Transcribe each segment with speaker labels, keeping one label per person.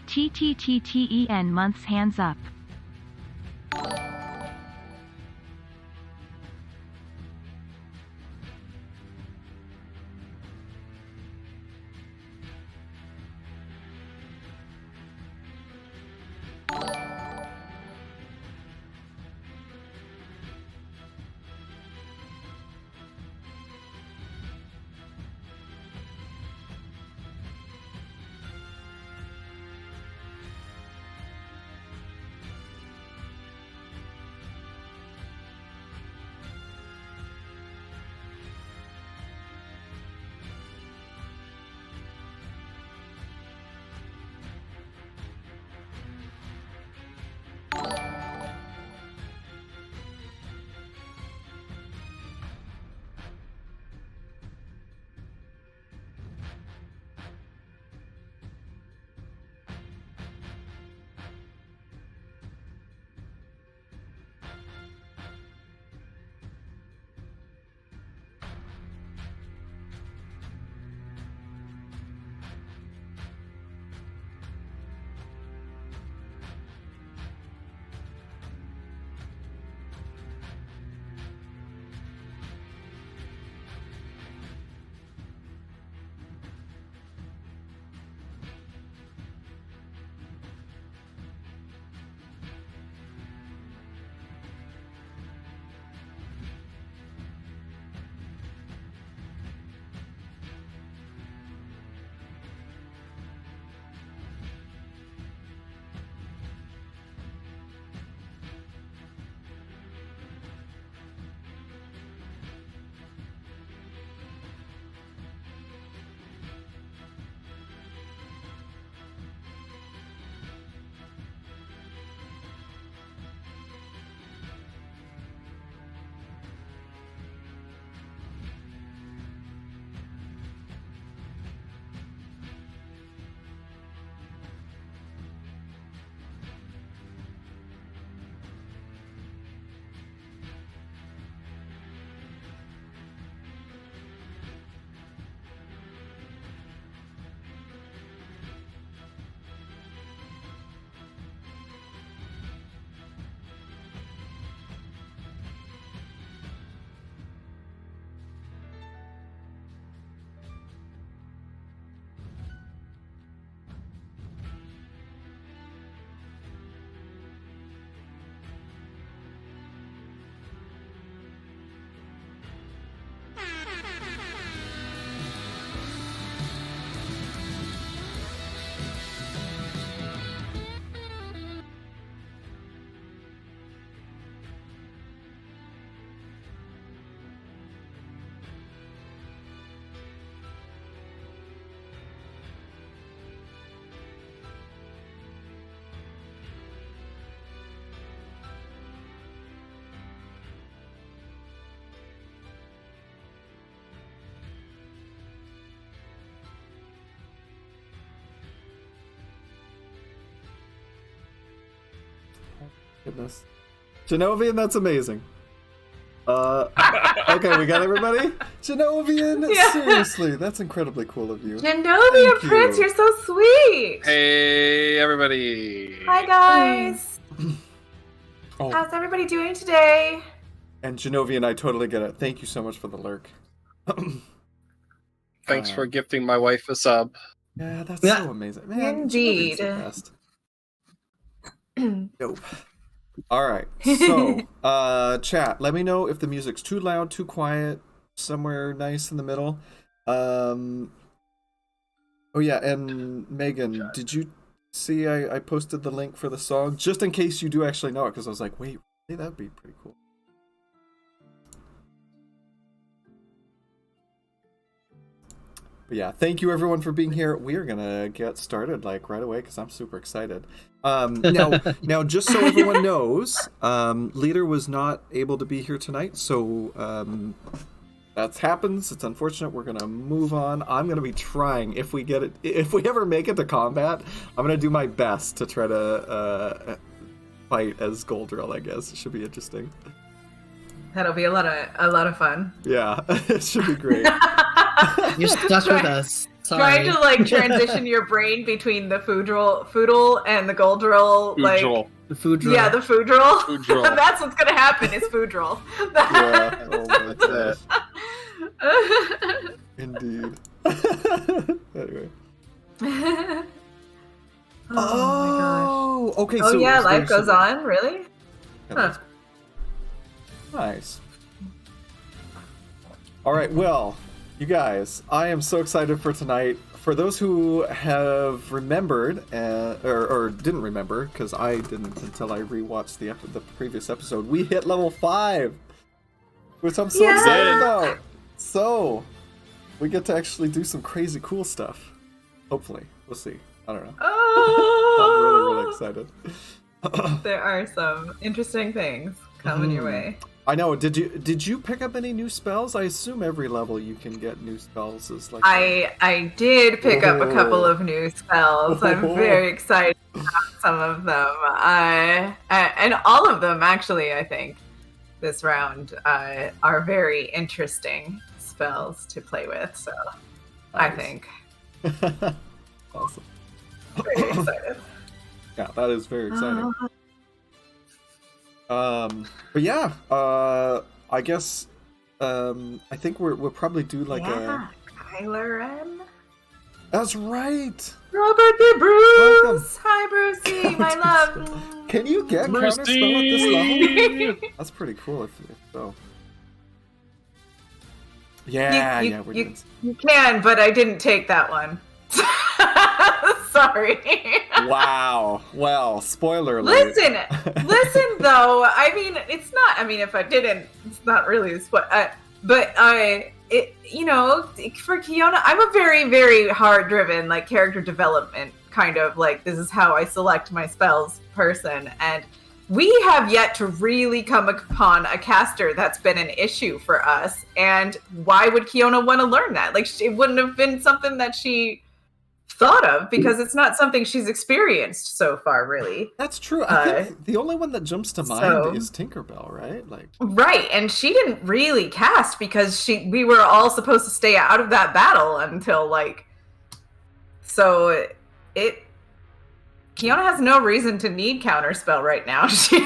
Speaker 1: TTTTEN months hands up.
Speaker 2: Goodness. Genovian, that's amazing. Okay, we got everybody? Genovian,
Speaker 3: Yeah.
Speaker 2: seriously, that's incredibly cool of you.
Speaker 3: Genovia
Speaker 2: Thank
Speaker 3: Prince,
Speaker 2: you.
Speaker 3: you're so sweet.
Speaker 4: Hey, everybody.
Speaker 3: Hi, guys.
Speaker 2: Oh,
Speaker 3: How's everybody doing today?
Speaker 2: and Genovian, I totally get it. Thank you so much for the lurk.
Speaker 4: Thanks for gifting my wife a sub.
Speaker 2: Yeah, that's
Speaker 5: Yeah.
Speaker 2: so amazing. Man,
Speaker 3: Indeed.
Speaker 2: Genovian's the best. Dope. All right, so chat, let me know if the music's too loud, too quiet, somewhere nice in the middle. Oh yeah, and Megan, did you see I posted the link for the song just in case you do actually know it? Because I was like, wait, really? That'd be pretty cool. But yeah, thank you everyone for being here. We are gonna get started like right away because I'm super excited. Now, just so everyone knows, Leader was not able to be here tonight, so that happens. It's unfortunate. We're gonna move on. I'm gonna be trying if we ever make it to combat. I'm gonna do my best to try to fight as Goldrill. I guess it should be interesting.
Speaker 3: That'll be a lot of fun.
Speaker 2: Yeah, it should be great.
Speaker 5: You're stuck with us.
Speaker 3: Trying
Speaker 1: Sorry.
Speaker 3: to like transition your brain between the foodle and the goldrill, like
Speaker 1: The food drill.
Speaker 3: yeah, the foodrill.
Speaker 4: Foodrill.
Speaker 3: That's what's gonna happen is foodrill.
Speaker 2: Yeah. Oh my
Speaker 4: That's
Speaker 2: gosh. Indeed. Anyway.
Speaker 3: Oh, my gosh.
Speaker 2: Okay.
Speaker 3: Oh
Speaker 2: so
Speaker 3: yeah,
Speaker 2: it's very
Speaker 3: life goes
Speaker 2: similar.
Speaker 3: on. Really?
Speaker 2: Yeah,
Speaker 3: Huh.
Speaker 2: that's- Nice. All right, well, you guys, I am so excited for tonight. For those who have remembered or didn't remember, because I didn't until I rewatched the previous episode, we hit level 5, which I'm so
Speaker 3: Yeah.
Speaker 2: excited about. So we get to actually do some crazy cool stuff. Hopefully, we'll see. I don't know. I'm really excited.
Speaker 3: There are some interesting things coming your way.
Speaker 2: I know. Did you pick up any new spells? I assume every level you can get new spells. Is like
Speaker 3: I did pick up a couple
Speaker 2: Oh.
Speaker 3: of new spells. I'm very excited about some of them. And all of them actually, I think, this round are very interesting spells to play with. So I
Speaker 2: Nice.
Speaker 3: think
Speaker 2: Awesome.
Speaker 3: very excited.
Speaker 2: Yeah, that is very exciting. But yeah, I guess I think we'll probably do like
Speaker 3: yeah, Kyler and
Speaker 2: That's right.
Speaker 3: Robert the
Speaker 2: Welcome.
Speaker 3: Bruce. Hi, Brucey, my love.
Speaker 2: Can you get counterspell at this level? That's pretty cool if so. Yeah,
Speaker 3: You-
Speaker 2: yeah, we're
Speaker 3: you-
Speaker 2: doing.
Speaker 3: You can, but I didn't take that one. Sorry.
Speaker 2: Wow. Well, spoiler alert.
Speaker 3: Listen though. I mean, it's not. I mean, if I didn't, it's not really. But you know, for Kiona, I'm a very, very hard driven, like character development kind of like this is how I select my spells person, and we have yet to really come upon a caster that's been an issue for us. And why would Kiona want to learn that? Like, it wouldn't have been something that she thought of because it's not something she's experienced so far, really.
Speaker 2: That's true. I think the only one that jumps to mind
Speaker 3: so-
Speaker 2: is Tinkerbell, right? Like,
Speaker 3: Right, and she didn't really cast because we were all supposed to stay out of that battle until like. So Kiona has no reason to need counterspell right now. She,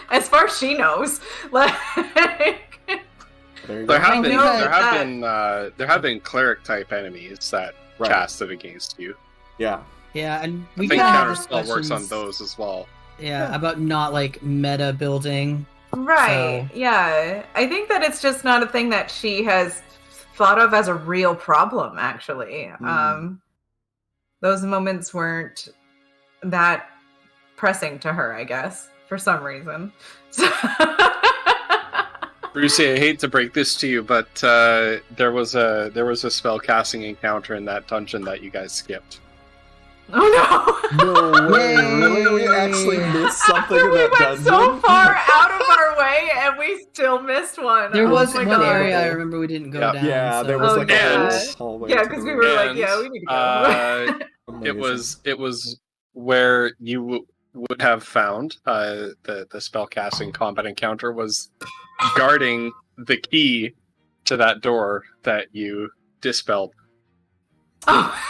Speaker 3: as far as she knows, like.
Speaker 2: there you
Speaker 4: There
Speaker 2: go.
Speaker 4: have been
Speaker 3: know
Speaker 4: there have been cleric type enemies that
Speaker 2: Right.
Speaker 4: cast it against you.
Speaker 2: Yeah.
Speaker 1: Yeah, and
Speaker 4: I
Speaker 1: we
Speaker 4: think
Speaker 1: can have
Speaker 4: counterspell works on
Speaker 1: discussions,
Speaker 4: those as well.
Speaker 1: Yeah, about not like meta building.
Speaker 3: Right.
Speaker 1: So-
Speaker 3: Yeah. I think that it's just not a thing that she has thought of as a real problem, actually. Those moments weren't that pressing to her, I guess, for some reason.
Speaker 4: Brucey, I hate to break this to you, but there was a spell casting encounter in that dungeon that you guys skipped.
Speaker 3: Oh no!
Speaker 2: No way.
Speaker 1: Yay.
Speaker 2: Really? We actually missed something in
Speaker 3: we
Speaker 2: that
Speaker 3: went
Speaker 2: dungeon.
Speaker 3: so far out of our way and we still missed one.
Speaker 1: There
Speaker 3: Oh
Speaker 1: was
Speaker 3: my
Speaker 1: one
Speaker 3: God.
Speaker 1: area I remember we didn't go
Speaker 4: Yeah.
Speaker 1: down.
Speaker 2: Yeah,
Speaker 1: so-
Speaker 2: there was
Speaker 3: Oh,
Speaker 2: like
Speaker 3: yeah.
Speaker 2: a whole hallway.
Speaker 3: Yeah,
Speaker 2: to
Speaker 3: because
Speaker 2: the
Speaker 3: we
Speaker 2: right.
Speaker 3: were like,
Speaker 4: And,
Speaker 3: yeah, we need to go.
Speaker 2: Amazing.
Speaker 4: it was where you would have found the spell casting combat encounter was guarding the key to that door that you dispelled.
Speaker 3: Oh.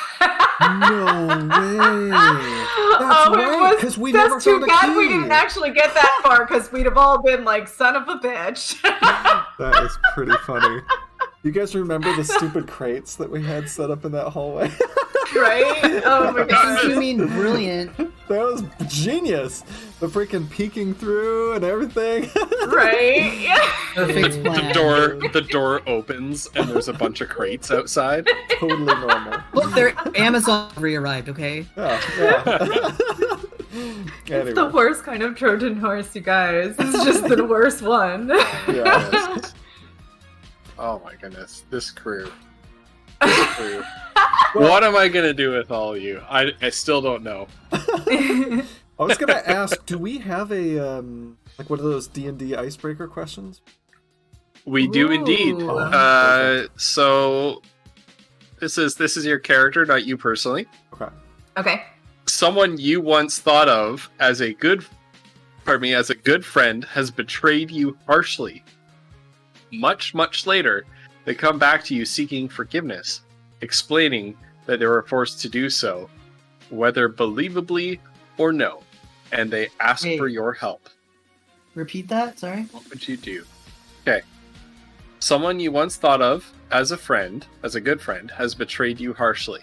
Speaker 2: No way. That's right, 'cause we never
Speaker 3: That's too
Speaker 2: found a
Speaker 3: bad we
Speaker 2: key.
Speaker 3: didn't actually get that far because we'd have all been like, son of a bitch.
Speaker 2: That is pretty funny. You guys remember the stupid crates that we had set up in that hallway?
Speaker 3: Right? Oh my
Speaker 1: You
Speaker 3: god.
Speaker 1: mean brilliant?
Speaker 2: That was genius. The freaking peeking through and everything.
Speaker 3: Right? Yeah.
Speaker 1: Perfect plan.
Speaker 4: The door opens and there's a bunch of crates outside.
Speaker 2: Totally normal.
Speaker 1: Look, their Amazon re-arrived. Okay.
Speaker 2: Yeah, yeah.
Speaker 3: It's the
Speaker 2: Anyway,
Speaker 3: worst kind of Trojan horse, you guys. It's just the worst one.
Speaker 2: yeah.
Speaker 4: Oh my goodness, this crew. What am I gonna do with all of you? I still don't know.
Speaker 2: I was gonna ask, do we have a like one of those D&D icebreaker questions?
Speaker 4: We do indeed.
Speaker 3: Ooh.
Speaker 4: So this is your character, not you personally.
Speaker 2: Okay.
Speaker 3: Okay.
Speaker 4: Someone you once thought of as a good friend has betrayed you harshly. Much later, they come back to you seeking forgiveness. explaining that they were forced to do so, whether believably or no, and they ask
Speaker 1: Wait.
Speaker 4: for your help.
Speaker 1: Repeat that. Sorry.
Speaker 4: What would you do? Okay. Someone you once thought of as a friend, as a good friend, has betrayed you harshly.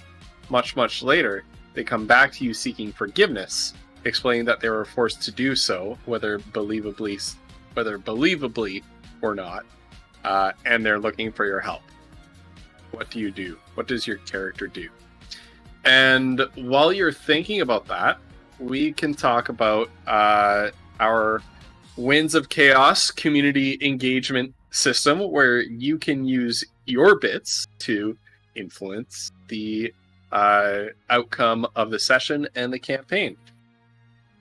Speaker 4: Much, much later, they come back to you seeking forgiveness, explaining that they were forced to do so, whether believably or not, and they're looking for your help. What do you do? What does your character do? And while you're thinking about that, we can talk about our Winds of Chaos community engagement system, where you can use your bits to influence the outcome of the session and the campaign.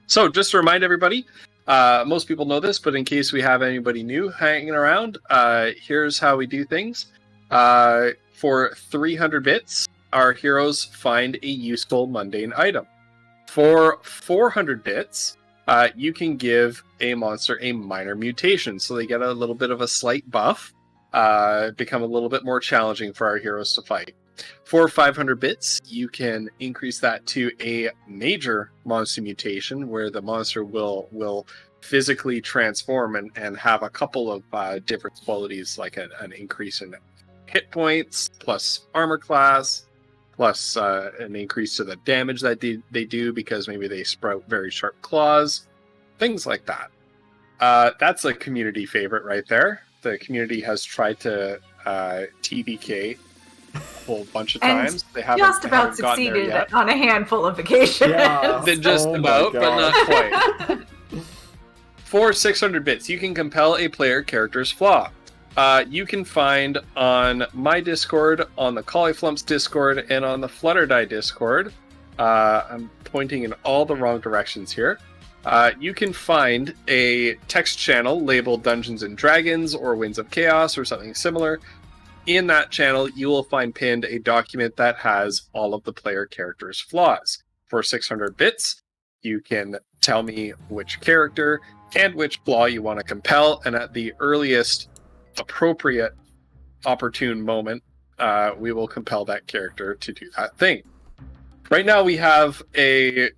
Speaker 4: So just to remind everybody, most people know this, but in case we have anybody new hanging around, here's how we do things. For 300 bits, our heroes find a useful mundane item. For 400 bits, you can give a monster a minor mutation, so they get a little bit of a slight buff, become a little bit more challenging for our heroes to fight. For 500 bits, you can increase that to a major monster mutation, where the monster will physically transform and have a couple of different qualities, like an increase in hit points, plus armor class, plus an increase to the damage that they do, because maybe they sprout very sharp claws, things like that. That's a community favorite right there. The community has tried to TBK a whole bunch of
Speaker 3: And
Speaker 4: times. They haven't
Speaker 3: Just about
Speaker 4: gotten there
Speaker 3: succeeded
Speaker 4: yet.
Speaker 3: on a handful of occasions.
Speaker 2: Yeah.
Speaker 4: Then just
Speaker 2: Oh my
Speaker 4: about, but
Speaker 2: God.
Speaker 4: not quite. For 600 bits, you can compel a player character's flaw. You can find on my Discord, on the Cauliflumps Discord, and on the Flutterdie Discord. I'm pointing in all the wrong directions here. You can find a text channel labeled Dungeons and Dragons or Winds of Chaos or something similar. In that channel, you will find pinned a document that has all of the player character's flaws. For 600 bits, you can tell me which character and which flaw you want to compel, and at the earliest appropriate opportune moment, we will compel that character to do that thing. Right now we have a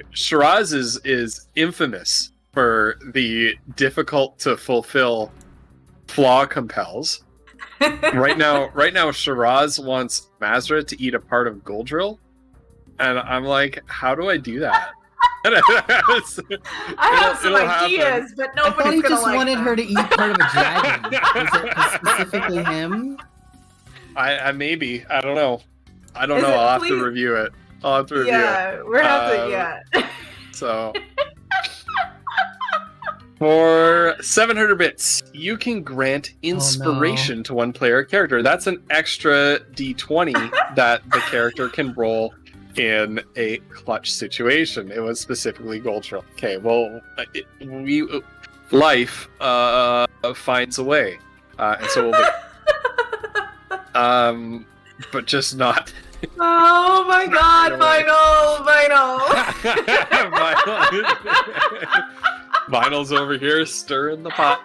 Speaker 4: Shiraz is infamous for the difficult to fulfill flaw compels. Right now Shiraz wants Mazra to eat a part of Goldrill, and I'm like, how do I do that?
Speaker 3: I have some
Speaker 4: It'll happen.
Speaker 3: ideas, but
Speaker 1: I thought he
Speaker 3: nobody's gonna
Speaker 1: just
Speaker 3: like
Speaker 1: wanted
Speaker 3: them.
Speaker 1: her to eat part of a dragon. Was it specifically him?
Speaker 4: I maybe, I don't know.
Speaker 3: Is
Speaker 4: I'll
Speaker 3: it
Speaker 4: have to
Speaker 3: please-
Speaker 4: review it. I'll have to review it.
Speaker 3: Yeah, we're having yeah.
Speaker 4: So for 700 bits, you can grant inspiration to one player character. That's an extra D20 that the character can roll in a clutch situation. It was specifically Goldrill. Okay, well, life finds a way, and so will we. But just not.
Speaker 3: Oh my god, Vinyl!
Speaker 4: Vinyl's over here stirring the pot.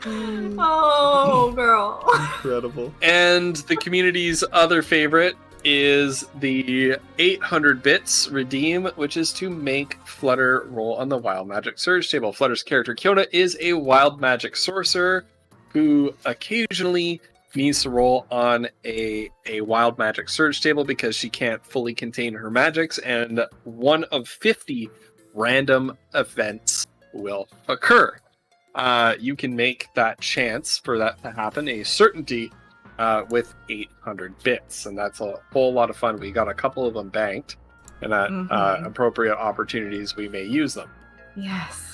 Speaker 3: Oh, girl.
Speaker 2: Incredible.
Speaker 4: And the community's other favorite is the 800 bits redeem, which is to make Flutter roll on the Wild Magic Surge table. Flutter's character Kiona is a Wild Magic sorcerer who occasionally needs to roll on a Wild Magic Surge table because she can't fully contain her magics, and one of 50 random events will occur. You can make that chance for that to happen a certainty with 800 bits, and that's a whole lot of fun. We got a couple of them banked, and at appropriate opportunities we may use them.
Speaker 3: Yes.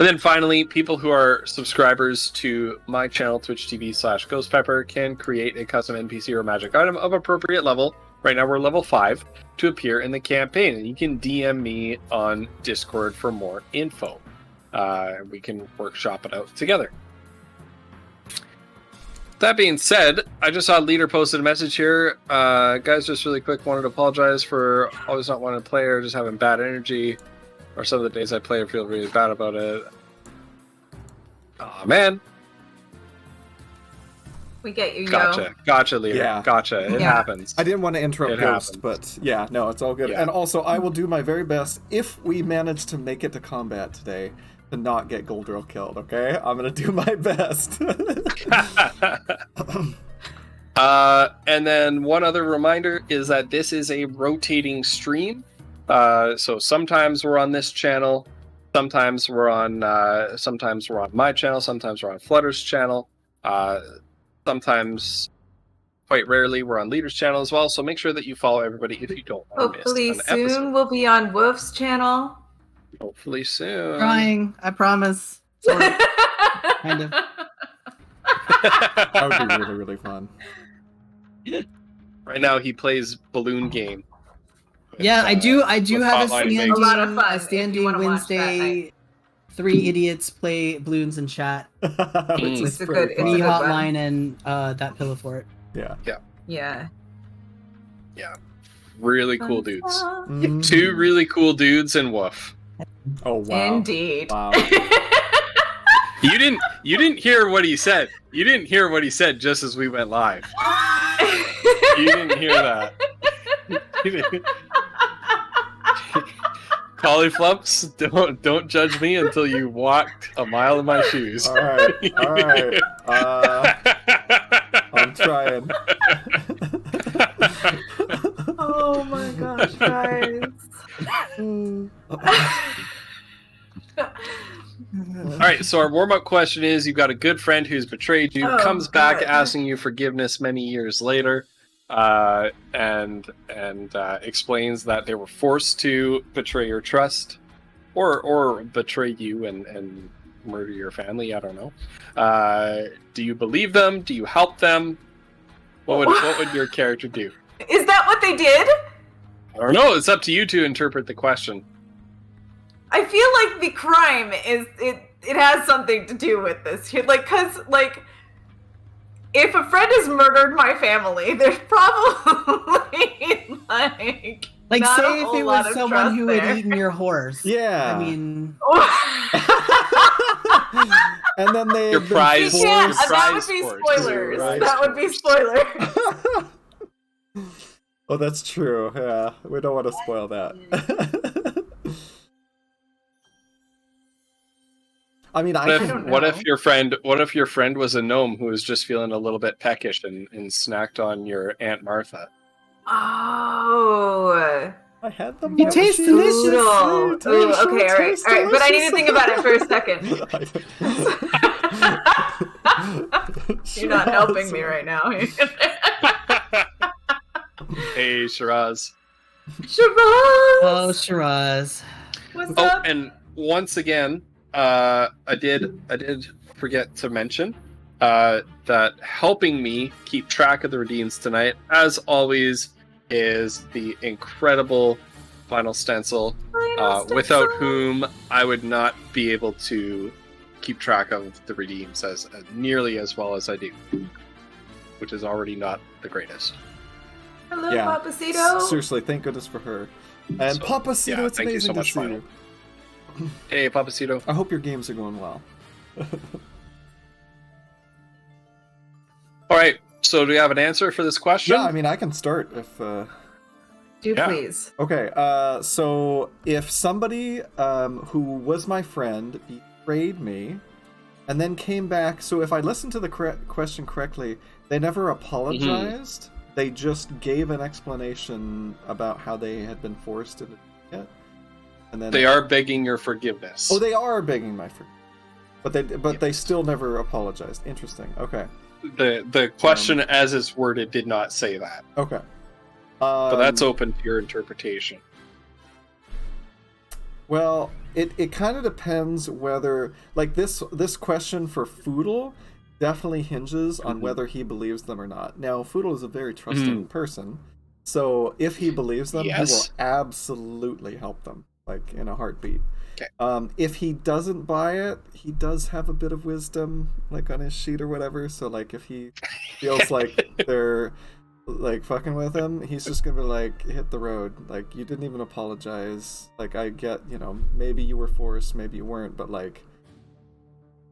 Speaker 4: And then finally, people who are subscribers to my channel, twitch.tv/GhostPepper, can create a custom NPC or magic item of appropriate level. Right now we're level 5 to appear in the campaign, and you can DM me on Discord for more info. We can workshop it out together. That being said, I just saw Leader posted a message here. Guys, just really quick, wanted to apologize for always not wanting to play or just having bad energy. Or some of the days I play, I feel really bad about it. Aw, man.
Speaker 3: We get you,
Speaker 4: Gotcha, leader.
Speaker 2: Yeah.
Speaker 4: Gotcha. It
Speaker 3: Yeah.
Speaker 4: happens.
Speaker 2: I didn't want to interrupt
Speaker 4: It
Speaker 2: Ghost,
Speaker 4: happens.
Speaker 2: but yeah, no, it's all good.
Speaker 4: Yeah.
Speaker 2: And also, I will do my very best if we manage to make it to combat today to not get Goldrill killed. Okay, I'm gonna do my best.
Speaker 4: And then one other reminder is that this is a rotating stream. So sometimes we're on this channel, sometimes we're on my channel, sometimes we're on Flutter's channel. Sometimes, quite rarely, we're on Leader's channel as well. So make sure that you follow everybody if you don't want to
Speaker 3: Hopefully
Speaker 4: miss an
Speaker 3: soon
Speaker 4: episode.
Speaker 3: we'll be on Wolf's channel.
Speaker 4: Hopefully soon.
Speaker 1: Trying, I promise. Sort of, kind of.
Speaker 2: That would be really, really fun.
Speaker 4: Right now, he plays Balloon Game.
Speaker 1: Yeah, I do have a
Speaker 4: with Hotline
Speaker 1: standing,
Speaker 4: Migs.
Speaker 3: A lot of fun,
Speaker 1: a
Speaker 3: if
Speaker 1: standing
Speaker 3: you wanna watch that
Speaker 1: Wednesday. 3 idiots play balloons and chat.
Speaker 2: Which
Speaker 4: It's
Speaker 2: is
Speaker 3: a
Speaker 2: pretty
Speaker 3: good-
Speaker 1: Me
Speaker 3: a good
Speaker 2: fun.
Speaker 3: one.
Speaker 1: hotline and that pillow fort.
Speaker 2: Yeah.
Speaker 3: Yeah.
Speaker 4: Really cool dudes.
Speaker 2: Mhm.
Speaker 4: 2 really cool dudes and Woof.
Speaker 2: Oh wow.
Speaker 3: Indeed.
Speaker 2: Wow.
Speaker 4: You didn't hear what he said. You didn't hear what he said just as we went live. You didn't hear that. Cauliflumps, don't judge me until you walked a mile in my shoes.
Speaker 2: All right. All right. I'm trying.
Speaker 3: Oh my gosh, guys.
Speaker 4: All right, so our warm-up question is: you've got a good friend who's betrayed you,
Speaker 3: Oh,
Speaker 4: comes back
Speaker 3: God.
Speaker 4: asking you forgiveness many years later, and explains that they were forced to betray your trust, or betray you and murder your family. I don't know. Do you believe them? Do you help them? What would your character do?
Speaker 3: Is that what they did?
Speaker 4: I don't know. It's up to you to interpret the question.
Speaker 3: I feel like the crime is it has something to do with this. Like, cause like if a friend has murdered my family, there's probably
Speaker 1: Like,
Speaker 3: not
Speaker 1: say
Speaker 3: a
Speaker 1: if
Speaker 3: whole
Speaker 1: it
Speaker 3: lot
Speaker 1: was
Speaker 3: of
Speaker 1: someone
Speaker 3: trust
Speaker 1: who
Speaker 3: there.
Speaker 1: had eaten your horse.
Speaker 2: Yeah.
Speaker 1: I mean,
Speaker 2: And then they
Speaker 4: Your
Speaker 2: have been
Speaker 4: prize-
Speaker 3: You can't,
Speaker 2: forced-
Speaker 3: that would
Speaker 4: prize
Speaker 3: be
Speaker 4: sport.
Speaker 3: spoilers.
Speaker 2: Prize
Speaker 3: That would be spoilers.
Speaker 2: Oh, that's true. Yeah, we don't want to spoil that. I mean, I can.
Speaker 4: What
Speaker 3: know.
Speaker 4: if your friend was a gnome who was just feeling a little bit peckish and snacked on your Aunt Martha?
Speaker 3: Oh.
Speaker 2: I had them.
Speaker 1: It tastes delicious.
Speaker 3: Brutal. Ooh, okay, all right. But I need to think about it for a second. You're not helping me right now.
Speaker 4: Hey, Shiraz.
Speaker 3: Shiraz!
Speaker 1: oh, Shiraz.
Speaker 3: What's
Speaker 4: Oh,
Speaker 3: up?
Speaker 4: and once again, I did forget to mention that helping me keep track of the redeems tonight, as always, is the incredible Final Stencil, without whom I would not be able to keep track of the redeems as nearly as well as I do, which is already not the greatest.
Speaker 3: Hello,
Speaker 2: Yeah.
Speaker 3: Papacito.
Speaker 2: Seriously, thank goodness for her. And
Speaker 4: So,
Speaker 2: Papacito,
Speaker 4: yeah,
Speaker 2: it's
Speaker 4: thank you so
Speaker 2: amazing
Speaker 4: much,
Speaker 2: to see
Speaker 4: Final.
Speaker 2: you.
Speaker 4: Hey, Papacito.
Speaker 2: I hope your games are going well.
Speaker 4: All right, so do we have an answer for this question?
Speaker 2: Yeah, I mean, I can start if.
Speaker 3: Do
Speaker 4: Yeah.
Speaker 3: please.
Speaker 2: Okay, so if somebody who was my friend betrayed me and then came back, so if I listened to the question correctly, they never apologized. They just gave an explanation about how they had been forced into doing it. And then
Speaker 4: They are begging your forgiveness.
Speaker 2: Oh, they are begging my forgiveness. But they still never apologized. Interesting. Okay.
Speaker 4: The question as it's worded did not say that.
Speaker 2: Okay.
Speaker 4: But that's open to your interpretation.
Speaker 2: Well, it kind of depends whether, like, this question for Foodle definitely hinges on whether he believes them or not. Now, Foodle is a very trusting person, so if he believes them, he will
Speaker 4: Yes.
Speaker 2: absolutely help them, like, in a heartbeat.
Speaker 4: Okay.
Speaker 2: If he doesn't buy it, he does have a bit of wisdom, like, on his sheet or whatever, so, like, if he feels like they're like fucking with him, he's just gonna be like, hit the road. Like, you didn't even apologize. Like, I get, maybe you were forced, maybe you weren't, but, like,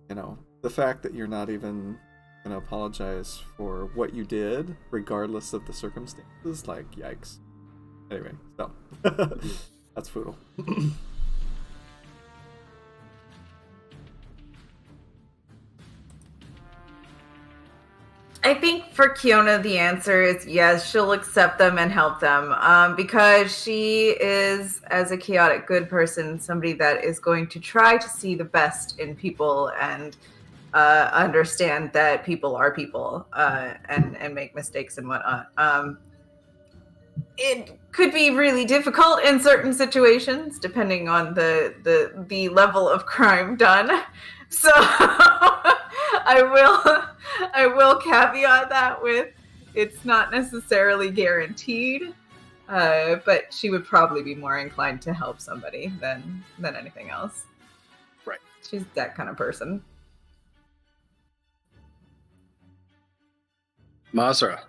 Speaker 2: the fact that you're not even gonna apologize for what you did, regardless of the circumstances. Like, yikes. Anyway, so that's Foodle.
Speaker 3: I think for Kiona, the answer is yes, she'll accept them and help them because she is, as a chaotic good person, somebody that is going to try to see the best in people and understand that people are people and make mistakes and whatnot. It could be really difficult in certain situations, depending on the level of crime done. So I will caveat that with it's not necessarily guaranteed, but she would probably be more inclined to help somebody than anything else.
Speaker 4: Right.
Speaker 3: She's that kind of person.
Speaker 4: Mazra.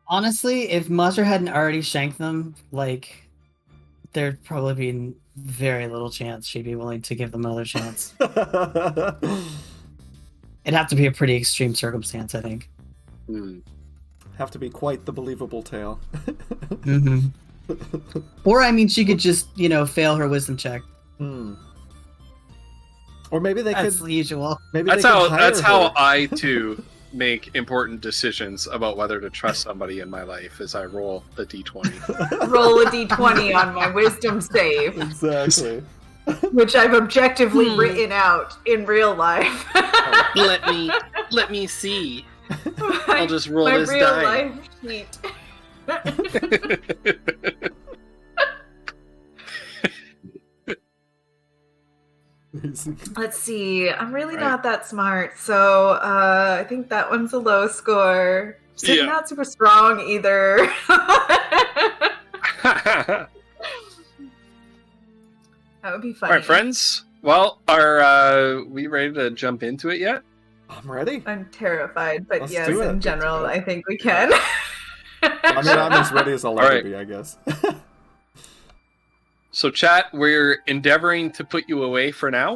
Speaker 1: Honestly, if Mazur hadn't already shanked them, like, there'd probably be very little chance she'd be willing to give them another chance. It'd have to be a pretty extreme circumstance, I think.
Speaker 2: Have to be quite the believable tale.
Speaker 1: Mm-hmm. Or, I mean, she could just, fail her wisdom check.
Speaker 2: Or maybe they
Speaker 1: That's
Speaker 2: could.
Speaker 1: the usual.
Speaker 2: Maybe
Speaker 4: That's
Speaker 2: they could
Speaker 4: how
Speaker 2: hire her.
Speaker 4: I too make important decisions about whether to trust somebody in my life as I roll the d20.
Speaker 3: Roll a d20 on my wisdom save,
Speaker 2: Exactly.
Speaker 3: which I've objectively written out in real life.
Speaker 5: Let me see. I'll just roll
Speaker 3: my
Speaker 5: this
Speaker 3: real
Speaker 5: die.
Speaker 3: life sheet. Let's see. I'm really
Speaker 4: Right.
Speaker 3: not that smart, so I think that one's a low score. So
Speaker 4: Yeah.
Speaker 3: not super strong either. That would be
Speaker 4: All
Speaker 3: funny.
Speaker 4: right, friends. Well, are we ready to jump into it yet?
Speaker 2: I'm ready.
Speaker 3: I'm terrified, but
Speaker 2: Let's
Speaker 3: yes,
Speaker 2: do it.
Speaker 3: in general,
Speaker 2: Let's do it.
Speaker 3: I think we can.
Speaker 2: I mean, I'm as ready as I'll ever
Speaker 4: Alright.
Speaker 2: be, I guess.
Speaker 4: So, chat, we're endeavoring to put you away for now.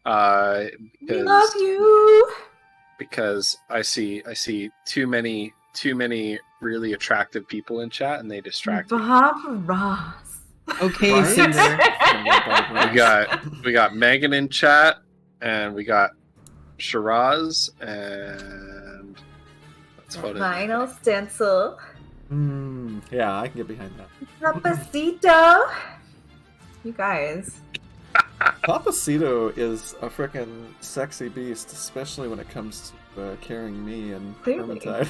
Speaker 3: We
Speaker 4: Because,
Speaker 3: love you.
Speaker 4: because I see too many really attractive people in chat, and they distract me.
Speaker 3: Bob Ross.
Speaker 1: Okay,
Speaker 2: Right?
Speaker 1: Cinder.
Speaker 4: We got Megan in chat, and we got Shiraz, and that's about it.
Speaker 3: Final stencil.
Speaker 2: Yeah, I can get behind that.
Speaker 3: Papacito. You guys.
Speaker 2: Papacito is a freaking sexy beast, especially when it comes to carrying me and
Speaker 3: Clearly.
Speaker 2: Vermintide.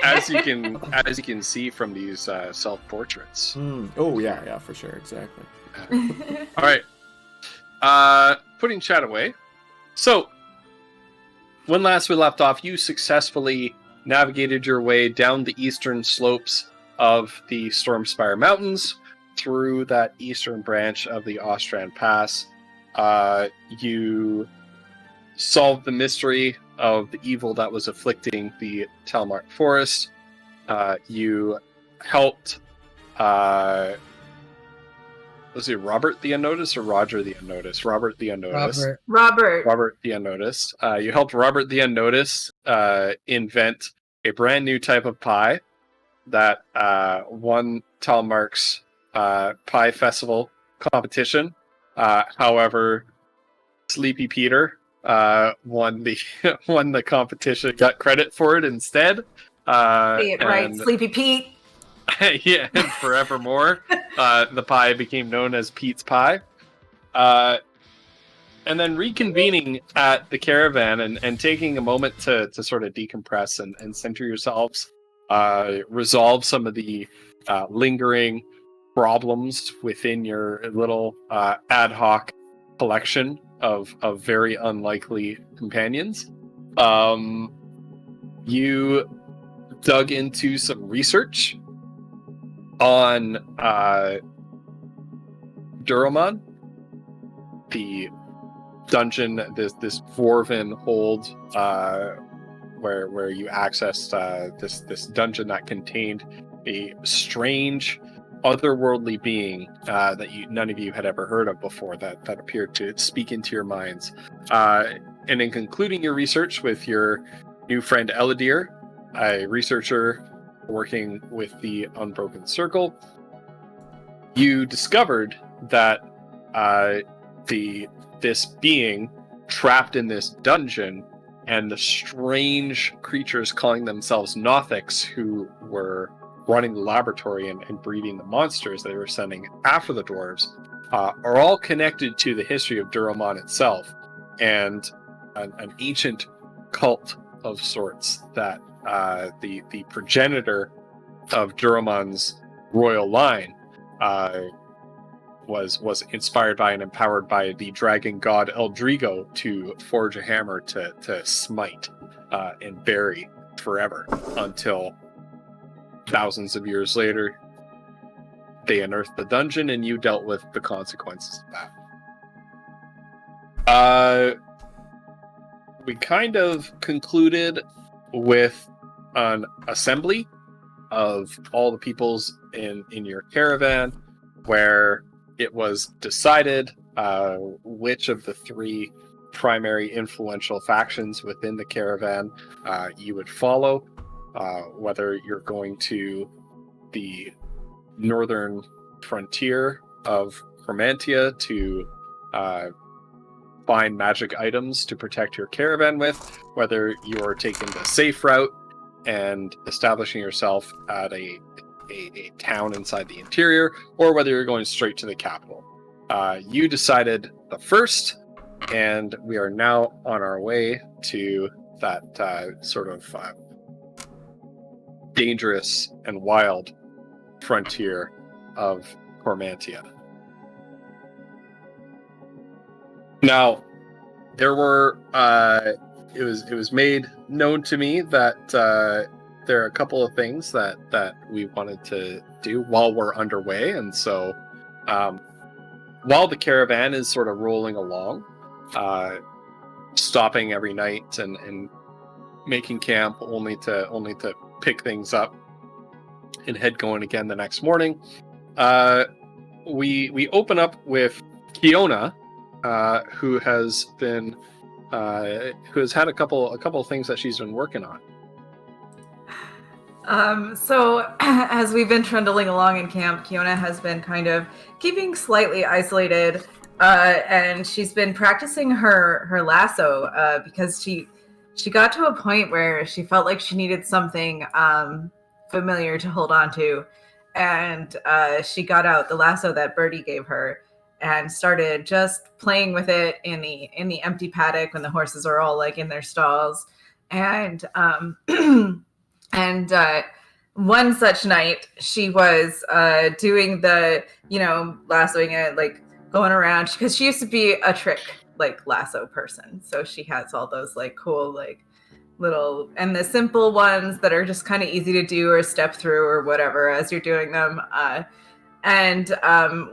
Speaker 4: As you can see from these self portraits.
Speaker 2: Oh yeah, for sure, exactly.
Speaker 4: All right. Putting chat away. So, when last we left off, you successfully navigated your way down the eastern slopes of the Stormspire Mountains through that eastern branch of the Ostran Pass. You solved the mystery of the evil that was afflicting the Talmark Forest. You helped was it Robert the Unnoticed or Roger the Unnoticed? Robert the Unnoticed.
Speaker 1: Robert.
Speaker 3: Robert.
Speaker 4: The Unnoticed. You helped Robert the Unnoticed invent a brand new type of pie that won Talmark's Pie Festival competition. However, Sleepy Peter won the competition, got credit for it instead.
Speaker 3: Say it right,
Speaker 4: and-
Speaker 3: Sleepy Pete.
Speaker 4: yeah, and forevermore, the pie became known as Pete's Pie. And then reconvening at the caravan and taking a moment to sort of decompress and center yourselves, resolve some of the lingering problems within your little ad hoc collection of very unlikely companions. You dug into some research on Duromon, the dungeon, this Dwarven hold, where you accessed this dungeon that contained a strange otherworldly being that none of you had ever heard of before that appeared to speak into your minds. and in concluding your research with your new friend Eladir, a researcher working with the Unbroken Circle, you discovered that this being trapped in this dungeon and the strange creatures calling themselves Nothics who were running the laboratory and breeding the monsters they were sending after the dwarves are all connected to the history of Duromon itself and an ancient cult of sorts that the progenitor of Duromon's royal line was inspired by and empowered by the dragon god Eldrigo to forge a hammer to smite and bury forever until thousands of years later they unearthed the dungeon and you dealt with the consequences of that. We kind of concluded with an assembly of all the peoples in your caravan, where it was decided which of the three primary influential factions within the caravan you would follow, whether you're going to the northern frontier of Chromantia to find magic items to protect your caravan with, whether you're taking the safe route and establishing yourself at a town inside the interior, or whether you're going straight to the capital. You decided the first, and we are now on our way to that sort of dangerous and wild frontier of Chromantia. Now, there were it was made known to me that there are a couple of things that we wanted to do while we're underway, and so while the caravan is sort of rolling along, stopping every night and making camp only to pick things up and head going again the next morning, we open up with Kiona, who has had a couple of things that she's been working on.
Speaker 3: So as we've been trundling along in camp, Kiona has been kind of keeping slightly isolated, and she's been practicing her lasso because she got to a point where she felt like she needed something familiar to hold on to, and she got out the lasso that Birdie gave her and started just playing with it in the empty paddock when the horses are all like in their stalls, and and one such night she was doing the lassoing it, like going around, because she used to be a trick like lasso person, so she has all those like cool like little, and the simple ones that are just kind of easy to do or step through or whatever as you're doing them. And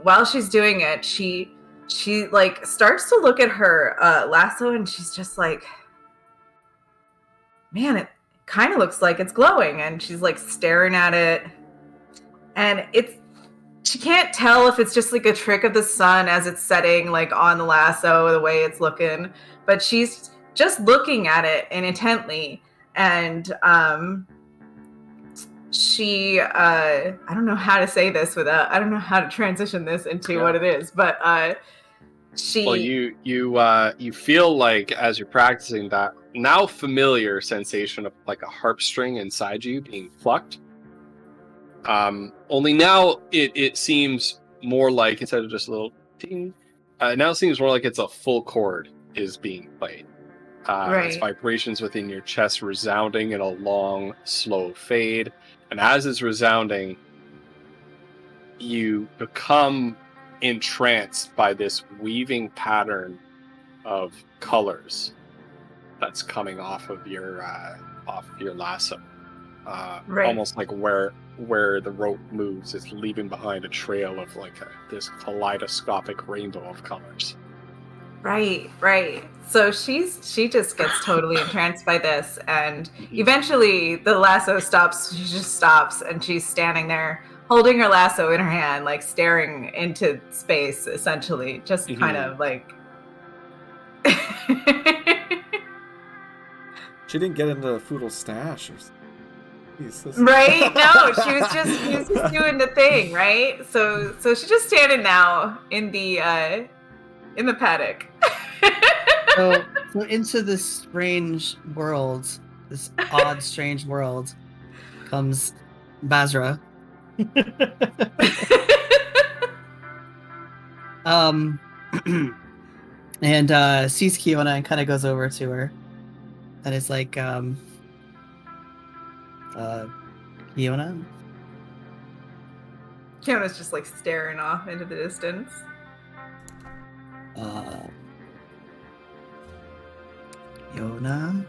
Speaker 3: while she's doing it, she like starts to look at her lasso, and she's just like, man, it kind of looks like it's glowing. And she's like staring at it, and she can't tell if it's just like a trick of the sun as it's setting like on the lasso, the way it's looking, but she's just looking at it and intently. And she I don't know how to say this without, I don't know how to transition this into what it is, but you feel like as you're practicing that now familiar sensation of like a harp string inside you being plucked,
Speaker 4: only now it seems more like, instead of just a little ding, now it seems more like it's a full chord is being played. It's vibrations within your chest resounding in a long, slow fade. And as it's resounding, you become entranced by this weaving pattern of colors that's coming off of your lasso. Almost like where the rope moves, it's leaving behind a trail of like this kaleidoscopic rainbow of colors.
Speaker 3: Right. So she just gets totally entranced by this, and eventually the lasso stops. She just stops, and she's standing there holding her lasso in her hand, like staring into space, essentially, just kind of like.
Speaker 2: She didn't get into Foodle's stash. Jeez, this-
Speaker 3: Right? No, she was just doing the thing, right? So she's just standing now in the paddock.
Speaker 1: So into this strange world, this odd, strange world, comes Basra. And sees Kiona and kind of goes over to her, and is like, Kiona?
Speaker 3: Kiona's just like staring off into the distance.
Speaker 1: Kiona?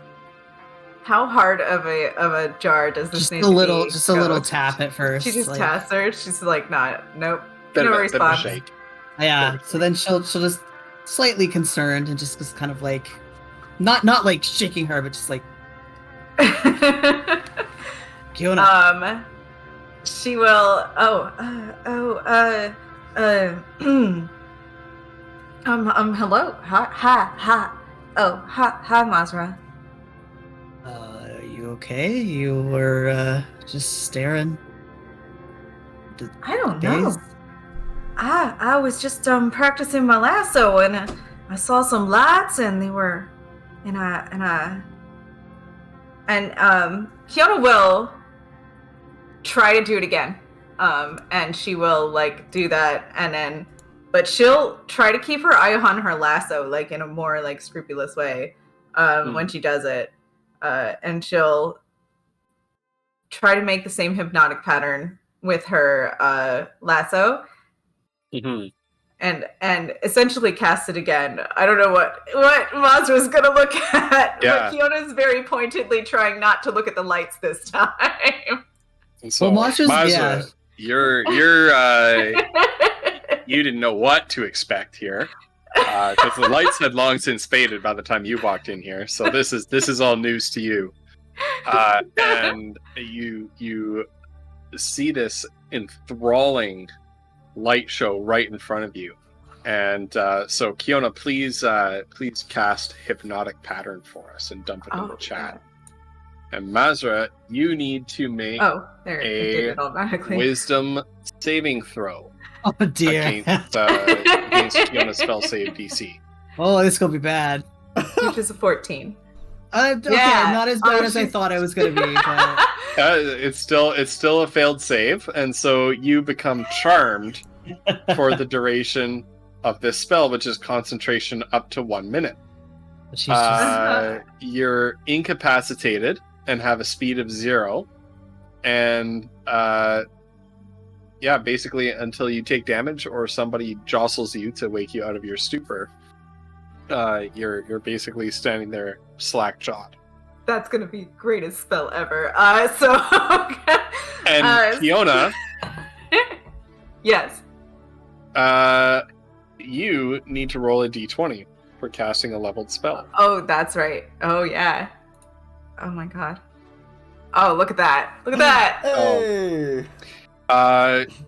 Speaker 3: How hard of a jar does this
Speaker 1: Just
Speaker 3: need
Speaker 1: a
Speaker 3: to
Speaker 1: little,
Speaker 3: be?
Speaker 1: just a little
Speaker 3: Ghost?
Speaker 1: tap at first.
Speaker 3: She just
Speaker 1: like,
Speaker 3: taps her. She's like, nope.
Speaker 4: Bit
Speaker 3: No
Speaker 4: of a
Speaker 3: response.
Speaker 4: shake.
Speaker 1: Yeah. So then she'll just slightly concerned and just kind of like, not like shaking her, but just like, Kiona.
Speaker 3: She will. Hello. Hi. Oh, hi, Mazra.
Speaker 1: You okay? You were just staring.
Speaker 3: I don't know.
Speaker 1: Days?
Speaker 3: I was just practicing my lasso, and I saw some lights, and they were, and Kiona will try to do it again, and she will like do that, and then, but she'll try to keep her eye on her lasso, like in a more like scrupulous way, when she does it, and she'll try to make the same hypnotic pattern with her lasso.
Speaker 4: Mm-hmm.
Speaker 3: And essentially cast it again. I don't know what Mazra's gonna look at,
Speaker 4: Yeah.
Speaker 3: but Kiona's very pointedly trying not to look at the lights this time.
Speaker 4: And so,
Speaker 1: Well, Mazra's-
Speaker 4: Mazra, you're you didn't know what to expect here, because the lights had long since faded by the time you walked in here. So this is all news to you, and you see this enthralling light show right in front of you. And so Kiona, please cast hypnotic pattern for us and dump it in the chat. And Mazra, you need to make
Speaker 3: There, it did it automatically.
Speaker 4: wisdom saving throw
Speaker 1: Oh dear.
Speaker 4: against Kiona's spell save DC.
Speaker 1: Oh, this is gonna be bad.
Speaker 3: Which is a 14.
Speaker 1: Okay,
Speaker 3: Yeah.
Speaker 1: not as bad
Speaker 3: Oh,
Speaker 1: as I
Speaker 3: she's-
Speaker 1: thought it was gonna be. But...
Speaker 4: It's still a failed save, and so you become charmed for the duration of this spell, which is concentration up to 1 minute.
Speaker 1: She's just...
Speaker 4: You're incapacitated and have a speed of 0, and basically until you take damage or somebody jostles you to wake you out of your stupor, you're basically standing there slack-jawed.
Speaker 3: That's gonna be the greatest spell ever.
Speaker 4: And Kiona,
Speaker 3: yes.
Speaker 4: you need to roll a d20 for casting a leveled spell.
Speaker 3: Oh, that's right. Oh yeah. Oh my god. Oh, look at that. Look at that.
Speaker 2: Hey!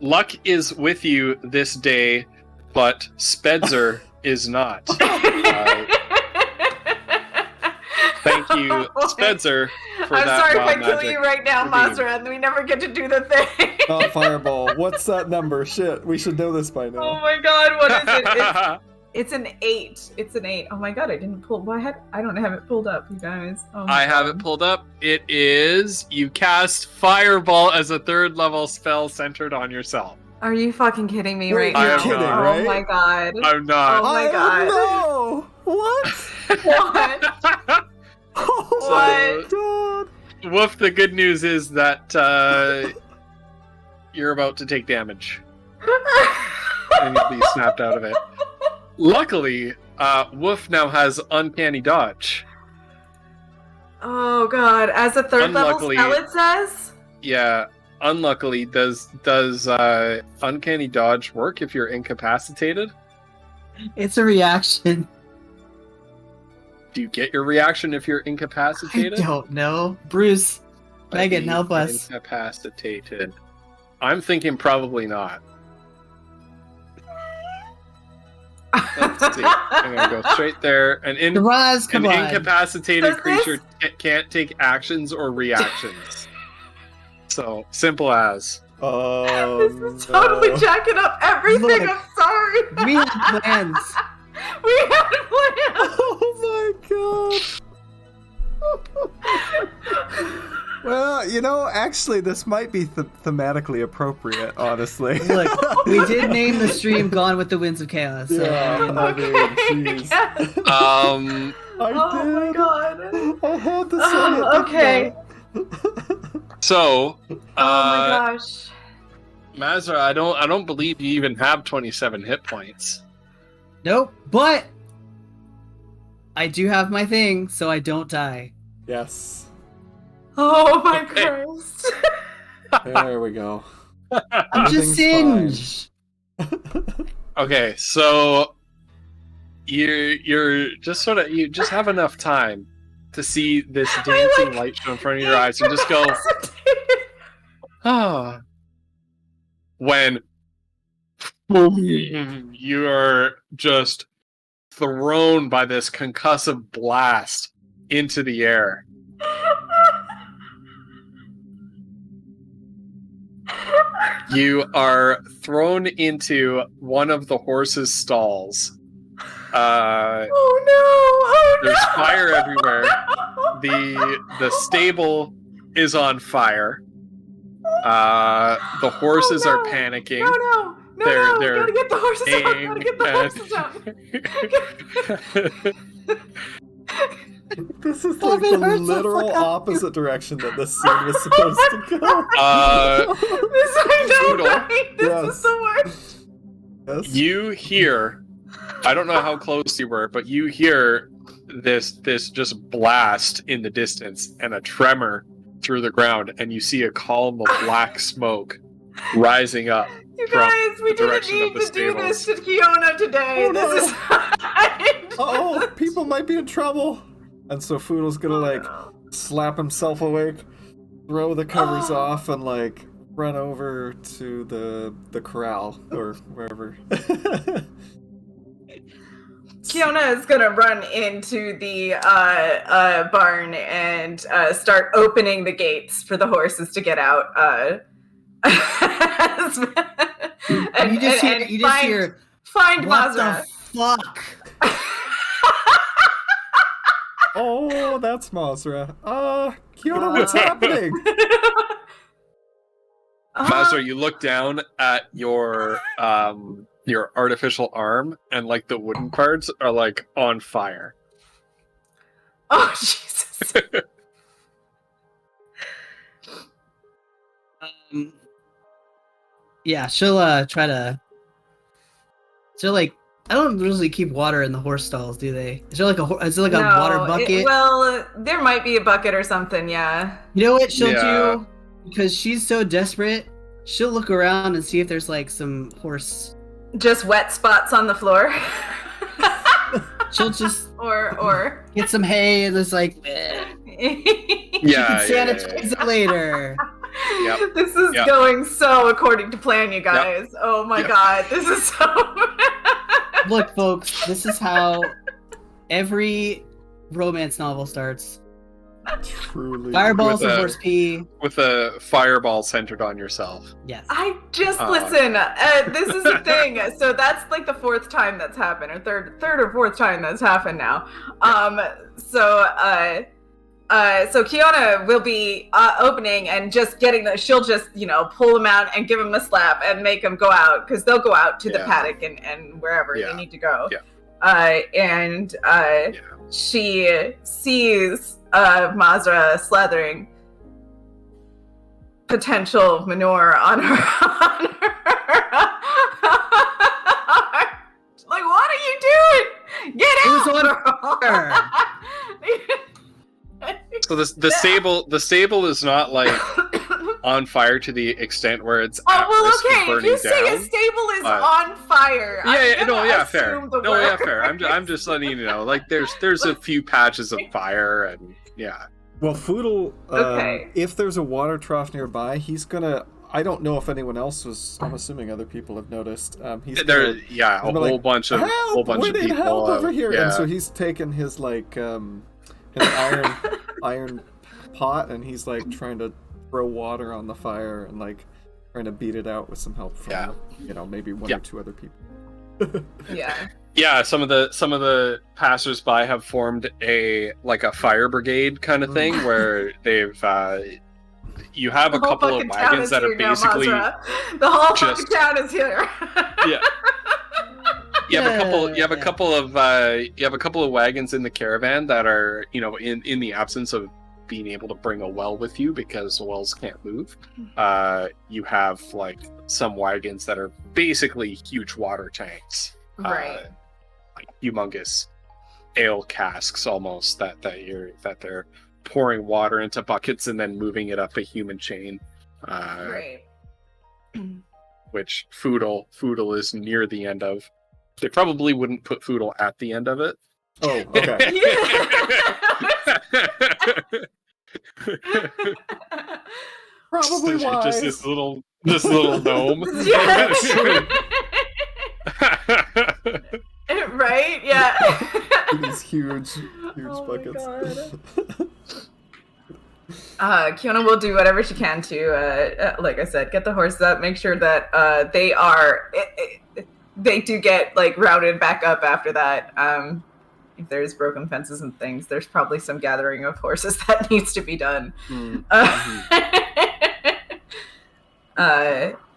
Speaker 4: Luck is with you this day, but Spedzer is not. Thank you, Spedzer, for
Speaker 3: I'm
Speaker 4: that
Speaker 3: sorry if I
Speaker 4: wild
Speaker 3: kill
Speaker 4: magic
Speaker 3: you right now,
Speaker 4: redeemed.
Speaker 3: Mazra, and we never get to do the thing.
Speaker 2: Oh, Fireball. What's that number? Shit, we should know this by
Speaker 3: Oh
Speaker 2: now.
Speaker 3: my god, what is it? It's an 8. It's an 8. Oh my god, I didn't pull. I don't have it pulled up, you guys. Oh my
Speaker 4: I have
Speaker 3: God.
Speaker 4: it pulled up. It is you cast Fireball as a 3rd level spell centered on yourself.
Speaker 3: Are you fucking kidding me
Speaker 2: Wait,
Speaker 3: right
Speaker 4: you're
Speaker 3: now?
Speaker 4: kidding,
Speaker 2: right?
Speaker 3: Oh my god.
Speaker 4: I'm not.
Speaker 3: Oh my God.
Speaker 2: No! What?
Speaker 3: What?
Speaker 2: Oh
Speaker 3: What?
Speaker 2: my god!
Speaker 4: Woof, the good news is that you're about to take damage. And you'll be snapped out of it. Luckily, Woof now has Uncanny Dodge.
Speaker 3: Oh god, as a 3rd level
Speaker 4: Unluckily-
Speaker 3: spell it says?
Speaker 4: Yeah, unluckily, does Uncanny Dodge work if you're incapacitated?
Speaker 1: It's a reaction.
Speaker 4: Do you get your reaction if you're
Speaker 1: I
Speaker 4: incapacitated?
Speaker 1: don't know. Bruce, Megan,
Speaker 4: Are
Speaker 1: help
Speaker 4: you
Speaker 1: us.
Speaker 4: Incapacitated. I'm thinking probably not. Let's see. I'm gonna go straight there. An
Speaker 1: Raz, come on.
Speaker 4: incapacitated
Speaker 3: Does this-
Speaker 4: creature can't take actions or reactions. So simple as.
Speaker 3: This is totally jacking up everything.
Speaker 1: Look.
Speaker 3: I'm sorry.
Speaker 1: We had plans.
Speaker 3: We had plans.
Speaker 2: Oh my god. Well, you know, actually, this might be thematically appropriate, honestly.
Speaker 1: Look, we did name the stream "Gone with the Winds of Chaos." So,
Speaker 2: Yeah.
Speaker 3: Okay.
Speaker 2: Jeez.
Speaker 3: Yes.
Speaker 2: I
Speaker 3: Oh my
Speaker 2: did.
Speaker 3: god.
Speaker 2: I had to say it.
Speaker 3: Okay.
Speaker 4: So,
Speaker 3: Oh my gosh.
Speaker 4: Mazra, I don't believe you even have 27 hit points.
Speaker 1: nope. But I do have my thing, so I don't die.
Speaker 2: Yes.
Speaker 3: Oh my
Speaker 4: Okay.
Speaker 3: Christ.
Speaker 2: There we go.
Speaker 1: I'm just
Speaker 2: Everything's
Speaker 1: singed.
Speaker 4: Okay, so you're just sort of you just have enough time to see this dancing light show in front of your eyes and just go, ah. When you are just thrown by this concussive blast into the air. You are thrown into one of the horse's stalls.
Speaker 3: Oh no! Oh no!
Speaker 4: There's fire everywhere.
Speaker 3: No!
Speaker 4: The stable is on fire. The horses are panicking.
Speaker 3: No, no, no,
Speaker 4: They're-
Speaker 3: no!
Speaker 4: they're
Speaker 3: Gotta get the horses out!
Speaker 4: baying
Speaker 3: Gotta get the horses out!
Speaker 2: This is
Speaker 1: Oh,
Speaker 2: like
Speaker 1: it
Speaker 2: the
Speaker 1: hurts so
Speaker 2: literal
Speaker 1: fucking-
Speaker 2: opposite direction that this scene was supposed to go.
Speaker 3: This I know,
Speaker 4: Poodle.
Speaker 3: right? This
Speaker 2: Yes.
Speaker 3: is the worst.
Speaker 2: Yes.
Speaker 4: You hear, I don't know how close you were, but you hear this just blast in the distance and a tremor through the ground, and you see a column of black smoke rising up.
Speaker 3: You
Speaker 4: From
Speaker 3: guys, we
Speaker 4: the
Speaker 3: didn't
Speaker 4: direction of
Speaker 3: need
Speaker 4: the
Speaker 3: to do this
Speaker 4: stables.
Speaker 3: to Kiona today.
Speaker 2: Oh, no.
Speaker 3: This is
Speaker 2: Oh, people might be in trouble. And so Foodle's gonna like slap himself awake, throw the covers
Speaker 3: Oh.
Speaker 2: off, and like run over to the corral or wherever.
Speaker 3: Kiona is gonna run into the barn and start opening the gates for the horses to get out.
Speaker 1: You just hear,
Speaker 3: find
Speaker 1: what
Speaker 3: Mazra.
Speaker 1: the fuck?
Speaker 2: Oh, that's Mazra. Kiona, what's happening?
Speaker 4: Mazra, you look down at your artificial arm, and like the wooden parts are like on fire.
Speaker 3: Oh Jesus!
Speaker 1: Yeah, she'll try to. She'll like. I don't usually keep water in the horse stalls, do they? Is there like is there like a water bucket?
Speaker 3: Well, there might be a bucket or something. Yeah.
Speaker 1: You know what she'll
Speaker 4: Yeah.
Speaker 1: do? Because she's so desperate, she'll look around and see if there's like some horse.
Speaker 3: Just wet spots on the floor.
Speaker 1: She'll just
Speaker 3: or.
Speaker 1: get some hay and it's like, eh. She
Speaker 4: Yeah,
Speaker 1: can sanitize it later.
Speaker 4: Yep.
Speaker 3: This is
Speaker 4: Yep.
Speaker 3: going so according to plan, you guys. Oh my
Speaker 4: Yep.
Speaker 3: god, this is so.
Speaker 1: Look, folks, this is how every romance novel starts.
Speaker 2: Truly.
Speaker 1: Fireballs
Speaker 4: With
Speaker 1: and
Speaker 4: a-
Speaker 1: horse pee.
Speaker 4: with a fireball centered on yourself.
Speaker 1: Yes.
Speaker 3: I just
Speaker 4: Oh.
Speaker 3: listen. This is the thing. So that's like the fourth time that's happened, or third or fourth time that's happened now. So Kiona will be opening and just getting the. She'll just pull them out and give them a slap and make them go out because they'll go out to the
Speaker 4: Yeah.
Speaker 3: paddock and wherever
Speaker 4: Yeah.
Speaker 3: they need to go.
Speaker 4: Yeah.
Speaker 3: She sees Mazra slathering potential manure on her. Like, what are you doing? Get
Speaker 1: It was
Speaker 3: out!
Speaker 4: So the stable is not like on fire to the extent where it's at
Speaker 3: Oh, well,
Speaker 4: risk of
Speaker 3: okay. If
Speaker 4: burning
Speaker 3: you say a
Speaker 4: down.
Speaker 3: stable is
Speaker 4: But-
Speaker 3: on fire,
Speaker 4: Yeah,
Speaker 3: I'm
Speaker 4: no,
Speaker 3: gonna
Speaker 4: yeah, fair.
Speaker 3: assume the
Speaker 4: No, yeah,
Speaker 3: word.
Speaker 4: fair. I'm just letting you know. Like, there's a few patches of fire, and yeah.
Speaker 2: Well, Foodle,
Speaker 3: Okay.
Speaker 2: if there's a water trough nearby, he's gonna I don't know if anyone else was. I'm assuming other people have noticed. He's
Speaker 4: There,
Speaker 2: gonna-
Speaker 4: yeah, a
Speaker 2: he's
Speaker 4: whole
Speaker 2: like,
Speaker 4: bunch of
Speaker 2: help! We need
Speaker 4: people
Speaker 2: help over here.
Speaker 4: Yeah.
Speaker 2: And so he's taken his like his iron pot, and he's like trying to throw water on the fire and like trying to beat it out with some help from maybe one
Speaker 4: Yeah.
Speaker 2: or two other people.
Speaker 3: Yeah.
Speaker 4: Yeah, some of the passersby have formed a fire brigade kind of thing where they've you have a
Speaker 3: The whole
Speaker 4: couple of
Speaker 3: fucking town
Speaker 4: wagons
Speaker 3: is
Speaker 4: that are
Speaker 3: here now,
Speaker 4: basically
Speaker 3: Mazra. The whole
Speaker 4: just-
Speaker 3: fucking town is here.
Speaker 4: yeah. You have a couple of wagons in the caravan that are, in the absence of being able to bring a well with you because the wells can't move. You have like some wagons that are basically huge water tanks.
Speaker 3: Right.
Speaker 4: Like humongous ale casks almost that they're pouring water into buckets and then moving it up a human chain.
Speaker 3: Right.
Speaker 4: Which Foodle is near the end of. They probably wouldn't put Foodle at the end of it.
Speaker 2: Oh, okay. Probably wise.
Speaker 4: Just this little gnome.
Speaker 3: Yeah. Right? Yeah.
Speaker 2: These huge
Speaker 3: Oh my
Speaker 2: buckets.
Speaker 3: Kiona will do whatever she can to, like I said, get the horses up, make sure that they do get like routed back up after that. If there's broken fences and things, there's probably some gathering of horses that needs to be done.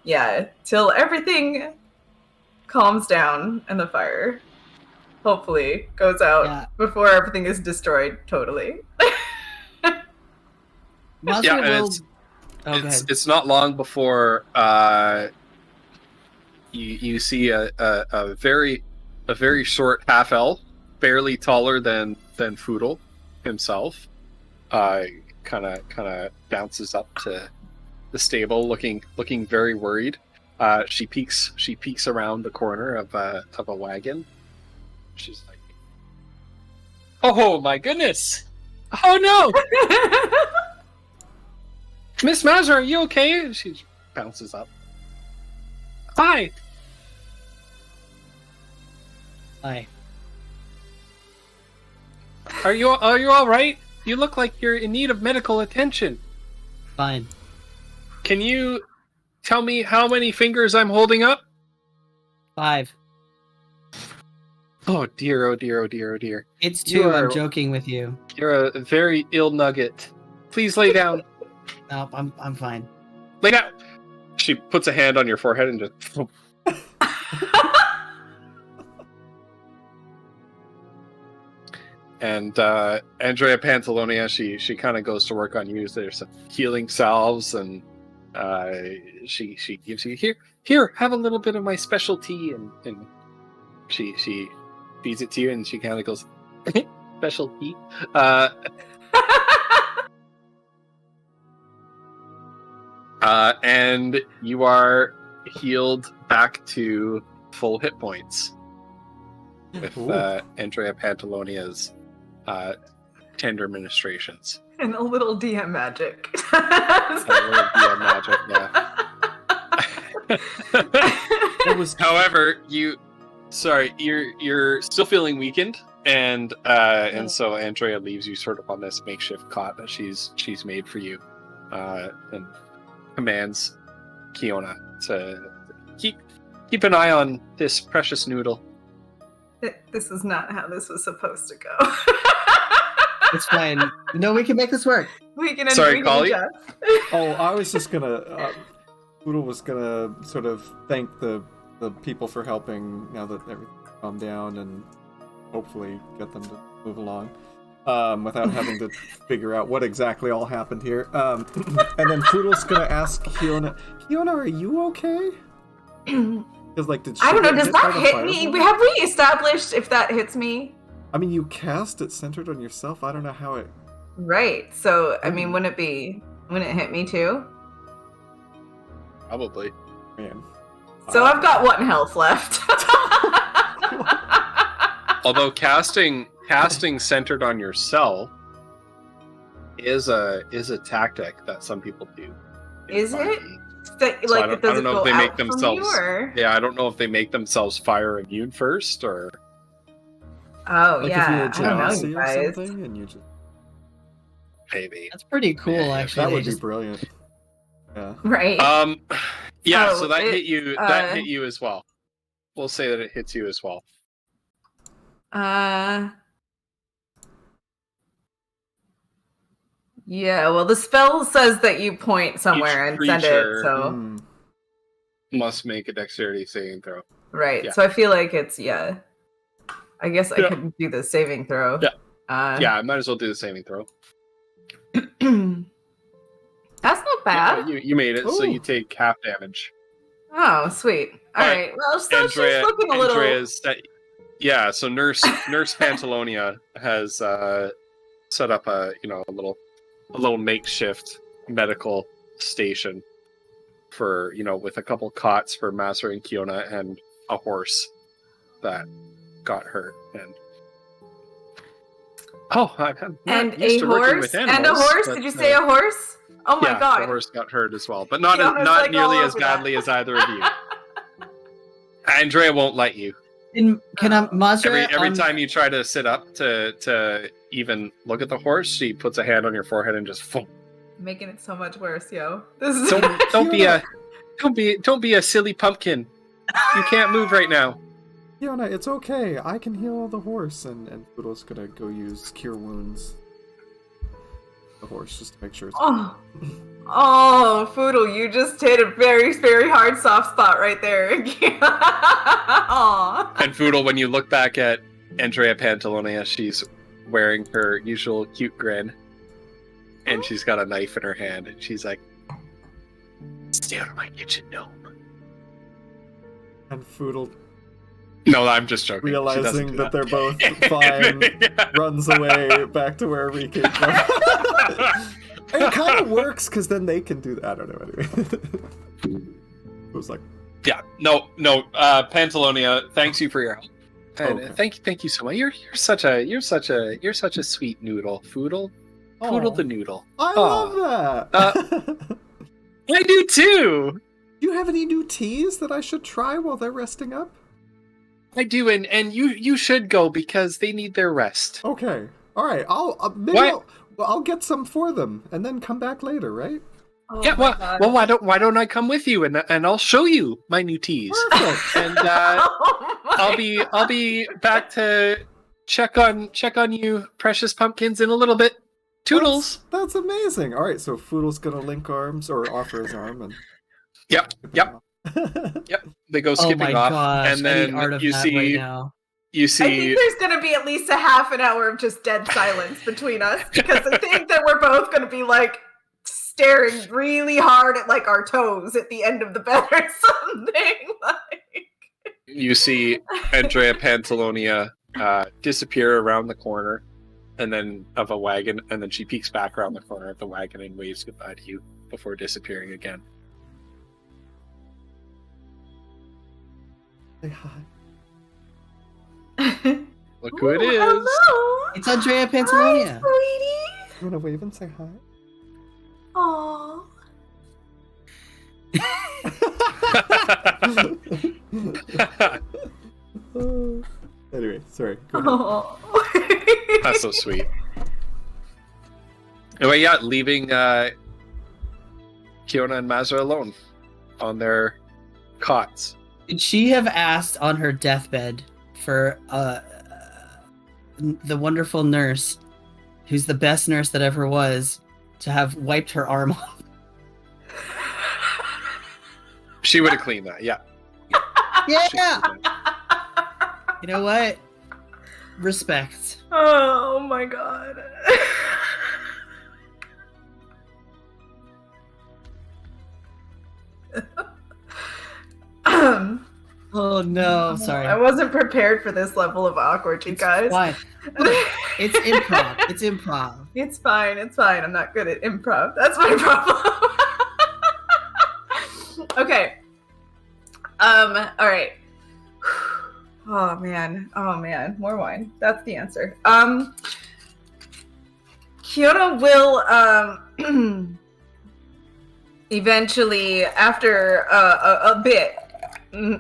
Speaker 3: Yeah, till everything calms down and the fire hopefully goes out before everything is destroyed totally.
Speaker 1: Mazra will...
Speaker 4: It's not long before you see a very short half elf, barely taller than Foodle himself, kind of bounces up to the stable, looking very worried. She peeks around the corner of a wagon. She's like, "Oh my goodness! Oh no, Miss Mazra, are you okay?" She bounces up. Hi.
Speaker 1: Hi.
Speaker 4: Are you all right? You look like you're in need of medical attention.
Speaker 1: Fine.
Speaker 4: Can you tell me how many fingers I'm holding up?
Speaker 1: 5.
Speaker 4: Oh dear, oh dear, oh dear, oh dear.
Speaker 1: It's 2.
Speaker 4: You are-
Speaker 1: I'm joking with you.
Speaker 4: You're a very ill nugget. Please lay down.
Speaker 1: No, I'm fine.
Speaker 4: Lay down. She puts a hand on your forehead and just. And Andrea Pantalonia, she kind of goes to work on you. There's some healing salves, and she gives you here, have a little bit of my special tea, and she feeds it to you, and she kind of goes, special tea. And you are healed back to full hit points with Andrea Pantalonia's tender ministrations.
Speaker 3: And a little DM magic.
Speaker 4: A little DM magic, yeah. However, you're still feeling weakened, and so Andrea leaves you sort of on this makeshift cot that she's made for you, and commands Kiona to keep an eye on this precious noodle.
Speaker 3: This is not how this was supposed to go.
Speaker 1: It's fine. No, we can make this work.
Speaker 4: Sorry, Collie?
Speaker 2: Oh, I was just gonna. Poodle was gonna sort of thank the people for helping now that everything's calmed down, and hopefully get them to move along without having to figure out what exactly all happened here. And then Poodle's gonna ask Kiona, are you okay? Because did she
Speaker 3: I don't know.
Speaker 2: get
Speaker 3: Does
Speaker 2: hit by
Speaker 3: that
Speaker 2: the
Speaker 3: hit me?
Speaker 2: fireball?
Speaker 3: Have we established if that hits me?
Speaker 2: I mean, you cast it centered on yourself. I don't know how it.
Speaker 3: Right. So, I mean, wouldn't it hit me too?
Speaker 4: Probably.
Speaker 2: Man.
Speaker 3: So I've got 1 health left.
Speaker 4: Although casting centered on yourself is a tactic that some people do. in
Speaker 3: Is it?
Speaker 4: 5e. So I
Speaker 3: it
Speaker 4: don't
Speaker 3: doesn't
Speaker 4: know
Speaker 3: go
Speaker 4: if they
Speaker 3: out
Speaker 4: make
Speaker 3: from
Speaker 4: themselves.
Speaker 3: you, or?
Speaker 4: Yeah, I don't know if they make themselves fire immune first, or
Speaker 3: Oh
Speaker 2: Like
Speaker 3: yeah,
Speaker 2: if you're a
Speaker 3: I don't know,
Speaker 2: Genasi
Speaker 3: you
Speaker 2: or
Speaker 3: guys.
Speaker 2: something, and you just
Speaker 4: maybe.
Speaker 1: That's pretty cool,
Speaker 4: Yeah,
Speaker 1: actually.
Speaker 2: that
Speaker 1: They
Speaker 2: would be
Speaker 1: just-
Speaker 2: brilliant. Yeah.
Speaker 3: Right.
Speaker 4: Yeah.
Speaker 3: Oh,
Speaker 4: So that hit
Speaker 3: it,
Speaker 4: you. That hit you as well. We'll say that it hits you as well.
Speaker 3: Yeah, well, the spell says that you point somewhere
Speaker 4: Each
Speaker 3: and send it,
Speaker 4: creature-
Speaker 3: so
Speaker 2: Mm.
Speaker 4: Must make a dexterity saving throw.
Speaker 3: right.
Speaker 4: Yeah.
Speaker 3: So I feel like it's I guess I
Speaker 4: Yeah.
Speaker 3: couldn't do the saving throw.
Speaker 4: Yeah.
Speaker 3: Uh,
Speaker 4: Yeah, I might as well do the saving throw.
Speaker 3: That's not bad.
Speaker 4: Yeah, you made it, so
Speaker 2: Ooh.
Speaker 4: you take half damage.
Speaker 3: Oh, sweet. All
Speaker 4: All
Speaker 3: right. Well, so she's looking a little.
Speaker 4: Andrea's yeah, so Nurse Pantalonia has set up a little makeshift medical station for with a couple cots for Master and Kiona and a horse that got hurt and I'm not
Speaker 3: And
Speaker 4: used
Speaker 3: a
Speaker 4: to working
Speaker 3: horse.
Speaker 4: with
Speaker 3: And a
Speaker 4: animals,
Speaker 3: horse.
Speaker 4: but,
Speaker 3: Did you say a horse? Oh my
Speaker 4: yeah,
Speaker 3: god.
Speaker 4: the horse got hurt as well, but not
Speaker 3: Fiona's,
Speaker 4: not
Speaker 3: like,
Speaker 4: nearly
Speaker 3: all
Speaker 4: as
Speaker 3: over that.
Speaker 4: badly as either of you. Andrea won't let you.
Speaker 1: Can Mazra
Speaker 4: Every time you try to sit up to even look at the horse, she puts a hand on your forehead and just thump.
Speaker 3: Making it so much worse, yo. This is
Speaker 4: Don't be a silly pumpkin. You can't move right now.
Speaker 2: Fiona, it's okay. I can heal the horse, and Poodle's gonna go use Cure Wounds. The horse, just to make sure it's
Speaker 3: Oh, Foodle, you just hit a very, very hard soft spot right there. Aw.
Speaker 4: And Foodle, when you look back at Andrea Pantalonia, she's wearing her usual cute grin. And she's got a knife in her hand, and she's like, "Stay out of my kitchen, gnome."
Speaker 2: and Foodle,
Speaker 4: No, I'm just joking. She doesn't
Speaker 2: realizing
Speaker 4: do
Speaker 2: that they're both fine, runs away back to where we came from. It kind of works because then they can do that. I don't know. Anyway, it was like,
Speaker 4: Yeah, no. Pantalonia, thanks you for your help. And
Speaker 2: Okay.
Speaker 4: thank you so much. You're such a sweet noodle, Foodle. Poodle
Speaker 2: "Aw,
Speaker 4: the noodle.
Speaker 2: I love that.
Speaker 4: I do too.
Speaker 2: Do you have any new teas that I should try while they're resting up?
Speaker 4: I do, and you should go because they need their rest.
Speaker 2: Okay, all right. I'll get some for them and then come back later, right?
Speaker 3: Oh
Speaker 4: Yeah,
Speaker 3: my God.
Speaker 4: well, why don't I come with you and I'll show you my new teas,
Speaker 2: Perfect.
Speaker 4: and
Speaker 3: Oh my
Speaker 4: I'll be back to check on you, precious pumpkins, in a little bit. Toodles.
Speaker 2: That's amazing. All right, so Foodle's gonna link arms or offer his arm and.
Speaker 4: Yep. They go
Speaker 1: Oh
Speaker 4: skipping
Speaker 1: my
Speaker 4: off,
Speaker 1: gosh!
Speaker 4: and
Speaker 1: I need
Speaker 4: then
Speaker 1: art of
Speaker 4: you
Speaker 1: that
Speaker 4: see
Speaker 1: right now.
Speaker 4: you
Speaker 3: I think
Speaker 4: see
Speaker 3: there's going to be at least a half an hour of just dead silence between us because I think that we're both going to be like staring really hard at like our toes at the end of the bed or something.
Speaker 4: you see Andrea Pantalonia disappear around the corner, and then of a wagon, and then she peeks back around the corner of the wagon and waves goodbye to you before disappearing again.
Speaker 2: Say hi.
Speaker 4: Look who it
Speaker 3: Ooh,
Speaker 4: is!
Speaker 3: Hello.
Speaker 1: It's Andrea
Speaker 3: Hi,
Speaker 1: Pantalonia.
Speaker 3: sweetie.
Speaker 2: You wanna wave and say hi?
Speaker 3: Aw.
Speaker 2: Anyway, sorry. Go ahead.
Speaker 3: Aw.
Speaker 4: That's so sweet. Anyway, yeah, leaving Kiona and Mazra alone on their cots.
Speaker 1: Did she have asked on her deathbed for the wonderful nurse, who's the best nurse that ever was, to have wiped her arm off?
Speaker 4: She would have cleaned that, yeah.
Speaker 1: Yeah. You know what? Respect.
Speaker 3: Oh my god.
Speaker 1: Oh no, sorry.
Speaker 3: I wasn't prepared for this level of awkward, you
Speaker 1: It's
Speaker 3: guys.
Speaker 1: fine. It's improv. It's improv.
Speaker 3: It's fine. It's fine. I'm not good at improv. That's my problem. Okay. All right. Oh man. Oh man. More wine. That's the answer. Kiona will eventually, after a bit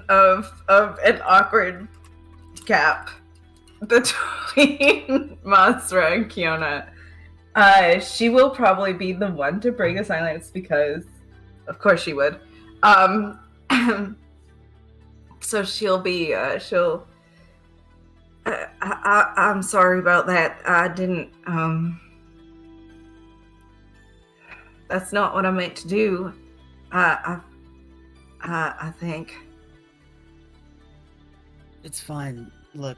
Speaker 3: of an awkward gap between Masra and Kiona, she will probably be the one to break the silence because, of course, she would. So she'll be. I'm sorry about that. I didn't. That's not what I meant to do. I think.
Speaker 1: It's fine. Look,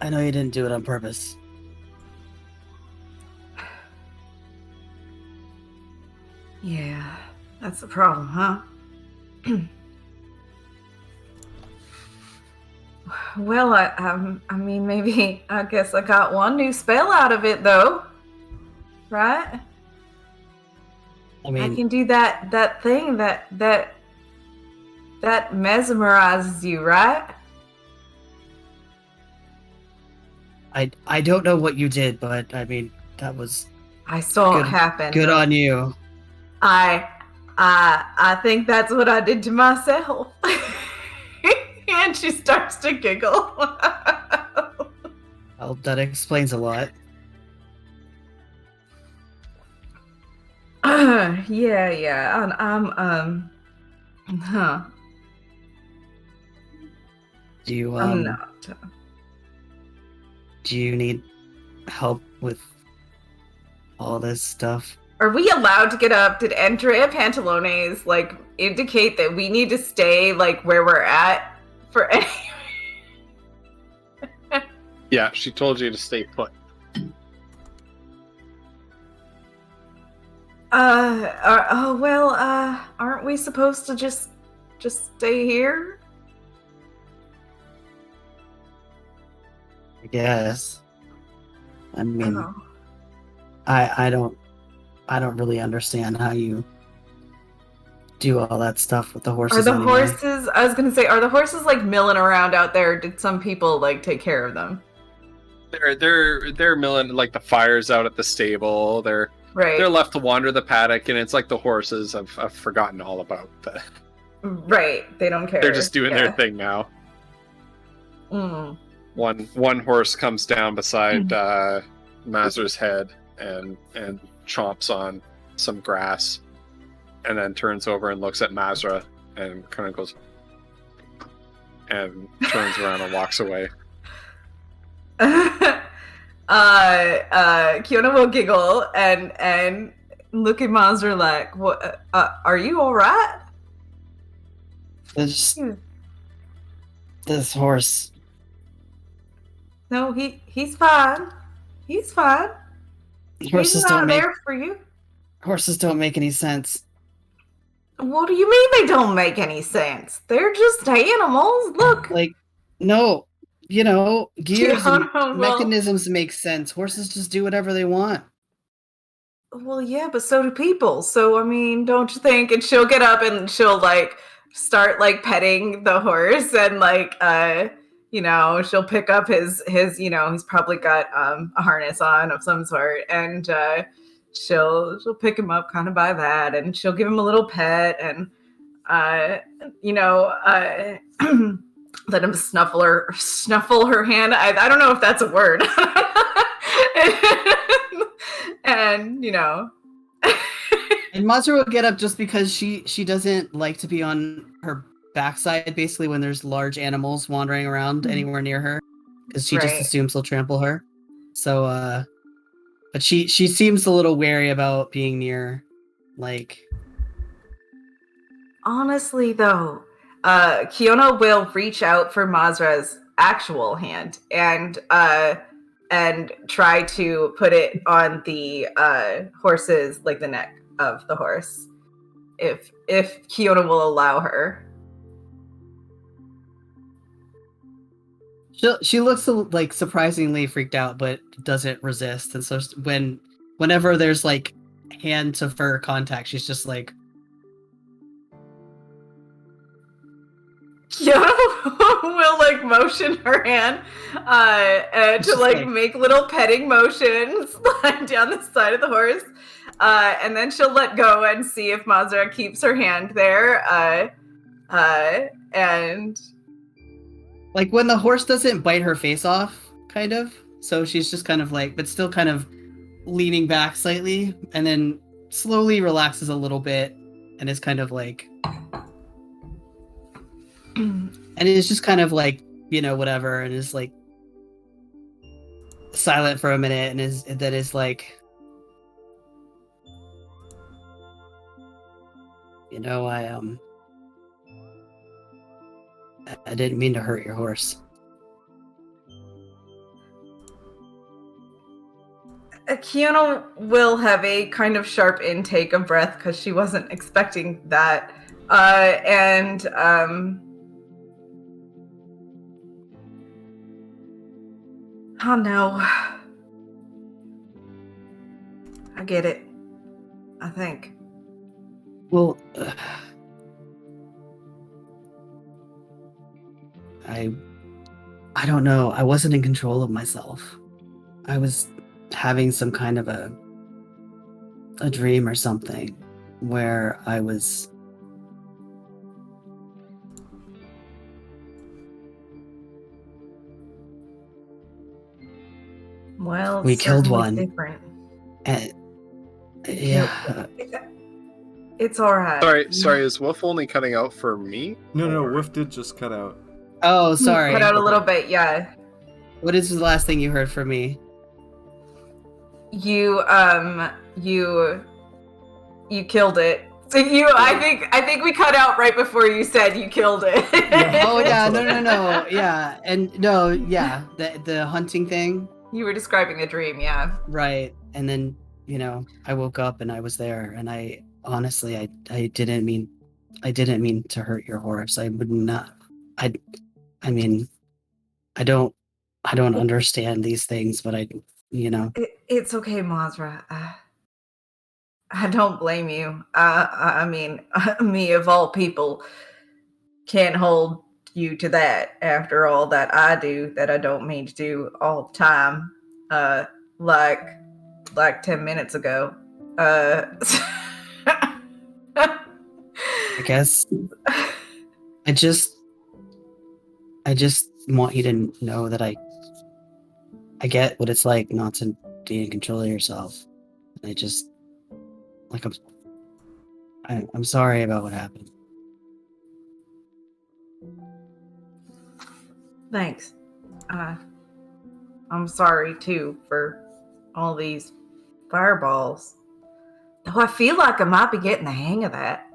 Speaker 1: I know you didn't do it on purpose.
Speaker 3: Yeah, that's the problem, huh? Well, I mean, maybe, I guess I got one new spell out of it, though. Right?
Speaker 1: I
Speaker 3: I
Speaker 1: mean,
Speaker 3: can do that thing that mesmerizes you, right?
Speaker 1: I don't know what you did, but I mean, that was
Speaker 3: I saw it
Speaker 1: Good-
Speaker 3: happen.
Speaker 1: good on you.
Speaker 3: I think that's what I did to myself. And she starts to giggle.
Speaker 1: Well, that explains a lot.
Speaker 3: Yeah. Huh.
Speaker 1: Do you
Speaker 3: I'm not.
Speaker 1: do you need help with all this stuff?
Speaker 3: Are we allowed to get up? Did Andrea Pantalones like indicate that we need to stay like where we're at for any?
Speaker 4: Yeah, she told you to stay put.
Speaker 3: Aren't we supposed to just stay here?
Speaker 1: I guess. I mean,
Speaker 3: Oh.
Speaker 1: I don't really understand how you do all that stuff with the horses.
Speaker 3: Are the
Speaker 1: anyway.
Speaker 3: horses? I was gonna say, are the horses like milling around out there? Did some people like take care of them?
Speaker 4: They're milling, like the fire's out at the stable. They're
Speaker 3: Right.
Speaker 4: left to wander the paddock, and it's like the horses I've forgotten all about.
Speaker 3: Right. They don't care.
Speaker 4: They're just doing their
Speaker 3: Yeah.
Speaker 4: thing now.
Speaker 3: Mm.
Speaker 4: One horse comes down beside Mazur's head and chomps on some grass, and then turns over and looks at Mazra and kind of goes and turns around and walks away.
Speaker 3: Kiona will giggle and look at Mazur like, "What? Are you all right?"
Speaker 1: This horse.
Speaker 3: No, he's fine. He's fine.
Speaker 1: Horses
Speaker 3: He's
Speaker 1: don't
Speaker 3: not
Speaker 1: make
Speaker 3: there for you.
Speaker 1: horses don't make any sense.
Speaker 3: What do you mean they don't make any sense? They're just animals. Look.
Speaker 1: Like, no, gears and
Speaker 3: Well-
Speaker 1: mechanisms make sense. Horses just do whatever they want.
Speaker 3: Well, yeah, but so do people. So, I mean, don't you think? And she'll get up and she'll like start like petting the horse and like, she'll pick up his, he's probably got a harness on of some sort, and she'll pick him up kind of by that, and she'll give him a little pet, and let him snuffle her hand. I don't know if that's a word. And
Speaker 1: And Mazur will get up just because she doesn't like to be on her backside, basically, when there's large animals wandering around anywhere near her, because she just
Speaker 3: Right.
Speaker 1: assumes they'll trample her. So, but she seems a little wary about being near, like.
Speaker 3: honestly though, Kiona will reach out for Mazra's actual hand and try to put it on the horse's, like the neck of the horse, if Kiona will allow her.
Speaker 1: She looks like surprisingly freaked out, but doesn't resist. And so whenever there's like hand to fur contact, she's just like,
Speaker 3: Kiona will like motion her hand to
Speaker 1: Just
Speaker 3: like
Speaker 1: like-
Speaker 3: make little petting motions down the side of the horse. And then she'll let go and see if Mazra keeps her hand there. And
Speaker 1: Like when the horse doesn't bite her face off, kind of. So she's just kind of like, but still kind of leaning back slightly, and then slowly relaxes a little bit, and is kind of like, and it's just kind of like, whatever, and is like silent for a minute, and is like, I didn't mean to hurt your horse.
Speaker 3: Kiana will have a kind of sharp intake of breath because she wasn't expecting that. Oh no. I get it. I think.
Speaker 1: Well, I don't know. I wasn't in control of myself. I was having some kind of a dream or something where I was
Speaker 3: Well,
Speaker 1: we killed
Speaker 3: certainly
Speaker 1: one.
Speaker 3: different.
Speaker 1: And yeah,
Speaker 3: It's all right.
Speaker 4: Sorry, is Wolf only cutting out for me?
Speaker 2: No,
Speaker 4: Or-
Speaker 2: Wolf did just cut out.
Speaker 1: oh, sorry.
Speaker 3: Cut out a little bit, yeah.
Speaker 1: What is the last thing you heard from me?
Speaker 3: You killed it. So I think we cut out right before you said you killed it.
Speaker 1: Oh yeah, no, yeah, and no, yeah, the hunting thing,
Speaker 3: You were describing a dream, yeah.
Speaker 1: right? And then I woke up and I was there, and I honestly, I didn't mean to hurt your horse. I would not. I mean, I don't understand these things, but
Speaker 3: It's okay, Mazra. I don't blame you. I mean, me of all people can't hold you to that after all that I do that I don't mean to do all the time. Like 10 minutes ago.
Speaker 1: I guess I just want you to know that I get what it's like not to be in control of yourself. I just like I'm sorry about what happened.
Speaker 3: Thanks. I'm sorry too for all these fireballs. Though I feel like I might be getting the hang of that.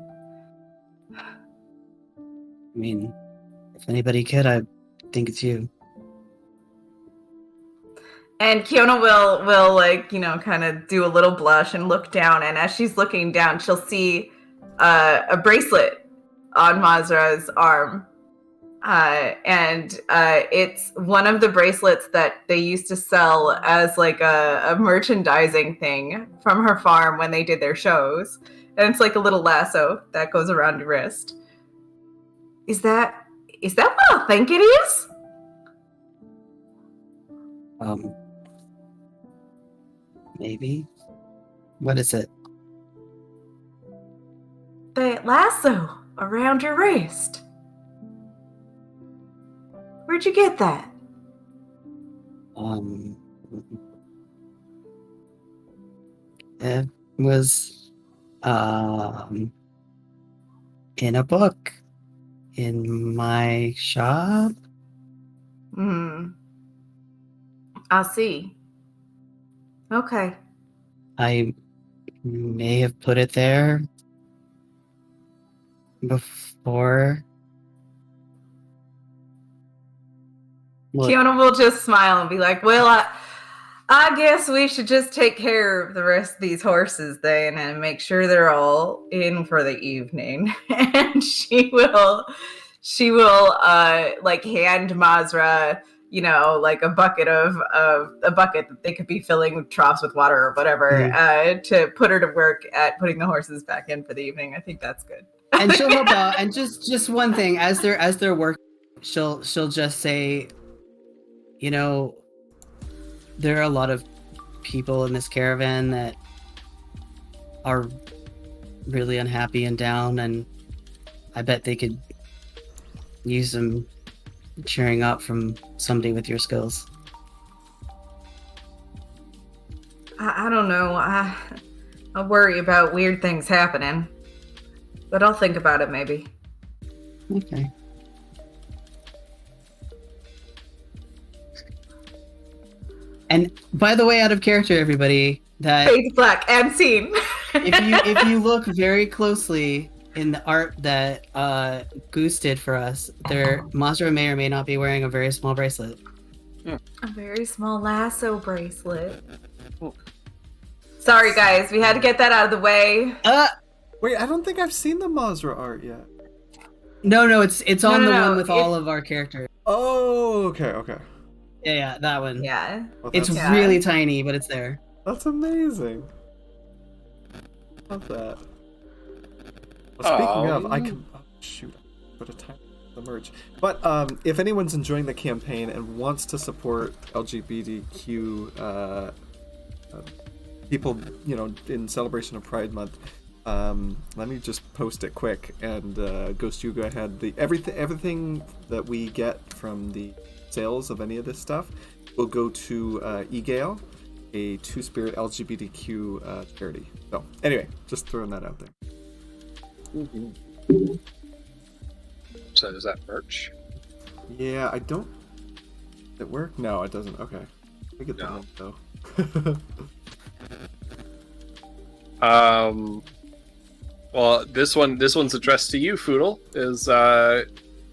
Speaker 1: I mean, if anybody could, I think it's you.
Speaker 3: And Kiona will like, kind of do a little blush and look down, and as she's looking down, she'll see a bracelet on Mazra's arm. And it's one of the bracelets that they used to sell as like a merchandising thing from her farm when they did their shows. And it's like a little lasso that goes around your wrist. Is that what I think it is?
Speaker 1: Maybe. What is it?
Speaker 3: That lasso around your wrist. Where'd you get that?
Speaker 1: It was in a book in my shop.
Speaker 3: I see. Okay.
Speaker 1: I may have put it there before. Look,
Speaker 3: Kiona will just smile and be like, well, I guess we should just take care of the rest of these horses then and make sure they're all in for the evening. And she will like hand Mazra, like a bucket that they could be filling with troughs with water or whatever, to put her to work at putting the horses back in for the evening. I think that's good.
Speaker 1: and she'll help out. And just one thing, as they're working, she'll just say, there are a lot of people in this caravan that are really unhappy and down, and I bet they could use some cheering up from somebody with your skills.
Speaker 3: I don't know. I worry about weird things happening, but I'll think about it maybe.
Speaker 1: Okay. And by the way, out of character, everybody, that
Speaker 3: Fade to black and scene.
Speaker 1: if you look very closely in the art that Goose did for us, Mazra may or may not be wearing a very small bracelet.
Speaker 3: A very small lasso bracelet. Sorry, guys. We had to get that out of the way.
Speaker 2: Wait, I don't think I've seen the Mazra art yet.
Speaker 1: No, it's on the
Speaker 3: No,
Speaker 1: one with all of our characters.
Speaker 2: Oh, okay.
Speaker 1: Yeah, that one.
Speaker 3: Yeah.
Speaker 2: Well,
Speaker 1: It's
Speaker 2: that's,
Speaker 3: Yeah.
Speaker 1: really tiny, but it's there.
Speaker 2: that's amazing. Love that. Well, speaking of, I can shoot. Put a time the merch. But if anyone's enjoying the campaign and wants to support LGBTQ people, in celebration of Pride Month, let me just post it quick. And Ghost, you go ahead. Everything that we get from the sales of any of this stuff will go to eGale, a Two-Spirit LGBTQ charity. So anyway, just throwing that out there.
Speaker 4: So is that merch?
Speaker 2: Yeah, I don't. Did it work? No, it doesn't. Okay, I get the
Speaker 4: No.
Speaker 2: link though.
Speaker 4: Well, this one's addressed to you, Foodle. Is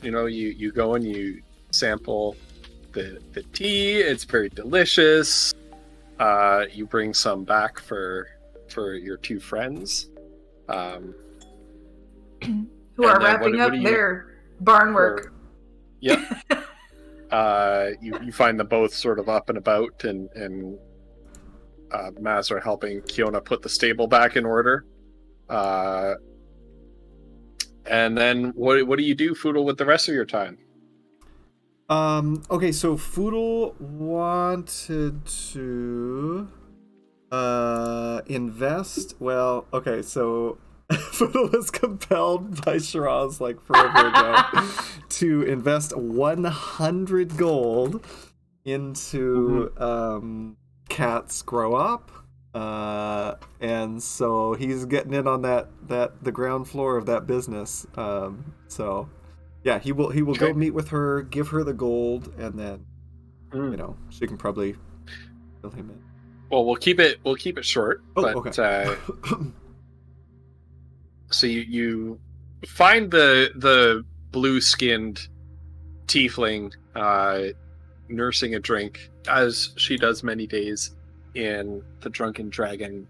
Speaker 4: you go and you sample the tea. It's very delicious. You bring some back for your two friends.
Speaker 3: Who
Speaker 4: And
Speaker 3: are
Speaker 4: then
Speaker 3: wrapping
Speaker 4: what
Speaker 3: up
Speaker 4: do you-
Speaker 3: their barn work.
Speaker 4: Yep. You find them both sort of up and about, and Mazra helping Kiona put the stable back in order. And then what do you do, Foodle, with the rest of your time?
Speaker 2: Okay, so Foodle wanted to invest. Well, okay, so Foodle was compelled by Shiraz like forever ago to invest 100 gold into Cats Grow Up. And so he's getting in on the ground floor of that business. So yeah, he will go
Speaker 4: Okay.
Speaker 2: meet with her, give her the gold, and then she can probably fill him in.
Speaker 4: Well, we'll keep it short.
Speaker 2: Oh,
Speaker 4: but
Speaker 2: okay.
Speaker 4: so you find the blue-skinned tiefling nursing a drink, as she does many days in the Drunken Dragon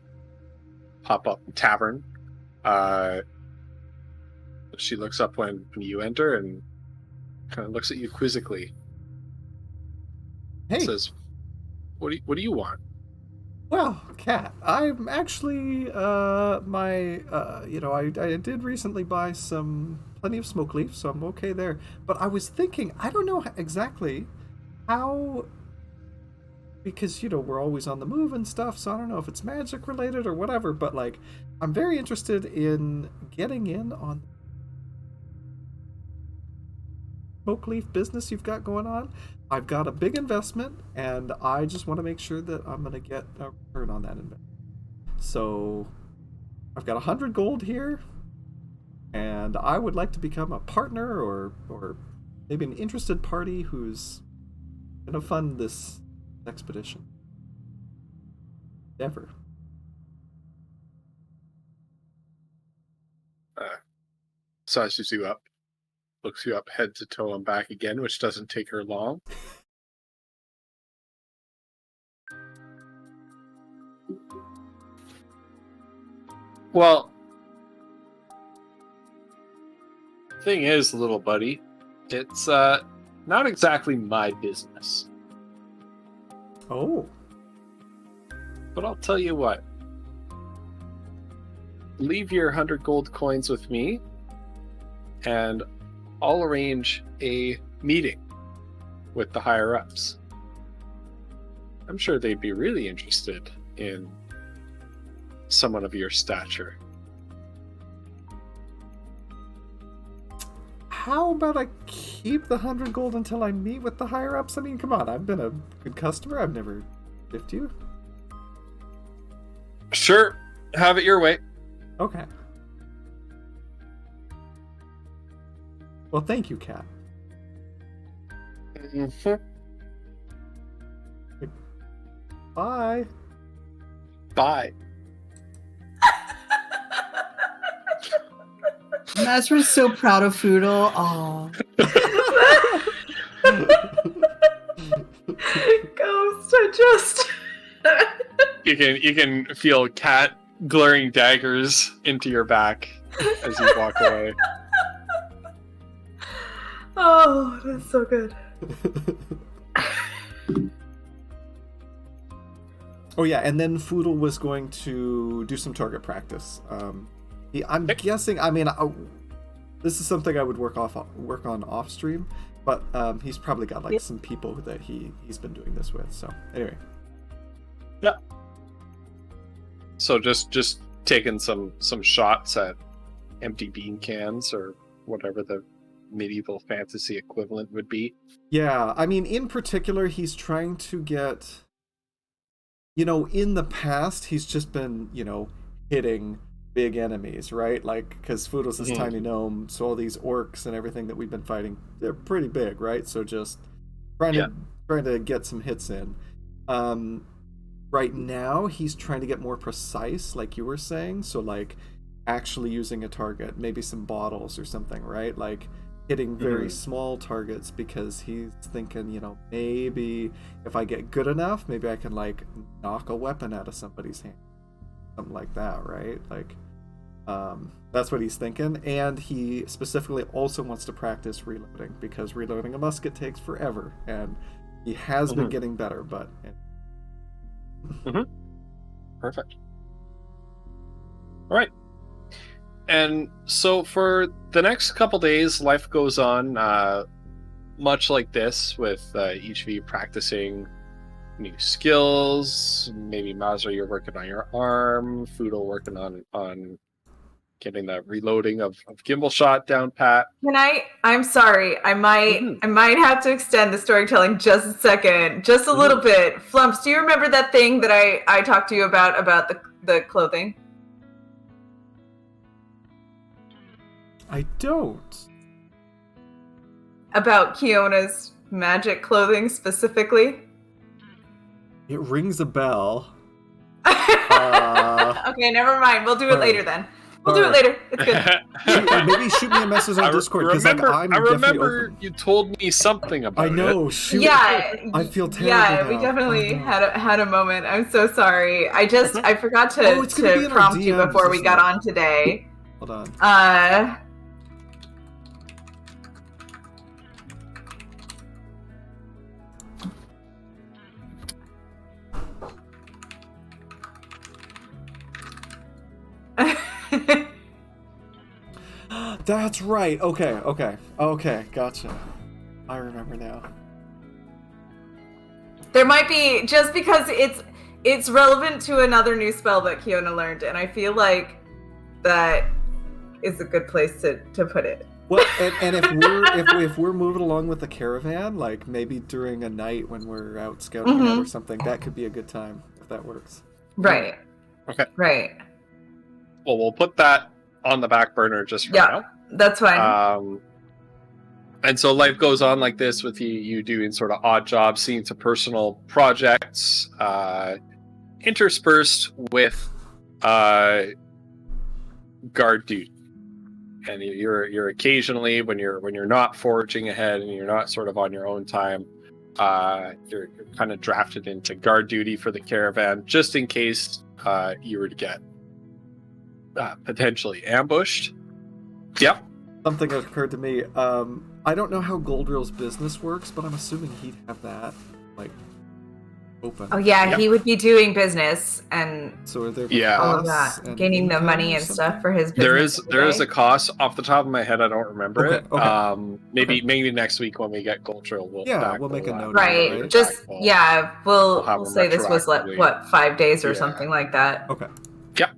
Speaker 4: pop-up tavern. She looks up when you enter and kind of looks at you quizzically.
Speaker 2: Hey,
Speaker 4: Says, "What do you want?"
Speaker 2: well, Cat, I'm actually I did recently buy plenty of smoke leaf, so I'm okay there. But I was thinking, I don't know exactly how, because we're always on the move and stuff, so I don't know if it's magic related or whatever, but like I'm very interested in getting in on smoke leaf business you've got going on. I've got a big investment, and I just want to make sure that I'm going to get a return on that investment. So I've got 100 gold here, and I would like to become a partner or maybe an interested party who's going to fund this expedition. Ever.
Speaker 4: Sizes you up, looks you up head to toe and back again, which doesn't take her long. Well, thing is, little buddy, it's not exactly my business.
Speaker 2: Oh.
Speaker 4: But I'll tell you what. Leave your 100 gold coins with me, and I'll arrange a meeting with the higher-ups. I'm sure they'd be really interested in someone of your stature.
Speaker 2: How about I keep the 100 gold until I meet with the higher ups? I mean, come on, I've been a good customer. I've never tipped you.
Speaker 4: Sure, have it your way.
Speaker 2: Okay. Well, thank you, Kat.
Speaker 4: Mhm.
Speaker 2: Bye.
Speaker 4: Bye.
Speaker 1: Mazra's so proud of Foodle. Oh,
Speaker 3: Ghost, I just.
Speaker 4: You can feel Cat glaring daggers into your back as you walk away.
Speaker 3: Oh, that's so good.
Speaker 2: Oh yeah, and then Foodle was going to do some target practice. I'm guessing. I mean, this is something I would work on off stream, but he's probably got like some people that he's been doing this with. So anyway,
Speaker 4: Yeah. So just taking some shots at empty bean cans or whatever the medieval fantasy equivalent would be.
Speaker 2: yeah. I mean, in particular, he's trying to get. In the past, he's just been hitting big enemies, right? Like, because Foodle's this tiny gnome, so all these orcs and everything that we've been fighting, they're pretty big, right? So just trying to get some hits in. Right now, he's trying to get more precise, like you were saying. So like actually using a target, maybe some bottles or something, right? Like hitting very small targets because he's thinking, maybe if I get good enough, maybe I can like knock a weapon out of somebody's hand. Something like that, right? Like, that's what he's thinking. And he specifically also wants to practice reloading because reloading a musket takes forever. And he has been getting better, but...
Speaker 4: Perfect. All right. And so for the next couple days, life goes on much like this, with each of you practicing new skills. Maybe Mazra, you're working on your arm. Foodle working on getting that reloading of gimbal shot down pat.
Speaker 3: I'm sorry. I might have to extend the storytelling just a second, just a little bit. Flumps, do you remember that thing that I talked to you about the clothing?
Speaker 2: I don't.
Speaker 3: About Kiona's magic clothing specifically?
Speaker 2: It rings a bell.
Speaker 3: Okay, never mind. We'll do it later then. We'll do it later. It's good.
Speaker 2: Maybe shoot me a message on Discord, because like, I'm
Speaker 4: I
Speaker 2: definitely
Speaker 4: remember
Speaker 2: open.
Speaker 4: you told me something about
Speaker 2: I
Speaker 4: it.
Speaker 2: know. Shoot.
Speaker 3: Yeah,
Speaker 2: I feel terrible.
Speaker 3: Yeah, we
Speaker 2: now.
Speaker 3: definitely
Speaker 2: Oh, no.
Speaker 3: had a moment. I'm so sorry. I forgot to,
Speaker 2: it's gonna be in our
Speaker 3: prompt you
Speaker 2: DMs,
Speaker 3: before we
Speaker 2: isn't
Speaker 3: got
Speaker 2: it?
Speaker 3: on today.
Speaker 2: Hold on. That's right. Okay. Gotcha. I remember now.
Speaker 3: There might be, just because it's relevant to another new spell that Kiona learned, and I feel like that is a good place to put it.
Speaker 2: Well, and if we're moving along with the caravan, like maybe during a night when we're out scouting out or something, that could be a good time if that works.
Speaker 3: Right.
Speaker 4: Okay.
Speaker 3: Right.
Speaker 4: Well, we'll put that on the back burner just for now.
Speaker 3: That's fine.
Speaker 4: And so life goes on like this, with you doing sort of odd jobs, seeing some personal projects, interspersed with guard duty. And you're occasionally, when you're not foraging ahead and you're not sort of on your own time, you're kind of drafted into guard duty for the caravan, just in case you were to get potentially ambushed. Yep.
Speaker 2: Something that occurred to me. I don't know how Goldrill's business works, but I'm assuming he'd have that like open.
Speaker 3: Oh yeah,
Speaker 4: Yep.
Speaker 3: he would be doing business and
Speaker 2: So are there
Speaker 3: all of
Speaker 2: costs
Speaker 3: that,
Speaker 2: and
Speaker 3: gaining the
Speaker 2: income
Speaker 3: money
Speaker 2: or
Speaker 3: and
Speaker 2: something?
Speaker 3: stuff for his business.
Speaker 4: There is a cost. Off the top of my head, I don't remember it.
Speaker 2: Okay.
Speaker 4: Maybe next week when we get Goldrill, we'll
Speaker 2: make a note of it,
Speaker 3: Right.
Speaker 2: right?
Speaker 3: Just
Speaker 4: We'll have
Speaker 3: we'll
Speaker 4: them
Speaker 3: say this was
Speaker 4: retroactively.
Speaker 3: 5 days or
Speaker 4: Yeah.
Speaker 3: something like that.
Speaker 2: Okay.
Speaker 4: Yep.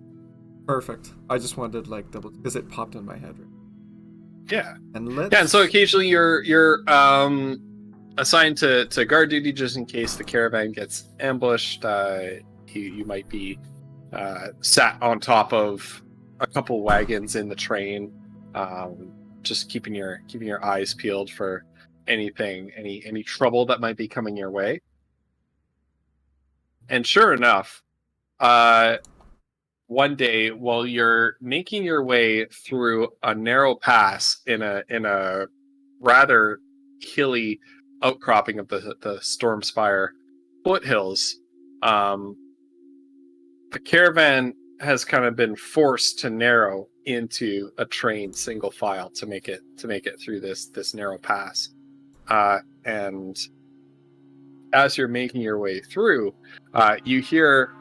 Speaker 2: Perfect. I just wanted to like double because it popped in my head.
Speaker 4: Yeah.
Speaker 2: And let's.
Speaker 4: Yeah, and so occasionally you're assigned to guard duty just in case the caravan gets ambushed. You might be sat on top of a couple wagons in the train, just keeping your eyes peeled for anything, any trouble that might be coming your way. And sure enough, one day while you're making your way through a narrow pass in a rather hilly outcropping of the Stormspire foothills, the caravan has kind of been forced to narrow into a train single file to make it through this narrow pass. And as you're making your way through, you hear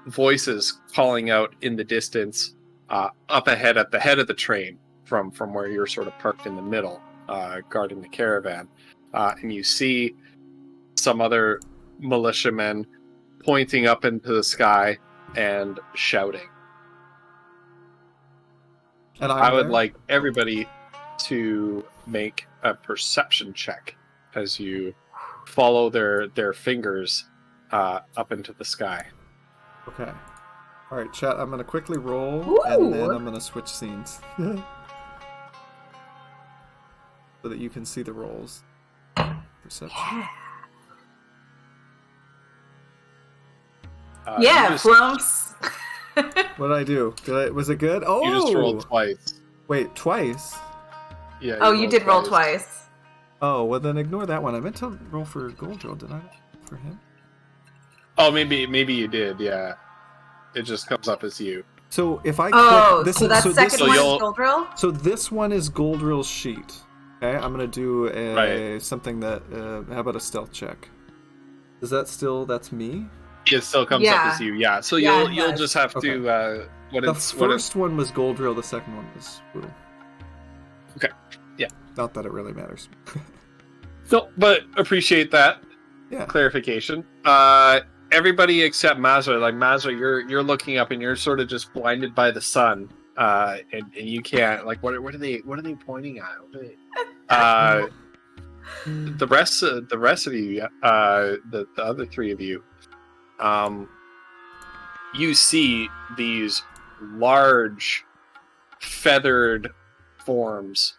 Speaker 4: voices calling out in the distance, up ahead at the head of the train from where you're sort of parked in the middle, guarding the caravan. And you see some other militiamen pointing up into the sky and shouting.
Speaker 2: And
Speaker 4: I would
Speaker 2: there.
Speaker 4: like everybody to make a perception check as you follow their fingers up into the sky.
Speaker 2: Okay. All right, chat. I'm gonna quickly roll,
Speaker 3: Ooh.
Speaker 2: and then I'm gonna switch scenes so that you can see the rolls. Perception.
Speaker 3: Yeah,
Speaker 4: you just,
Speaker 3: Flumps.
Speaker 2: What did I do? Was it good? Oh,
Speaker 4: you just rolled twice.
Speaker 2: Wait, twice?
Speaker 4: Yeah.
Speaker 3: Oh, you
Speaker 4: rolled
Speaker 3: did roll twice.
Speaker 2: Oh, well then ignore that one. I meant to roll for Goldrill, did I? For him?
Speaker 4: Oh, maybe you did. Yeah, it just comes up as you.
Speaker 2: So if I
Speaker 3: Oh,
Speaker 2: click this,
Speaker 3: so that second
Speaker 4: so
Speaker 3: one is
Speaker 4: you'll-
Speaker 3: Goldrill?
Speaker 2: So this one is Goldrill's sheet. Okay, I'm gonna do
Speaker 4: Right.
Speaker 2: something that. How about a stealth check? Is that still? That's me.
Speaker 4: It still comes
Speaker 3: Yeah.
Speaker 4: up as you. Yeah. So
Speaker 3: Yeah,
Speaker 4: you'll
Speaker 3: it
Speaker 4: you'll
Speaker 3: does.
Speaker 4: just have
Speaker 2: Okay.
Speaker 4: to when
Speaker 2: The
Speaker 4: it's when
Speaker 2: first one was Goldrill. The second one was Woodle.
Speaker 4: Okay, yeah.
Speaker 2: Not that it really matters.
Speaker 4: no, but appreciate that
Speaker 2: Yeah.
Speaker 4: clarification. Everybody except Mazra. Like Mazra, you're looking up and you're sort of just blinded by the sun. And you can't like what are they pointing at? What are they- the rest of you, the other three of you, you see these large feathered forms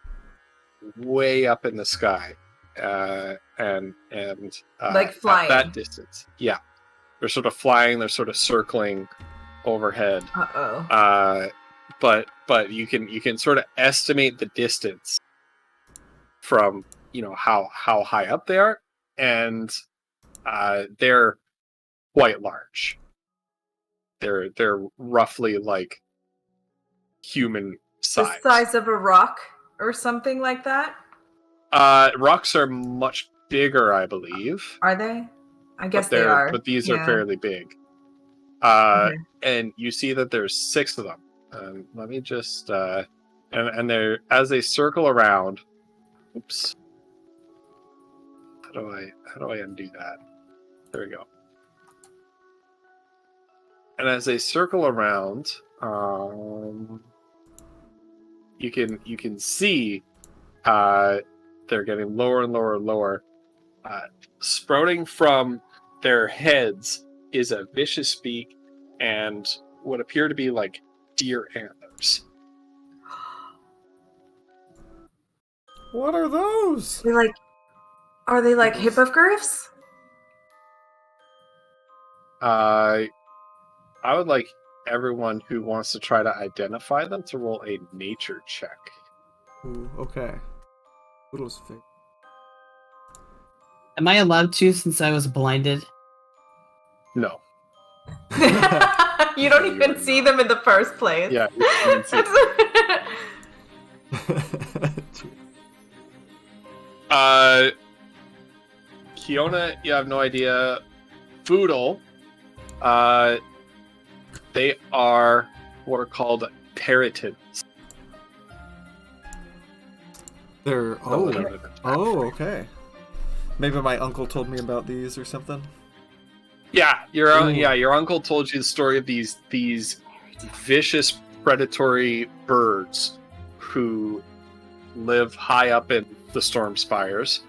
Speaker 4: way up in the sky, and
Speaker 3: Like flying.
Speaker 4: at that distance. Yeah, they're sort of flying. They're sort of circling overhead.
Speaker 3: Uh-oh.
Speaker 4: But you can sort of estimate the distance from how high up they are, and they're quite large. They're roughly like human size.
Speaker 3: The size of a rock or something like that?
Speaker 4: Rocks are much bigger, I believe.
Speaker 3: Are they? I guess
Speaker 4: but
Speaker 3: they are.
Speaker 4: But these are
Speaker 3: Yeah.
Speaker 4: fairly big.
Speaker 3: Okay.
Speaker 4: And you see that there's 6 of them. Let me just and they're as they circle around. Oops. How do I undo that? There we go. And as they circle around, you can see they're getting lower and lower and lower. Sprouting from their heads is a vicious beak and what appear to be like deer antlers.
Speaker 2: What are those?
Speaker 3: Are they like hippogriffs?
Speaker 4: I would like everyone who wants to try to identify them to roll a nature check.
Speaker 2: Ooh, okay. Woodle's fake.
Speaker 1: Am I allowed to since I was blinded?
Speaker 4: No.
Speaker 3: You don't
Speaker 4: You
Speaker 3: even
Speaker 4: are
Speaker 3: see
Speaker 4: not.
Speaker 3: them in the first place.
Speaker 4: Yeah. You can see. Kiona, you have no idea. Foodle, they are what are called peritons.
Speaker 2: They're
Speaker 4: Oh.
Speaker 2: okay. Maybe my uncle told me about these or something.
Speaker 4: Yeah,
Speaker 2: Ooh.
Speaker 4: your uncle told you the story of these vicious predatory birds who live high up in the storm spires.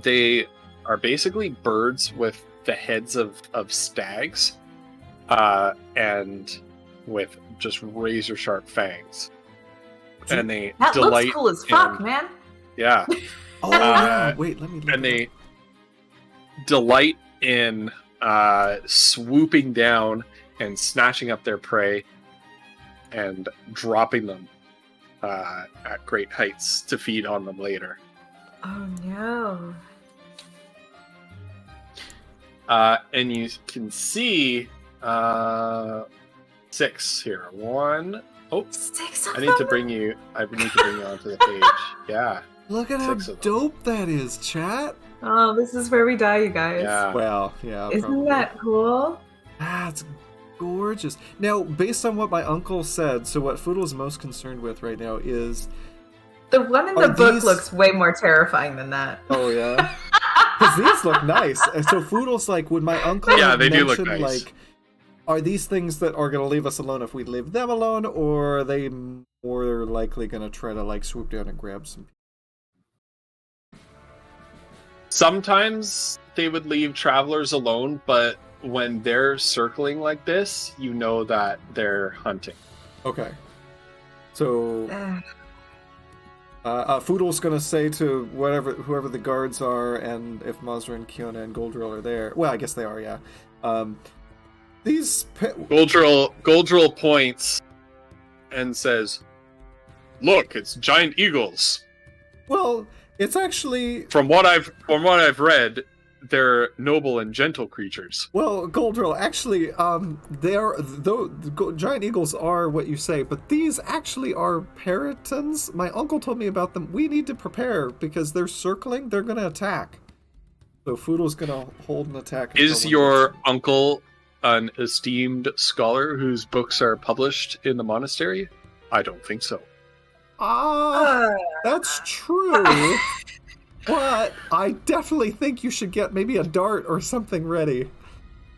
Speaker 4: They are basically birds with the heads of stags, and with just razor sharp fangs. And they
Speaker 3: That
Speaker 4: delight
Speaker 3: looks cool as fuck,
Speaker 4: in-
Speaker 3: man.
Speaker 4: Yeah.
Speaker 2: Oh, yeah. Wait, let me look
Speaker 4: And
Speaker 2: it
Speaker 4: they delight in swooping down and snatching up their prey and dropping them at great heights to feed on them later.
Speaker 3: Oh no.
Speaker 4: And you can see 6 here. 1. Oh,
Speaker 3: 6 of
Speaker 4: I need to
Speaker 3: them?
Speaker 4: bring you. I need to bring you onto the page. Yeah.
Speaker 2: Look at how
Speaker 4: 6 of them.
Speaker 2: dope that is, chat.
Speaker 3: Oh, this is where we die, you guys.
Speaker 4: Yeah.
Speaker 2: Well, yeah.
Speaker 3: Isn't
Speaker 2: probably.
Speaker 3: that cool?
Speaker 2: That's gorgeous. Now, based on what my uncle said, so what Foodle's most concerned with right now is...
Speaker 3: The one in
Speaker 2: Are
Speaker 3: the book
Speaker 2: these-
Speaker 3: looks way more terrifying than that.
Speaker 2: Oh, yeah? Because these look nice. And so Foodle's like, would my uncle
Speaker 4: Yeah, they do look
Speaker 2: mention,
Speaker 4: nice.
Speaker 2: like, are these things that are going to leave us alone if we leave them alone, or are they more likely going to try to, like, swoop down and grab some...
Speaker 4: Sometimes they would leave travelers alone, but when they're circling like this, you know that they're hunting.
Speaker 2: Okay. So...
Speaker 3: Ugh.
Speaker 2: Foodle's gonna say to whoever the guards are, and if Mazra and Kiona and Goldrill are there, well, I guess they are, yeah. These
Speaker 4: Goldrill points and says, "Look, it's giant eagles.
Speaker 2: well, it's actually
Speaker 4: From what I've read, they're noble and gentle creatures."
Speaker 2: Goldrill. Actually, giant eagles are what you say, but these actually are peritons. My uncle told me about them. We need to prepare because they're circling. They're gonna attack. So Foodle's gonna hold an attack.
Speaker 4: Is your uncle an esteemed scholar whose books are published in the monastery? I don't think so.
Speaker 2: That's true. But I definitely think you should get maybe a dart or something ready,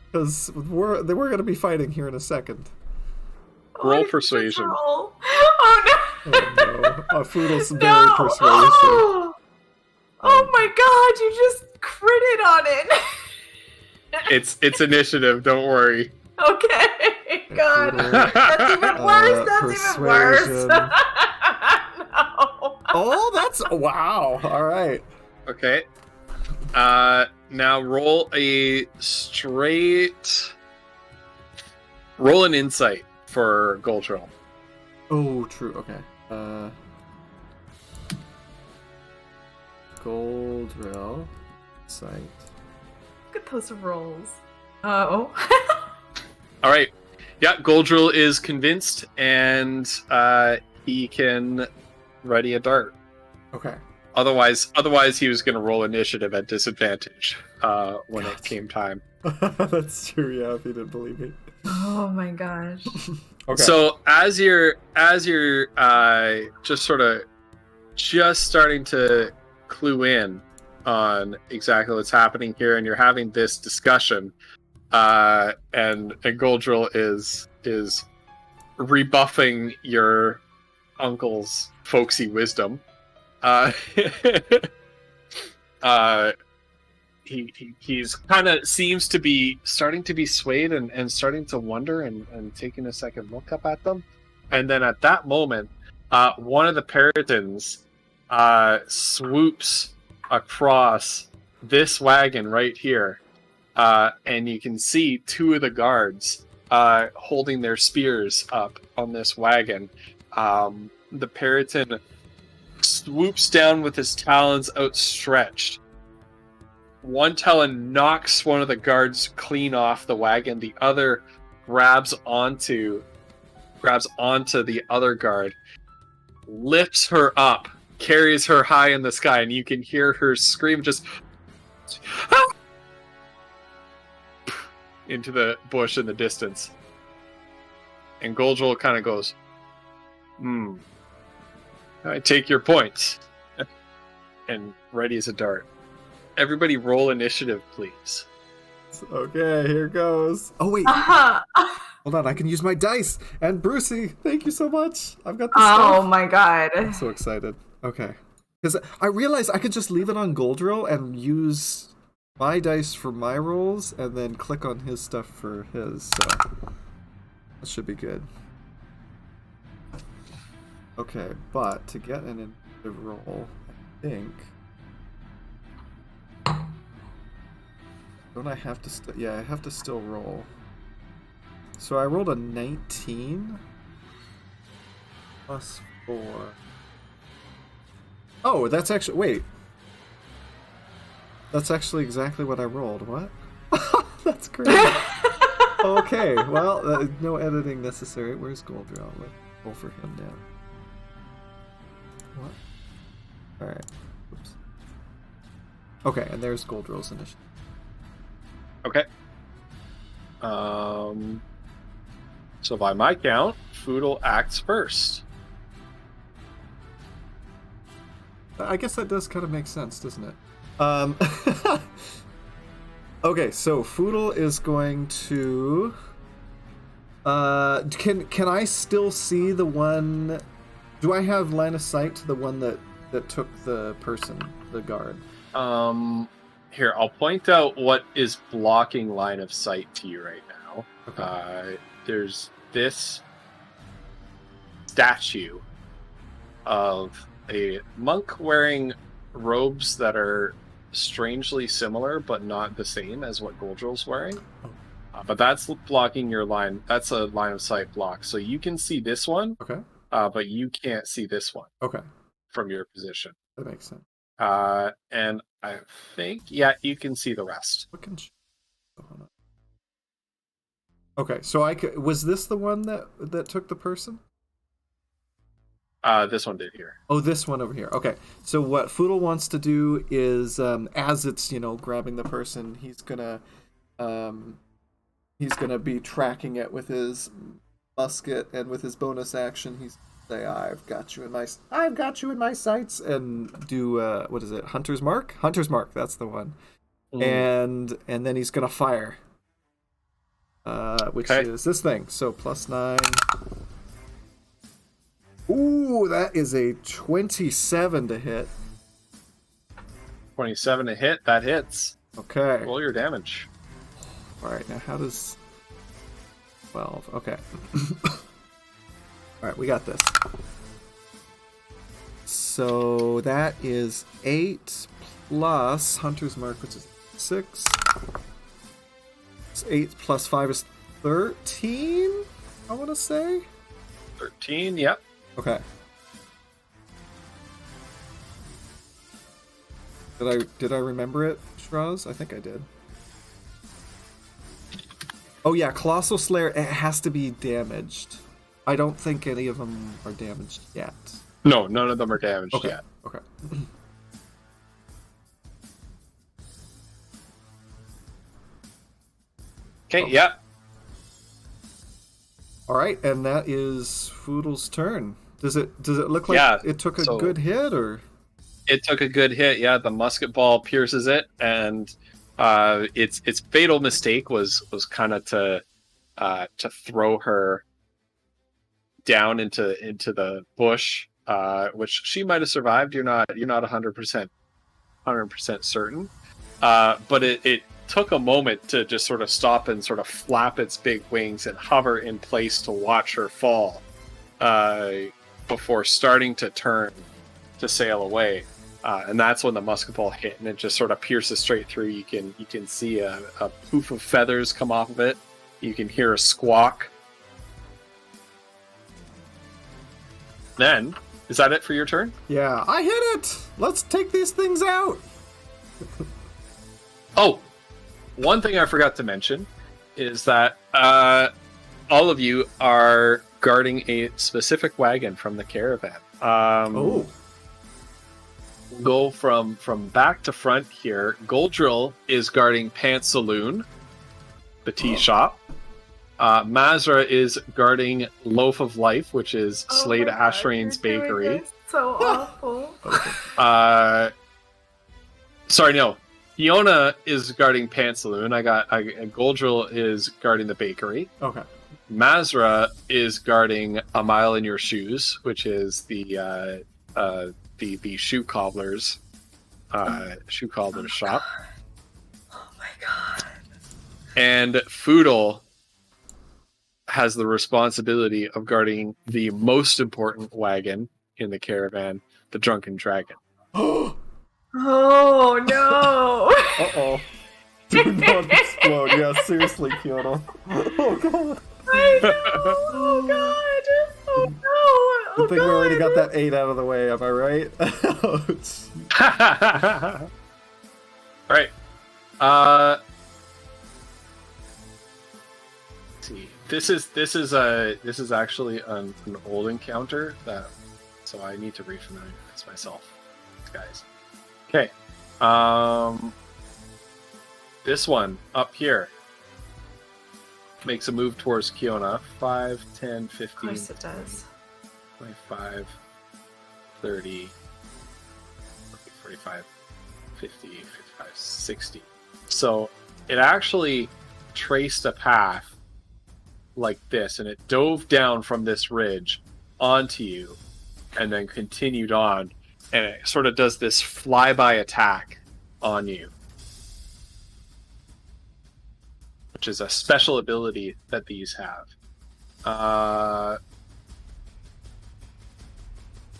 Speaker 2: because we're going to be fighting here in a second.
Speaker 4: Roll
Speaker 3: Oh,
Speaker 4: persuasion.
Speaker 3: roll. Oh no!
Speaker 2: Oh no, Foodle's very
Speaker 3: No!
Speaker 2: persuasive.
Speaker 3: Oh! Oh my god, you just critted on it.
Speaker 4: It's initiative. Don't worry.
Speaker 3: Okay. God. That's even worse. That's even worse.
Speaker 2: persuasion.
Speaker 3: No.
Speaker 2: Oh, that's wow. All right.
Speaker 4: Okay. Now roll a straight. Roll an insight for Goldrill.
Speaker 2: Oh, true. Okay. Goldrill sight.
Speaker 3: Look at those rolls. Oh.
Speaker 4: All right. Yeah, Goldrill is convinced, and he can ready a dart.
Speaker 2: Okay.
Speaker 4: Otherwise, he was going to roll initiative at disadvantage when it came time.
Speaker 2: That's true. Yeah, if you didn't believe me.
Speaker 3: Oh my gosh.
Speaker 2: Okay.
Speaker 4: So as you're just starting to clue in on exactly what's happening here, and you're having this discussion, and Goldrill is rebuffing your uncle's folksy wisdom. He's kind of seems to be starting to be swayed and starting to wonder and taking a second look up at them. And then at that moment, one of the peritons swoops across this wagon right here. And you can see two of the guards holding their spears up on this wagon. The periton swoops down with his talons outstretched. One talon knocks one of the guards clean off the wagon. The other grabs onto the other guard, lifts her up, carries her high in the sky, and you can hear her scream just "Ah!" into the bush in the distance. And Goldrill kind of goes, I take your point. And ready as a dart. Everybody roll initiative, please.
Speaker 2: Okay, here goes. Oh wait,
Speaker 3: Uh-huh.
Speaker 2: Hold on, I can use my dice. And Brucey, thank you so much. I've got the
Speaker 3: Oh
Speaker 2: stuff.
Speaker 3: my god.
Speaker 2: I'm so excited. Okay. Because I realized I could just leave it on Goldrill and use my dice for my rolls and then click on his stuff for his. So that should be good. Okay, but to get an initiative roll, I think. Don't I have to yeah, I have to still roll. So I rolled a 19 plus 4. Oh, that's actually wait. That's actually exactly what I rolled. What? That's great. Okay, well, no editing necessary. Where's Goldrill? Let's roll for him now. What? All right. Oops. Okay, and there's Goldrill's initiative.
Speaker 4: Okay. So by my count, Foodle acts first.
Speaker 2: I guess that does kind of make sense, doesn't it? Okay, so Foodle is going to. Can I still see the one? Do I have line of sight to the one that took the person, the guard?
Speaker 4: Here, I'll point out what is blocking line of sight to you right now.
Speaker 2: Okay.
Speaker 4: There's this statue of a monk wearing robes that are strangely similar but not the same as what Goldrill's wearing. But that's blocking your line. That's a line of sight block. So you can see this one,
Speaker 2: Okay.
Speaker 4: but you can't see this one
Speaker 2: Okay.
Speaker 4: from your position.
Speaker 2: That makes sense.
Speaker 4: And I think, yeah, you can see the rest.
Speaker 2: What can? Oh, hold on. Okay, so was this the one that took the person?
Speaker 4: This one did here.
Speaker 2: Oh, this one over here. Okay, so what Foodle wants to do is, as it's grabbing the person, he's gonna be tracking it with his musket, and with his bonus action, he's say, I've got you in my sights, and do what is it? Hunter's Mark. That's the one. And then he's gonna fire. Which is this thing. So +9. Ooh, that is a 27 to hit.
Speaker 4: 27 to hit. That hits.
Speaker 2: Okay.
Speaker 4: Roll your damage.
Speaker 2: All right. Now, how does 12? Okay. All right, we got this. So that is 8 plus Hunter's Mark, which is 6. It's 8 plus 5 is 13, I want to say.
Speaker 4: 13, yep.
Speaker 2: Okay. Did I remember it, Shraz? I think I did. Oh yeah, Colossal Slayer, it has to be damaged. I don't think any of them are damaged yet.
Speaker 4: No, none of them are damaged
Speaker 2: Okay.
Speaker 4: yet.
Speaker 2: Okay.
Speaker 4: Okay, yeah.
Speaker 2: All right, and that is Foodle's turn. Does it look like it took a good hit, or?
Speaker 4: It took a good hit, yeah. The musket ball pierces it, and its fatal mistake was kind of to throw her down into the bush, which she might have survived. You're not 100% certain, but it took a moment to just sort of stop and sort of flap its big wings and hover in place to watch her fall, before starting to turn to sail away. And that's when the musket ball hit, and it just sort of pierces straight through. You can see a poof of feathers come off of it. You can hear a squawk. Then, is that it for your turn?
Speaker 2: Yeah, I hit it! Let's take these things out!
Speaker 4: Oh, one thing I forgot to mention is that all of you are guarding a specific wagon from the caravan. Go from back to front here. Goldrill is guarding Pants Saloon, the tea shop. Mazra is guarding Loaf of Life, which is Slade Ashrain's bakery.
Speaker 3: So awful.
Speaker 4: Sorry, no. Fiona is guarding Pants Saloon. Goldrill is guarding the bakery.
Speaker 2: Okay.
Speaker 4: Mazra is guarding a mile in your shoes, which is the shoe cobbler's shop.
Speaker 3: Oh my god.
Speaker 4: And Foodle has the responsibility of guarding the most important wagon in the caravan, the Drunken Dragon.
Speaker 2: Oh
Speaker 3: Oh no.
Speaker 2: uh-oh. Do not explode. Yeah, seriously, Kiana. Oh god.
Speaker 3: I know. Oh god. Oh no. Oh
Speaker 2: Good thing we already got
Speaker 3: God.
Speaker 2: that 8 out of the way, am I right?
Speaker 4: All right. Let's see. This is actually an old encounter that, so I need to refamiliarize myself, guys. Okay. This one up here makes a move towards Kiona. 5, 10, 15.
Speaker 3: Of course it does.
Speaker 4: 25, 30, 45, 50, 55, 60. So it actually traced a path like this, and it dove down from this ridge onto you and then continued on, and it sort of does this flyby attack on you, which is a special ability that these have.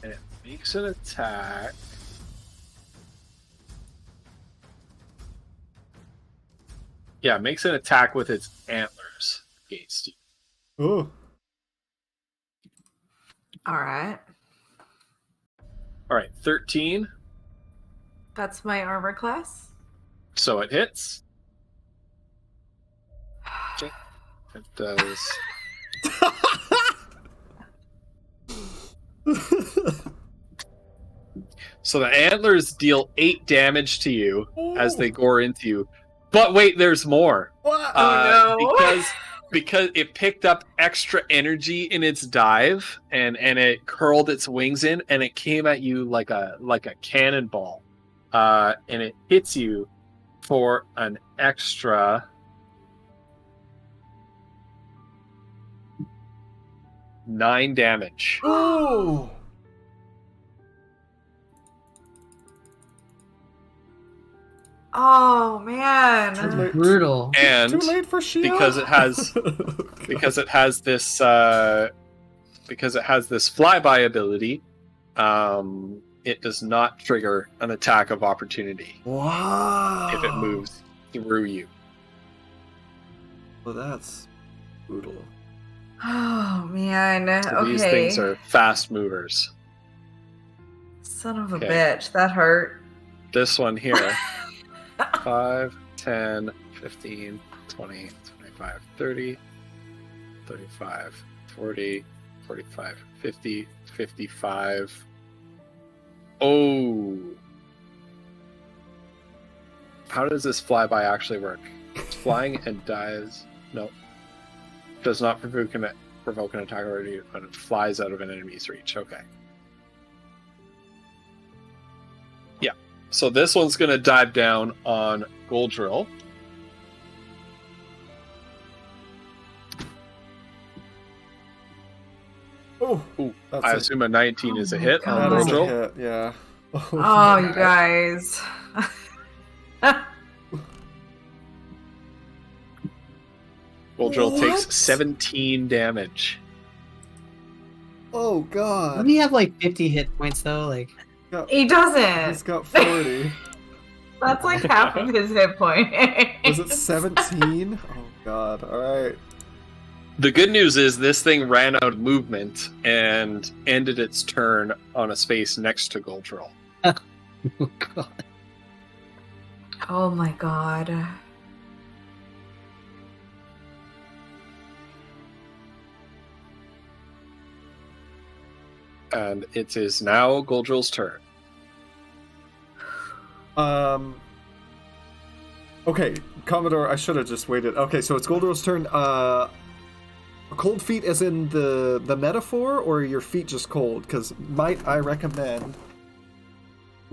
Speaker 4: And it makes an attack. Yeah, it makes an attack with its antlers against you.
Speaker 2: Oh.
Speaker 3: All right.
Speaker 4: All right, 13.
Speaker 3: That's my armor class.
Speaker 4: So it hits. It does. So the antlers deal 8 damage to you as they gore into you. But wait, there's more.
Speaker 2: What?
Speaker 3: Oh, no.
Speaker 4: Because it picked up extra energy in its dive and it curled its wings in and it came at you like a cannonball. And it hits you for an extra 9 damage.
Speaker 2: Oh.
Speaker 3: Oh man.
Speaker 2: Too late.
Speaker 1: Brutal.
Speaker 4: And
Speaker 2: Too late for Shia.
Speaker 4: because it has this flyby ability, it does not trigger an attack of opportunity
Speaker 2: Wow.
Speaker 4: if it moves through you.
Speaker 2: Well, that's brutal.
Speaker 3: Oh man.
Speaker 4: So
Speaker 3: Okay.
Speaker 4: these things are fast movers.
Speaker 3: Son of a
Speaker 4: Okay.
Speaker 3: bitch. That hurt.
Speaker 4: This one here, 5, 10, 15, 20, 25, 30, 35, 40, 45, 50, 55. Oh. How does this flyby actually work? It's flying and dies. No. Does not provoke an attack already when it flies out of an enemy's reach. Okay. Yeah. So this one's going to dive down on Goldrill.
Speaker 2: Oh,
Speaker 4: Ooh,
Speaker 2: that's
Speaker 4: I
Speaker 2: a-
Speaker 4: assume a 19 is a
Speaker 3: Oh my
Speaker 4: hit on
Speaker 3: God.
Speaker 2: that is a
Speaker 4: Goldrill.
Speaker 2: hit, yeah.
Speaker 3: Oh, you guys.
Speaker 4: Goldrill
Speaker 2: What?
Speaker 4: takes 17 damage.
Speaker 2: Oh
Speaker 1: Doesn't
Speaker 2: god.
Speaker 1: he have like 50 hit points though? Like,
Speaker 3: He doesn't.
Speaker 2: He's got 40.
Speaker 3: That's like half of his hit point.
Speaker 2: Was it 17? Oh god. Alright.
Speaker 4: The good news is this thing ran out of movement and ended its turn on a space next to Goldrill.
Speaker 1: oh god.
Speaker 3: Oh my god.
Speaker 4: And it is now Goldrill's turn.
Speaker 2: Okay, Commodore, I should have just waited. Okay, so it's Goldrill's turn. Cold feet as in the metaphor, or your feet just cold? Because might I recommend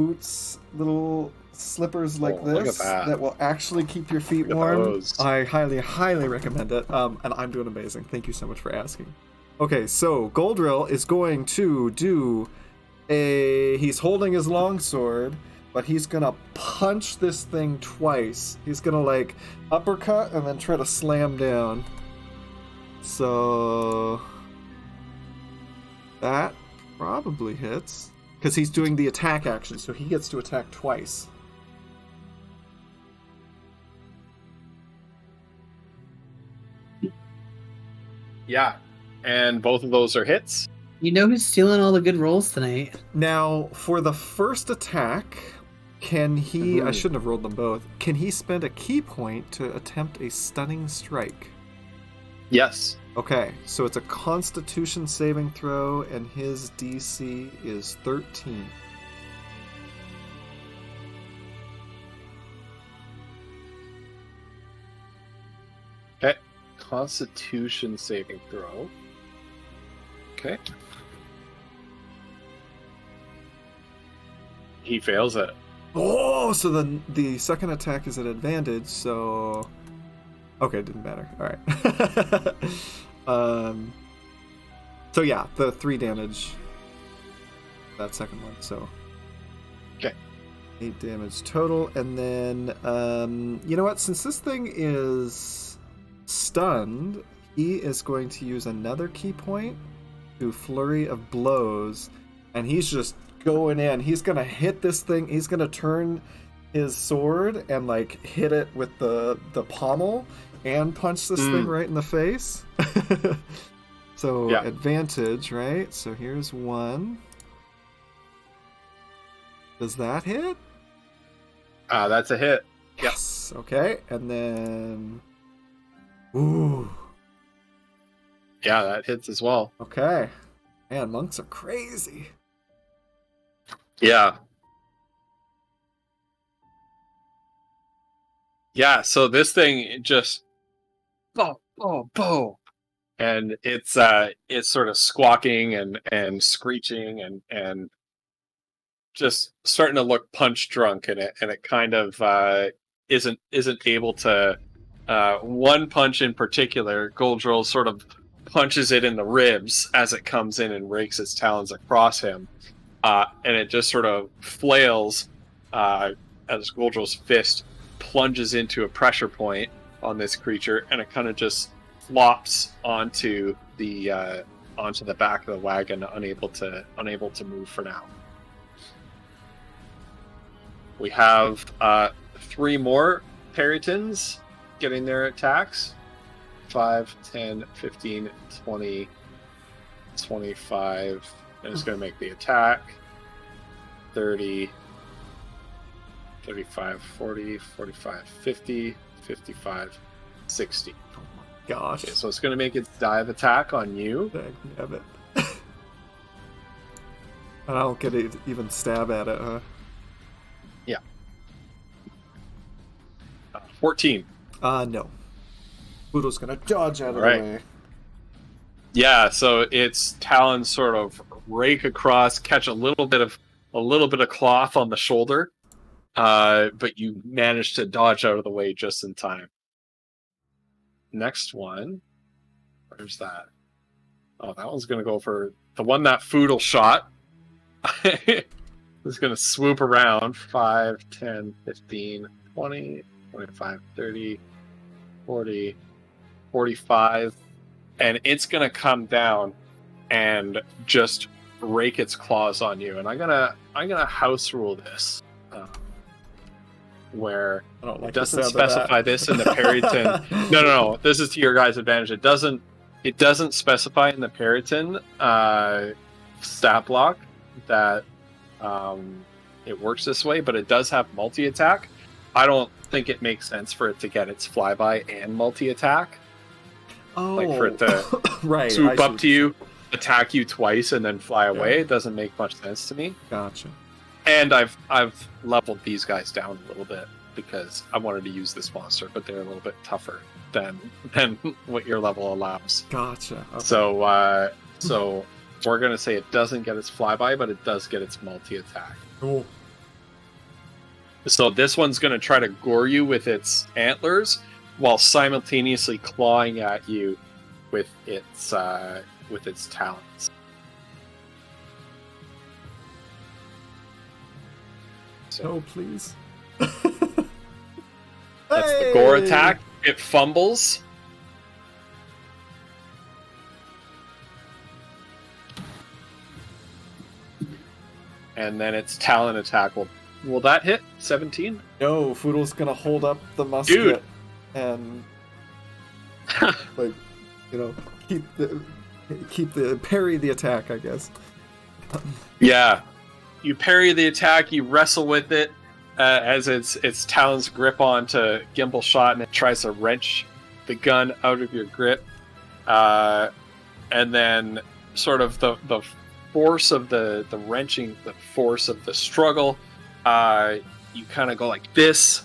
Speaker 2: boots, little slippers like
Speaker 4: Oh, look at
Speaker 2: this
Speaker 4: that.
Speaker 2: will actually keep your feet
Speaker 4: Look at
Speaker 2: warm.
Speaker 4: those.
Speaker 2: I highly recommend it. And I'm doing amazing. Thank you so much for asking. Okay, so Goldrill is going to do he's holding his longsword, but he's gonna punch this thing twice. He's gonna like uppercut and then try to slam down. So that probably hits. Because he's doing the attack action, so he gets to attack twice.
Speaker 4: Yeah. And both of those are hits.
Speaker 1: You know who's stealing all the good rolls tonight?
Speaker 2: Now, for the first attack, can he... I shouldn't have rolled them both. Can he spend a key point to attempt a stunning strike?
Speaker 4: Yes.
Speaker 2: Okay, so it's a Constitution saving throw, and his DC is 13.
Speaker 4: Okay. Constitution saving throw. Okay. He fails it.
Speaker 2: Oh, so the second attack is an advantage, so... Okay, it didn't matter. Alright. So yeah, the 3 damage. That second one, so...
Speaker 4: Okay.
Speaker 2: 8 damage total, and then, you know what? Since this thing is stunned, he is going to use another key point to Flurry of Blows, and he's just going in. He's gonna hit this thing. He's gonna turn his sword and like hit it with the pommel and punch this thing right in the face. So
Speaker 4: Yeah.
Speaker 2: advantage, right? So here's 1. Does that hit?
Speaker 4: That's a hit.
Speaker 2: Yes. Okay, and then ooh.
Speaker 4: Yeah, that hits as well.
Speaker 2: Okay. Man, monks are crazy.
Speaker 4: Yeah. Yeah, so this thing just boom, and it's sort of squawking and screeching and just starting to look punch drunk, and it kind of isn't able to one punch in particular. Goldrill sort of punches it in the ribs as it comes in and rakes its talons across him. And it just sort of flails as Goldrill's fist plunges into a pressure point on this creature, and it kind of just flops onto the back of the wagon, unable to move for now. We have 3 more Perytons getting their attacks. 5, 10, 15, 20, 25. And it's going to make the attack. 30, 35, 40, 45, 50, 55, 60.
Speaker 2: Oh my gosh.
Speaker 4: Okay, so it's going to make its dive attack on you.
Speaker 2: Damn it. And I don't get to even stab at it, huh?
Speaker 4: 14.
Speaker 2: No. Boodle's gonna dodge out of
Speaker 4: Right.
Speaker 2: the way.
Speaker 4: Yeah, so its talons sort of rake across, catch a little bit of cloth on the shoulder, but you manage to dodge out of the way just in time. Next one, where's that? Oh, that one's gonna go for the one that Foodle shot. It's gonna swoop around 5, 10, 15, 20, 25, 30, 40, 45. And it's gonna come down and just rake its claws on you. And I'm gonna house rule this, where
Speaker 2: I don't like
Speaker 4: it doesn't
Speaker 2: the sound of that.
Speaker 4: specify this in the Peryton. No. This is to your guys' advantage. It doesn't specify in the Peryton stat block that it works this way, but it does have multi-attack. I don't think it makes sense for it to get its flyby and multi-attack.
Speaker 2: Oh,
Speaker 4: Like for it to
Speaker 2: right.
Speaker 4: swoop
Speaker 2: I
Speaker 4: up
Speaker 2: see.
Speaker 4: to you, attack you twice, and then fly away. It doesn't make much sense to me.
Speaker 2: Gotcha.
Speaker 4: And I've leveled these guys down a little bit because I wanted to use this monster, but they're a little bit tougher than what your level allows.
Speaker 2: Gotcha. Okay.
Speaker 4: So we're gonna say it doesn't get its flyby, but it does get its multi-attack.
Speaker 2: Cool.
Speaker 4: So this one's going to try to gore you with its antlers while simultaneously clawing at you with its talons. So
Speaker 2: Oh, please.
Speaker 4: that's the gore attack. It fumbles. And then its talon attack will that hit? 17?
Speaker 2: No, Foodle's gonna hold up the musket
Speaker 4: Dude.
Speaker 2: and like, you know, keep the parry the attack, I guess.
Speaker 4: Yeah. You parry the attack, you wrestle with it as its talons grip onto Gimbal Shot, and it tries to wrench the gun out of your grip. And then sort of the force of the wrenching, the force of the struggle, you kind of go like this,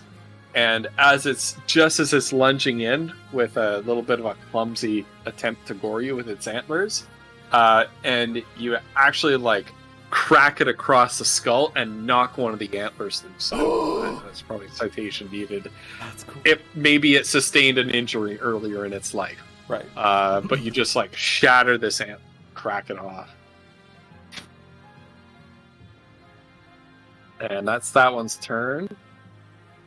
Speaker 4: and as it's lunging in with a little bit of a clumsy attempt to gore you with its antlers, and you actually like crack it across the skull and knock one of the antlers themselves. That's probably citation needed.
Speaker 2: That's cool.
Speaker 4: Maybe it sustained an injury earlier in its life,
Speaker 2: Right.
Speaker 4: but you just like shatter this antler, crack it off. And that's that one's turn.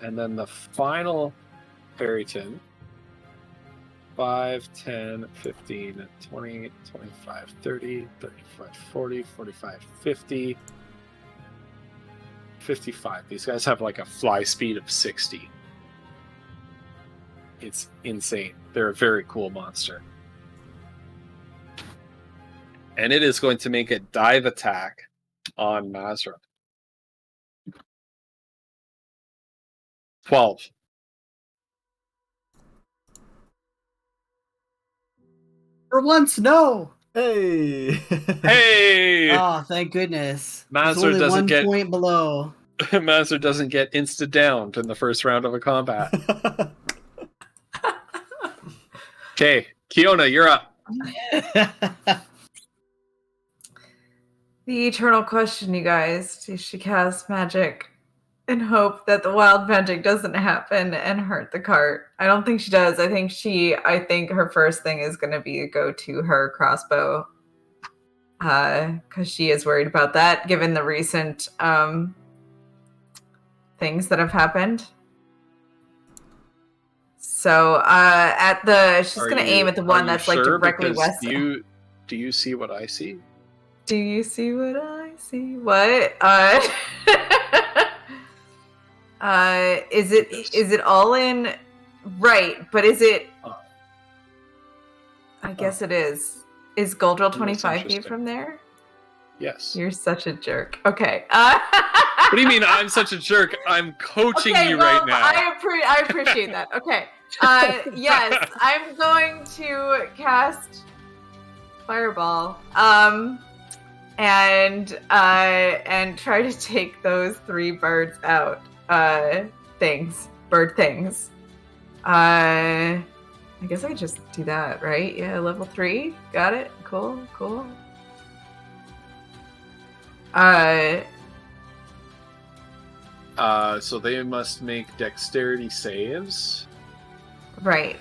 Speaker 4: And then the final Perryton. 5, 10, 15, 20, 25, 30, 35, 40, 45, 50, 55. These guys have like a fly speed of 60. It's insane. They're a very cool monster. And it is going to make a dive attack on Mazra. 12.
Speaker 1: For once, no.
Speaker 2: Hey.
Speaker 4: Hey!
Speaker 1: Oh, thank goodness.
Speaker 4: Mazur
Speaker 1: It's only
Speaker 4: doesn't
Speaker 1: one
Speaker 4: get-
Speaker 1: point below.
Speaker 4: Mazur doesn't get insta-downed in the first round of a combat. Okay, Kiona, you're up.
Speaker 3: The eternal question, you guys. Does she cast magic and hope that the wild magic doesn't happen and hurt the cart? I don't think she does. I think her first thing is going to be to go to her crossbow. Because she is worried about that, given the recent things that have happened. So she's
Speaker 4: Are
Speaker 3: going to
Speaker 4: you-
Speaker 3: aim at the
Speaker 4: are
Speaker 3: one
Speaker 4: you
Speaker 3: that's like
Speaker 4: sure?
Speaker 3: directly
Speaker 4: Because
Speaker 3: west.
Speaker 4: Do you see what I see?
Speaker 3: Do you see what I see? What? Is it all in? Right, but is it? I guess it is. Is Goldrill 25 feet
Speaker 4: interesting.
Speaker 3: from there?
Speaker 4: Yes.
Speaker 3: You're such a jerk. Okay.
Speaker 4: What do you mean I'm such a jerk? I'm coaching
Speaker 3: Okay,
Speaker 4: you
Speaker 3: well,
Speaker 4: right now.
Speaker 3: I appreciate that. Okay. Yes, I'm going to cast Fireball. And try to take those 3 birds out. Bird things. I guess I just do that, right? Yeah, level 3. Got it. Cool.
Speaker 4: So they must make dexterity saves.
Speaker 3: Right.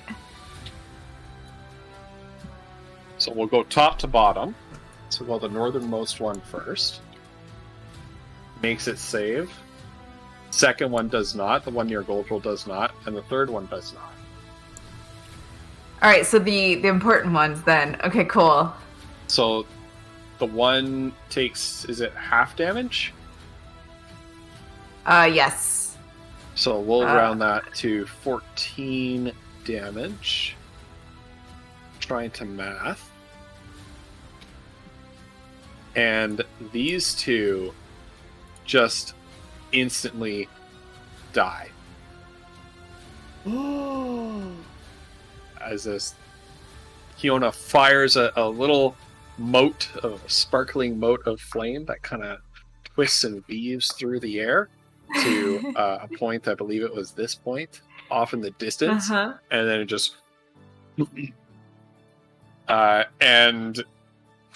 Speaker 4: So we'll go top to bottom. So we'll go the northernmost one first. Makes it save. Second one does not. The one near Goldrill does not. And the third one does not.
Speaker 3: All right, so the important ones then. Okay, cool.
Speaker 4: So the one takes, is it half damage?
Speaker 3: Yes.
Speaker 4: So we'll round that to 14 damage. Trying to math. And these two just instantly die. As this Kiona fires a little mote, a sparkling mote of flame that kind of twists and weaves through the air to a point, I believe it was this point, off in the distance,
Speaker 3: Uh-huh.
Speaker 4: and then it just and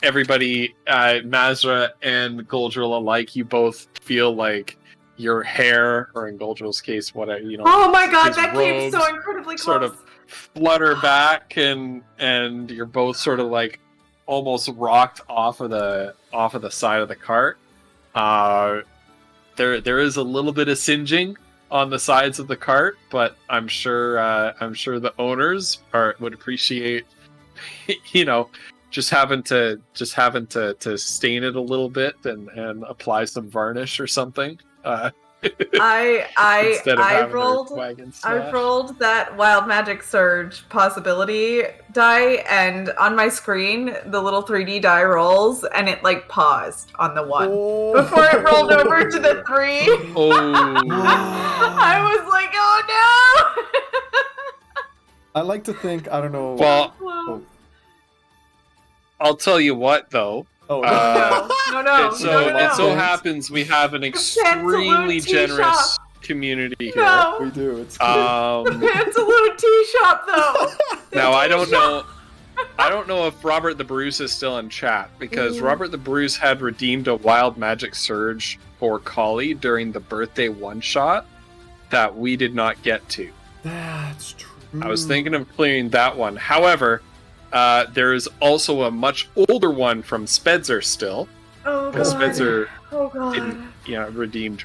Speaker 4: everybody, Mazra and Goldrill alike, you both feel like your hair, or in Goldrill's case, whatever,
Speaker 3: Oh my god,
Speaker 4: his
Speaker 3: that came so
Speaker 4: robes
Speaker 3: incredibly close.
Speaker 4: sort of flutter back, and you're both sort of like almost rocked off of the side of the cart. There is a little bit of singeing on the sides of the cart, but I'm sure the owners would appreciate, just having to stain it a little bit and apply some varnish or something. Instead of having their wagon
Speaker 3: I
Speaker 4: smashed.
Speaker 3: rolled that Wild Magic Surge possibility die, and on my screen the little 3D die rolls, and it like paused on the 1 before it rolled over to the 3.
Speaker 4: Oh.
Speaker 3: I was like, oh
Speaker 2: I like to think, I don't know.
Speaker 4: Well,
Speaker 3: no!
Speaker 4: I'll tell you what, though.
Speaker 2: Oh,
Speaker 3: No.
Speaker 4: It so happens we have an extremely
Speaker 3: Tea
Speaker 4: generous
Speaker 3: shop.
Speaker 4: community here.
Speaker 3: No.
Speaker 2: we do. It's
Speaker 3: The
Speaker 4: Um,
Speaker 3: Pantaloon tea shop, though.
Speaker 4: now I don't know if Robert the Bruce is still in chat, because Robert the Bruce had redeemed a Wild Magic Surge for Collie during the birthday one-shot that we did not get to.
Speaker 2: That's true.
Speaker 4: I was thinking of clearing that one. However, there is also a much older one from Spedzer still.
Speaker 3: Oh
Speaker 4: Because
Speaker 3: god.
Speaker 4: Spedzer
Speaker 3: Oh god.
Speaker 4: didn't, redeemed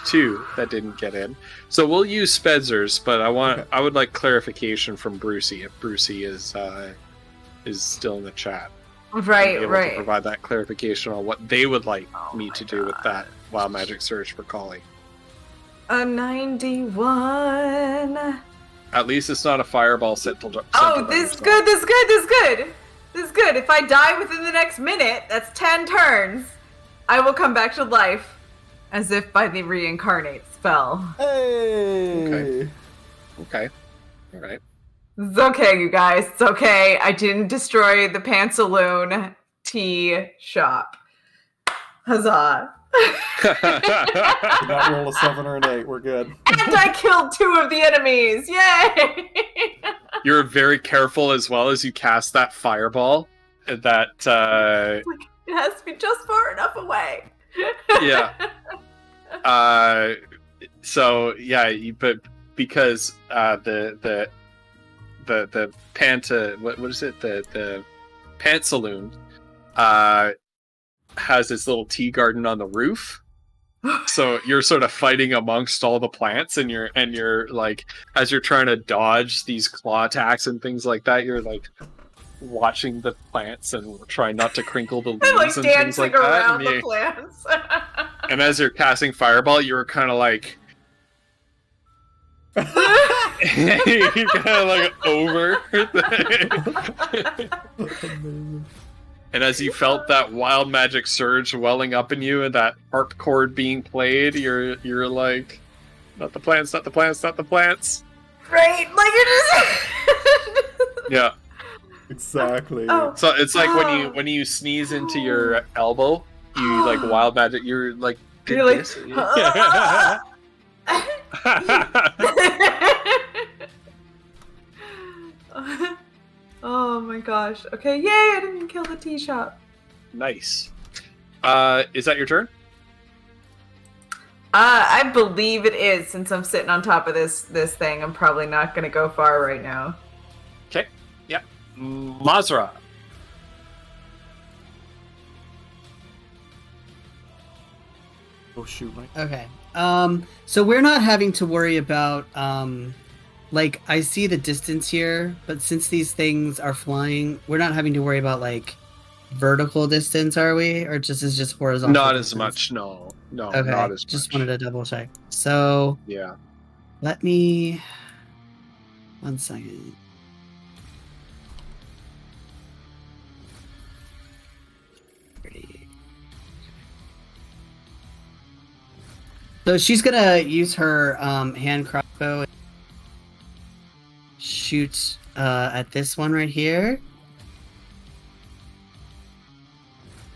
Speaker 4: 2 that didn't get in. So we'll use Spedzer's, but I would like clarification from Brucey if Brucey is still in the chat.
Speaker 3: Right,
Speaker 4: Be able to provide that clarification on what they would like me to do with that Wild Magic Surge for Collie.
Speaker 3: A 91.
Speaker 4: At least it's not a fireball sentinel.
Speaker 3: Oh, this is good. If I die within the next minute, that's 10 turns. I will come back to life, as if by the reincarnate spell.
Speaker 2: Hey.
Speaker 4: Okay. All right.
Speaker 3: It's okay, you guys. It's okay. I didn't destroy the Pantaloon tea shop. Huzzah.
Speaker 2: Did not roll a 7 or an 8. We're good.
Speaker 3: And I killed 2 of the enemies. Yay!
Speaker 4: You're very careful as well as you cast that fireball. That
Speaker 3: It has to be just far enough away.
Speaker 4: yeah. So yeah, but because the Panta, what is it? The Pantaloon has this little tea garden on the roof. So you're sort of fighting amongst all the plants, and you're like, as you're trying to dodge these claw attacks and things like that, you're like watching the plants and trying not to crinkle the leaves
Speaker 3: I'm like
Speaker 4: and things
Speaker 3: dancing
Speaker 4: like that.
Speaker 3: around
Speaker 4: And,
Speaker 3: the
Speaker 4: you-
Speaker 3: plants.
Speaker 4: and as you're casting fireball, you're kind of like you're kind of like over. And as you felt that wild magic surge welling up in you and that harp chord being played, you're like, not the plants, not the plants, not the plants.
Speaker 3: Right, like you're just.
Speaker 4: Yeah.
Speaker 2: Exactly.
Speaker 3: Oh.
Speaker 4: So it's like when you sneeze into your elbow, you like wild magic. You're like,
Speaker 3: You're like,
Speaker 4: this.
Speaker 3: Oh my gosh. Okay, yay, I didn't kill the tea shop.
Speaker 4: Nice. Is that your turn?
Speaker 3: I believe it is, since I'm sitting on top of this thing. I'm probably not gonna go far right now.
Speaker 4: Okay. Yep. Mazra.
Speaker 2: Oh shoot, Mike.
Speaker 1: Okay. So we're not having to worry about like I see the distance here, but since these things are flying, we're not having to worry about like vertical distance, are we? Or just horizontal?
Speaker 4: Not as
Speaker 1: distance?
Speaker 4: much. No. No.
Speaker 1: Okay.
Speaker 4: Not as
Speaker 1: Just
Speaker 4: much.
Speaker 1: wanted to double check. So
Speaker 4: Yeah.
Speaker 1: let me 1 second. So she's gonna use her hand crossbow and shoot at this one right here.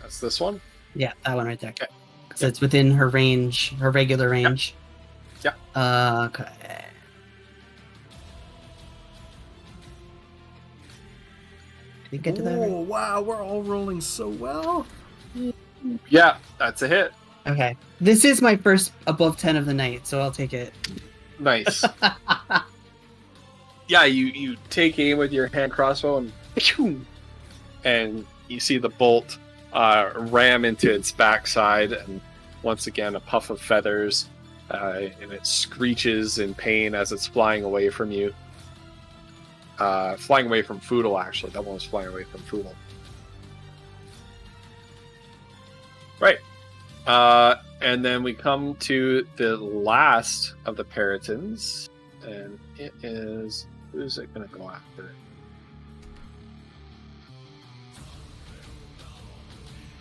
Speaker 4: That's this one.
Speaker 1: Yeah, that one right there.
Speaker 4: Okay.
Speaker 1: Because it's within her range, her regular range.
Speaker 4: Yeah.
Speaker 1: Okay. Did you get to that?
Speaker 2: Oh
Speaker 1: Right?
Speaker 2: wow, we're all rolling so well.
Speaker 4: Yeah, that's a hit.
Speaker 1: Okay. This is my first above 10 of the night, so I'll take it.
Speaker 4: Nice. Yeah, you take aim with your hand crossbow and you see the bolt ram into its backside, and once again a puff of feathers, and it screeches in pain as it's flying away from you. Flying away from Foodle, actually. That one was flying away from Foodle. Right. And then we come to the last of the Peritons, and it is... Who's it going to go after?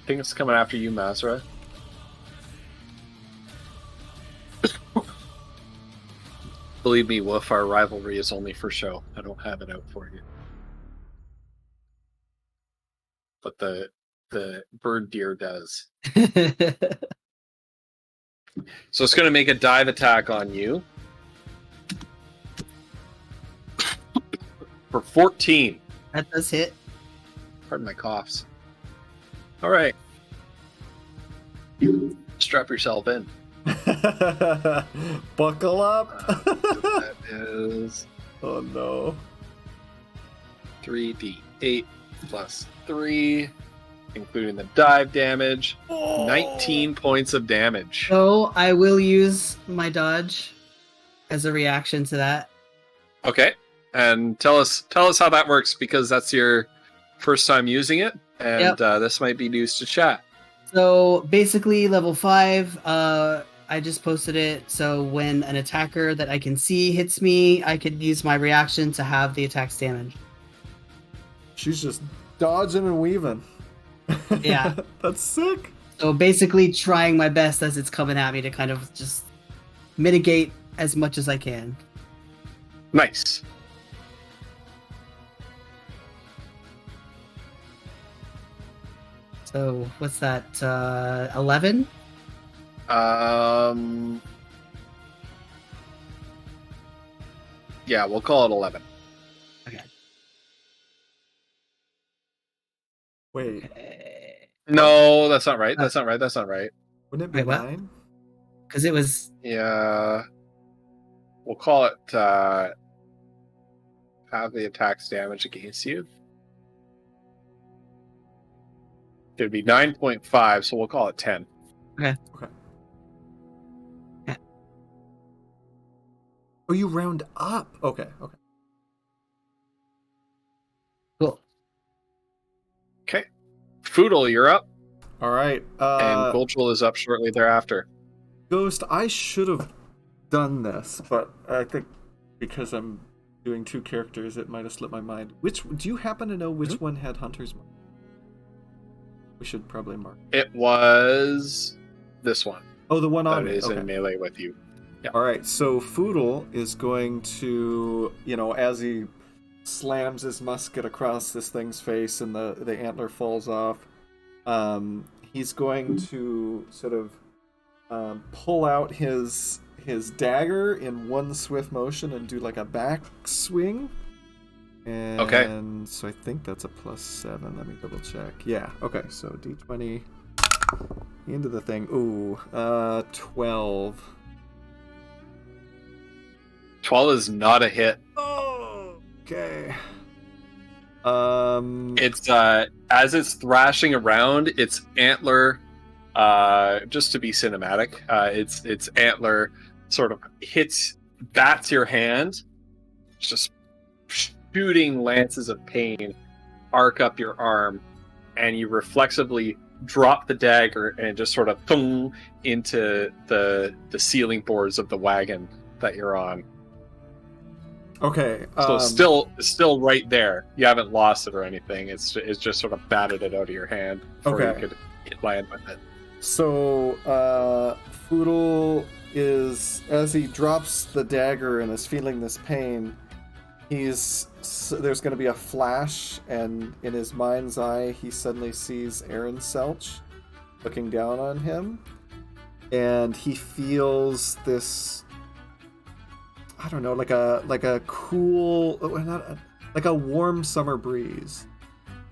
Speaker 4: I think it's coming after you, Mazra. Believe me, Wolf, our rivalry is only for show. I don't have it out for you. But the bird deer does. So it's going to make a dive attack on you. For 14.
Speaker 1: That does hit.
Speaker 4: Pardon my coughs. All right. Strap yourself in.
Speaker 2: Buckle up.
Speaker 4: That is
Speaker 2: Oh no.
Speaker 4: 3d8 plus 3, including the dive damage. 19 points of damage.
Speaker 1: So I will use my dodge as a reaction to that.
Speaker 4: Okay. And tell us how that works, because that's your first time using it, and this might be news to chat.
Speaker 1: So basically, level 5, I just posted it. So when an attacker that I can see hits me, I could use my reaction to have the attack's damage.
Speaker 2: She's just dodging and weaving.
Speaker 1: Yeah.
Speaker 2: That's sick.
Speaker 1: So basically, trying my best as it's coming at me to kind of just mitigate as much as I can.
Speaker 4: Nice.
Speaker 1: So what's that? 11?
Speaker 4: Yeah, we'll call it 11.
Speaker 1: Okay.
Speaker 2: Wait,
Speaker 4: No, that's not right. That's not right. That's not right.
Speaker 2: wouldn't it be
Speaker 1: Wait, what?
Speaker 2: 9?
Speaker 1: Because it was...
Speaker 4: Yeah. We'll call it have the attack's damage against you. It'd be 9.5, so we'll call it 10.
Speaker 2: Oh, you round up. Okay.
Speaker 1: Cool.
Speaker 4: Okay. Foodle, you're up,
Speaker 2: All right.
Speaker 4: and Goldrel is up shortly thereafter.
Speaker 2: Ghost, I should have done this, but I think because I'm doing 2 characters, it might have slipped my mind. Do you happen to know which one had Hunter's Mark? We should probably mark.
Speaker 4: It was this one
Speaker 2: Oh, the one on
Speaker 4: that
Speaker 2: me.
Speaker 4: is
Speaker 2: Okay.
Speaker 4: in melee with you. Yeah.
Speaker 2: All right, so Foodle is going to, as he slams his musket across this thing's face and the antler falls off, he's going to sort of pull out his dagger in one swift motion and do like a back swing. And
Speaker 4: Okay.
Speaker 2: so I think that's a +7. Let me double check. Yeah, okay, so D20 into the thing. Ooh, 12.
Speaker 4: 12 is not a hit.
Speaker 2: Oh, okay.
Speaker 4: It's as it's thrashing around, its antler, just to be cinematic, its antler sort of bats your hand, just shooting lances of pain arc up your arm, and you reflexively drop the dagger and just sort of thung into the ceiling boards of the wagon that you're on.
Speaker 2: Okay.
Speaker 4: So it's still right there. You haven't lost it or anything. It's just sort of batted it out of your hand before
Speaker 2: Okay.
Speaker 4: you could land with it.
Speaker 2: So, Foodle is, as he drops the dagger and is feeling this pain, there's going to be a flash, and in his mind's eye, he suddenly sees Aaron Selch looking down on him, and he feels this, I don't know, like a cool, like a warm summer breeze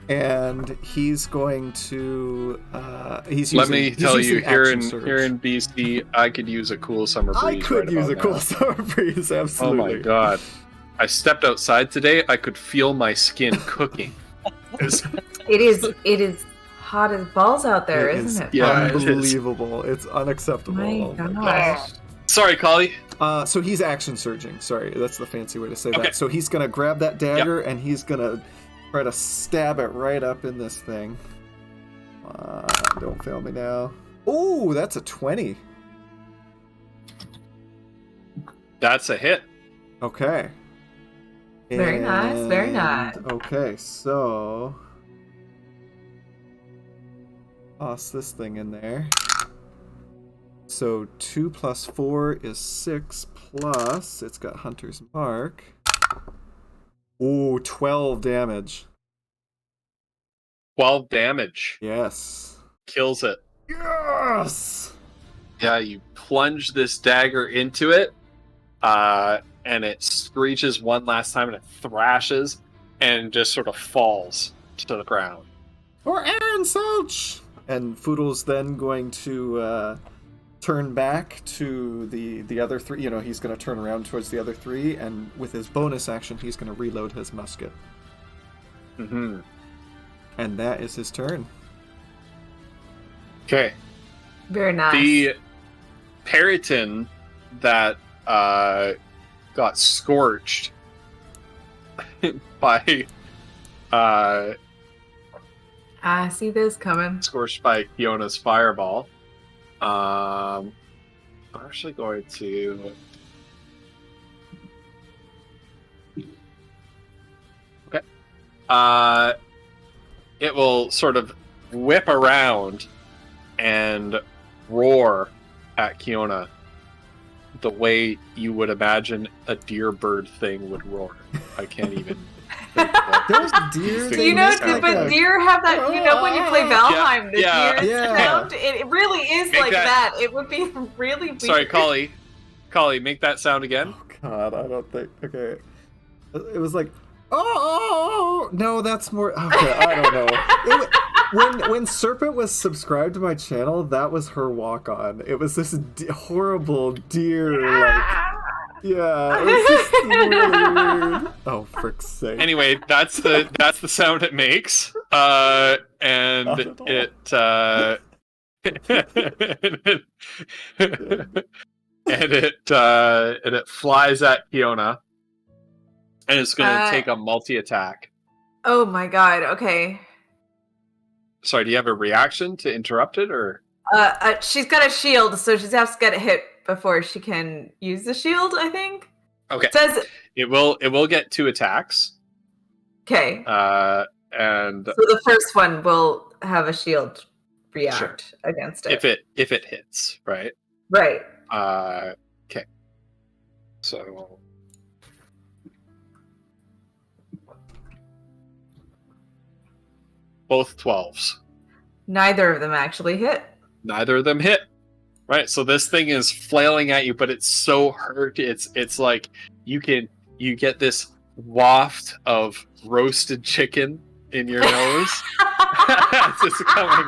Speaker 2: and he's going to. He's
Speaker 4: Let
Speaker 2: using,
Speaker 4: me
Speaker 2: he's
Speaker 4: tell you,
Speaker 2: using
Speaker 4: here
Speaker 2: action
Speaker 4: in
Speaker 2: surge.
Speaker 4: here in BC, I could use a cool summer breeze.
Speaker 2: I could
Speaker 4: right
Speaker 2: use a
Speaker 4: about
Speaker 2: cool
Speaker 4: now.
Speaker 2: summer breeze.
Speaker 4: Oh
Speaker 2: Absolutely.
Speaker 4: my god! I stepped outside today. I could feel my skin cooking.
Speaker 3: It is hot as balls out there,
Speaker 2: It is
Speaker 3: isn't it?
Speaker 4: Yeah, it is.
Speaker 2: unbelievable. It's unacceptable.
Speaker 3: My
Speaker 2: Oh my
Speaker 3: gosh.
Speaker 4: Sorry, Collie.
Speaker 2: So he's action surging. Sorry, that's the fancy way to say
Speaker 4: Okay.
Speaker 2: that. So he's gonna grab that dagger and he's gonna try to stab it right up in this thing. Don't fail me now. Oh, that's a 20.
Speaker 4: That's a hit.
Speaker 2: Okay.
Speaker 3: Very nice, very nice.
Speaker 2: Okay, so toss this thing in there. So 2 plus 4 is 6 plus it's got Hunter's Mark. Ooh, 12 damage.
Speaker 4: 12 damage.
Speaker 2: Yes.
Speaker 4: Kills it.
Speaker 2: Yes.
Speaker 4: Yeah, you plunge this dagger into it, and it screeches one last time, and it thrashes, and just sort of falls to the ground.
Speaker 2: Or Aaron Soch. And Foodle's then going to turn back to the other three. You know, he's going to turn around towards the other three, and with his bonus action, he's going to reload his musket.
Speaker 4: Mm-hmm.
Speaker 2: And that is his turn.
Speaker 4: Okay.
Speaker 3: Very nice.
Speaker 4: The Periton that got scorched by
Speaker 3: I see this coming.
Speaker 4: Kiona's fireball. I'm actually going to. Okay. It will sort of whip around and roar at Kiona the way you would imagine a deer bird thing would roar. I can't even think what
Speaker 2: Those deer.
Speaker 3: Do you know,
Speaker 4: sound
Speaker 3: but
Speaker 4: like-
Speaker 3: deer have that, you know, when you play Valheim, the
Speaker 4: Yeah.
Speaker 3: deer
Speaker 2: Yeah.
Speaker 3: sound, it really is
Speaker 4: Make
Speaker 3: like
Speaker 4: that-
Speaker 3: that. It would be really weird.
Speaker 4: Sorry, Collie, make that sound again.
Speaker 2: Oh God, I don't think. Okay, it was like, oh no, that's more. Okay, I don't know. When Serpent was subscribed to my channel, that was her walk on. It was this horrible deer, like, yeah, it was just really weird. Oh, frick's sake.
Speaker 4: Anyway, that's the sound it makes, and
Speaker 2: Not at all.
Speaker 4: and it flies at Kiona, and it's gonna take a multi attack.
Speaker 3: Oh my god, okay.
Speaker 4: Sorry, do you have a reaction to interrupt it, or
Speaker 3: She's got a shield, so she's has to get hit before she can use the shield, I think.
Speaker 4: okay?
Speaker 3: It says,
Speaker 4: It will get 2 attacks,
Speaker 3: okay.
Speaker 4: and
Speaker 3: So the first one will have a shield react against it.
Speaker 4: if it hits, right?
Speaker 3: Right.
Speaker 4: Okay. So both 12s.
Speaker 3: Neither of them actually hit.
Speaker 4: Neither of them hit. Right. So this thing is flailing at you, but it's so hurt. It's like you get this waft of roasted chicken in your nose. It's just coming.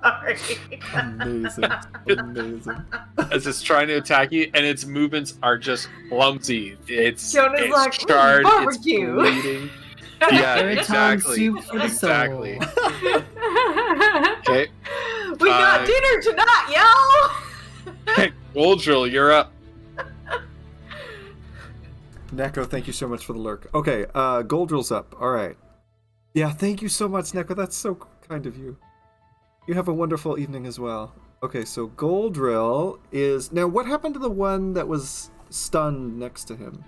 Speaker 3: Sorry.
Speaker 2: Amazing.
Speaker 4: As it's trying to attack you, and its movements are just clumsy. It's
Speaker 3: Fiona's
Speaker 4: it's
Speaker 3: like,
Speaker 4: charred,
Speaker 3: barbecue.
Speaker 4: it's bleeding. Yeah,
Speaker 1: Airtime
Speaker 4: exactly.
Speaker 1: soup for the
Speaker 4: Exactly.
Speaker 1: soul.
Speaker 4: Okay.
Speaker 3: We got dinner tonight, y'all.
Speaker 4: Goldrill, you're up.
Speaker 2: Neko, thank you so much for the lurk. Okay, Goldrill's up. All right. Yeah, thank you so much, Neko. That's so kind of you. You have a wonderful evening as well. Okay, so Goldrill is... Now, what happened to the one that was stunned next to him?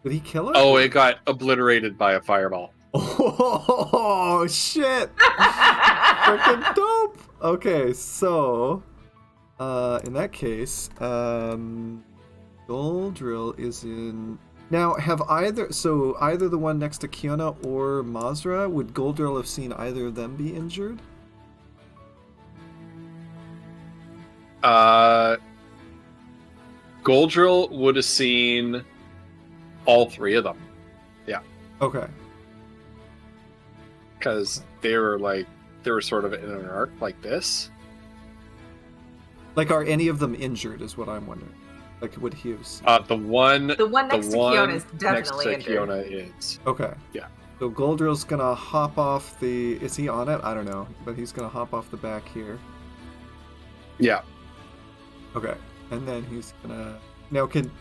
Speaker 2: Did he kill it?
Speaker 4: Oh, it got obliterated by a fireball.
Speaker 2: Oh, shit! Freaking dope! Okay, so... in that case, Goldrill is in... Now, have either... So, either the one next to Kiona or Mazra, would Goldrill have seen either of them be injured?
Speaker 4: Goldrill would have seen all 3 of them. Yeah.
Speaker 2: Okay.
Speaker 4: because they were sort of in an arc like this.
Speaker 2: Like, are any of them injured? Is what I'm wondering. Like, would Hughes?
Speaker 4: The one
Speaker 3: The one next to Kiona is definitely
Speaker 4: next to
Speaker 3: injured.
Speaker 4: Kiona is.
Speaker 2: Okay.
Speaker 4: Yeah.
Speaker 2: So Goldrill's gonna hop off the. Is he on it? I don't know, but he's gonna hop off the back here.
Speaker 4: Yeah.
Speaker 2: Okay, and then he's gonna. Now, can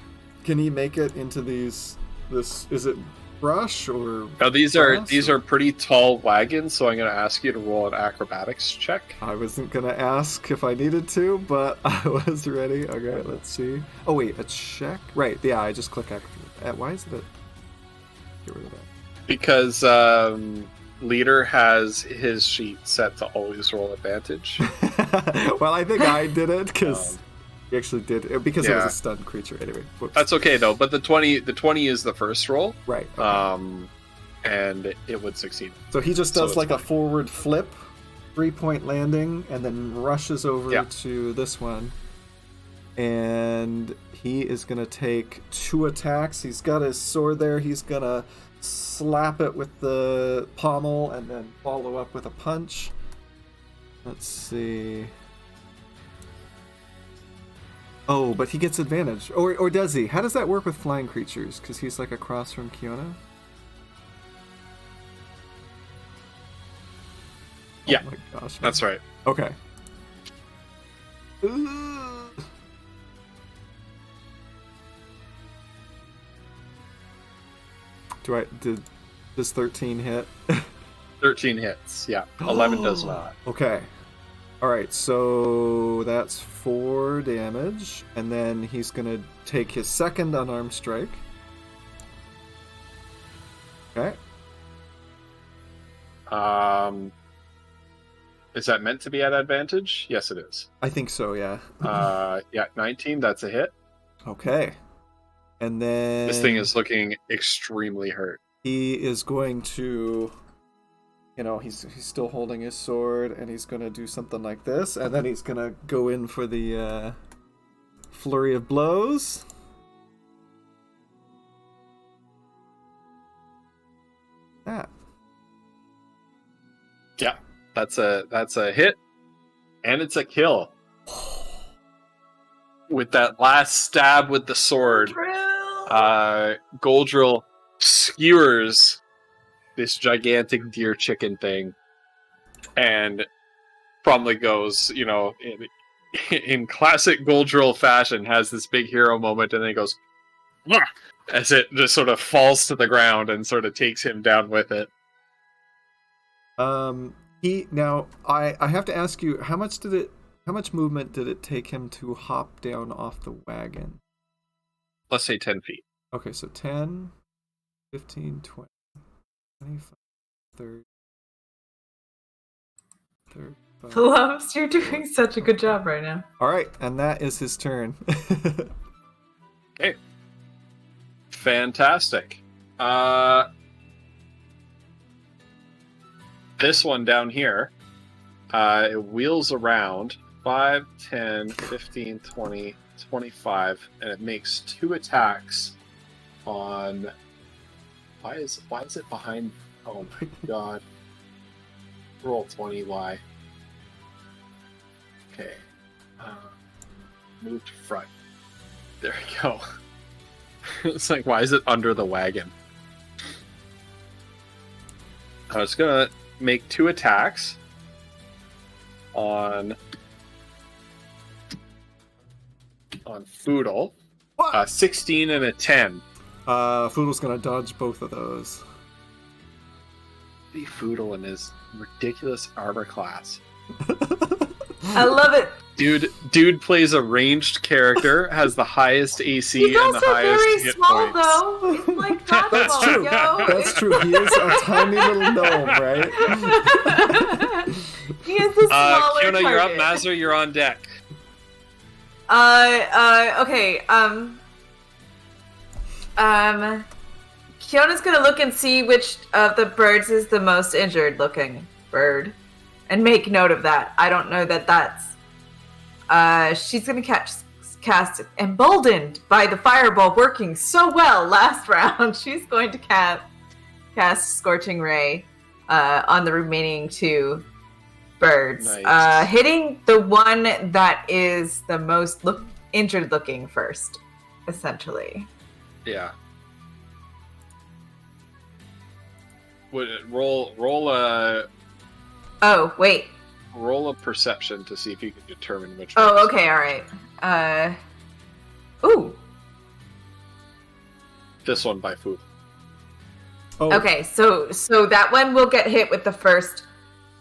Speaker 2: he make it into these? This is it brush or?
Speaker 4: Now these
Speaker 2: grass, or-
Speaker 4: are pretty tall wagons, so I'm going to ask you to roll an acrobatics check.
Speaker 2: I wasn't gonna ask if I needed to, but I was ready. Okay, let's see. Oh wait, a check. Right. Yeah, I just click why is it? Get rid of that.
Speaker 4: Because leader has his sheet set to always roll advantage.
Speaker 2: Well, I think I did it because
Speaker 4: Um,
Speaker 2: he actually did it because it was
Speaker 4: yeah.
Speaker 2: a stunned creature. Anyway, whoops.
Speaker 4: That's okay though. But the 20 is the first roll,
Speaker 2: right. Okay.
Speaker 4: and it would succeed.
Speaker 2: So he just
Speaker 4: so
Speaker 2: does
Speaker 4: it's
Speaker 2: like a
Speaker 4: fine.
Speaker 2: forward flip, 3-point landing, and then rushes over
Speaker 4: Yeah.
Speaker 2: to this one. And he is going to take 2 attacks. He's got his sword there. He's going to slap it with the pommel and then follow up with a punch. Let's see. Oh, but he gets advantage. Or does he? How does that work with flying creatures? Because he's like across from Kiona?
Speaker 4: Yeah.
Speaker 2: Oh my gosh.
Speaker 4: That's right.
Speaker 2: Okay. Does 13 hit?
Speaker 4: 13 hits. Yeah. 11 does not.
Speaker 2: Okay. Alright, so that's 4 damage, and then he's gonna take his second unarmed strike. Okay.
Speaker 4: Is that meant to be at advantage? Yes, it is.
Speaker 2: I think so, yeah.
Speaker 4: Yeah, 19. That's a hit.
Speaker 2: Okay. And then
Speaker 4: This thing is looking extremely hurt.
Speaker 2: he is going to, he's still holding his sword, and he's going to do something like this, and then he's going to go in for the flurry of blows. That.
Speaker 4: Yeah, that's a hit, and it's a kill. With that last stab with the sword, Goldrill skewers this gigantic deer chicken thing, and promptly goes, in classic Goldrill fashion, has this big hero moment, and then he goes, "Wah!" as it just sort of falls to the ground and sort of takes him down with it.
Speaker 2: I have to ask you, how much movement did it take him to hop down off the wagon?
Speaker 4: Let's say 10 feet.
Speaker 2: Okay, so 10, 15, 20, 25, 30, 35.
Speaker 3: Lumps, you're doing such a good job right now.
Speaker 2: All right, and that is his turn.
Speaker 4: Okay. Fantastic. This one down here, it wheels around 5, 10, 15, 20, 25, and it makes 2 attacks on... Why is it behind... Oh my god. Roll 20, why? Okay. Move to front. There we go. It's like, why is it under the wagon? I was gonna make 2 attacks on Foodle.
Speaker 2: What?
Speaker 4: 16 and a 10.
Speaker 2: Foodle's gonna dodge both of those.
Speaker 4: The Foodle in his ridiculous armor class.
Speaker 3: I love it.
Speaker 4: Dude plays a ranged character, has the highest AC
Speaker 3: He's
Speaker 4: and the
Speaker 3: also
Speaker 4: highest
Speaker 3: very
Speaker 4: hit
Speaker 3: small,
Speaker 4: points.
Speaker 3: though. It's like dodgeball,
Speaker 2: That's true.
Speaker 3: yo.
Speaker 2: That's true. He is a tiny little gnome, right?
Speaker 3: He is the smaller
Speaker 4: Kiona, you're up.
Speaker 3: target.
Speaker 4: Mazur, you're on deck.
Speaker 3: Okay, Kiona's gonna look and see which of the birds is the most injured looking bird, and make note of that. I don't know that that's, she's gonna cast emboldened by the fireball working so well last round. She's going to cast cast Scorching Ray on the remaining 2 birds,
Speaker 4: Nice.
Speaker 3: hitting the one that is the most injured looking first, essentially.
Speaker 4: Yeah. Would it roll a
Speaker 3: Oh, wait.
Speaker 4: perception to see if you can determine which one.
Speaker 3: Oh, okay, all right. Ooh.
Speaker 4: This one by food.
Speaker 2: Oh,
Speaker 3: Okay, so that one will get hit with the first,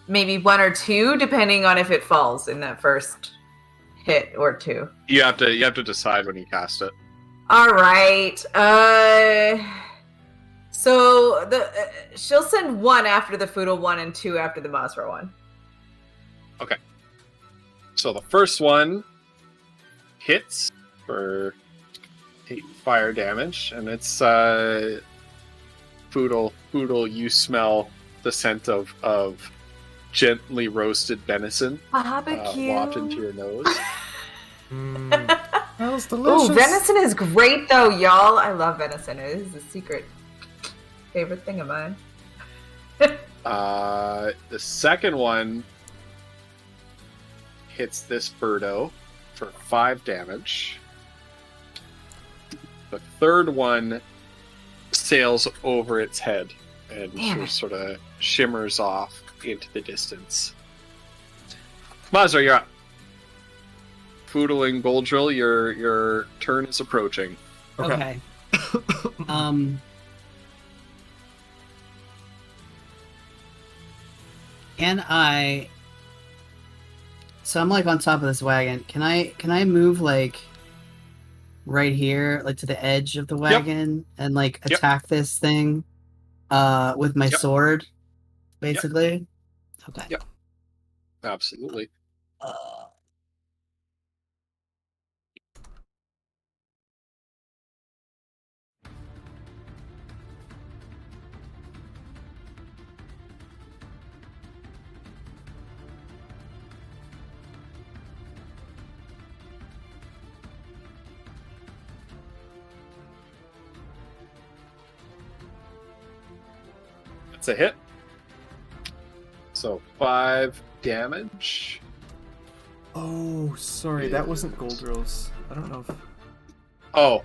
Speaker 3: maybe 1 or 2, depending on if it falls in that first hit or 2.
Speaker 4: You have to decide when you cast it.
Speaker 3: All right. So she'll send 1 after the Foodle 1 and 2 after the Mazra 1.
Speaker 4: So the first one hits for 8 fire damage, and it's Foodle, you smell the scent of gently roasted venison
Speaker 3: Barbecue.
Speaker 4: waft into your nose.
Speaker 2: Smells delicious.
Speaker 3: Ooh, venison is great though, y'all. I love venison. It is a secret favorite thing of mine.
Speaker 4: The second one hits this birdo for 5 damage. The third one sails over its head and
Speaker 3: Damn it.
Speaker 4: sort of shimmers off into the distance. Mazra, you're up. Foodling Goldrill, your turn is approaching.
Speaker 1: Okay. Can I? So I'm like on top of this wagon. Can I move like right here, like to the edge of the wagon, and like
Speaker 4: Yep.
Speaker 1: attack this thing, with my
Speaker 4: Yep.
Speaker 1: sword, basically? Okay.
Speaker 4: Yep. Absolutely. That's a hit. So 5 damage.
Speaker 2: Oh, sorry, that wasn't Goldrill's. I don't know if
Speaker 4: Oh.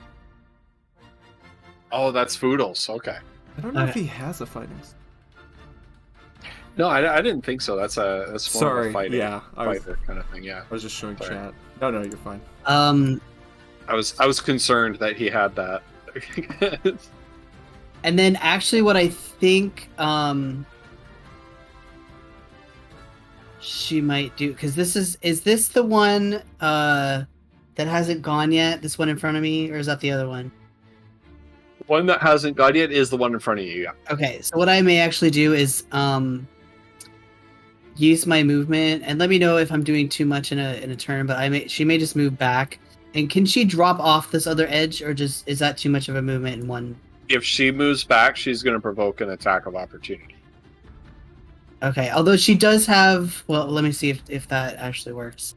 Speaker 4: Oh, that's Foodles. Okay.
Speaker 2: I don't know if
Speaker 1: Okay.
Speaker 2: he has a fighting.
Speaker 4: No, I didn't think so. That's more of
Speaker 2: Sorry,
Speaker 4: a fighting,
Speaker 2: yeah, I was
Speaker 4: fighter kind of thing. Yeah.
Speaker 2: I was just showing
Speaker 4: Sorry.
Speaker 2: chat. No, you're fine.
Speaker 4: I was concerned that he had that.
Speaker 1: And then actually what I think she might do, because this is this the one that hasn't gone yet, this one in front of me, or is that the other one?
Speaker 4: One that hasn't gone yet is the one in front of you. Yeah.
Speaker 1: Okay, so what I may actually do is use my movement, and let me know if I'm doing too much in a turn, but she may just move back. And can she drop off this other edge, or just is that too much of a movement in one?
Speaker 4: If she moves back, she's going to provoke an attack of opportunity.
Speaker 1: Okay, although she does have, well, let me see if that actually works.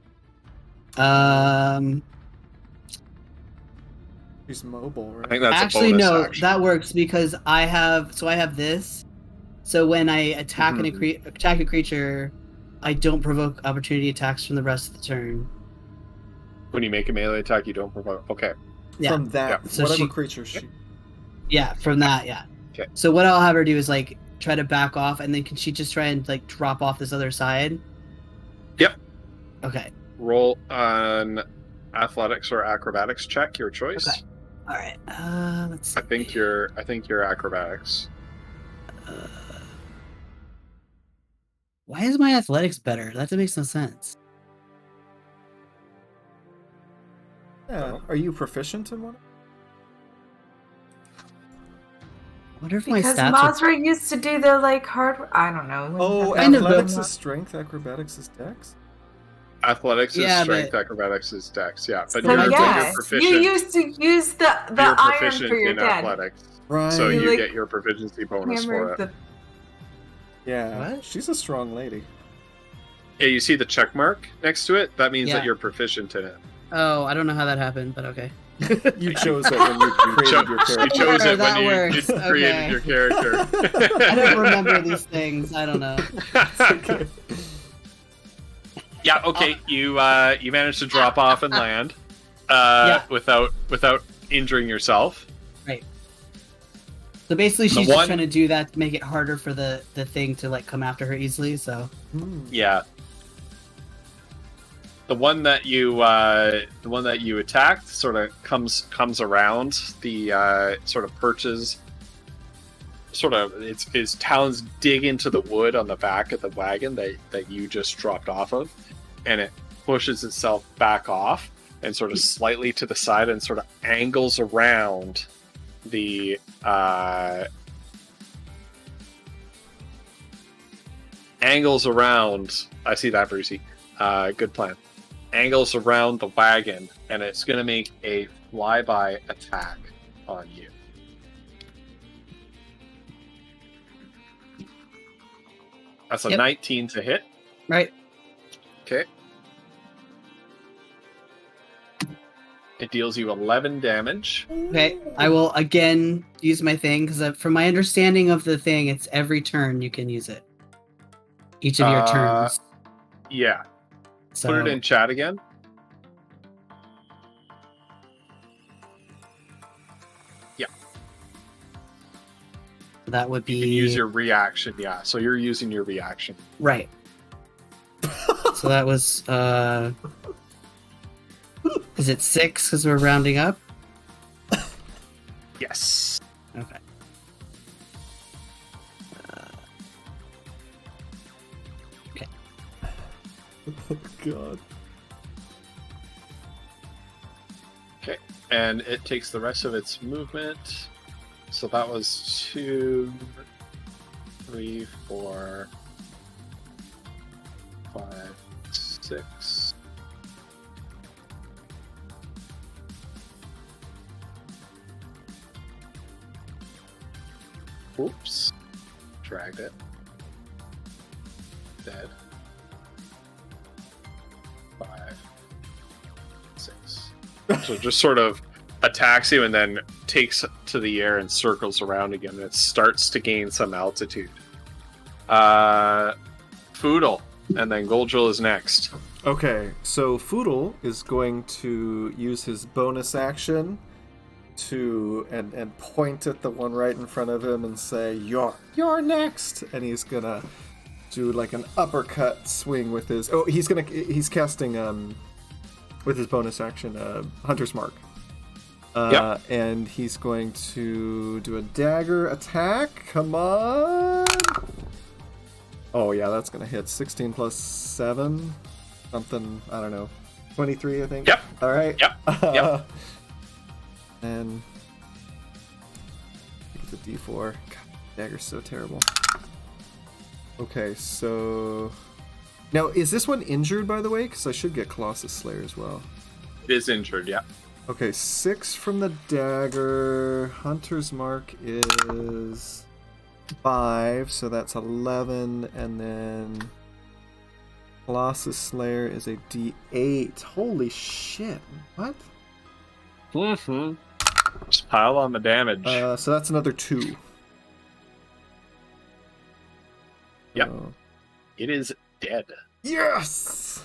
Speaker 2: He's mobile,
Speaker 4: I
Speaker 2: right?
Speaker 4: think that's
Speaker 1: Actually,
Speaker 4: a bonus
Speaker 1: no,
Speaker 4: action.
Speaker 1: that works because I have this. So when I attack attack a creature, I don't provoke opportunity attacks from the rest of the turn.
Speaker 4: When you make a melee attack, you don't provoke. Okay.
Speaker 1: Yeah.
Speaker 2: From that,
Speaker 4: Yeah.
Speaker 1: So
Speaker 2: whatever
Speaker 1: she-
Speaker 2: creature she.
Speaker 1: Yeah, from that, yeah.
Speaker 4: Okay.
Speaker 1: So what I'll have her do is like try to back off, and then can she just try and like drop off this other side?
Speaker 4: Yep.
Speaker 1: Okay.
Speaker 4: Roll an athletics or acrobatics check, your choice.
Speaker 1: Okay. All right. Let's see.
Speaker 4: I think you're acrobatics.
Speaker 1: Why is my athletics better? That makes no sense.
Speaker 2: Yeah. Are you proficient in one?
Speaker 1: I wonder if my
Speaker 3: Because
Speaker 1: stats are...
Speaker 3: Mazra used to do the like hard. I don't know.
Speaker 2: Oh,
Speaker 1: Kind of,
Speaker 2: athletics
Speaker 1: but-
Speaker 2: is strength, acrobatics is dex.
Speaker 4: Athletics is
Speaker 1: Yeah,
Speaker 4: strength,
Speaker 1: but-
Speaker 4: acrobatics is dex. Yeah, but
Speaker 1: So
Speaker 4: you're,
Speaker 3: So
Speaker 1: I
Speaker 3: yeah,
Speaker 4: you're proficient.
Speaker 3: you used to use the
Speaker 4: you're
Speaker 3: iron
Speaker 4: proficient
Speaker 3: for your
Speaker 4: in
Speaker 3: dad.
Speaker 4: athletics,
Speaker 2: Right.
Speaker 4: so
Speaker 3: You,
Speaker 4: you
Speaker 3: like,
Speaker 4: get your proficiency bonus for
Speaker 3: Hammer
Speaker 4: it.
Speaker 3: the
Speaker 2: Yeah.
Speaker 1: What?
Speaker 2: She's a strong lady.
Speaker 4: Yeah, you see the check mark next to it? That means
Speaker 1: Yeah.
Speaker 4: that you're proficient in it.
Speaker 1: Oh, I don't know how that happened, but okay.
Speaker 2: You chose it when you created your
Speaker 4: You
Speaker 2: character.
Speaker 4: chose it
Speaker 1: That
Speaker 4: when you
Speaker 1: works.
Speaker 4: created
Speaker 1: Okay.
Speaker 4: your character.
Speaker 1: I don't remember these things. I don't know.
Speaker 2: Okay.
Speaker 4: Yeah. Okay. You managed to drop off and land without injuring yourself.
Speaker 1: So basically,
Speaker 4: The
Speaker 1: she's
Speaker 4: one-
Speaker 1: just trying to do that to make it harder for the thing to like come after her easily. So
Speaker 4: Yeah. The one that you attacked sort of comes around. The sort of perches. Sort of its talons dig into the wood on the back of the wagon that you just dropped off of, and it pushes itself back off and sort of slightly to the side and sort of angles around the I see that, Brucey. Good plan. Angles around the wagon, and it's going to make a flyby attack on you. That's a
Speaker 1: Yep.
Speaker 4: 19 to hit.
Speaker 1: right,
Speaker 4: Okay. It deals you 11 damage.
Speaker 1: okay. I will again use my thing because from my understanding of the thing, it's every turn you can use it. Each of your turns.
Speaker 4: Yeah.
Speaker 1: So
Speaker 4: Put it in chat again.
Speaker 1: that would be
Speaker 4: You can use your reaction. Yeah. So you're using your reaction.
Speaker 1: right. So that was is it 6 because we're rounding up?
Speaker 4: Yes.
Speaker 1: Okay.
Speaker 2: Oh god.
Speaker 4: And it takes the rest of its movement. So that was 2, 3, 4, 5, 6. Oops. Dragged it. Dead. 5, 6. So just sort of attacks you and then takes to the air and circles around again. It starts to gain some altitude. Foodle, and then Goldrill is next.
Speaker 2: Okay, so Foodle is going to use his bonus action to and point at the one right in front of him and say, "You're next," and he's gonna do like an uppercut swing with his. Oh, he's casting with his bonus action, Hunter's Mark.
Speaker 4: Yep.
Speaker 2: And he's going to do a dagger attack. Come on! Oh yeah, that's gonna hit. 16 plus 7, something. I don't know. 23, I think.
Speaker 4: Yep.
Speaker 2: All right.
Speaker 4: Yep. Yep.
Speaker 2: And it's a D4. God, dagger's so terrible. Okay, so now is this one injured, by the way? Because I should get Colossus Slayer as well.
Speaker 4: It is injured, yeah.
Speaker 2: Okay, 6 from the dagger. Hunter's Mark is 5, so that's 11, and then Colossus Slayer is a D8. Holy shit! What?
Speaker 4: Mm-hmm. Just pile on the damage.
Speaker 2: So that's another 2.
Speaker 4: Yep.
Speaker 2: So-
Speaker 4: It is dead.
Speaker 2: Yes!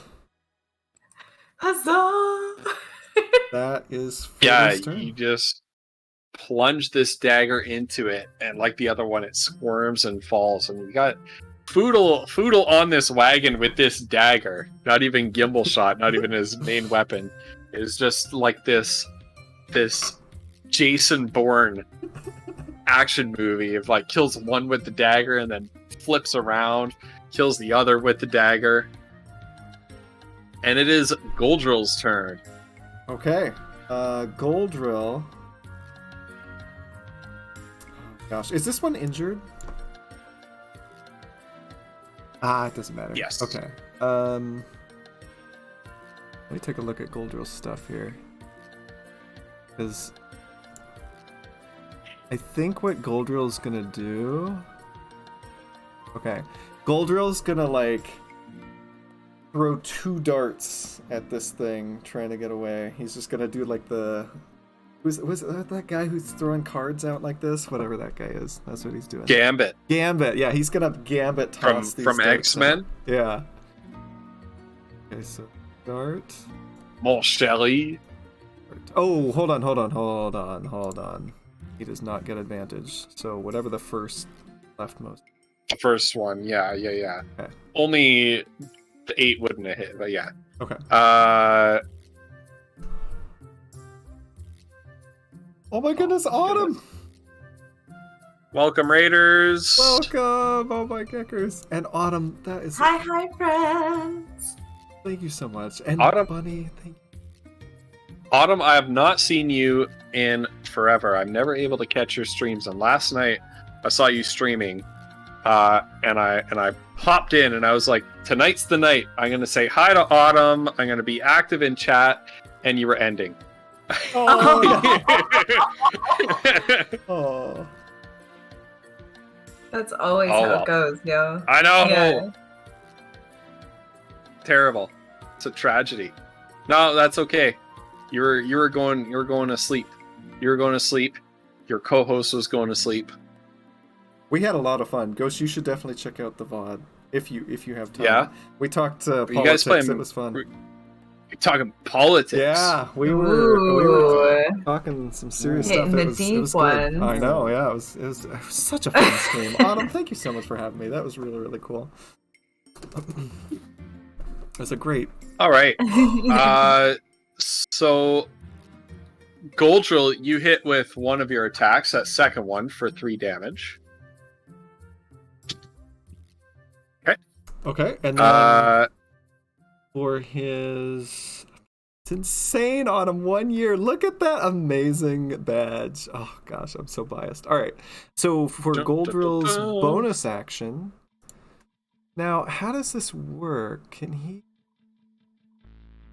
Speaker 3: Huzzah!
Speaker 2: That is
Speaker 4: Yeah,
Speaker 2: Foodle's turn.
Speaker 4: you just plunge this dagger into it, and like the other one, it squirms and falls. And you got Foodle on this wagon with this dagger. Not even gimbal shot, not even his main weapon. It's just like this Jason Bourne action movie of like kills one with the dagger and then flips around, kills the other with the dagger. And it is Goldrill's turn.
Speaker 2: Okay. Goldrill. Oh, gosh. Is this one injured? It doesn't matter.
Speaker 4: Yes.
Speaker 2: Okay. Let me take a look at Goldrill's stuff here. Because I think what Goldrill's gonna do... Okay. Goldrill's gonna, like, throw 2 darts at this thing, trying to get away. He's just gonna do like the... Was that guy who's throwing cards out like this? Whatever that guy is. That's what he's doing.
Speaker 4: Gambit
Speaker 2: Gambit. Yeah, he's gonna Gambit toss these
Speaker 4: from
Speaker 2: darts
Speaker 4: X-Men.
Speaker 2: out. Yeah. Okay, so dart.
Speaker 4: More Shelly.
Speaker 2: Oh, hold on. He does not get advantage. So whatever the first leftmost.
Speaker 4: The first one, yeah.
Speaker 2: Okay.
Speaker 4: Only the 8 wouldn't have hit, but yeah.
Speaker 2: Okay. Oh my goodness, Autumn!
Speaker 4: Welcome, Raiders.
Speaker 2: Welcome! Oh my geckers. And Autumn, that is...
Speaker 3: Hi, friends.
Speaker 2: Thank you so much. And
Speaker 4: Autumn.
Speaker 2: Bunny, thank you.
Speaker 4: Autumn, I have not seen you in forever. I'm never able to catch your streams, and last night I saw you streaming, and I popped in, and I was like, tonight's the night. I'm gonna say hi to Autumn. I'm gonna be active in chat, and you were ending.
Speaker 2: Oh. Oh.
Speaker 3: That's always
Speaker 4: Oh,
Speaker 3: how
Speaker 4: well.
Speaker 3: it goes, yo.
Speaker 4: I know.
Speaker 3: Yeah.
Speaker 4: Terrible. It's a tragedy. No, that's okay. You were going to sleep. You were going to sleep. Your co-host was going to sleep.
Speaker 2: We had a lot of fun. Ghost, you should definitely check out the VOD if you have time.
Speaker 4: Yeah?
Speaker 2: We talked
Speaker 4: you
Speaker 2: politics.
Speaker 4: guys playing-
Speaker 2: It was fun.
Speaker 4: You're talking politics.
Speaker 2: Yeah, we were
Speaker 3: Ooh.
Speaker 2: talking some serious
Speaker 3: Hitting
Speaker 2: stuff.
Speaker 3: the
Speaker 2: It was
Speaker 3: deep
Speaker 2: good.
Speaker 3: ones.
Speaker 2: I know. Yeah, it was such a fun stream. Autumn, thank you so much for having me. That was really, really cool. It was a great...
Speaker 4: All right. So Goldrill, you hit with one of your attacks, that second one, for 3 damage.
Speaker 2: Okay, and then
Speaker 4: Uh,
Speaker 2: for his... It's insane, Autumn, 1 year. Look at that amazing badge. Oh, gosh, I'm so biased. All right, so for
Speaker 4: Dun, dun, dun,
Speaker 2: Goldrill's
Speaker 4: dun.
Speaker 2: bonus action... Now, how does this work? Can he...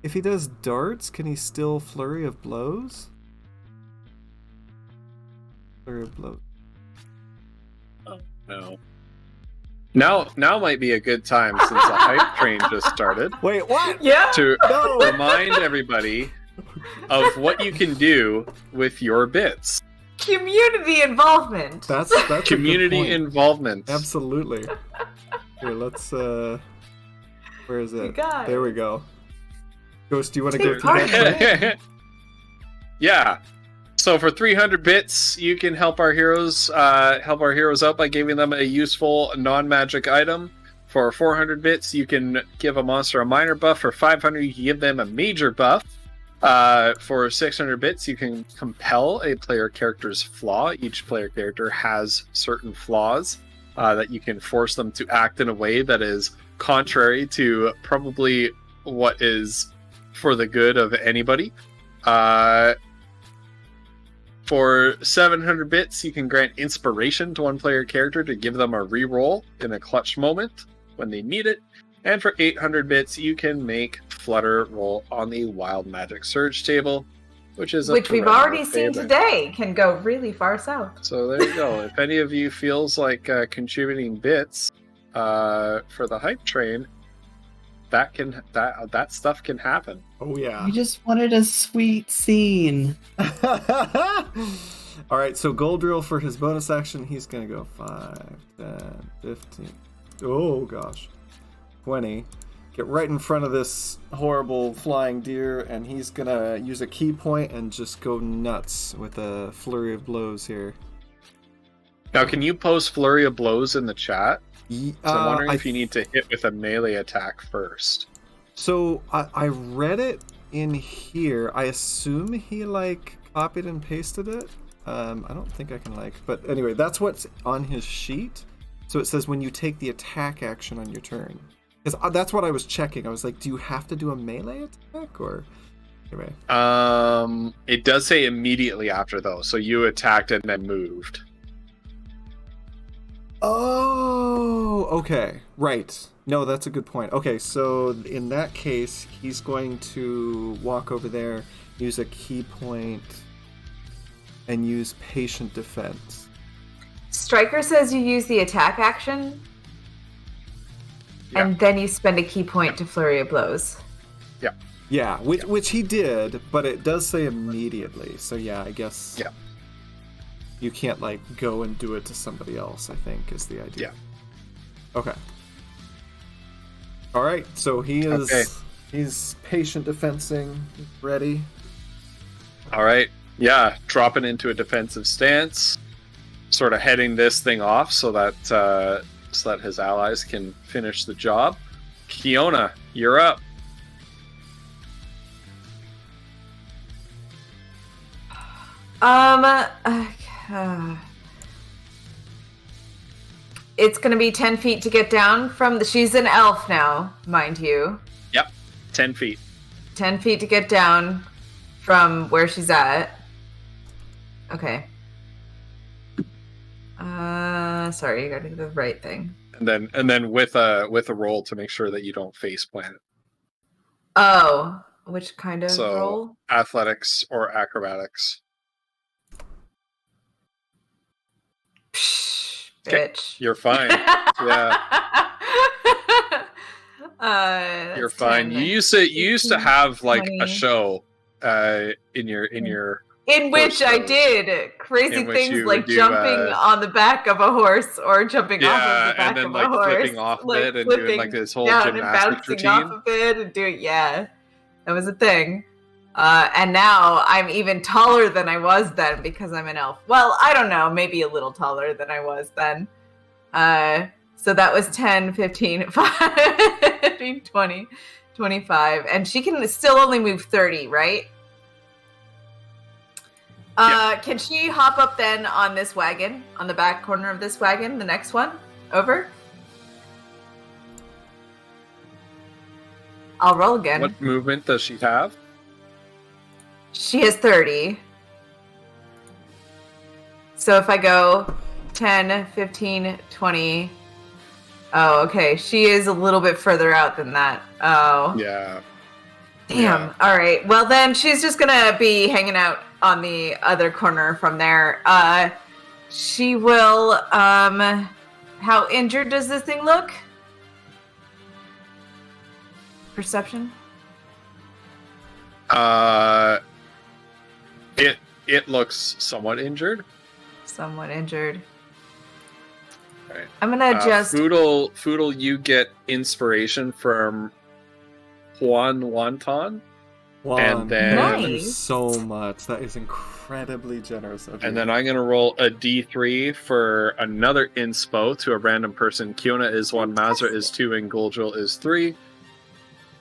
Speaker 2: If he does darts, can he still Flurry of Blows? Flurry of Blows.
Speaker 4: no. Now might be a good time, since the hype train just started,
Speaker 2: Wait, what?
Speaker 3: Yeah.
Speaker 4: to
Speaker 2: No!
Speaker 4: remind everybody of what you can do with your bits.
Speaker 3: Community involvement.
Speaker 2: That's a good
Speaker 4: Community
Speaker 2: point.
Speaker 4: involvement.
Speaker 2: Absolutely. Here, let's where is
Speaker 3: You
Speaker 2: it?
Speaker 3: got
Speaker 2: There
Speaker 3: it.
Speaker 2: we go. Ghost, do you want to
Speaker 3: Take
Speaker 2: go through
Speaker 3: part
Speaker 2: that?
Speaker 4: Yeah. So for 300 bits, you can help our heroes out by giving them a useful non-magic item. For 400 bits, you can give a monster a minor buff. For 500, you can give them a major buff. For 600 bits, you can compel a player character's flaw. Each player character has certain flaws that you can force them to act in a way that is contrary to probably what is for the good of anybody. For 700 bits, you can grant inspiration to one player character to give them a reroll in a clutch moment when they need it. And for 800 bits, you can make Flutter roll on the Wild Magic Surge table, which is
Speaker 3: Which we've
Speaker 4: perennial
Speaker 3: already seen
Speaker 4: favorite.
Speaker 3: today can go really far south.
Speaker 4: So there you go. If any of you feels like contributing bits for the hype train, that stuff can happen.
Speaker 2: Oh yeah.
Speaker 1: I just wanted a sweet scene.
Speaker 2: All right, so Goldrill for his bonus action, he's gonna go 5, 10, 15. Oh gosh, 20. Get right in front of this horrible flying deer, and he's gonna use a key point and just go nuts with a flurry of blows here.
Speaker 4: Now, can you post Flurry of Blows in the chat? So I'm wondering if you
Speaker 2: I-
Speaker 4: need to hit with a melee attack first.
Speaker 2: So I read it in here. I assume he like copied and pasted it. I don't think I can but anyway, that's what's on his sheet. So it says when you take the attack action on your turn. Because that's what I was checking. I was like, do you have to do a melee attack or anyway?
Speaker 4: It does say immediately after though, so you attacked and then moved.
Speaker 2: Oh, okay, right. No, that's a good point. Okay, so in that case, he's going to walk over there, use a key point, and use patient defense.
Speaker 3: Striker says you use the attack action.
Speaker 4: Yeah.
Speaker 3: And then you spend a key point to flurry of blows.
Speaker 2: Yeah, which he did, but it does say immediately. So yeah, I guess
Speaker 4: Yeah.
Speaker 2: you can't like go and do it to somebody else, I think is the idea.
Speaker 4: Yeah.
Speaker 2: Okay. All right, so he's patient defensing, ready.
Speaker 4: All right. Yeah, dropping into a defensive stance, sort of heading this thing off so that his allies can finish the job. Kiona, you're up.
Speaker 3: It's gonna be 10 feet to get down from the. She's an elf now, mind you.
Speaker 4: Yep, 10 feet.
Speaker 3: 10 feet to get down from where she's at. Okay. Sorry, you gotta do the right thing.
Speaker 4: And then with a roll to make sure that you don't face plant.
Speaker 3: Oh, which kind of
Speaker 4: So
Speaker 3: roll?
Speaker 4: athletics or acrobatics.
Speaker 3: Psh,
Speaker 4: 'Kay,
Speaker 3: bitch.
Speaker 4: You're fine. Yeah, you're
Speaker 3: That's
Speaker 4: fine.
Speaker 3: 10.
Speaker 4: You used to have like
Speaker 3: 20.
Speaker 4: a show in your
Speaker 3: In which I
Speaker 4: shows.
Speaker 3: did crazy
Speaker 4: In which
Speaker 3: things
Speaker 4: you
Speaker 3: like
Speaker 4: would do,
Speaker 3: jumping on the back of a horse or jumping off of
Speaker 4: yeah,
Speaker 3: the back
Speaker 4: and then
Speaker 3: of
Speaker 4: like
Speaker 3: a horse.
Speaker 4: flipping off of
Speaker 3: like,
Speaker 4: it and
Speaker 3: flipping
Speaker 4: doing like this whole
Speaker 3: down and
Speaker 4: gymnastics
Speaker 3: bouncing
Speaker 4: routine.
Speaker 3: off of it and doing, yeah. That was a thing. And now I'm even taller than I was then because I'm an elf. Well, I don't know, maybe a little taller than I was then. So that was 10, 15, 15, 20, 25. And she can still only move 30, right? Can she hop up then on this wagon, on the back corner of this wagon, the next one? Over? I'll roll again.
Speaker 4: What movement does she have?
Speaker 3: She has 30. So if I go 10, 15, 20. Oh, okay. She is a little bit further out than that. Oh.
Speaker 4: Yeah.
Speaker 3: Damn.
Speaker 4: Yeah.
Speaker 3: All right. Well, then she's just going to be hanging out on the other corner from there. She will, how injured does this thing look? Perception?
Speaker 4: It looks somewhat injured.
Speaker 3: Somewhat injured.
Speaker 4: Right.
Speaker 3: I'm going to just...
Speaker 4: Foodle, you get inspiration from Juan Wonton.
Speaker 2: Juan,
Speaker 4: And then-
Speaker 2: thank you
Speaker 3: Nice.
Speaker 2: so much. That is incredibly generous of you.
Speaker 4: And then I'm going to roll a d3 for another inspo to a random person. Kiona is 1, Mazra is 2, and Goldrill is 3.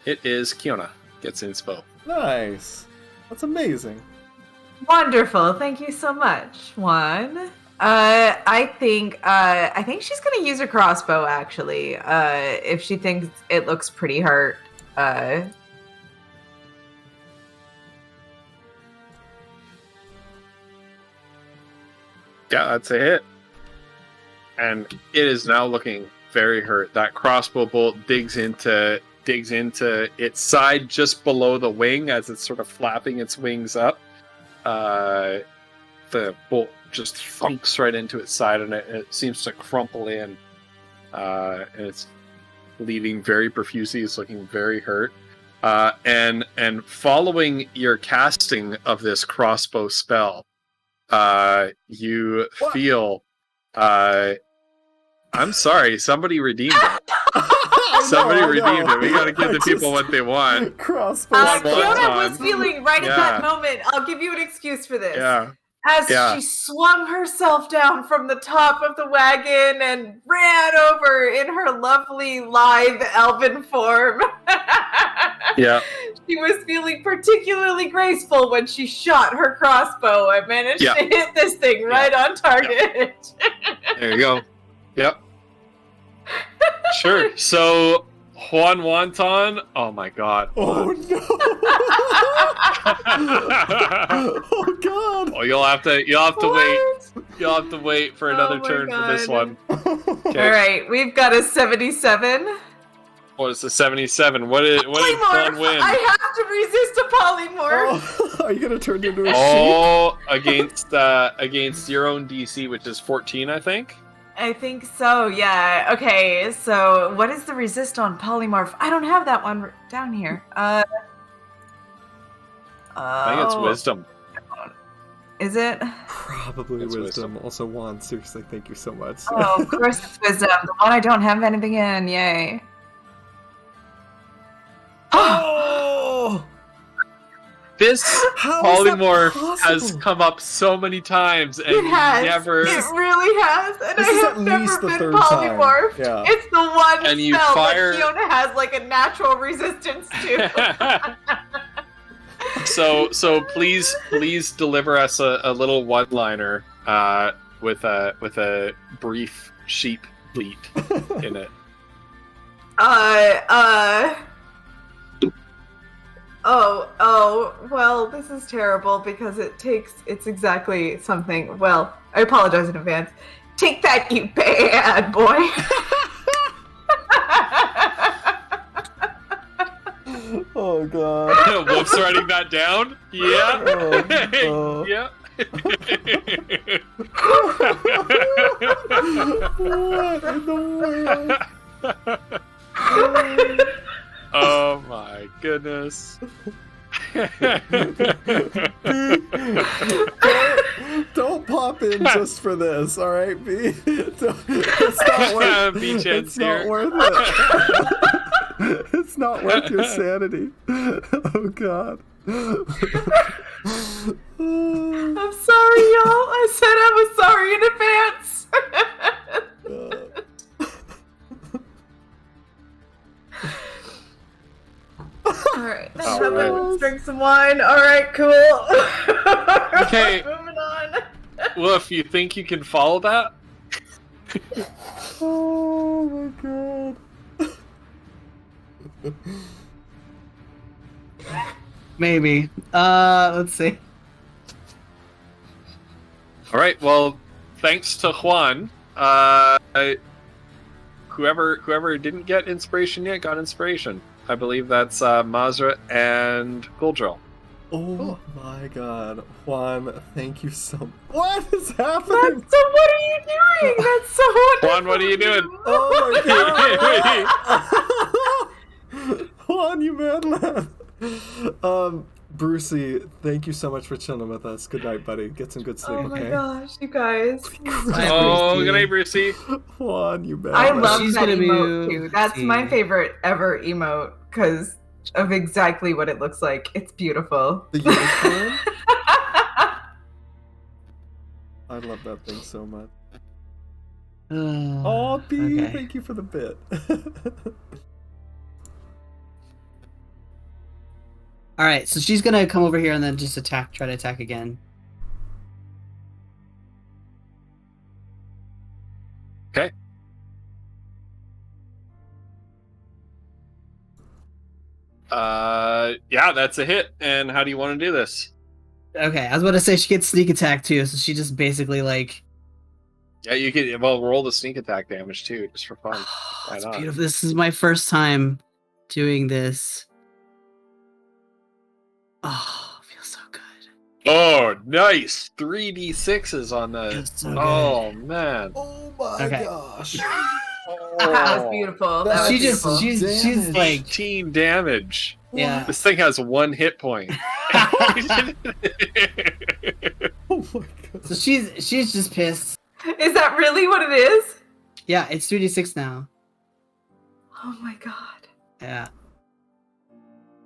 Speaker 4: It is Kiona gets inspo.
Speaker 2: Nice. That's amazing.
Speaker 3: Wonderful. Thank you so much. One. I think she's gonna use her crossbow actually. If she thinks it looks pretty hurt.
Speaker 4: Yeah, that's a hit. And it is now looking very hurt. That crossbow bolt digs into its side just below the wing as it's sort of flapping its wings up. The bolt just thunks right into its side, and it seems to crumple in. And it's bleeding very profusely. It's looking very hurt. And following your casting of this crossbow spell, you
Speaker 2: What?
Speaker 4: feel. I'm sorry. Somebody redeemed it. Somebody redeemed it. We got to give the people what they want.
Speaker 2: Crossbow.
Speaker 4: One more
Speaker 3: Fiona
Speaker 4: time.
Speaker 3: was feeling right at
Speaker 4: Yeah.
Speaker 3: that moment. I'll give you an excuse for this.
Speaker 4: Yeah.
Speaker 3: As
Speaker 4: Yeah.
Speaker 3: she swung herself down from the top of the wagon and ran over in her lovely, lithe elven form.
Speaker 4: Yeah.
Speaker 3: She was feeling particularly graceful when she shot her crossbow and managed
Speaker 4: Yeah.
Speaker 3: to hit this thing right on target.
Speaker 4: There you go. Yep. Sure. So Juan Wonton. Oh my god.
Speaker 2: Oh no! Oh god!
Speaker 4: Oh, you'll have to wait. You'll have to wait for another
Speaker 3: Oh my
Speaker 4: turn for this
Speaker 3: God.
Speaker 4: one.
Speaker 3: All right, we've got a 77.
Speaker 4: What is the 77? What did Juan win?
Speaker 3: I have to resist a polymorph.
Speaker 2: Oh, are you gonna turn into a sheep?
Speaker 4: Oh, against your own DC, which is 14, I think.
Speaker 3: I think so, yeah. Okay, so what is the resist on polymorph? I don't have that one down here.
Speaker 4: I think it's wisdom.
Speaker 3: Is it?
Speaker 2: Probably
Speaker 4: It's
Speaker 2: wisdom. Also, Juan, seriously, thank you so much.
Speaker 3: Oh, of course it's wisdom. The one I don't have anything in, yay.
Speaker 2: Oh!
Speaker 4: This
Speaker 2: How is that
Speaker 4: polymorph has
Speaker 2: possible?
Speaker 4: come up so many times, and
Speaker 3: It has.
Speaker 4: never.
Speaker 3: It really has. And
Speaker 2: This
Speaker 3: I
Speaker 2: is
Speaker 3: have
Speaker 2: at
Speaker 3: never
Speaker 2: least the
Speaker 3: been
Speaker 2: third time.
Speaker 3: polymorphed.
Speaker 2: Yeah.
Speaker 3: It's the one
Speaker 4: And you
Speaker 3: spell
Speaker 4: fire-
Speaker 3: that Fiona has like a natural resistance to.
Speaker 4: So please deliver us a little one-liner with a brief sheep bleat in it.
Speaker 3: Oh, well, this is terrible because it's exactly something. Well, I apologize in advance. Take that, you bad boy.
Speaker 2: Oh god.
Speaker 4: Whoops, writing that down. Yeah.
Speaker 2: Oh.
Speaker 4: Yeah.
Speaker 2: What in the world?
Speaker 4: Oh my goodness.
Speaker 2: Don't pop in just for this, all right, B? It's not worth,
Speaker 4: B-Chan's
Speaker 2: it's not
Speaker 4: here.
Speaker 2: worth it. It's not worth your sanity. Oh god.
Speaker 3: I'm sorry, y'all. I said I was sorry in advance. Alright,
Speaker 4: All right.
Speaker 3: let's drink some wine. Alright, cool.
Speaker 4: Okay.
Speaker 3: Moving on.
Speaker 4: Well, if you think you can follow that,
Speaker 2: Oh my god.
Speaker 1: Maybe. Let's see.
Speaker 4: all right. Well, thanks to Juan. Whoever didn't get inspiration yet got inspiration. I believe that's Mazra and Guldril.
Speaker 2: Oh my god. Juan, thank you so much. What is happening?
Speaker 3: So what are you doing? That's so wonderful.
Speaker 4: Juan, what are you doing?
Speaker 2: Oh my god. Juan, you mad lad. Brucey, thank you so much for chilling with us. Good night, buddy. Get some good sleep,
Speaker 3: Oh my
Speaker 2: okay?
Speaker 3: gosh, you guys.
Speaker 4: Oh, good night, Brucey.
Speaker 2: Juan, you bad
Speaker 3: I
Speaker 2: lad.
Speaker 3: love
Speaker 1: She's
Speaker 3: that
Speaker 1: gonna
Speaker 3: emote
Speaker 1: be-
Speaker 3: too. That's my
Speaker 1: see.
Speaker 3: favorite ever emote because of exactly what it looks like. It's beautiful.
Speaker 2: The unicorn? I love that thing so much. Oh, B,
Speaker 1: okay.
Speaker 2: thank you for the bit.
Speaker 1: All right, so she's gonna come over here and then just try to attack again.
Speaker 4: Okay. Yeah, that's a hit. And how do you want to do this?
Speaker 1: Okay, I was about to say she gets sneak attack too, so she just basically like.
Speaker 4: Yeah, you can. Well, roll the sneak attack damage too, just for fun.
Speaker 1: Oh,
Speaker 4: Why
Speaker 1: it's
Speaker 4: not?
Speaker 1: beautiful. This is my first time doing this. Oh, feels so good.
Speaker 4: Oh, nice! 3d6s on the.
Speaker 1: Feels so good.
Speaker 4: Oh man.
Speaker 2: Oh my
Speaker 1: Okay.
Speaker 2: gosh.
Speaker 3: That was beautiful. That was
Speaker 1: She just
Speaker 3: beautiful.
Speaker 1: she's like
Speaker 4: 18 damage.
Speaker 1: yeah.
Speaker 4: This thing has 1 hit point.
Speaker 2: Oh my god.
Speaker 1: So she's just pissed.
Speaker 3: Is that really what it is?
Speaker 1: Yeah, it's 3d6 now.
Speaker 3: Oh my god.
Speaker 1: Yeah.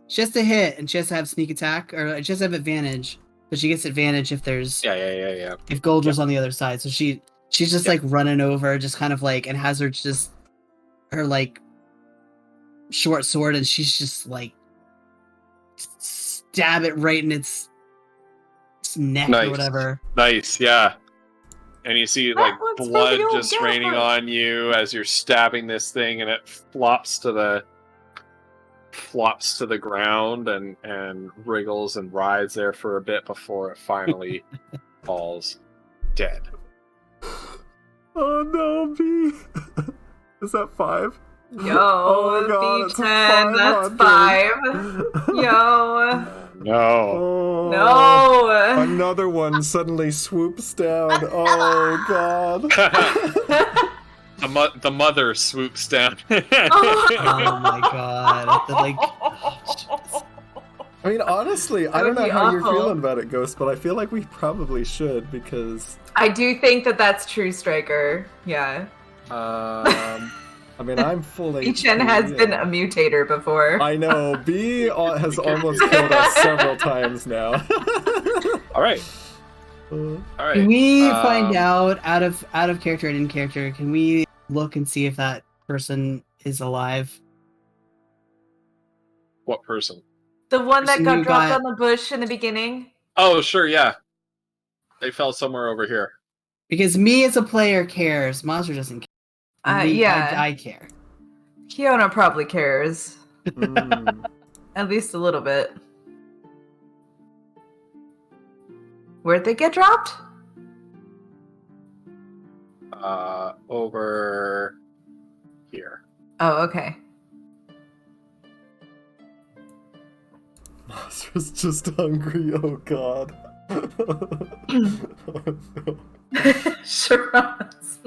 Speaker 1: She has to hit and she has to have sneak attack or she has to have advantage. But she gets advantage if there's
Speaker 4: Yeah.
Speaker 1: if Goldrill's on the other side. So she's just like running over, just kind of like and has her like short sword and she's just like stab it right in its neck
Speaker 4: Nice.
Speaker 1: or whatever.
Speaker 4: Nice, yeah. And you see like
Speaker 3: That one's for
Speaker 4: blood
Speaker 3: the old
Speaker 4: just raining
Speaker 3: gaffer.
Speaker 4: on you as you're stabbing this thing, and it flops to the ground and wriggles and writhes there for a bit before it finally falls dead.
Speaker 2: Oh no, B. Is that 5?
Speaker 3: Yo,
Speaker 2: Oh god, it's a
Speaker 3: B10, that's
Speaker 2: 500.
Speaker 3: 5. Yo.
Speaker 4: No.
Speaker 2: Oh.
Speaker 3: No.
Speaker 2: Are another one suddenly swoops down. Oh god.
Speaker 4: The mother swoops down.
Speaker 1: Oh my god.
Speaker 2: I mean, honestly, I
Speaker 3: That
Speaker 2: don't
Speaker 3: would
Speaker 2: know
Speaker 3: be
Speaker 2: how you're
Speaker 3: awful.
Speaker 2: feeling about it, Ghost, but I feel like we probably should because
Speaker 3: I do think that that's true, Striker. Yeah.
Speaker 2: I mean, I'm full
Speaker 3: Chen
Speaker 2: HP,
Speaker 3: has been
Speaker 2: yeah.
Speaker 3: a mutator before.
Speaker 2: I know. B has almost killed us several times now.
Speaker 4: All right. All right.
Speaker 1: Can we
Speaker 4: um,
Speaker 1: find out of character and in character? Can we look and see if that person is alive?
Speaker 4: What person?
Speaker 3: The one that
Speaker 1: Person
Speaker 3: got
Speaker 1: you
Speaker 3: dropped
Speaker 1: got-
Speaker 3: on the bush in the beginning.
Speaker 4: Oh, sure, yeah. They fell somewhere over here.
Speaker 1: Because me as a player cares. Mazur doesn't care. Me,
Speaker 3: Yeah.
Speaker 1: I care.
Speaker 3: Kiona probably cares.
Speaker 2: Mm.
Speaker 3: At least a little bit. Where'd they get dropped?
Speaker 4: Over here.
Speaker 3: Oh, okay.
Speaker 2: Mazra's just hungry. Oh god. Oh, no.
Speaker 3: Shiraz.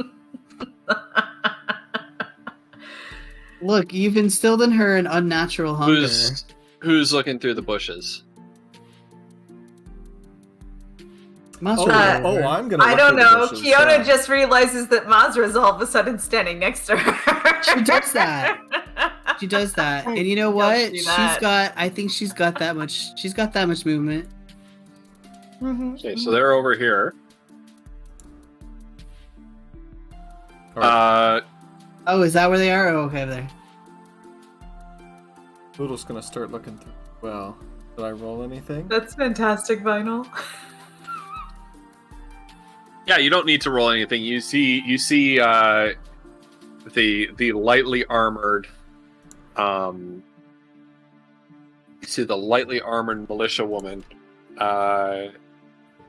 Speaker 1: Look, you've instilled in her an unnatural hunger.
Speaker 4: Who's looking through the bushes?
Speaker 1: Mazur,
Speaker 2: I'm gonna.
Speaker 3: I
Speaker 2: look
Speaker 3: don't
Speaker 2: through the
Speaker 3: know.
Speaker 2: bushes,
Speaker 3: Kiona
Speaker 2: yeah.
Speaker 3: just realizes that Mazra is all of a sudden standing next to her.
Speaker 1: She does that. She does that, and you know
Speaker 3: Does
Speaker 1: what?
Speaker 3: do
Speaker 1: She's
Speaker 3: that.
Speaker 1: got. I think she's got that much. She's got that much movement.
Speaker 4: Okay, so they're over here.
Speaker 2: All right.
Speaker 1: Oh, is that where they are? Oh, okay, there.
Speaker 2: Poodle's gonna start looking through. Well, did I roll anything?
Speaker 3: That's fantastic, Vinyl.
Speaker 4: Yeah, you don't need to roll anything. You see the lightly armored you see the lightly armored militia woman.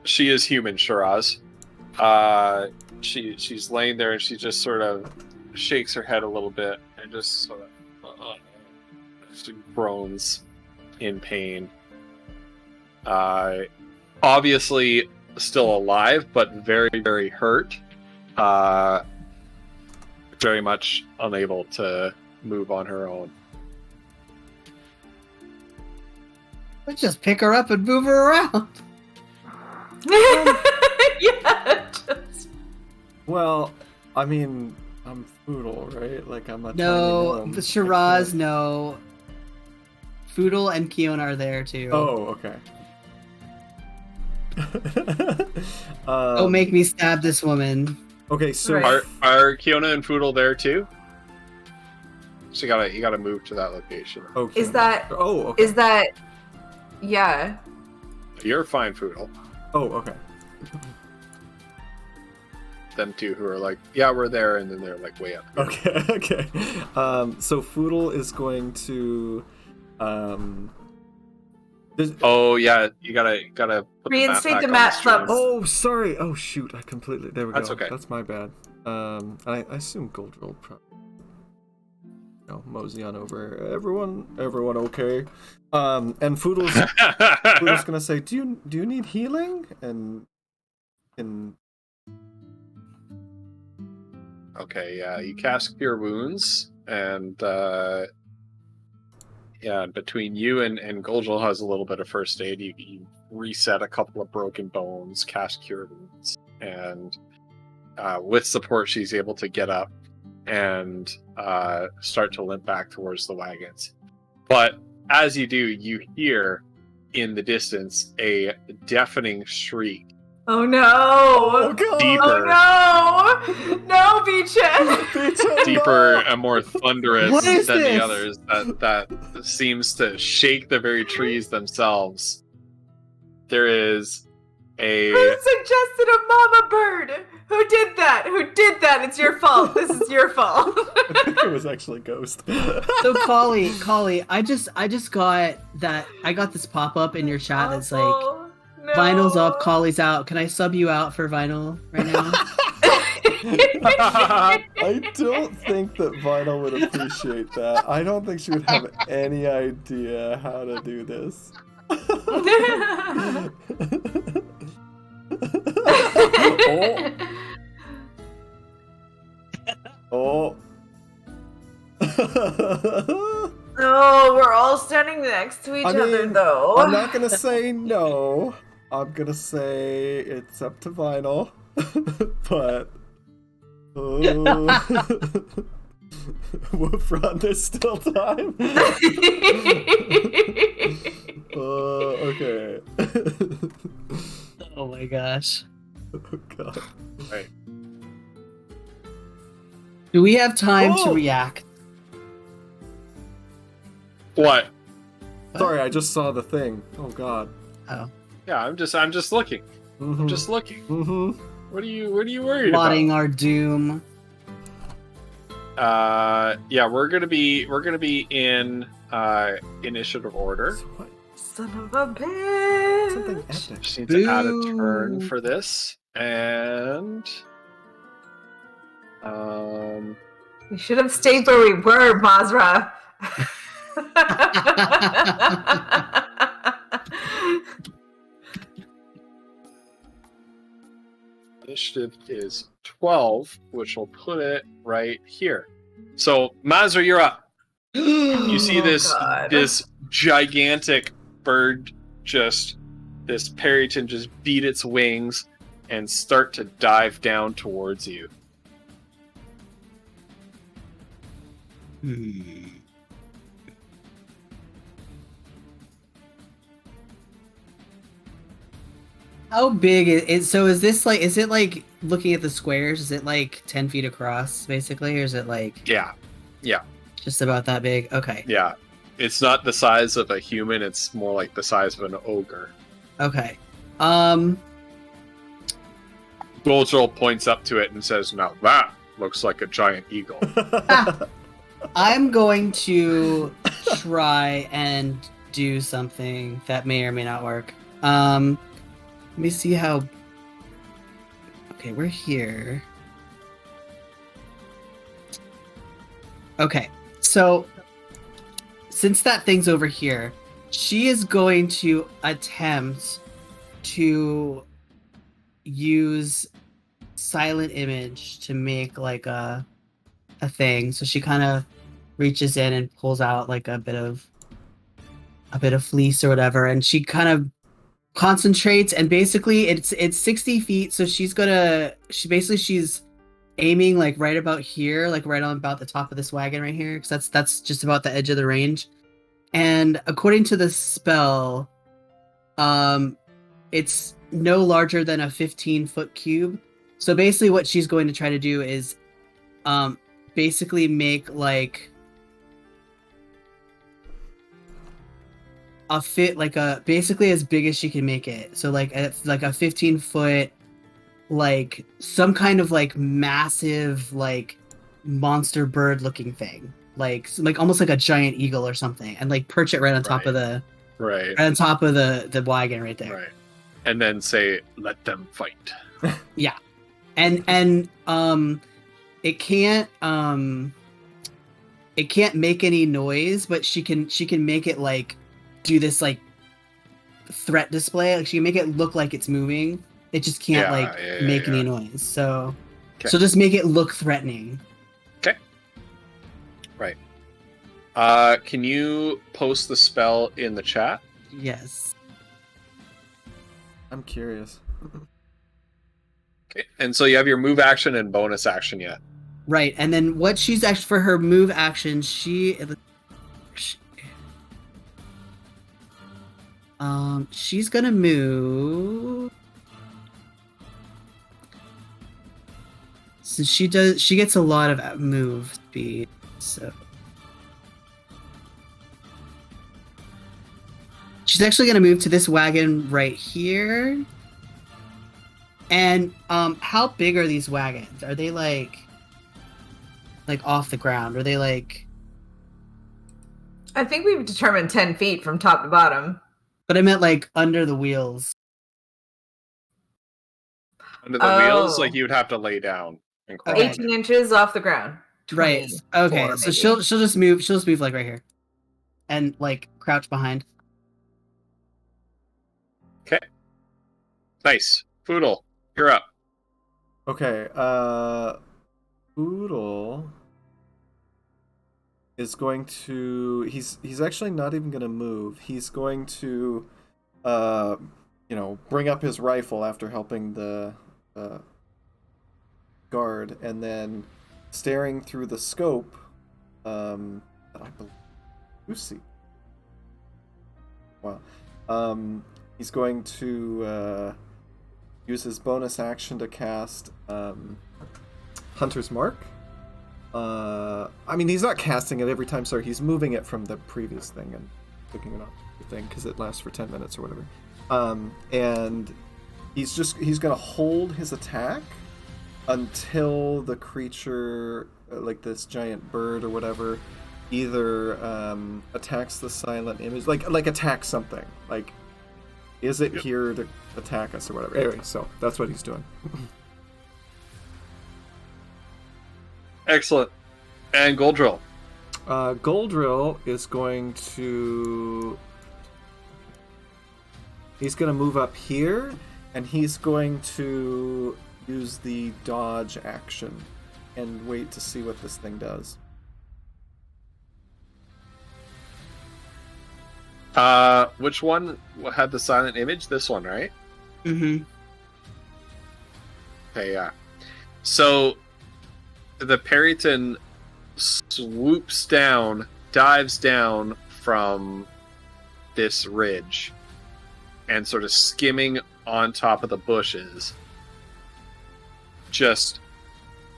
Speaker 4: She is human, Shiraz. She's laying there and she just sort of shakes her head a little bit and just sort of she groans in pain. Obviously still alive, but very, very hurt. Very much unable to move on her own.
Speaker 1: Let's just pick her up and move her around.
Speaker 3: Yeah. Just...
Speaker 2: Well, I mean, I'm Poodle, right? Like I'm a
Speaker 1: No,
Speaker 2: tiny gnome.
Speaker 1: the Shiraz, no. Foodle and Kiona are there too.
Speaker 2: Oh, okay.
Speaker 1: Don't make me stab this woman.
Speaker 2: Okay, so
Speaker 3: Right.
Speaker 4: Are Kiona and Foodle there too? So you gotta move to that location.
Speaker 2: okay.
Speaker 3: Is that-
Speaker 2: Oh, okay.
Speaker 3: Is that? Yeah.
Speaker 4: You're fine, Foodle.
Speaker 2: Oh, okay.
Speaker 4: Them two who are like, yeah, we're there, and then they're like way up.
Speaker 2: Okay, okay. So Foodle is going to
Speaker 4: Oh yeah, you gotta put
Speaker 3: Reinstate the
Speaker 4: the
Speaker 3: map
Speaker 4: map back on the
Speaker 3: clubs.
Speaker 4: stream.
Speaker 2: Oh, sorry. Oh, shoot. I completely. There we
Speaker 4: That's
Speaker 2: go.
Speaker 4: okay.
Speaker 2: That's my bad. I assume Goldrill probably. No, mosey on over. Everyone okay? And Foodle's gonna say, do you need healing? And
Speaker 4: Okay, yeah, you cast Cure Wounds, and yeah, between you and Goldrill has a little bit of first aid. You reset a couple of broken bones, cast Cure Wounds, and with support, she's able to get up and start to limp back towards the wagons. But as you do, you hear in the distance a deafening shriek.
Speaker 3: Oh no!
Speaker 2: oh god!
Speaker 4: Deeper.
Speaker 3: Oh no! No, Beachin!
Speaker 4: Deeper and more thunderous
Speaker 1: What
Speaker 4: than
Speaker 1: is
Speaker 4: the
Speaker 1: this?
Speaker 4: others that seems to shake the very trees themselves. There is a
Speaker 3: Who suggested a mama bird? Who did that? Who did that? It's your fault. This is your fault.
Speaker 2: I think it was actually Ghost.
Speaker 1: So Collie, I just got that. I got this pop up in your chat. It's like
Speaker 3: Oh, no.
Speaker 1: Vinyl's up, Collie's out. Can I sub you out for Vinyl right now?
Speaker 2: I don't think that Vinyl would appreciate that. I don't think she would have any idea how to do this. Oh.
Speaker 3: Oh, we're all standing next to each other, though.
Speaker 2: I'm not gonna say no. I'm gonna say it's up to Vinyl. But Wolf Run, there's still time. Okay.
Speaker 1: Oh my gosh.
Speaker 2: Oh god.
Speaker 4: Right.
Speaker 1: Do we have time
Speaker 2: Oh!
Speaker 1: to react?
Speaker 4: What?
Speaker 2: Sorry, I just saw the thing. Oh god.
Speaker 1: Oh.
Speaker 4: Yeah, I'm just looking. I'm just looking.
Speaker 2: Mm-hmm.
Speaker 4: What are you worried
Speaker 1: Plotting our doom.
Speaker 4: about? Yeah, we're gonna be in initiative order.
Speaker 3: Son of a bitch.
Speaker 2: Something epic.
Speaker 4: Just need to add a turn
Speaker 1: Boo.
Speaker 4: for this, and
Speaker 3: We should have stayed where we were, Mazra.
Speaker 4: initiative is 12, which will put it right here. So, Mazra, you're up. You see
Speaker 3: Oh,
Speaker 4: this
Speaker 3: God.
Speaker 4: this gigantic bird this Perryton just beat its wings and start to dive down towards you.
Speaker 1: How big is so? Is this like? Is it like looking at the squares? Is it like 10 feet across, basically, or is it like
Speaker 4: Yeah,
Speaker 1: just about that big? Okay,
Speaker 4: yeah. It's not the size of a human, it's more like the size of an ogre.
Speaker 1: okay.
Speaker 4: Goldrill points up to it and says, "Now that looks like a giant eagle."
Speaker 1: I'm going to try and do something that may or may not work. Let me see how. Okay, we're here. Okay, so since that thing's over here, she is going to attempt to use silent image to make like a thing. So she kind of reaches in and pulls out like a bit of fleece or whatever, and she kind of concentrates, and basically it's 60 feet, so she's aiming like right about here, like right on about the top of this wagon right here, because that's just about the edge of the range. And according to the spell, it's no larger than a 15-foot cube. So basically what she's going to try to do is basically make like a fit, like a basically as big as she can make it. So like a 15-foot, like some kind of like massive like monster bird looking thing, like almost like a giant eagle or something, and like perch it right on top of the
Speaker 4: Right.
Speaker 1: right on top of the wagon right there.
Speaker 4: Right. And then say, "Let them fight."
Speaker 1: And it can't make any noise, but she can make it like do this like threat display. Like she can make it look like it's moving. It just can't make any noise. So
Speaker 4: Okay.
Speaker 1: just make it look threatening.
Speaker 4: Right. Can you post the spell in the chat?
Speaker 1: Yes.
Speaker 2: I'm curious.
Speaker 4: Okay. And so you have your move action and bonus action yet.
Speaker 1: Right. And then what she's actually for her move action, she's gonna move. So she gets a lot of move speed. So she's actually gonna move to this wagon right here. And how big are these wagons? Are they like off the ground? Are they like?
Speaker 3: I think we've determined 10 feet from top to bottom.
Speaker 1: But I meant like under the wheels.
Speaker 4: Under the wheels,
Speaker 3: Oh.
Speaker 4: like you would have to lay down and crawl.
Speaker 1: Okay.
Speaker 3: 18 inches off the ground.
Speaker 1: Right.
Speaker 3: 24
Speaker 1: Okay. So
Speaker 3: maybe.
Speaker 1: she'll just move. She'll just move like right here, and like crouch behind.
Speaker 4: Nice. Foodle, you're up.
Speaker 2: Okay, Oodle is going to he's actually not even gonna move. He's going to bring up his rifle after helping the guard, and then staring through the scope, I believe Lucy. Wow. He's going to use his bonus action to cast Hunter's Mark. I mean, he's not casting it every time, sorry. He's moving it from the previous thing and picking it up the thing because it lasts for 10 minutes or whatever. And he's going to hold his attack until the creature, like this giant bird or whatever, either attacks the silent image, like attacks something. Like, is it here to attack us or whatever? Anyway, so that's what he's doing.
Speaker 4: Excellent. And Goldrill.
Speaker 2: Goldrill is going to... He's going to move up here, and he's going to use the dodge action and wait to see what this thing does.
Speaker 4: Which one had the silent image? This one, right?
Speaker 1: Mm-hmm.
Speaker 4: Okay, yeah. So the Peryton swoops down, dives down from this ridge, and sort of skimming on top of the bushes, just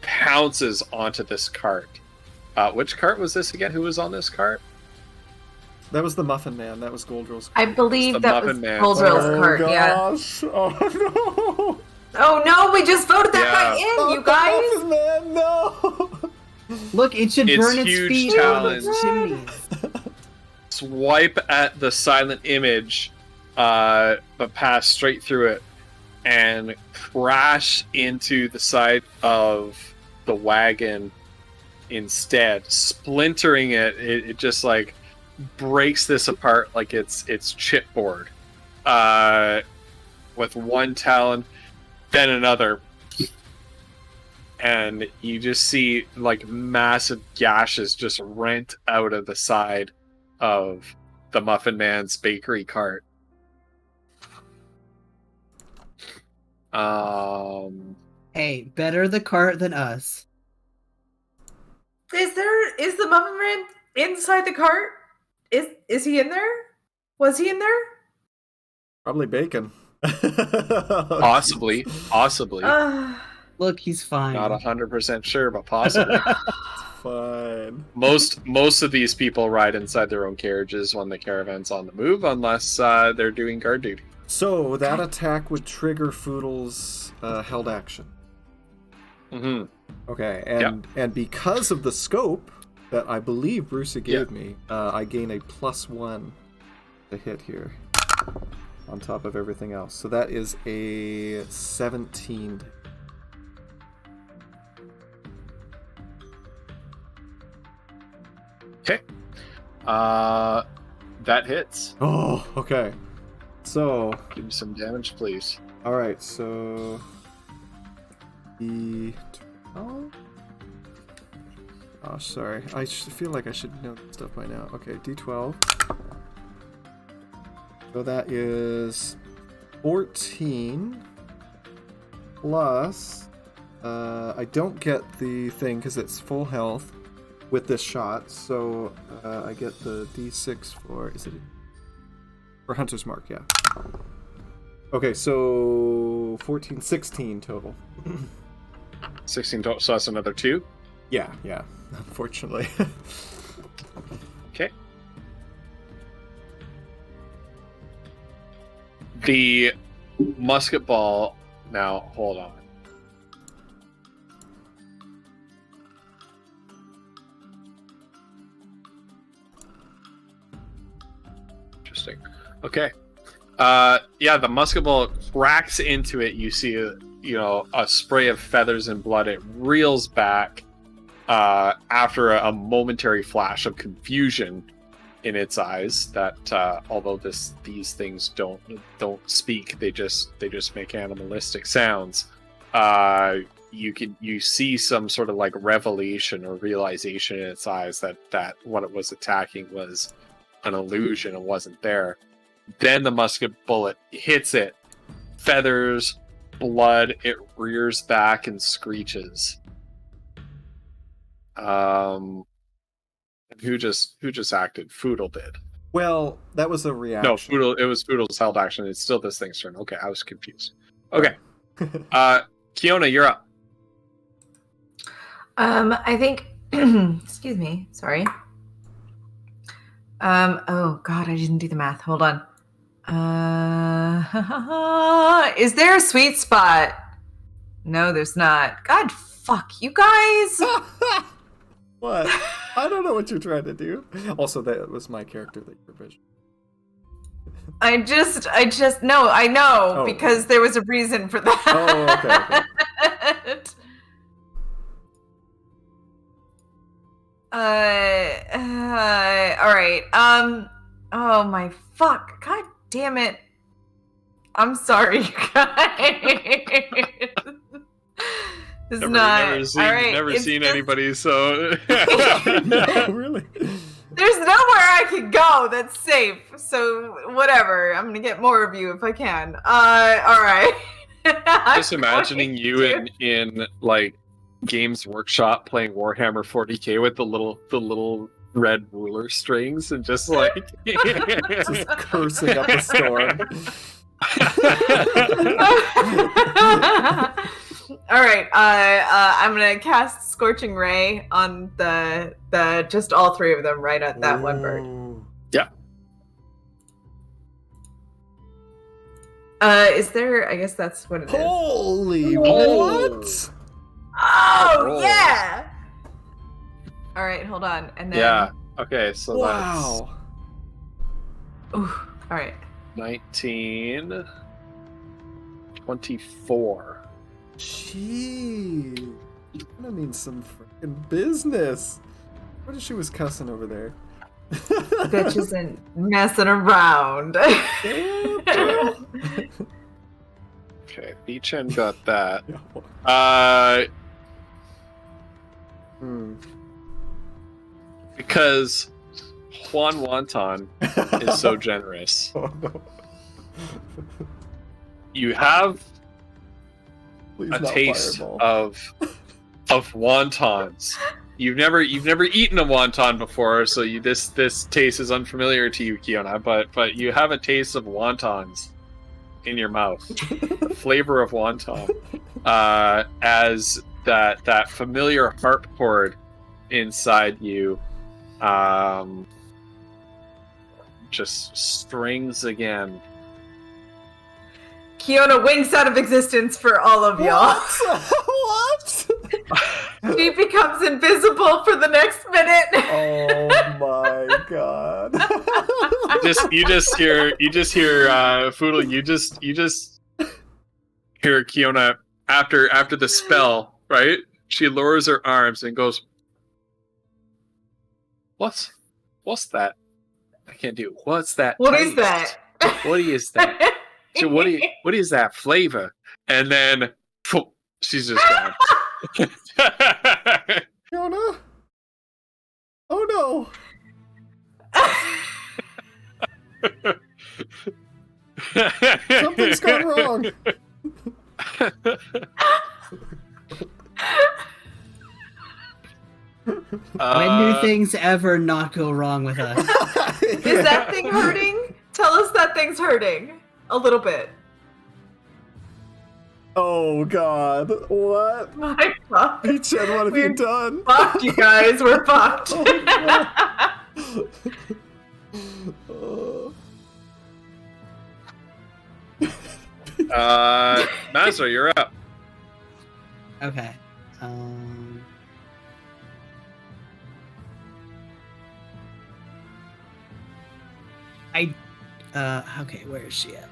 Speaker 4: pounces onto this cart. Which cart was this again? Who was on this cart?
Speaker 2: That was the Muffin Man. That was Goldrill's cart.
Speaker 3: I believe
Speaker 4: The
Speaker 3: that was
Speaker 4: Muffin Man.
Speaker 3: Goldrill's cart, yeah.
Speaker 2: Gosh. Oh, no!
Speaker 3: Oh no, we just voted that guy in, you guys!
Speaker 2: Muffin Man, no!
Speaker 1: Look, it should
Speaker 4: Its
Speaker 1: burn its
Speaker 4: huge
Speaker 1: feet out of
Speaker 4: talons.
Speaker 1: the chimneys.
Speaker 4: Swipe at the silent image, but pass straight through it and crash into the side of the wagon instead, splintering it. It just like breaks this apart like it's chipboard, with one talon, then another, and you just see like massive gashes just rent out of the side of the Muffin Man's bakery cart.
Speaker 1: Hey, better the cart than us.
Speaker 3: Is the Muffin Man inside the cart? Is he in there? Was he in there?
Speaker 2: Probably bacon.
Speaker 4: Possibly.
Speaker 1: Look, he's fine.
Speaker 4: Not 100% sure, but possibly.
Speaker 2: Fine.
Speaker 4: Most of these people ride inside their own carriages when the caravan's on the move, unless they're doing guard duty.
Speaker 2: So that attack would trigger Foodle's held action.
Speaker 4: Mm-hmm.
Speaker 2: Okay, and because of the scope that I believe Brucey gave me, I gain a +1 to hit here on top of everything else. So that is a 17.
Speaker 4: Okay. That hits.
Speaker 2: Oh, okay. So,
Speaker 4: Give me some damage, please.
Speaker 2: all right. So D12. Oh, sorry. I feel like I should know this stuff by now. Okay, D12. So that is 14 plus. I don't get the thing because it's full health with this shot, so I get the D6 for. Is it for Hunter's Mark? Yeah. Okay, so 14, 16 total.
Speaker 4: 16 total, so that's another 2.
Speaker 2: Yeah. Unfortunately.
Speaker 4: Okay. The musket ball. Now, hold on. Interesting. Okay. Yeah, the musket ball cracks into it. You see a spray of feathers and blood. It reels back after a momentary flash of confusion in its eyes. That although these things don't speak, they just make animalistic sounds. you see some sort of like revelation or realization in its eyes that what it was attacking was an illusion and wasn't there. Then the musket bullet hits it, feathers, blood, it rears back and screeches. And who just acted? Foodle did.
Speaker 2: Well, that was a reaction.
Speaker 4: No, Foodle. It was Foodle's held action. It's still this thing's turn. Okay, I was confused. Okay, Kiona, you're up.
Speaker 3: I think. Excuse me. Sorry. Oh God, I didn't do the math. Hold on. Is there a sweet spot? No, there's not. God, fuck you guys.
Speaker 2: What? I don't know what you're trying to do. Also, that was my character that you vision.
Speaker 3: I just no, I know
Speaker 2: Oh.
Speaker 3: because there was a reason for that.
Speaker 2: Oh, okay.
Speaker 3: All right. Oh my fuck. God damn it. I'm sorry, you guys. It's not.
Speaker 4: Never seen,
Speaker 3: all right.
Speaker 4: never
Speaker 3: it's
Speaker 4: seen
Speaker 3: just-
Speaker 4: anybody so.
Speaker 2: No, really.
Speaker 3: There's nowhere I can go that's safe. So whatever. I'm gonna get more of you if I can. All right.
Speaker 4: Just imagining you in like Games Workshop playing Warhammer 40k with the little red ruler strings and just like
Speaker 2: Just cursing up a storm.
Speaker 3: All right. I'm gonna cast Scorching Ray on the just all three of them right at that one bird.
Speaker 2: Ooh.
Speaker 3: Is there? I guess that's what it is.
Speaker 2: Holy
Speaker 4: Oh.
Speaker 2: what?
Speaker 3: Oh
Speaker 4: roll.
Speaker 3: yeah. All right. Hold on. And then.
Speaker 4: yeah. Okay, so
Speaker 2: Wow.
Speaker 3: Ooh, all right.
Speaker 4: that's 19, 24.
Speaker 2: Gee. That means some freaking business. What if she was cussing over there?
Speaker 3: Bitch isn't messing around.
Speaker 2: Damn, girl.
Speaker 4: Okay, Beechen got that.
Speaker 2: Yeah, well, hmm.
Speaker 4: Because Juan Wonton is so generous.
Speaker 2: Oh, no.
Speaker 4: You have
Speaker 2: Please
Speaker 4: a
Speaker 2: not
Speaker 4: taste
Speaker 2: fireball.
Speaker 4: of wontons. You've never eaten a wonton before, so this taste is unfamiliar to you, Kiona. But you have a taste of wontons in your mouth, the flavor of wonton, as that familiar harp chord inside you, just strings again.
Speaker 3: Kiona winks out of existence for all of y'all.
Speaker 2: What?
Speaker 3: She becomes invisible for the next minute.
Speaker 2: Oh my god.
Speaker 4: You just hear Foodle. You just hear Kiona after the spell, right? She lowers her arms and goes, "What's that? I can't do. What's that?
Speaker 3: What is
Speaker 4: taste?
Speaker 3: that?
Speaker 4: What is that? So what is that flavor?" And then phew, she's just gone.
Speaker 2: Fiona? Oh no. Something's gone wrong.
Speaker 1: When do things ever not go wrong with us?
Speaker 3: Is that thing hurting? Tell us that thing's hurting. A little bit.
Speaker 2: Oh god. What?
Speaker 3: My fuck.
Speaker 2: Chen, what have you done?
Speaker 3: Fucked, you guys. We're fucked.
Speaker 2: Oh.
Speaker 4: Mazda, you're up.
Speaker 1: Okay. Okay, where is she at?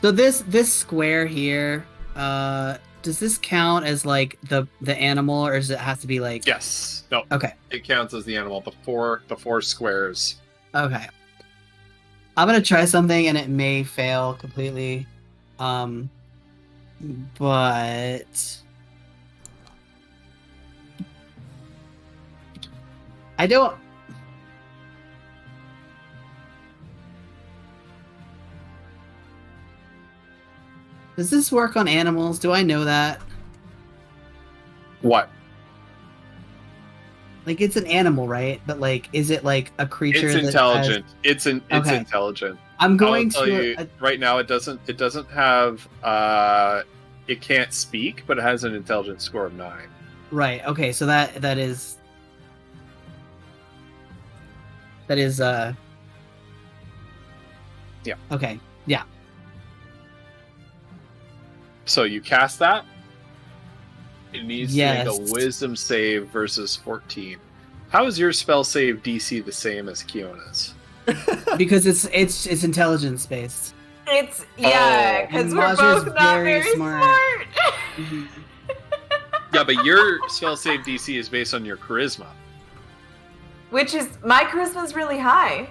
Speaker 1: So this square here, does this count as like the animal, or does it have to be like?
Speaker 4: Yes. No.
Speaker 1: Okay.
Speaker 4: It counts as the animal. The four squares.
Speaker 1: Okay. I'm gonna try something and it may fail completely. But I don't. Does this work on animals? Do I know that?
Speaker 4: What?
Speaker 1: Like, it's an animal, right? But like, is it like a creature?
Speaker 4: It's
Speaker 1: that
Speaker 4: intelligent.
Speaker 1: has-
Speaker 4: It's
Speaker 1: Okay.
Speaker 4: intelligent.
Speaker 1: I'm
Speaker 4: I will
Speaker 1: going
Speaker 4: tell
Speaker 1: to.
Speaker 4: you right now. It doesn't have. It can't speak, but it has an intelligence score of 9.
Speaker 1: Right. Okay. So that is. Yeah. Okay. Yeah.
Speaker 4: So you cast that. It needs to
Speaker 1: Yes.
Speaker 4: make a Wisdom save versus 14. How is your spell save DC the same as Kiona's?
Speaker 1: Because it's intelligence based.
Speaker 3: It's
Speaker 4: Oh.
Speaker 3: because we're
Speaker 1: Mazra's
Speaker 3: both not
Speaker 1: very
Speaker 3: very
Speaker 1: smart.
Speaker 3: smart.
Speaker 4: Yeah, but your spell save DC is based on your charisma.
Speaker 3: Which is my charisma's really high.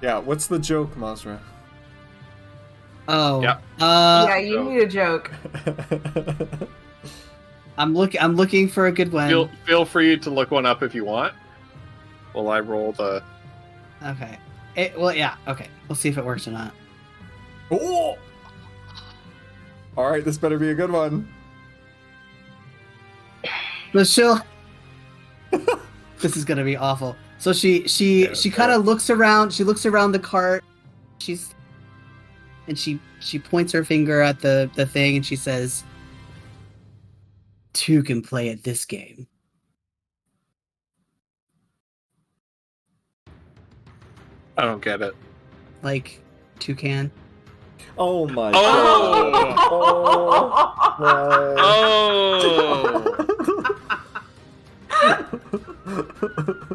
Speaker 2: Yeah, what's the joke, Mazra?
Speaker 1: Oh.
Speaker 4: Yep.
Speaker 3: Yeah, you
Speaker 4: so-
Speaker 3: need a joke.
Speaker 1: I'm looking for a good one.
Speaker 4: Feel free to look one up if you want. Well, I roll the.
Speaker 1: Okay. Well, yeah. Okay. We'll see if it works or not.
Speaker 2: Oh! All right, this better be a good one.
Speaker 1: But she'll. This is gonna be awful. So she kind of looks around. She looks around the cart. She points her finger at the thing and she says, "Two can play at this game."
Speaker 4: I don't get it.
Speaker 1: Like, toucan.
Speaker 2: Oh my
Speaker 4: Oh!
Speaker 2: god.
Speaker 4: Oh!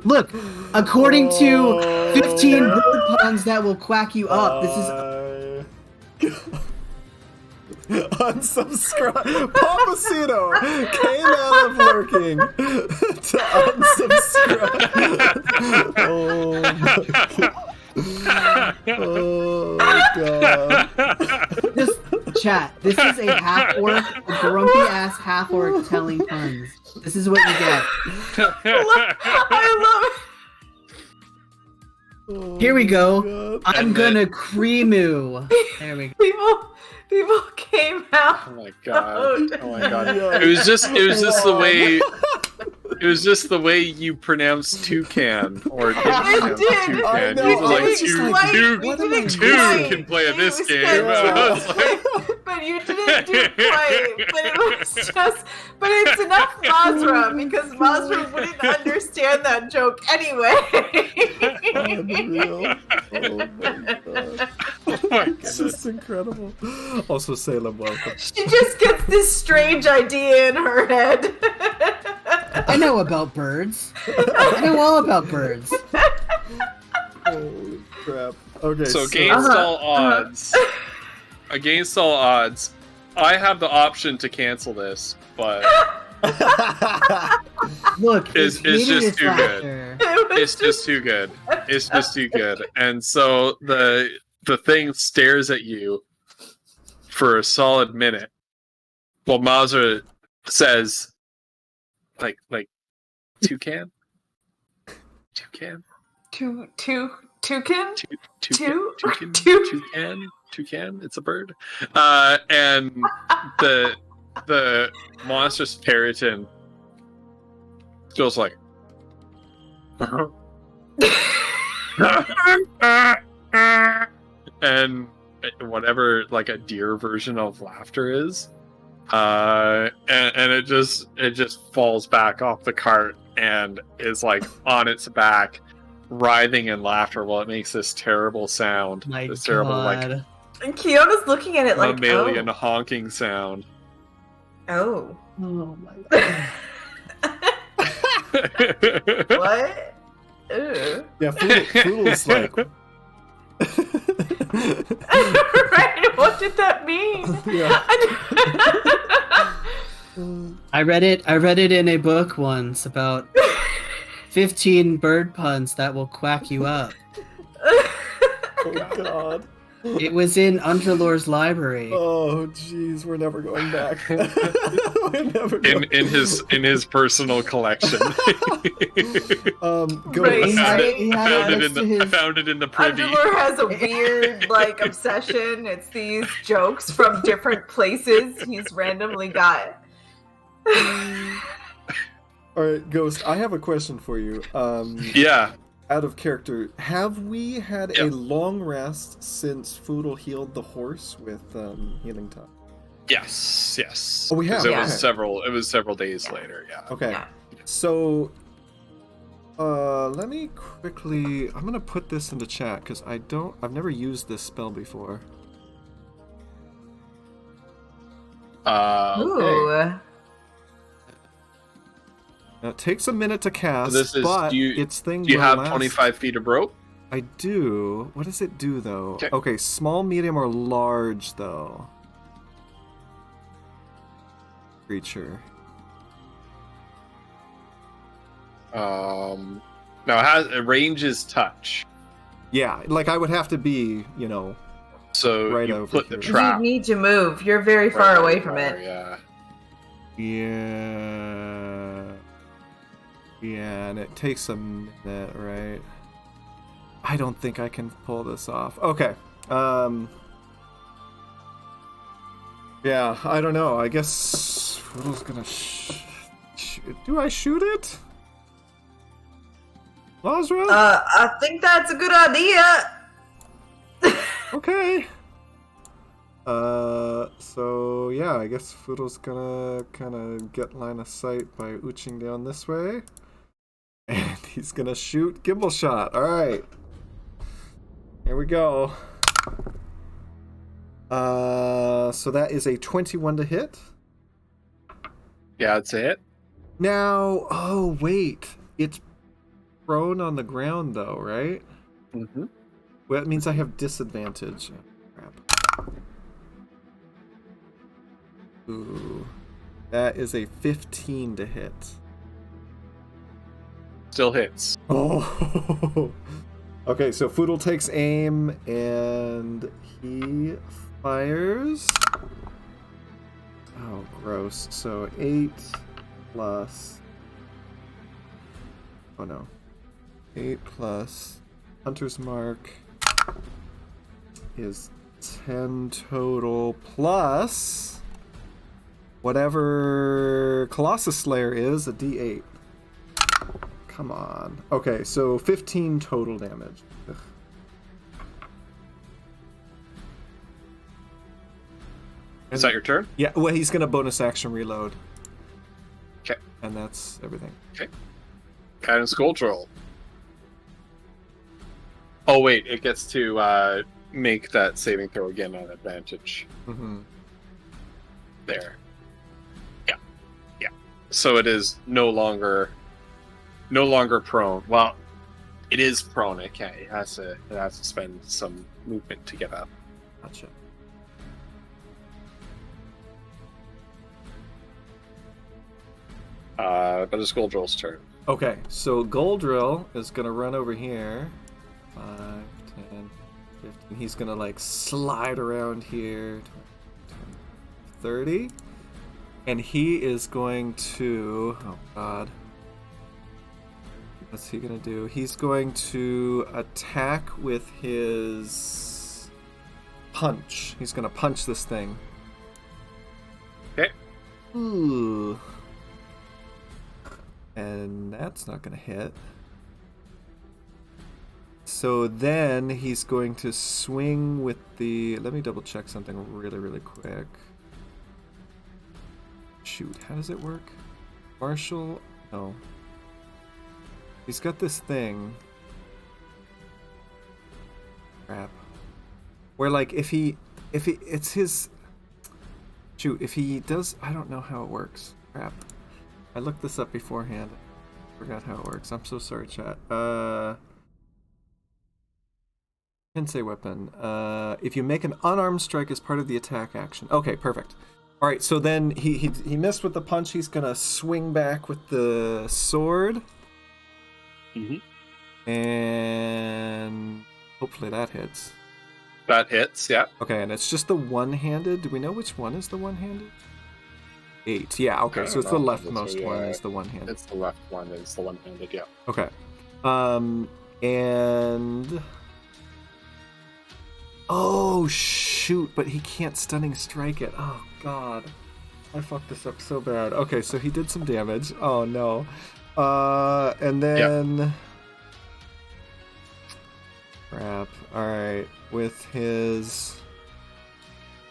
Speaker 1: Look, according to 15 word puns that will quack you up, this is
Speaker 2: unsubscribe. Papacito came out of lurking to unsubscribe. Oh my god.
Speaker 1: just chat. This is a half orc, a grumpy ass half orc telling puns. This is what you get.
Speaker 3: I love it.
Speaker 2: Oh
Speaker 1: Here we
Speaker 2: my
Speaker 1: go.
Speaker 2: God.
Speaker 1: I'm
Speaker 4: And then-
Speaker 1: gonna creamoo. There we go.
Speaker 3: People came out.
Speaker 4: Oh my god! Oh my god!
Speaker 2: Yeah.
Speaker 4: It was just the way. It was just the way you pronounce toucan or didn't
Speaker 3: I
Speaker 4: pronounce
Speaker 3: did.
Speaker 4: toucan.
Speaker 2: I know,
Speaker 4: You were
Speaker 2: I
Speaker 4: like
Speaker 2: was
Speaker 4: two
Speaker 2: like,
Speaker 4: two
Speaker 2: what am I
Speaker 4: two
Speaker 2: doing?
Speaker 4: can play at this
Speaker 3: You
Speaker 4: game.
Speaker 3: said
Speaker 4: And I was like,
Speaker 3: but you didn't do quite. But it was just. But it's enough Mazra because Mazra wouldn't understand that joke anyway.
Speaker 2: Unreal. Oh my god.
Speaker 4: oh my
Speaker 2: It's
Speaker 4: goodness.
Speaker 2: just incredible. Also, Salem, welcome.
Speaker 3: She just gets this strange idea in her head.
Speaker 1: I know about birds. I know all about birds.
Speaker 2: Holy crap. Okay,
Speaker 4: So against all odds, I have the option to cancel this, but
Speaker 1: Look,
Speaker 4: It's
Speaker 1: hated
Speaker 4: just
Speaker 1: his
Speaker 4: too good.
Speaker 1: laughter.
Speaker 4: it's just too good. It's just too good. And so the thing stares at you for a solid minute. While Mazra says, like toucan, toucan,
Speaker 3: Toucan?
Speaker 4: toucan,
Speaker 3: Two-
Speaker 4: toucan. It's a bird. And the monstrous Periton goes like. And whatever like a deer version of laughter is, and it just falls back off the cart and is like on its back, writhing in laughter while it makes this terrible sound.
Speaker 1: My
Speaker 4: This terrible like
Speaker 1: God.
Speaker 3: And Kiona's looking at it like,
Speaker 4: mammalian honking sound.
Speaker 3: oh.
Speaker 1: Oh my God.
Speaker 3: What? Ew.
Speaker 2: yeah, Foodle's like.
Speaker 3: Right? What did that mean?
Speaker 2: Yeah.
Speaker 1: I read it in a book once about 15 bird puns that will quack you up.
Speaker 2: Oh God.
Speaker 1: It was in Underlore's library.
Speaker 2: Oh jeez, we're never going back. We're never going
Speaker 4: in his personal collection.
Speaker 2: Go
Speaker 3: Right.
Speaker 1: He had it
Speaker 4: I
Speaker 1: next to his...
Speaker 4: found it in the privy.
Speaker 3: Underlore has a weird like obsession. It's these jokes from different places he's randomly got.
Speaker 2: All right, Ghost. I have a question for you.
Speaker 4: Yeah.
Speaker 2: Out of character, have we had a
Speaker 4: Yep.
Speaker 2: long rest since Foodle healed the horse with healing time?
Speaker 4: Yes.
Speaker 2: Oh, we have.
Speaker 4: 'Cause It
Speaker 3: Yeah.
Speaker 4: was several days later. Yeah.
Speaker 2: Okay.
Speaker 3: Yeah.
Speaker 2: So, let me quickly. I'm gonna put this into chat because I've never used this spell before.
Speaker 4: Okay.
Speaker 3: Ooh.
Speaker 2: Now, it takes a minute to cast,
Speaker 4: This is-
Speaker 2: but
Speaker 4: do you-
Speaker 2: its thing
Speaker 4: Do you
Speaker 2: will
Speaker 4: have
Speaker 2: last.
Speaker 4: 25 feet of rope?
Speaker 2: I do. What does it do though?
Speaker 4: Okay.
Speaker 2: Okay, small, medium, or large though. Creature.
Speaker 4: Now it ranges touch.
Speaker 2: Yeah, like I would have to be,
Speaker 4: So
Speaker 2: Right
Speaker 4: you
Speaker 2: over
Speaker 4: put the
Speaker 2: here.
Speaker 4: trap.
Speaker 3: You need to move. You're very far
Speaker 4: right
Speaker 3: away
Speaker 4: where
Speaker 3: from
Speaker 4: you
Speaker 3: it.
Speaker 4: are, Yeah.
Speaker 2: Yeah, and it takes a minute, right? I don't think I can pull this off. Okay. Yeah, I don't know. I guess Foodle's gonna do I shoot it? Lazra?
Speaker 3: I think that's a good idea.
Speaker 2: Okay. So yeah, I guess Foodle's gonna kind of get line of sight by ooching down this way. And he's gonna shoot gimbal shot. Alright. Here we go. So that is a 21 to hit.
Speaker 4: Yeah, that's it.
Speaker 2: Now, oh wait. It's prone on the ground though, right?
Speaker 4: Mm-hmm.
Speaker 2: Well, that means I have disadvantage. Oh, crap. Ooh. That is a 15 to hit.
Speaker 4: Still hits.
Speaker 2: Oh. Okay, so Foodle takes aim and he fires. Oh, gross. So 8 plus. Oh no. 8 plus Hunter's Mark is 10 total plus whatever Colossus Slayer is, a d8. Come on. Okay, so 15 total damage. Ugh.
Speaker 4: Is that your turn?
Speaker 2: Yeah, well, he's gonna bonus action reload.
Speaker 4: Okay.
Speaker 2: And that's everything.
Speaker 4: Guidance Gold Roll. Oh wait, it gets to make that saving throw again on advantage.
Speaker 2: Mm-hmm.
Speaker 4: There. Yeah. So it is no longer prone. Well, it is prone. It can't. It has to spend some movement to get up.
Speaker 2: Gotcha.
Speaker 4: But it's Goldrill's turn.
Speaker 2: Okay, so Goldrill is gonna run over here. 5, 10, 15. He's gonna like slide around here. 30. And he is going to. Oh god. What's he gonna do? He's going to attack with his punch. He's gonna punch this thing.
Speaker 4: Okay.
Speaker 2: Ooh. And that's not gonna hit. So then he's going to swing with the. Let me double check something really quick. Shoot, how does it work? Marshall? No. He's got this thing. Crap. Where like if he it's his. Shoot, if he does, I don't know how it works. Crap. I looked this up beforehand. Forgot how it works. I'm so sorry, chat. Tensei weapon. If you make an unarmed strike as part of the attack action. Okay, perfect. All right, so then he missed with the punch. He's gonna swing back with the sword.
Speaker 4: Mhm.
Speaker 2: And hopefully that hits.
Speaker 4: That hits, yeah.
Speaker 2: Okay, and it's just the one-handed. Do we know which one is the one-handed? 8. Yeah, okay,
Speaker 4: I
Speaker 2: so
Speaker 4: don't
Speaker 2: it's the
Speaker 4: know.
Speaker 2: leftmost one is the one-handed.
Speaker 4: It's the left one, is the one-handed, yeah.
Speaker 2: Okay. And oh shoot, but he can't stunning strike it. Oh god. I fucked this up so bad. Okay, so he did some damage. Oh no. And then crap. Alright. With his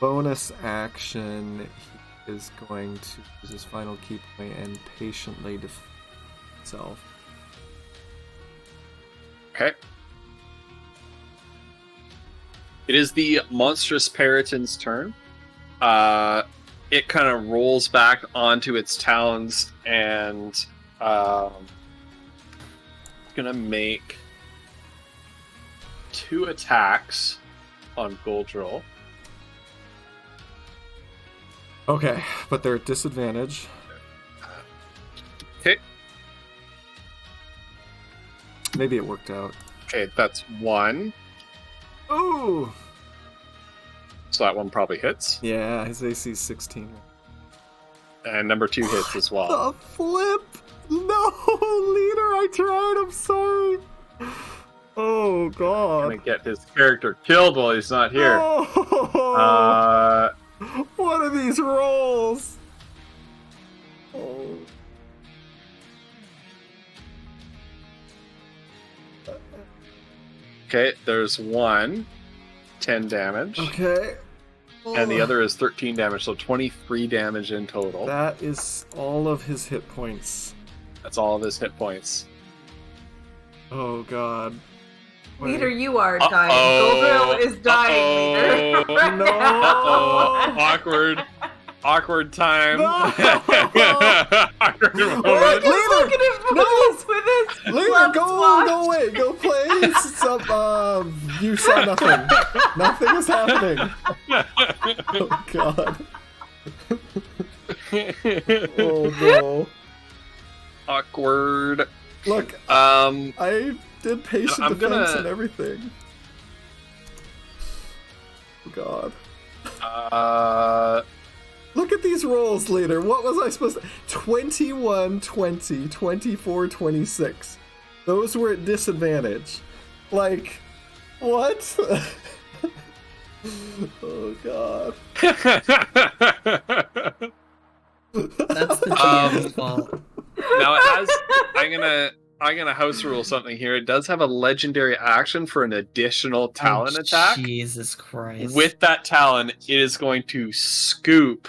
Speaker 2: bonus action, he is going to use his final key point and patiently defend himself.
Speaker 4: Okay. It is the monstrous Periton's turn. It kind of rolls back onto its talons and gonna make 2 attacks on Goldrill.
Speaker 2: Okay, but they're at disadvantage.
Speaker 4: Okay.
Speaker 2: Maybe it worked out.
Speaker 4: Okay, that's 1.
Speaker 2: Ooh!
Speaker 4: So that one probably hits.
Speaker 2: Yeah, his AC is 16.
Speaker 4: And number 2 hits as well.
Speaker 2: The flip! No, leader, I tried, I'm sorry. Oh, God.
Speaker 4: Gonna get his character killed while he's not here.
Speaker 2: No! What are these rolls? Oh.
Speaker 4: Okay, there's 1, 10 damage.
Speaker 2: Okay.
Speaker 4: And the other is 13 damage, so 23 damage in total.
Speaker 2: That is all of his hit points.
Speaker 4: That's all of his hit points.
Speaker 2: Oh, God. Wait.
Speaker 3: Leader, you are dying.
Speaker 4: Uh-oh.
Speaker 3: Goldrill is dying, Leader.
Speaker 4: Uh-oh.
Speaker 3: Right
Speaker 2: No.
Speaker 3: now.
Speaker 4: Awkward. Awkward time.
Speaker 2: No.
Speaker 4: Awkward
Speaker 2: Wait,
Speaker 4: moment.
Speaker 3: Look at him with his
Speaker 2: Leader,
Speaker 3: gloves
Speaker 2: go
Speaker 3: washed.
Speaker 2: away, go play some, you saw nothing. Nothing is happening. Oh, God. Oh, no.
Speaker 4: Awkward.
Speaker 2: Look, I did patient
Speaker 4: I'm
Speaker 2: defense
Speaker 4: gonna-
Speaker 2: and everything. Oh, God. Look at these rolls, leader. What was I supposed to... 21, 20, 24, 26. Those were at disadvantage. Like, what? Oh, God.
Speaker 1: That's the GM's fault.
Speaker 4: Now it has. I'm gonna house rule something here. It does have a legendary action for an additional Talon
Speaker 1: Oh,
Speaker 4: attack.
Speaker 1: Jesus Christ.
Speaker 4: With that Talon, it is going to scoop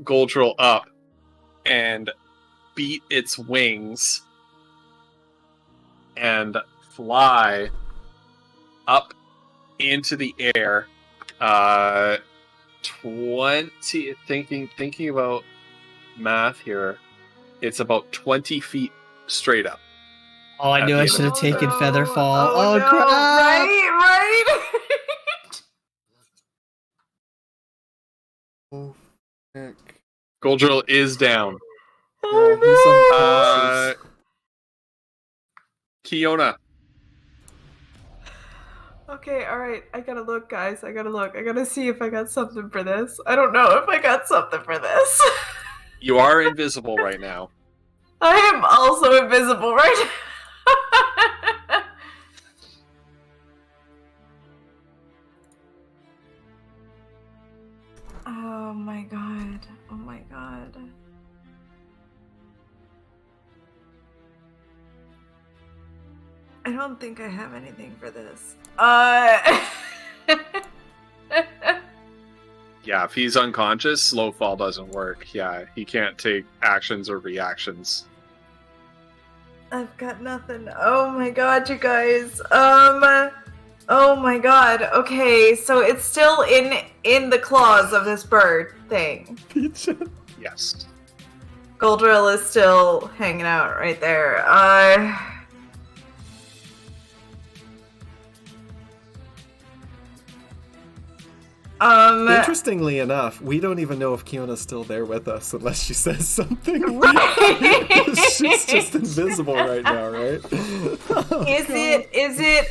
Speaker 4: Goldrill up and beat its wings and fly up into the air. 20. Thinking about math here. It's about 20 feet straight up.
Speaker 1: Oh, I knew I should have
Speaker 3: Oh,
Speaker 1: taken
Speaker 3: no.
Speaker 1: Featherfall. Oh,
Speaker 3: no.
Speaker 1: crap!
Speaker 3: Right.
Speaker 2: Oh, heck.
Speaker 4: Goldrill is down.
Speaker 2: Yeah, he's unconscious.
Speaker 4: Kiona.
Speaker 3: Okay, alright. I gotta look, guys. I gotta see if I got something for this. I don't know if I got something for this.
Speaker 4: You are invisible right now.
Speaker 3: I am also invisible right now. Oh my god. Oh my god. I don't think I have anything for this.
Speaker 4: Yeah, if he's unconscious, slow fall doesn't work. Yeah, he can't take actions or reactions.
Speaker 3: I've got nothing. Oh my god, you guys. Oh my god. Okay, so it's still in the claws of this bird thing.
Speaker 4: Yes.
Speaker 3: Goldrill is still hanging out right there.
Speaker 2: Interestingly enough, we don't even know if Kiona's still there with us unless she says something.
Speaker 3: Right.
Speaker 2: She's just invisible right now, right?
Speaker 3: Is it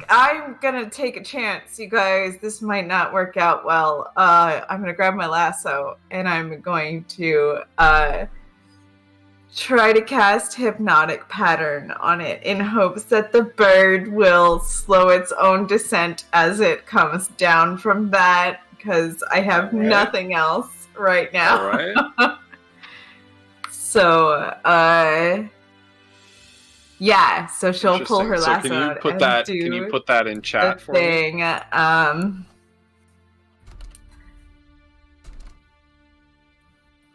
Speaker 3: I'm gonna take a chance, you guys. This might not work out well. I'm gonna grab my lasso and I'm going to try to cast Hypnotic Pattern on it in hopes that the bird will slow its own descent as it comes down from that, because I have nothing else right now.
Speaker 4: All right.
Speaker 3: So, yeah, so she'll pull her lasso
Speaker 4: Can you
Speaker 3: out
Speaker 4: put
Speaker 3: and
Speaker 4: that?
Speaker 3: do
Speaker 4: Can you put that in
Speaker 3: the
Speaker 4: chat for me?
Speaker 3: thing.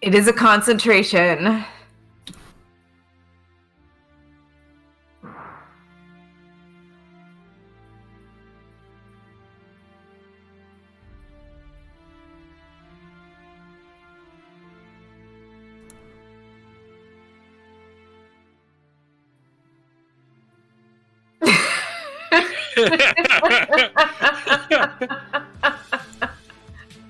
Speaker 3: It is a concentration.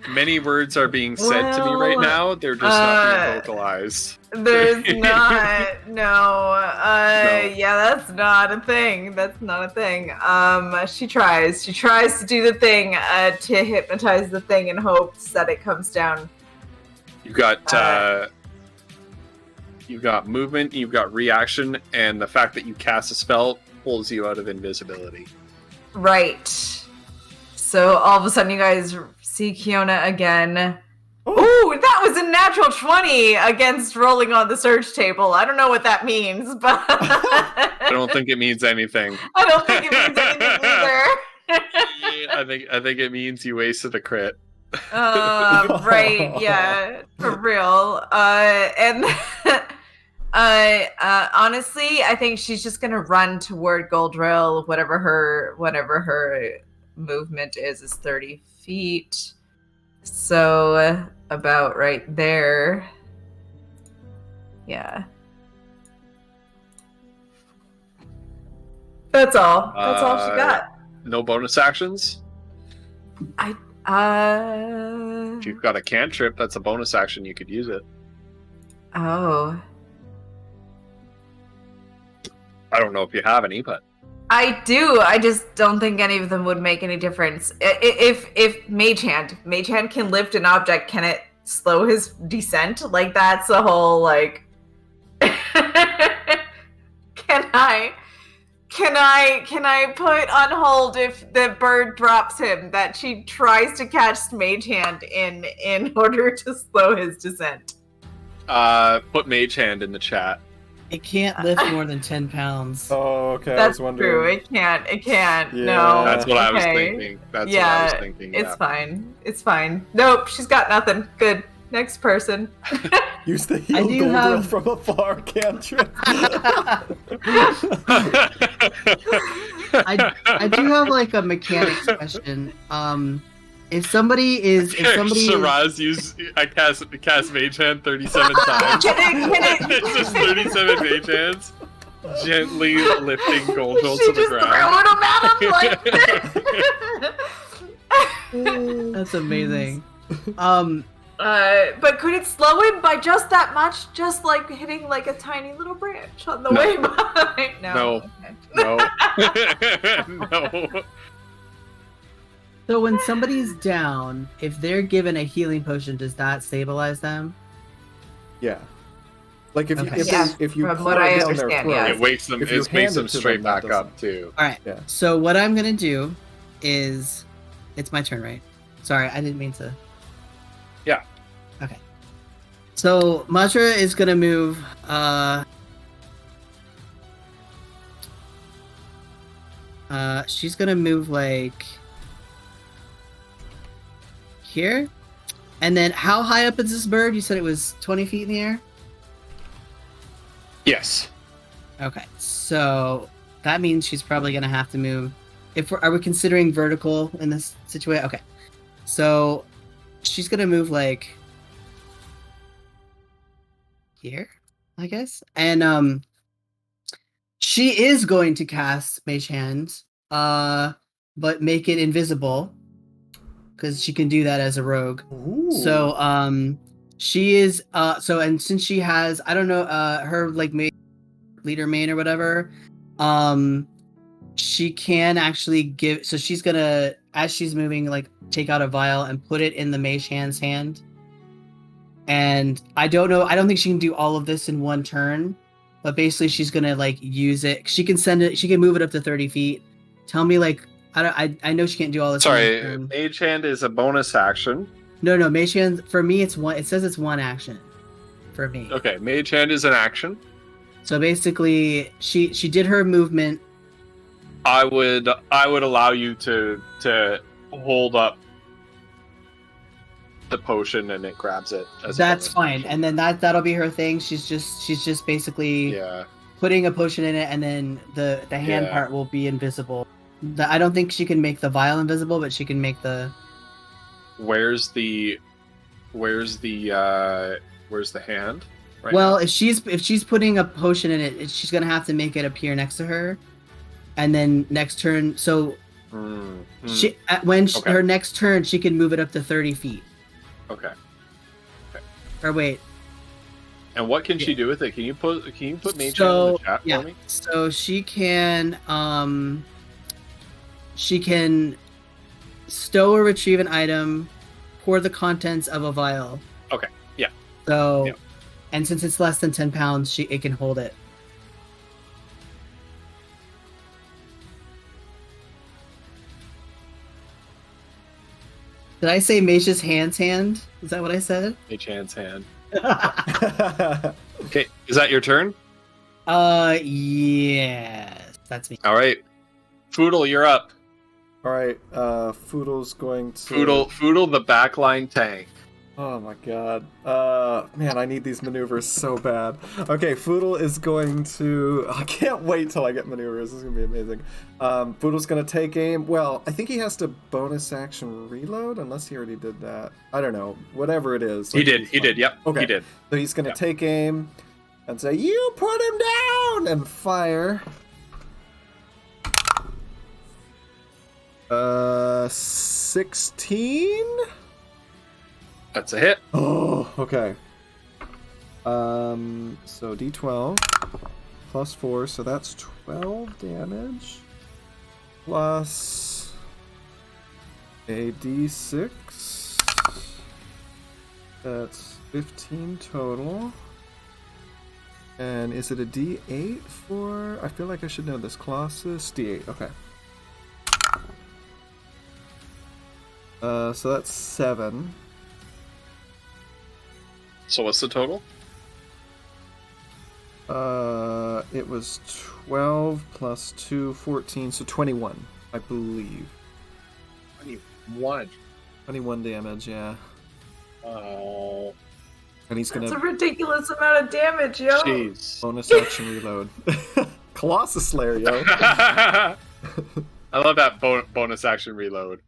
Speaker 4: Many words are being said to me right
Speaker 3: Well,
Speaker 4: now. They're just not being vocalized.
Speaker 3: There's not. No.
Speaker 4: No.
Speaker 3: Yeah, that's not a thing. That's not a thing. She tries. She tries to do the thing to hypnotize the thing in hopes that it comes down.
Speaker 4: You got movement, you've got reaction, and the fact that you cast a spell pulls you out of invisibility.
Speaker 3: Right. So all of a sudden you guys see Kiona again. Ooh, that was a natural 20 against rolling on the search table. I don't know what that means, but
Speaker 4: I don't think it means anything.
Speaker 3: I don't think it means anything either.
Speaker 4: I think it means you wasted a crit.
Speaker 3: Right, yeah, for real. And honestly, I think she's just gonna run toward Goldrill. Whatever her movement is 30 feet. So about right there. Yeah. That's all. That's all she got.
Speaker 4: No bonus actions? If you've got a cantrip, that's a bonus action. You could use it.
Speaker 3: Oh.
Speaker 4: I don't know if you have any, but
Speaker 3: I do. I just don't think any of them would make any difference. If Mage Hand can lift an object, can it slow his descent? Like, that's the whole, like... Can I put on hold if the bird drops him that she tries to catch Mage Hand in order to slow his descent?
Speaker 4: put Mage Hand in the chat.
Speaker 1: It can't lift more than 10 pounds.
Speaker 2: Oh, okay. I
Speaker 3: That's
Speaker 2: was wondering.
Speaker 3: true. It can't.
Speaker 2: Yeah.
Speaker 3: No.
Speaker 4: That's what I was
Speaker 3: Okay.
Speaker 4: thinking. That's what I was thinking.
Speaker 3: It's
Speaker 4: Yeah.
Speaker 3: fine. It's fine. Nope, she's got nothing. Good. Next person.
Speaker 2: Use the
Speaker 1: I
Speaker 2: heal
Speaker 1: do
Speaker 2: Goldrill
Speaker 1: have-
Speaker 2: from afar cantrip.
Speaker 1: I do have like a mechanics question. If somebody is
Speaker 4: Shiraz I cast Mage Hand 37 times.
Speaker 3: Can it-
Speaker 4: It's just 37 Mage Hands gently lifting Goldrill
Speaker 3: She
Speaker 4: to the
Speaker 3: just
Speaker 4: ground.
Speaker 3: throwing him at him like
Speaker 1: that's amazing.
Speaker 3: But could it slow him by just that much? Just like hitting like a tiny little branch on the
Speaker 4: No.
Speaker 3: way by? No.
Speaker 4: No.
Speaker 3: Okay.
Speaker 4: No.
Speaker 1: So when somebody's down, if they're given a healing potion, does that stabilize them?
Speaker 2: Yeah. Like if you
Speaker 1: Okay.
Speaker 2: if you
Speaker 3: From
Speaker 2: put
Speaker 3: what
Speaker 2: it
Speaker 3: I
Speaker 2: down their
Speaker 3: understand,
Speaker 2: throat,
Speaker 3: yeah.
Speaker 4: It wakes them.
Speaker 2: If you
Speaker 4: It
Speaker 2: hand
Speaker 4: makes them
Speaker 2: it to
Speaker 4: straight
Speaker 2: them, that
Speaker 4: back up
Speaker 2: doesn't-
Speaker 4: too.
Speaker 1: All right.
Speaker 2: Yeah.
Speaker 1: So what I'm gonna do is, it's my turn, right? Sorry, I didn't mean to.
Speaker 4: Yeah.
Speaker 1: Okay. So Majra is gonna move. She's gonna move like here, and then how high up is this bird? You said it was 20 feet in the air.
Speaker 4: Yes.
Speaker 1: Okay, so that means she's probably gonna have to move. Are we considering vertical in this situation? Okay, so she's gonna move like here, I guess, and she is going to cast Mage Hand, but make it invisible. because she can do that as a rogue.
Speaker 2: Ooh.
Speaker 1: So she is and since she has, I don't know, her like leader main or whatever, she can actually give, so she's gonna, as she's moving, like take out a vial and put it in the mage hand's hand. And I don't think she can do all of this in one turn, but basically she's gonna like use it. She can move it up to 30 feet. Tell me, like, I know she can't do all this.
Speaker 4: Sorry, Mage Hand is a bonus action.
Speaker 1: No, Mage Hand, for me, it's one. It says it's one action for me.
Speaker 4: Okay, Mage Hand is an action.
Speaker 1: So basically, she did her movement.
Speaker 4: I would allow you to hold up the potion and it grabs it.
Speaker 1: That's fine, and then that'll be her thing. She's just basically putting a potion in it, and then the hand part will be invisible. I don't think she can make the vial invisible, but she can make the.
Speaker 4: Where's the hand? Right
Speaker 1: well,
Speaker 4: now?
Speaker 1: if she's putting a potion in it, she's gonna have to make it appear next to her, and then next turn. So her next turn, she can move it up to 30 feet.
Speaker 4: Okay.
Speaker 1: Or wait.
Speaker 4: And what can she do with it? Can you put Mage Hand in the chat for me?
Speaker 1: So she can stow or retrieve an item, pour the contents of a vial.
Speaker 4: Okay. Yeah.
Speaker 1: So,
Speaker 4: yeah.
Speaker 1: And since it's less than 10 pounds, it can hold it. Did I say Mage's hand's hand? Is that what I said?
Speaker 4: Mage Hand's hand. Okay, is that your turn?
Speaker 1: Yes, that's me.
Speaker 4: All right, Foodle, you're up.
Speaker 2: All right, Foodle's going to...
Speaker 4: Foodle the backline tank.
Speaker 2: Oh my god. Man, I need these maneuvers so bad. Okay, Foodle is going to... I can't wait till I get maneuvers. This is going to be amazing. Foodle's going to take aim. Well, I think he has to bonus action reload, unless he already did that. I don't know. Whatever it is.
Speaker 4: He did, yep.
Speaker 2: Okay.
Speaker 4: He did.
Speaker 2: So he's going to take aim and say, "You put him down!" and fire. 16?
Speaker 4: That's a hit.
Speaker 2: Oh, okay. So D12 plus 4, so that's 12 damage. Plus a D6. That's 15 total. And is it a D8 for... I feel like I should know this. Colossus. D8, okay. So that's 7.
Speaker 4: So what's the total?
Speaker 2: It was 12 plus 2, 14, so 21, I believe.
Speaker 4: 21.
Speaker 2: 21 damage, yeah.
Speaker 4: Oh.
Speaker 2: And he's gonna...
Speaker 3: That's a ridiculous amount of damage, yo!
Speaker 4: Jeez.
Speaker 2: Bonus action reload. Colossus Slayer, yo!
Speaker 4: I love that bonus action reload.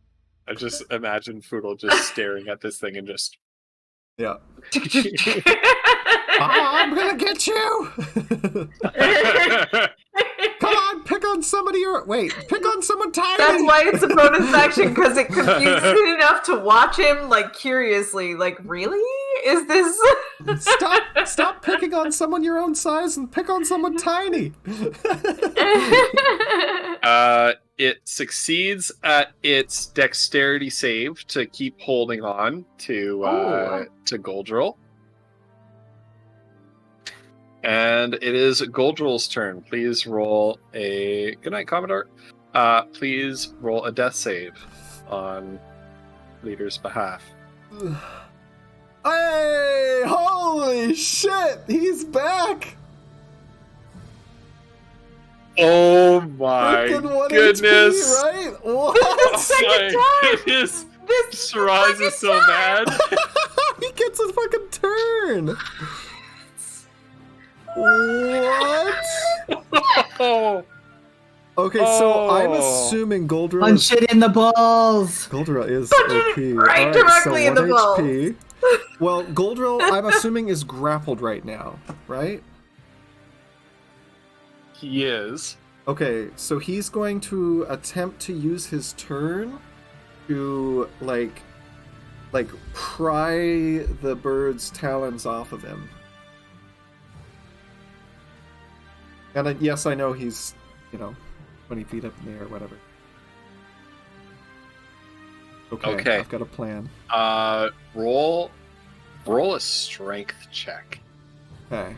Speaker 4: I just imagine Foodle just staring at this thing and just...
Speaker 2: Yeah. I'm gonna get you! Come on, pick on somebody or... Wait, pick on someone tiny!
Speaker 3: That's why it's a bonus action, because it confuses me enough to watch him, like, curiously. Like, really? Is this...
Speaker 2: Stop picking on someone your own size and pick on someone tiny!
Speaker 4: It succeeds at its dexterity save to keep holding on to Goldrill. And it is Goldrill's turn. Please roll a... Good night, Commodore. Please roll a death save on Leader's behalf.
Speaker 2: Hey! Holy shit! He's back!
Speaker 4: Oh my
Speaker 2: Freaking 1
Speaker 4: goodness!
Speaker 2: HP, right? What?
Speaker 3: The second time!
Speaker 4: Goodness!
Speaker 3: This
Speaker 4: Shiraz is so mad.
Speaker 2: He gets a fucking turn! What?
Speaker 4: Oh.
Speaker 2: Okay, so I'm assuming Goldrill
Speaker 1: Punch it in the balls!
Speaker 2: Goldrill is
Speaker 3: Punch
Speaker 2: OP.
Speaker 3: it right directly in the balls.
Speaker 2: HP. Well, Goldrill, I'm assuming, is grappled right now, right?
Speaker 4: He is.
Speaker 2: Okay, so he's going to attempt to use his turn to like pry the bird's talons off of him. And yes, I know he's 20 feet up in the air, whatever. Okay. I've got a plan.
Speaker 4: Roll a strength check.
Speaker 2: Okay.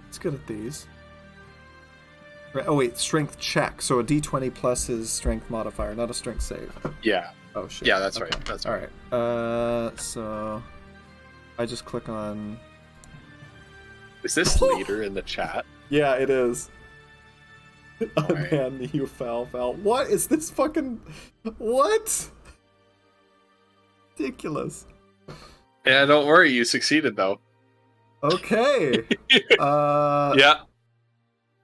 Speaker 2: Let's get at these. Right, oh wait, strength check. So a d20 plus his strength modifier, not a strength save.
Speaker 4: Yeah.
Speaker 2: Oh shit.
Speaker 4: Yeah, that's right. That's
Speaker 2: All
Speaker 4: right.
Speaker 2: right. So I just click on.
Speaker 4: Is this leader in the chat?
Speaker 2: Yeah, it is. Oh
Speaker 4: Right.
Speaker 2: man, you foul. What is this fucking? What? Ridiculous.
Speaker 4: Yeah, don't worry, you succeeded though.
Speaker 2: Okay.
Speaker 4: Yeah,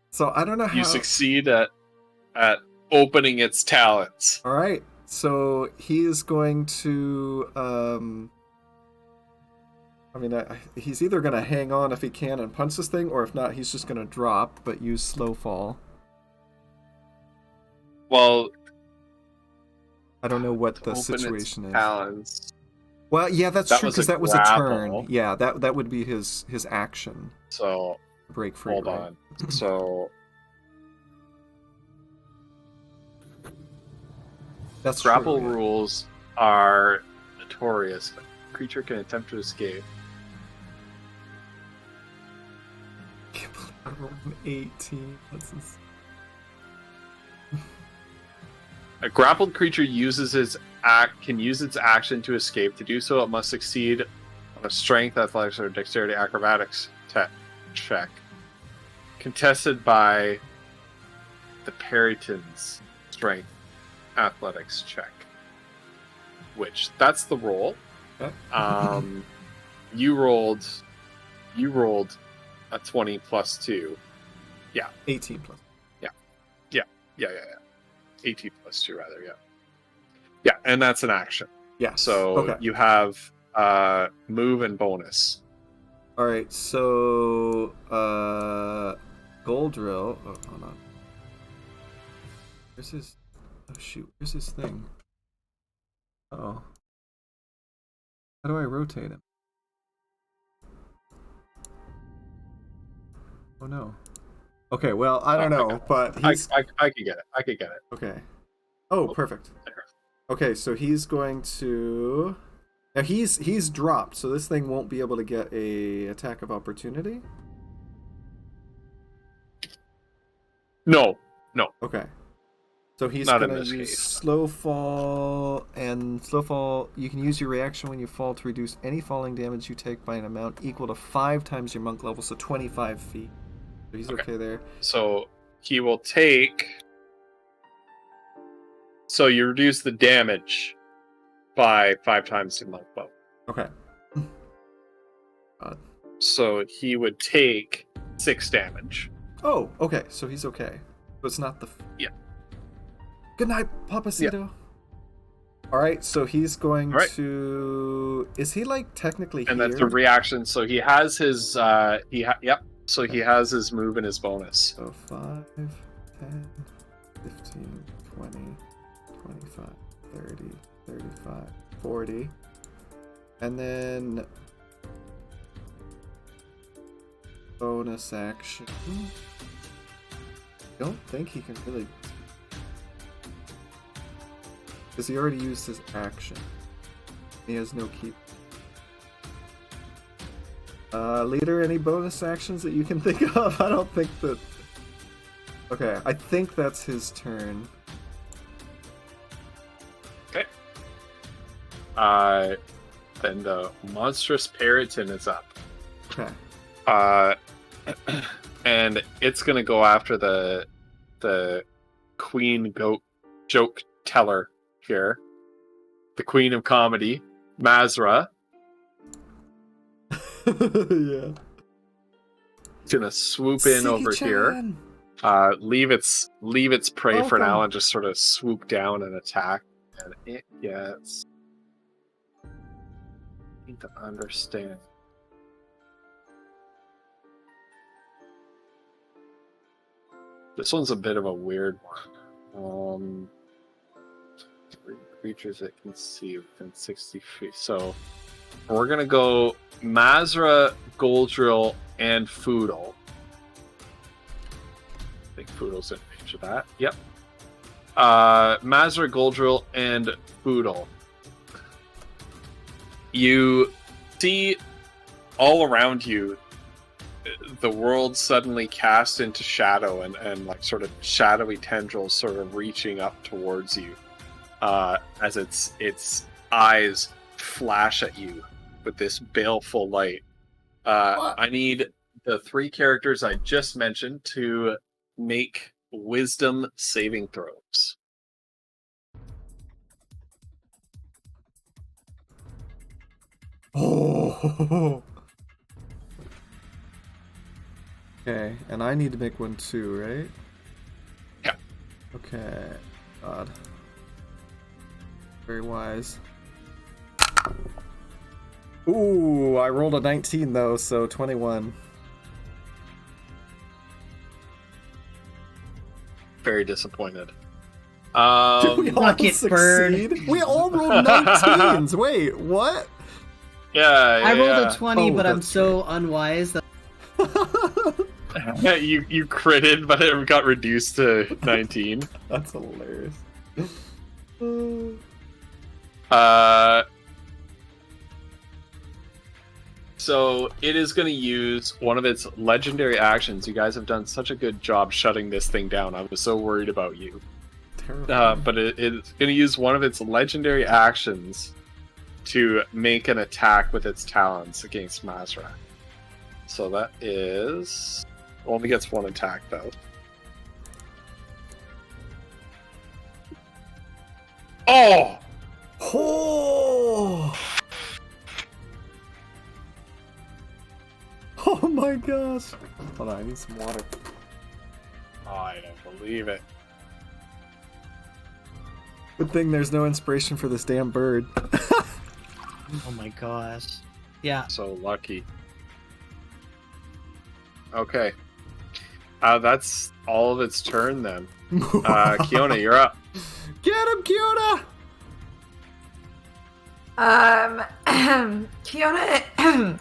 Speaker 2: So I don't know how.
Speaker 4: you succeed at opening its talons.
Speaker 2: All right. So he is going to. He's either going to hang on if he can and punch this thing, or if not, he's just going to drop, but use slow fall.
Speaker 4: Well,
Speaker 2: I don't know what the
Speaker 4: open its
Speaker 2: situation is.
Speaker 4: talons.
Speaker 2: Well, yeah, that's
Speaker 4: That
Speaker 2: true
Speaker 4: was
Speaker 2: because
Speaker 4: a
Speaker 2: that was a turn.
Speaker 4: grapple.
Speaker 2: Yeah, that would be his action.
Speaker 4: So
Speaker 2: Break free.
Speaker 4: hold
Speaker 2: right?
Speaker 4: on. So
Speaker 2: That's
Speaker 4: grapple
Speaker 2: true, yeah.
Speaker 4: rules are notorious. A creature can attempt to escape.
Speaker 2: I can't believe I rolled an 18. That's insane.
Speaker 4: A grappled creature can use its action to escape. To do so, it must succeed on a strength, athletics, or dexterity acrobatics check, contested by the Periton's strength athletics check. Which that's the roll.
Speaker 2: Okay.
Speaker 4: You rolled a 20 plus 2.
Speaker 2: 18 plus.
Speaker 4: Yeah. 18 plus 2 rather, yeah. Yeah, and that's an action.
Speaker 2: Yeah.
Speaker 4: So
Speaker 2: okay.
Speaker 4: you have move and bonus.
Speaker 2: All right. So Goldrill. Oh, hold on. Where's his? Oh shoot. Where's his thing? Oh. How do I rotate him? Oh no. Okay. Well, I don't know, but he's
Speaker 4: I could get it. I could get it.
Speaker 2: okay. Oh, perfect. Okay, so he's going to. Now he's dropped, so this thing won't be able to get a attack of opportunity.
Speaker 4: No.
Speaker 2: Okay. So he's
Speaker 4: Not in
Speaker 2: gonna
Speaker 4: this
Speaker 2: use
Speaker 4: case.
Speaker 2: slow fall, and slow fall. You can use your reaction when you fall to reduce any falling damage you take by an amount equal to 5 times your monk level, so 25 feet. So he's okay there.
Speaker 4: So he will take. So you reduce the damage by 5 times the monk level.
Speaker 2: Okay.
Speaker 4: So he would take 6 damage.
Speaker 2: Oh, okay. So he's okay. So it's not the.
Speaker 4: Yeah.
Speaker 2: Good night, Papacito. All right, so he's going
Speaker 4: All right.
Speaker 2: to. Is he like technically
Speaker 4: And
Speaker 2: here?
Speaker 4: that's a reaction. So he has his yep. So he has his move and his bonus.
Speaker 2: So 5, 10, 15, 20, 25, 30, 35, 40. And then bonus action. I don't think he can really. Because he already used his action. He has no keep. Leader, any bonus actions that you can think of? I don't think that. Okay, I think that's his turn.
Speaker 4: Okay. Then the monstrous Periton is up.
Speaker 2: Okay.
Speaker 4: And it's gonna go after the queen goat joke teller here, the queen of comedy, Mazra.
Speaker 2: Yeah.
Speaker 4: It's gonna swoop in over here, leave its prey for now,
Speaker 2: Welcome.
Speaker 4: and just sort of swoop down and attack. And it gets. I need to understand. This one's a bit of a weird one. 3 creatures it can see within 60 feet. So we're gonna go Mazra, Goldrill, and Foodle. I think Foodle's in range of that. Yep. Mazra, Goldrill, and Foodle. You see all around you the world suddenly cast into shadow and like sort of shadowy tendrils sort of reaching up towards you as its eyes flash at you with this baleful light. I need the 3 characters I just mentioned to make wisdom saving throws.
Speaker 2: Oh. Okay, and I need to make one too, right?
Speaker 4: Yeah.
Speaker 2: Okay. God. Very wise. Ooh, I rolled a 19 though, so 21.
Speaker 4: Very disappointed.
Speaker 2: Did we all
Speaker 1: Fuck it, bird.
Speaker 2: succeed? We all rolled 19s. Wait, what?
Speaker 4: Yeah,
Speaker 1: I rolled
Speaker 4: yeah.
Speaker 1: a 20,
Speaker 2: Oh,
Speaker 1: but I'm
Speaker 2: that's
Speaker 1: so unwise that
Speaker 4: you critted, but it got reduced to 19.
Speaker 2: That's hilarious.
Speaker 4: So it is going to use one of its legendary actions. You guys have done such a good job shutting this thing down. I was so worried about you.
Speaker 2: Terrible.
Speaker 4: But it's going to use one of its legendary actions to make an attack with its talons against Mazra. So that is... Only gets 1 attack, though. Oh!
Speaker 2: Oh! Oh my gosh. Hold on, I need some water.
Speaker 4: Oh, I don't believe it.
Speaker 2: Good thing there's no inspiration for this damn bird.
Speaker 1: oh my gosh. Yeah.
Speaker 4: So lucky. Okay. That's all of its turn then. Kiona, you're up.
Speaker 2: Get him, Kiona!
Speaker 3: Kiona,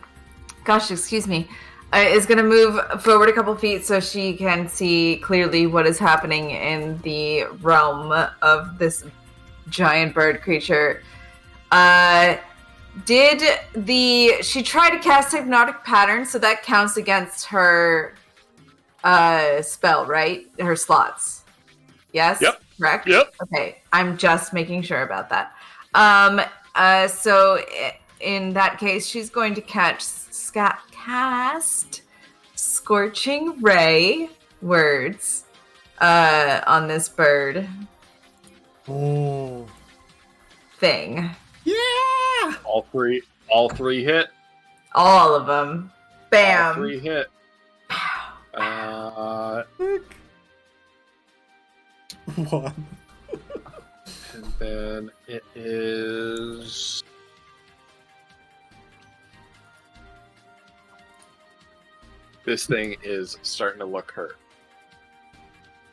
Speaker 3: gosh, excuse me, is going to move forward a couple feet so she can see clearly what is happening in the realm of this giant bird creature. She tried to cast Hypnotic Pattern, so that counts against her spell, right? Her slots. Yes?
Speaker 4: Yep.
Speaker 3: Correct?
Speaker 4: Yep.
Speaker 3: Okay, I'm just making sure about that. So in that case, she's going to cast Scorching Ray words on this bird
Speaker 2: Oh.
Speaker 3: thing.
Speaker 2: Yeah!
Speaker 4: All three hit.
Speaker 3: All of them.
Speaker 4: All
Speaker 3: Bam.
Speaker 4: 3 hit.
Speaker 2: One.
Speaker 4: And then it is... This thing is starting to look hurt.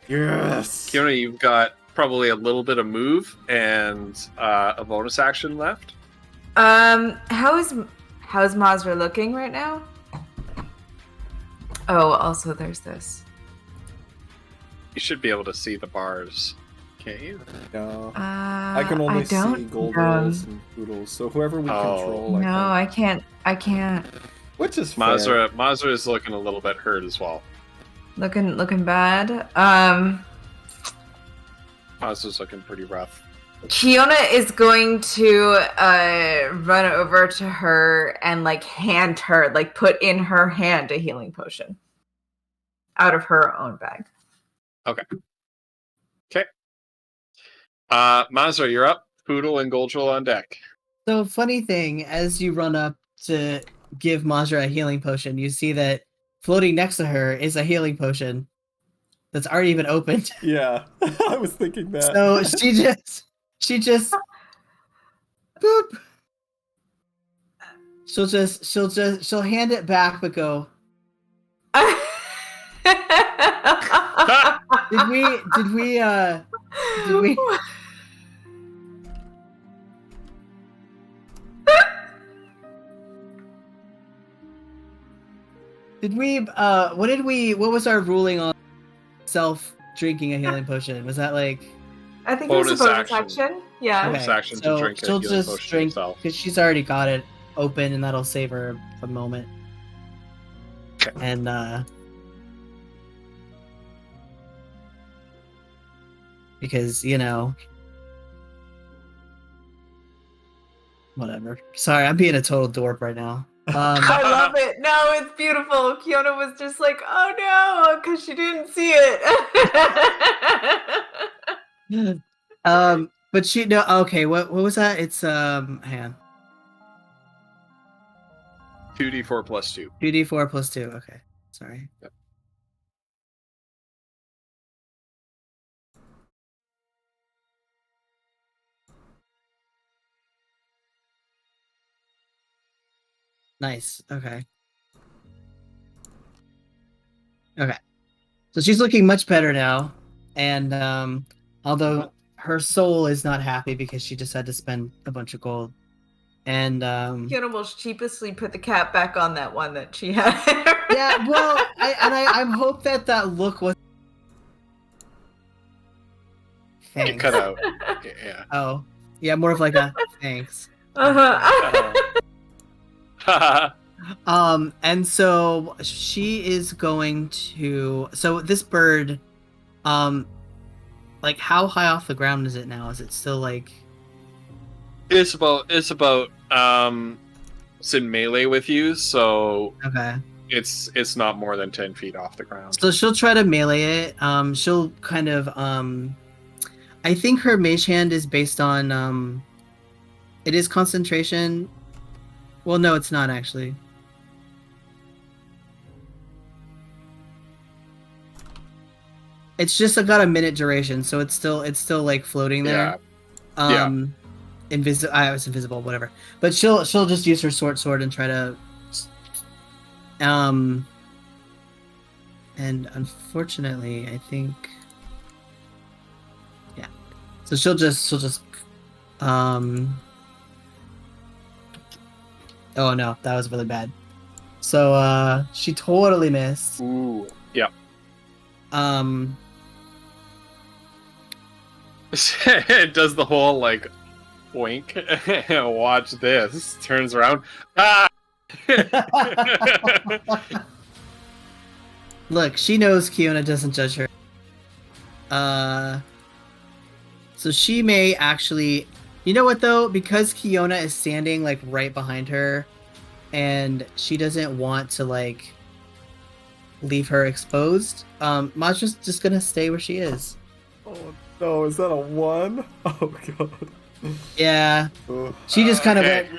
Speaker 2: Yes!
Speaker 4: Kiona, you've got probably a little bit of move and a bonus action left.
Speaker 3: How's Mazra looking right now? Oh, also there's this.
Speaker 4: You should be able to see the bars. Can't you?
Speaker 2: No. I can only see gold rolls and poodles, so whoever we control.
Speaker 3: No, I can't.
Speaker 2: Which is fair.
Speaker 4: Mazra is looking a little bit hurt as well.
Speaker 3: Looking bad.
Speaker 4: Mazra's looking pretty rough.
Speaker 3: Kiona is going to run over to her and hand her, put in her hand a healing potion out of her own bag.
Speaker 4: Okay. Mazra, you're up. Poodle and Goldrill on deck.
Speaker 1: So funny thing, as you run up to give Mazra a healing potion, you see that floating next to her is a healing potion that's already been opened.
Speaker 2: Yeah, I was thinking that.
Speaker 1: So she just boop. She'll hand it back, but go. Did we Did we? What was our ruling on self drinking a healing potion? Was that like?
Speaker 3: I think it was a
Speaker 4: Bonus
Speaker 3: bonus
Speaker 4: action.
Speaker 3: action. Yeah.
Speaker 4: Bonus action to drink a
Speaker 1: she'll
Speaker 4: healing
Speaker 1: just
Speaker 4: potion
Speaker 1: drink
Speaker 4: herself.
Speaker 1: because she's already got it open, and that'll save her a moment.
Speaker 4: Okay.
Speaker 1: And because whatever. Sorry, I'm being a total dorp right now.
Speaker 3: I love it. No, it's beautiful. Kiona was just like, oh no, because she didn't see it.
Speaker 1: But she no. Okay, what was that? It's hang on.
Speaker 4: 2d4 plus 2.
Speaker 1: 2d4 plus 2. Okay, sorry.
Speaker 4: Yep.
Speaker 1: Nice. Okay. Okay. So she's looking much better now, and although her soul is not happy because she just had to spend a bunch of gold, and
Speaker 3: Kiona will sheepishly put the cap back on that one that she had.
Speaker 1: yeah. Well, I hope that look was.
Speaker 4: It
Speaker 1: Thanks.
Speaker 4: cut out. Yeah.
Speaker 1: Oh, yeah, more of like a thanks.
Speaker 3: Uh-huh.
Speaker 1: And so she is going to. So this bird, like how high off the ground is it now? Is it still like?
Speaker 4: It's about it's in melee with you, so
Speaker 1: Okay.
Speaker 4: it's not more than 10 feet off the ground.
Speaker 1: So she'll try to melee it. She'll kind of I think her mage hand is based on it is concentration. Well, no, it's not actually. It's just got a minute duration, so it's still like floating there.
Speaker 4: Yeah.
Speaker 1: I was invisible, whatever. But she'll just use her sword and try to and unfortunately, I think yeah. So she'll just oh no, that was really bad. So she totally missed.
Speaker 4: Ooh. Yeah. It does the whole like wink. Watch this. Turns around. Ah!
Speaker 1: Look, she knows Kiona doesn't judge her. So she may actually, you know what though? Because Kiona is standing like right behind her, and she doesn't want to like leave her exposed. Matra's just gonna stay where she is.
Speaker 2: Oh no, is that a 1? Oh god.
Speaker 1: Yeah,
Speaker 2: Ugh.
Speaker 1: she just kind
Speaker 4: Okay.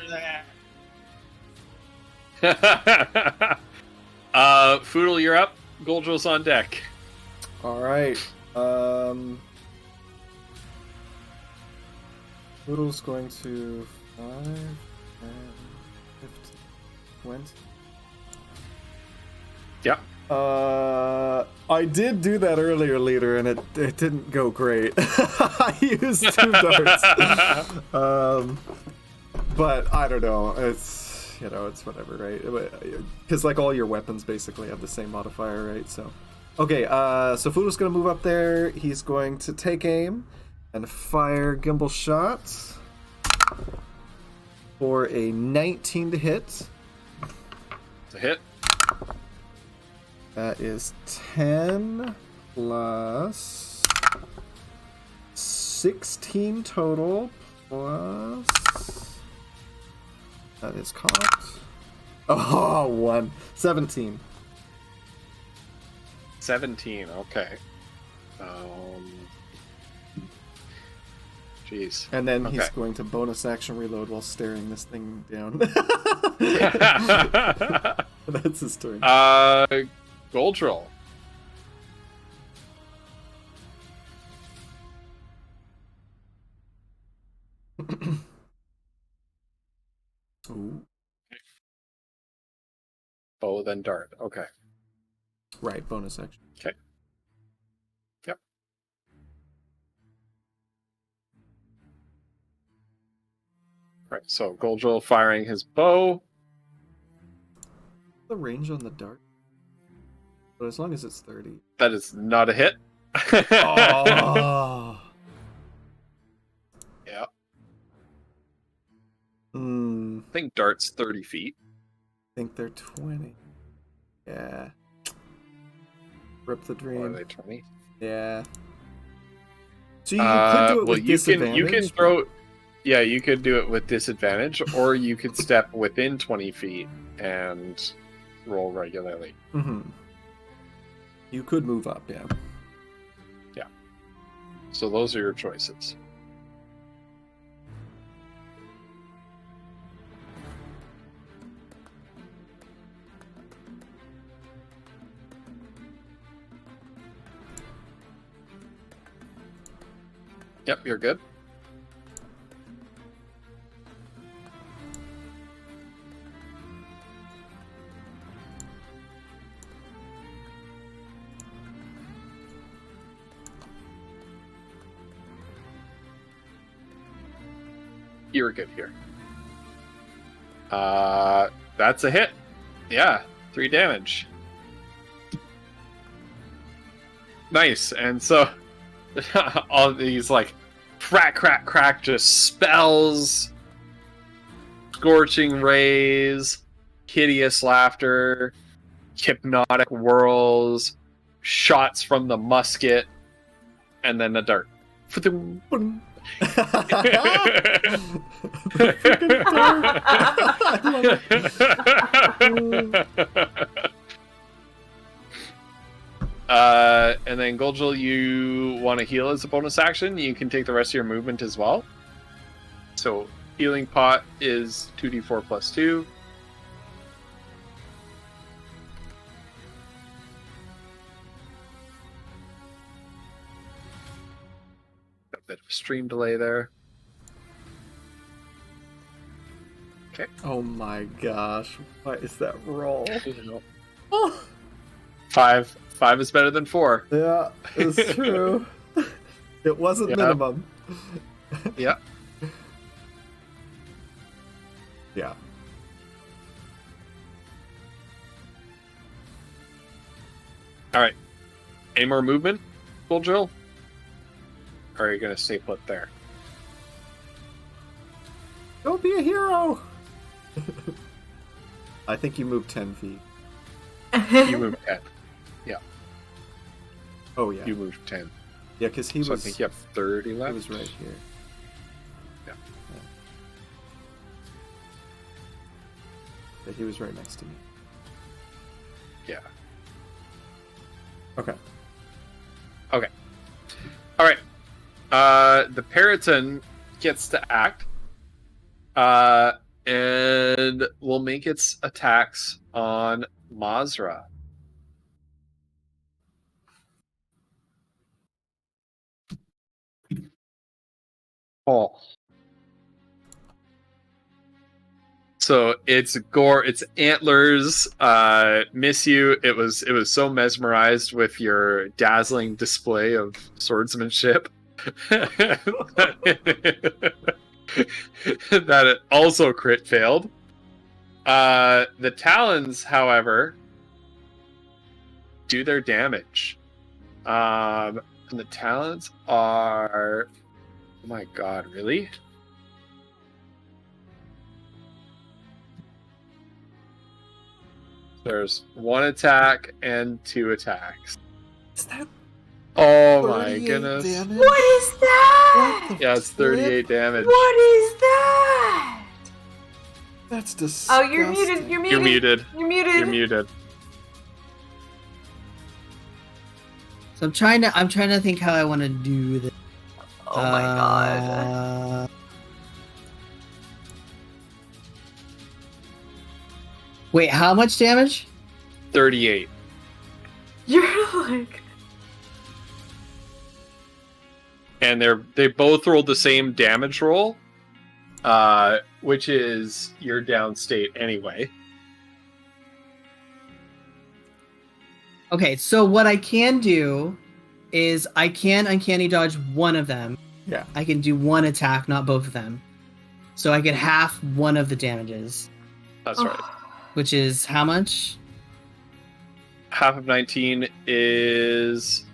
Speaker 1: of went.
Speaker 4: Foodle, you're up. Goldrill's on deck.
Speaker 2: All right. Poodle's going to 5, 10, 15, 20.
Speaker 4: Yeah.
Speaker 2: I did do that earlier, leader, and it didn't go great. I used 2 darts. But I don't know. It's it's whatever, right? Because like all your weapons basically have the same modifier, right? So, okay. So Fudo's gonna move up there. He's going to take aim and fire gimbal shots for a 19 to hit.
Speaker 4: It's a hit.
Speaker 2: That is 10 plus 16 total plus. That is cocked. Oh, 1. 17.
Speaker 4: 17. Okay. Jeez.
Speaker 2: And then he's
Speaker 4: Okay.
Speaker 2: going to bonus action reload while staring this thing down. That's his turn.
Speaker 4: Goldrill.
Speaker 2: Ooh.
Speaker 4: Bow, then dart. Okay.
Speaker 2: Right, bonus action.
Speaker 4: Okay. Yep. Right, so Goldrill firing his bow.
Speaker 2: The range on the dart. But as long as it's 30.
Speaker 4: That is not a hit.
Speaker 2: Oh.
Speaker 4: Yeah.
Speaker 2: Hmm.
Speaker 4: I think dart's 30 feet.
Speaker 2: I think they're 20. Yeah. Rip the
Speaker 4: Or are
Speaker 2: dream.
Speaker 4: they 20?
Speaker 2: Yeah. So you could do it with disadvantage.
Speaker 4: You can throw. Yeah, you could do it with disadvantage, or you could step within 20 feet and roll regularly.
Speaker 2: Mm-hmm. You could move up, yeah.
Speaker 4: So those are your choices. Yep, you're good. You're good here. That's a hit. Yeah, 3 damage. Nice. And so all these like crack, crack, crack, just spells, scorching rays, hideous laughter, hypnotic whirls, shots from the musket, and then the dart.
Speaker 2: The freaking dart. I love it.
Speaker 4: And then Goldjil, you want to heal as a bonus action. You can take the rest of your movement as well. So healing pot is 2d4 plus 2. A bit of stream delay there. Okay.
Speaker 2: Oh my gosh. What is that roll?
Speaker 4: Five is better than 4.
Speaker 2: Yeah, it's true. It wasn't
Speaker 4: Yeah.
Speaker 2: minimum.
Speaker 4: Yeah.
Speaker 2: Yeah.
Speaker 4: All right. Any more movement, Goldjil? Or are you going to stay put there?
Speaker 2: Don't be a hero. I think you moved 10 feet.
Speaker 4: You moved 10.
Speaker 2: Oh yeah.
Speaker 4: You moved 10.
Speaker 2: Yeah, because he
Speaker 4: So
Speaker 2: was.
Speaker 4: I think you have 30
Speaker 2: He
Speaker 4: left.
Speaker 2: was right here.
Speaker 4: Yeah.
Speaker 2: Yeah, he was right next to me.
Speaker 4: Yeah.
Speaker 2: Okay.
Speaker 4: Okay. All right. The Periton gets to act. And will make its attacks on Mazra. Oh. So its antlers miss you. It was so mesmerized with your dazzling display of swordsmanship that it also crit failed. The talons, however, do their damage. And the talons are... Oh my god, really? There's 1 attack and 2 attacks.
Speaker 2: Is that
Speaker 4: Oh my
Speaker 2: 38
Speaker 4: goodness.
Speaker 2: damage?
Speaker 3: What is that?
Speaker 2: What the
Speaker 4: Yeah, it's 38 damage.
Speaker 3: What is that?
Speaker 2: That's
Speaker 3: Oh,
Speaker 2: disgusting.
Speaker 3: you're muted. You're muted.
Speaker 4: You're muted.
Speaker 3: You're muted.
Speaker 4: You're muted.
Speaker 1: So I'm trying to think how I want to do this.
Speaker 3: Oh my god.
Speaker 1: Wait, how much damage?
Speaker 4: 38.
Speaker 3: You're like.
Speaker 4: And they both rolled the same damage roll, which is your down state anyway.
Speaker 1: Okay, so what I can do is I can uncanny dodge one of them.
Speaker 2: Yeah.
Speaker 1: I can do 1 attack, not both of them. So I get half one of the damages,
Speaker 4: That's right.
Speaker 1: which is how much?
Speaker 4: half of 19 is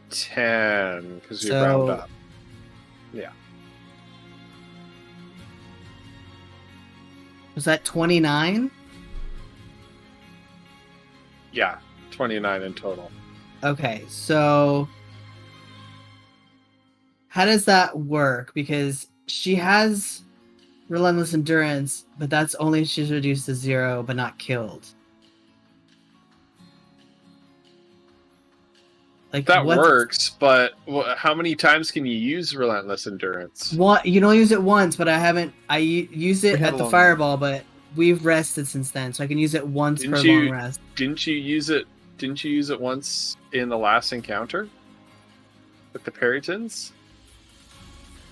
Speaker 4: 10 because you
Speaker 1: So-
Speaker 4: round up.
Speaker 1: Was that 29?
Speaker 4: Yeah, 29 in total.
Speaker 1: Okay, so how does that work? Because she has relentless endurance, but that's only if she's reduced to 0 but not killed. Like
Speaker 4: That
Speaker 1: what's-
Speaker 4: works, but how many times can you use relentless endurance?
Speaker 1: You don't use it once, but I use
Speaker 2: We
Speaker 1: it
Speaker 2: had
Speaker 1: at
Speaker 2: a
Speaker 1: the
Speaker 2: long
Speaker 1: fireball, but we've rested since then, so I can use it once
Speaker 4: Didn't
Speaker 1: per
Speaker 4: you-
Speaker 1: long rest.
Speaker 4: Didn't you use it once in the last encounter with the Perytons?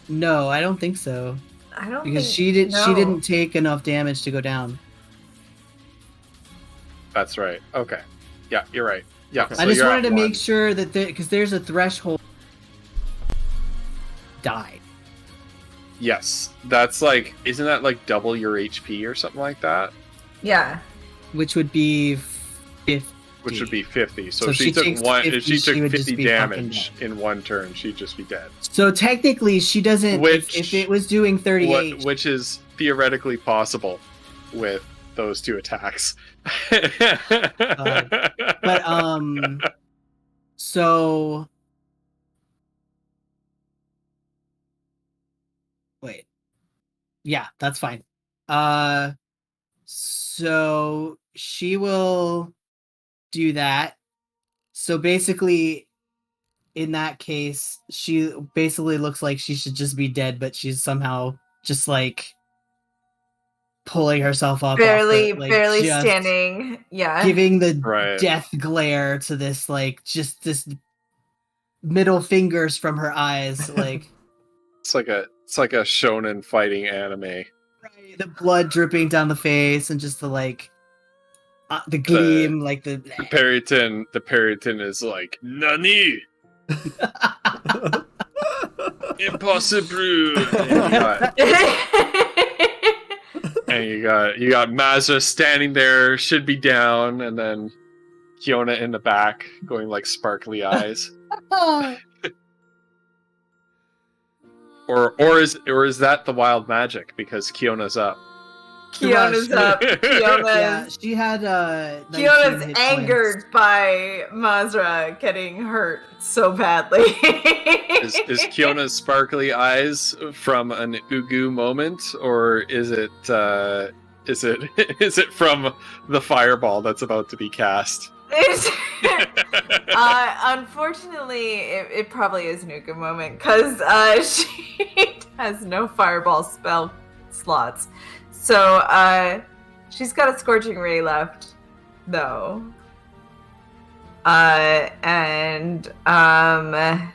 Speaker 1: No, I don't think so.
Speaker 3: I don't
Speaker 1: Because
Speaker 3: think,
Speaker 1: she
Speaker 3: no.
Speaker 1: didn't take enough damage to go down.
Speaker 4: That's right. Okay. Yeah, you're right. Yeah.
Speaker 2: Okay.
Speaker 4: so
Speaker 1: I just
Speaker 4: you're
Speaker 1: wanted
Speaker 4: at
Speaker 1: to
Speaker 4: one.
Speaker 1: make sure that because there's a threshold. Die.
Speaker 4: Yes, that's like, isn't that like double your HP or something like that?
Speaker 3: Yeah.
Speaker 1: Which would be 50.
Speaker 4: Which would be 50. So,
Speaker 1: So
Speaker 4: if she
Speaker 1: she
Speaker 4: took
Speaker 1: takes
Speaker 4: one,
Speaker 1: 50,
Speaker 4: if she
Speaker 1: she
Speaker 4: took
Speaker 1: would just
Speaker 4: 50
Speaker 1: be fucking
Speaker 4: damage in one turn, she'd just be dead.
Speaker 1: So technically, she doesn't.
Speaker 4: Which-
Speaker 1: if it was doing 38,
Speaker 4: Which is theoretically possible with those two attacks.
Speaker 1: but so wait, yeah, that's fine. So she will do that. So basically, in that case, she basically looks like she should just be dead, but she's somehow just like pulling herself up, off
Speaker 3: Barely,
Speaker 1: the, like,
Speaker 3: barely
Speaker 1: just
Speaker 3: standing. Yeah.
Speaker 1: giving the
Speaker 4: Right.
Speaker 1: death glare to this, like, just this middle fingers from her eyes, like
Speaker 4: it's like a shonen fighting anime.
Speaker 1: the blood dripping down the face, and just the like the gleam, like the
Speaker 4: The Peryton is like, Nani? Impossible! And you got Mazda standing there, should be down, and then Kiona in the back, going like sparkly eyes. Or is that the wild magic because Kiona's up?
Speaker 3: Kiona's up.
Speaker 1: yeah,
Speaker 3: Kiona's
Speaker 1: she had 19
Speaker 3: Kiona's
Speaker 1: hit
Speaker 3: angered
Speaker 1: points.
Speaker 3: by Mazra getting hurt so badly.
Speaker 4: Is Kiona's sparkly eyes from an Ugu moment, or is it from the fireball that's about to be cast?
Speaker 3: Unfortunately, it probably is an Uga moment because she has no fireball spell slots. So she's got a Scorching Ray left, though. And I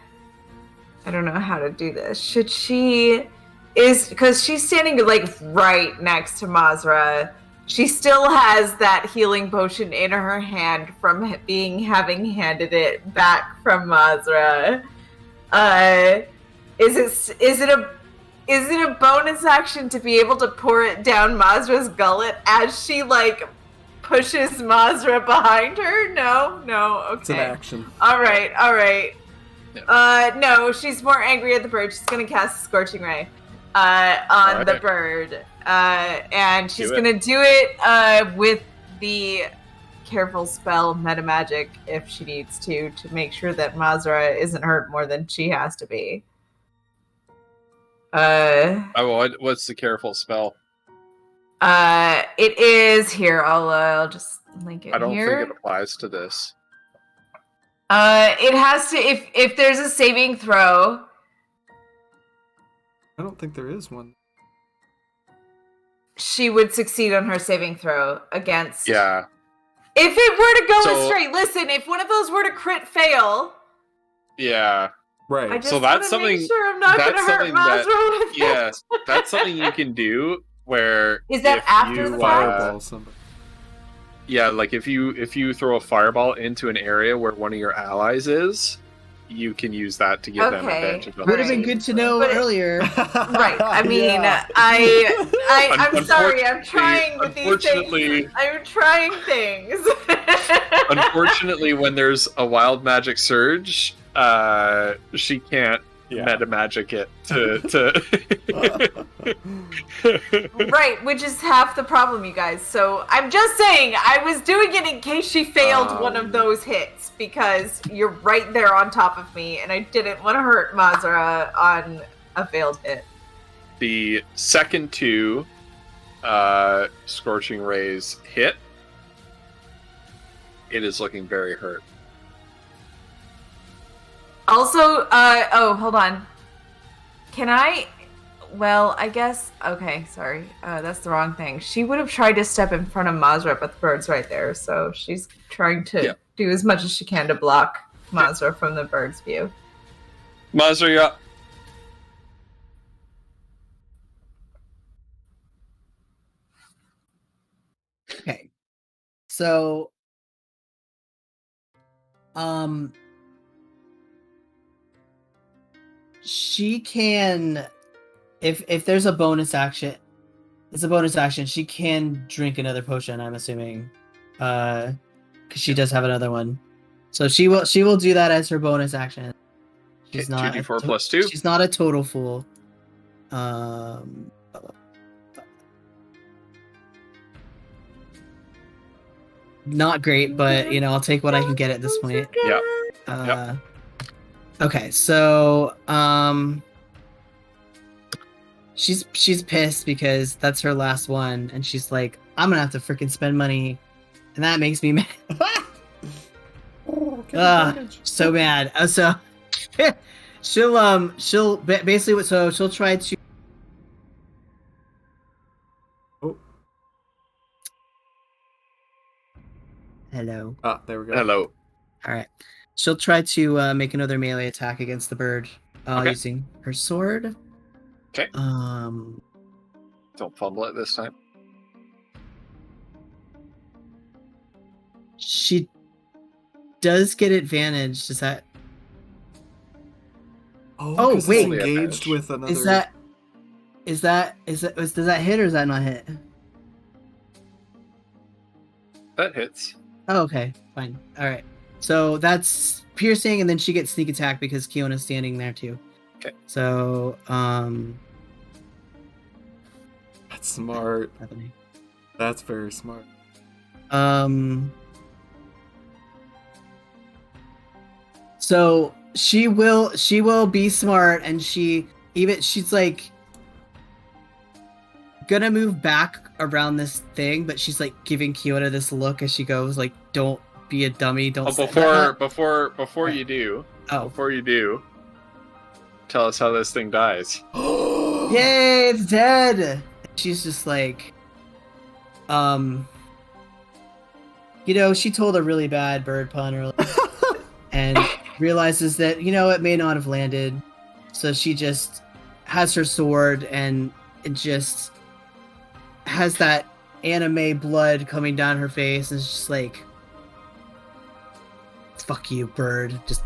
Speaker 3: don't know how to do this. Should she because she's standing like right next to Mazra. She still has that healing potion in her hand from having handed it back from Mazra. Is it a bonus action to be able to pour it down Mazra's gullet as she like pushes Mazra behind her? No, okay.
Speaker 2: It's an action.
Speaker 3: All right.
Speaker 4: Yeah.
Speaker 3: No, she's more angry at the bird. She's gonna cast a Scorching Ray on the bird. And she's
Speaker 4: Do it.
Speaker 3: gonna do it with the careful spell meta magic if she needs to make sure that Mazra isn't hurt more than she has to be.
Speaker 4: What's the careful spell?
Speaker 3: It is here. I'll just link it
Speaker 4: I don't
Speaker 3: here.
Speaker 4: think it applies to this.
Speaker 3: It has to if there's a saving throw.
Speaker 2: I don't think there is one.
Speaker 3: She would succeed on her saving throw against.
Speaker 4: Yeah.
Speaker 3: If it were to go
Speaker 4: So-
Speaker 3: astray, listen. If one of those were to crit fail,
Speaker 4: Yeah.
Speaker 2: Right.
Speaker 3: I just
Speaker 4: So
Speaker 3: want
Speaker 4: that's
Speaker 3: to make
Speaker 4: something-
Speaker 3: sure I'm not going to
Speaker 4: that's
Speaker 3: hurt
Speaker 4: something that-
Speaker 3: Mazra with
Speaker 4: Yeah.
Speaker 3: it.
Speaker 4: That's something you can do where
Speaker 3: Is that
Speaker 4: if
Speaker 3: after
Speaker 4: you,
Speaker 3: the
Speaker 2: Fireball somebody.
Speaker 4: yeah, like if you throw a fireball into an area where one of your allies is, you can use that to give them
Speaker 3: Okay.
Speaker 4: advantage. on
Speaker 1: Would have
Speaker 4: the
Speaker 1: been
Speaker 3: Right.
Speaker 1: good to know
Speaker 3: But it-
Speaker 1: earlier.
Speaker 3: Right. I mean,
Speaker 2: Yeah.
Speaker 3: I'm sorry. I'm trying with these
Speaker 4: Unfortunately-
Speaker 3: things. I'm trying things.
Speaker 4: Unfortunately, when there's a wild magic surge, she can't
Speaker 2: Yeah.
Speaker 4: meta magic it to.
Speaker 3: Right, which is half the problem, you guys. So I'm just saying, I was doing it in case she failed one of those hits because you're right there on top of me, and I didn't want to hurt Mazra on a failed hit.
Speaker 4: The second two scorching rays hit. It is looking very hurt.
Speaker 3: Also, hold on. Can I? Well, I guess. Okay, sorry. That's the wrong thing. She would have tried to step in front of Mazra, but the bird's right there, so she's trying to do as much as she can to block Mazra from the bird's view.
Speaker 4: Mazra, you're up.
Speaker 1: Okay. So she can if there's a bonus action, it's a bonus action, she can drink another potion, I'm assuming. Cuz she does have another one. So she will do that as her bonus action. She's
Speaker 4: Okay,
Speaker 1: not
Speaker 4: 2d4 plus 2.
Speaker 1: She's not a total fool. Not great, but I'll take what I can get at this point.
Speaker 4: Yeah.
Speaker 1: Okay, so she's pissed because that's her last one, and she's like, I'm gonna have to freaking spend money, and that makes me mad. So mad. So she'll basically she'll try to.
Speaker 2: Oh.
Speaker 1: Hello.
Speaker 2: Ah, there we go.
Speaker 4: Hello.
Speaker 1: All right. She'll try to make another melee attack against the bird
Speaker 4: Okay.
Speaker 1: using her sword.
Speaker 4: Okay.
Speaker 1: Um.
Speaker 4: Don't fumble it this time.
Speaker 1: She does get advantage. Does that?
Speaker 2: Oh,
Speaker 1: Oh,
Speaker 2: 'cause
Speaker 1: wait.
Speaker 2: it's engaged with another.
Speaker 1: Does that hit or does that not hit?
Speaker 4: That hits.
Speaker 1: Oh, okay, fine. All right. So that's piercing, and then she gets sneak attack because Kiona's standing there too.
Speaker 4: Okay.
Speaker 1: So
Speaker 2: That's smart.
Speaker 1: happening.
Speaker 2: That's very smart.
Speaker 1: So she will be smart, and she's like gonna move back around this thing, but she's like giving Kiona this look as she goes, like, don't be a dummy, don't say that.
Speaker 4: Before you do, tell us how this thing dies.
Speaker 1: Yay, it's dead. She's just like, she told a really bad bird pun earlier and realizes that, it may not have landed. So she just has her sword and it just has that anime blood coming down her face and it's just like, fuck you, bird. Just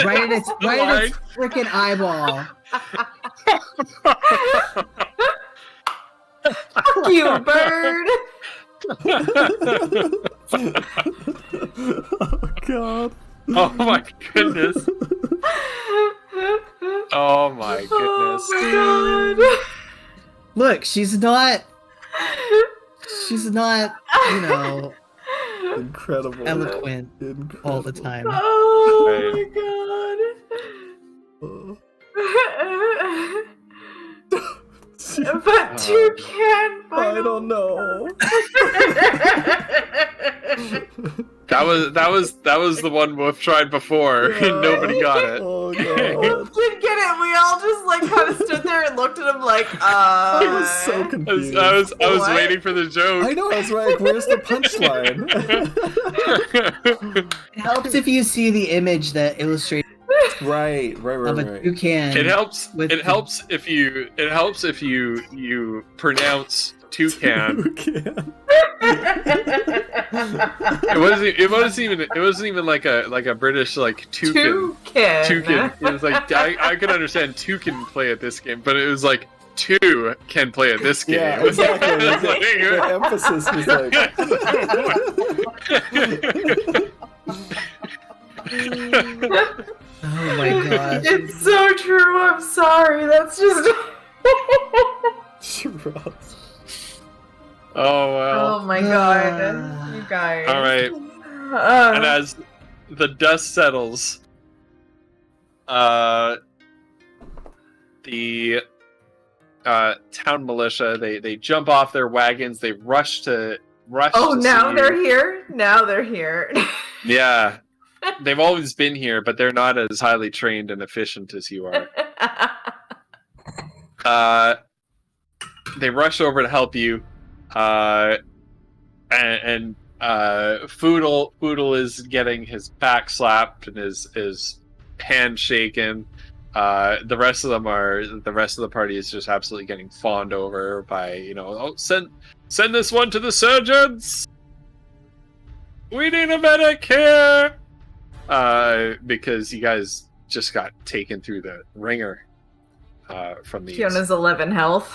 Speaker 1: right in its freaking eyeball.
Speaker 3: Fuck you, bird!
Speaker 2: Oh god.
Speaker 4: Oh my goodness. Oh my goodness.
Speaker 3: Oh my god.
Speaker 1: Look, she's not,
Speaker 2: Incredible.
Speaker 1: eloquent
Speaker 2: Incredible.
Speaker 1: all the time.
Speaker 3: Oh
Speaker 4: Right.
Speaker 3: my
Speaker 2: Oh.
Speaker 3: god. But you can't find
Speaker 2: I don't know.
Speaker 4: That was the one Wolf tried before and nobody got it.
Speaker 2: Oh
Speaker 3: We
Speaker 2: god.
Speaker 3: did get it. We all just kind of stood there and looked at him like,
Speaker 2: I was so
Speaker 4: I was,
Speaker 2: confused.
Speaker 4: I was
Speaker 3: What?
Speaker 4: waiting for the joke.
Speaker 2: I know, I was like, where's the punchline?
Speaker 1: It helps if you see the image that illustrates
Speaker 2: right.
Speaker 1: of a toucan.
Speaker 4: It helps.
Speaker 1: With
Speaker 4: It
Speaker 1: the-
Speaker 4: helps if you. It helps if you pronounce toucan
Speaker 2: Toucan.
Speaker 4: It wasn't even like a British like toucan. Toucan. It was like I could understand two can play at this game, but it was like two can play at this game.
Speaker 2: Yeah, exactly.
Speaker 4: It's like-
Speaker 2: The emphasis was like.
Speaker 1: Oh my god.
Speaker 3: It's so true. I'm sorry. That's just.
Speaker 2: Ross.
Speaker 4: Oh well.
Speaker 3: Oh my god, you guys.
Speaker 4: All right. And as the dust settles, the town militia they jump off their wagons. They rush to.
Speaker 3: Oh,
Speaker 4: to
Speaker 3: now
Speaker 4: see
Speaker 3: they're
Speaker 4: you.
Speaker 3: here. Now they're here.
Speaker 4: Yeah, they've always been here, but they're not as highly trained and efficient as you are. They rush over to help you, and Foodle is getting his back slapped and his hand shaken. The rest of the party is just absolutely getting fawned over by send this one to the surgeons. We need a medic here. Because you guys just got taken through the ringer from these.
Speaker 3: Fiona's 11 health.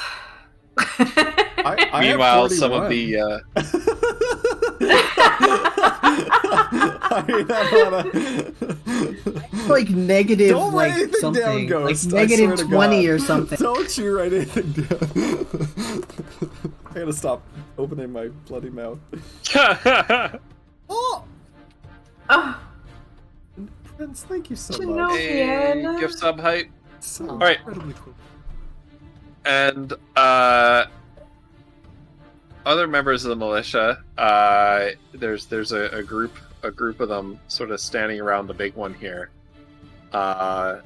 Speaker 2: I have
Speaker 4: Meanwhile, some of
Speaker 2: 41.
Speaker 4: the
Speaker 2: I mean,
Speaker 1: Like negative,
Speaker 2: Don't write
Speaker 1: like
Speaker 2: anything
Speaker 1: something,
Speaker 2: down, Ghost.
Speaker 1: like
Speaker 2: I swear
Speaker 1: negative
Speaker 2: to
Speaker 1: 20
Speaker 2: God.
Speaker 1: or something.
Speaker 2: Don't you write anything down. I gotta stop opening my bloody mouth. Oh,
Speaker 3: Oh,
Speaker 2: Prince, thank you so
Speaker 3: You
Speaker 2: much.
Speaker 3: know-
Speaker 4: hey,
Speaker 3: Vienna.
Speaker 4: gift sub hype.
Speaker 2: So
Speaker 4: right.
Speaker 2: incredibly cool.
Speaker 4: And other members of the militia, there's a group of them sort of standing around the big one here. And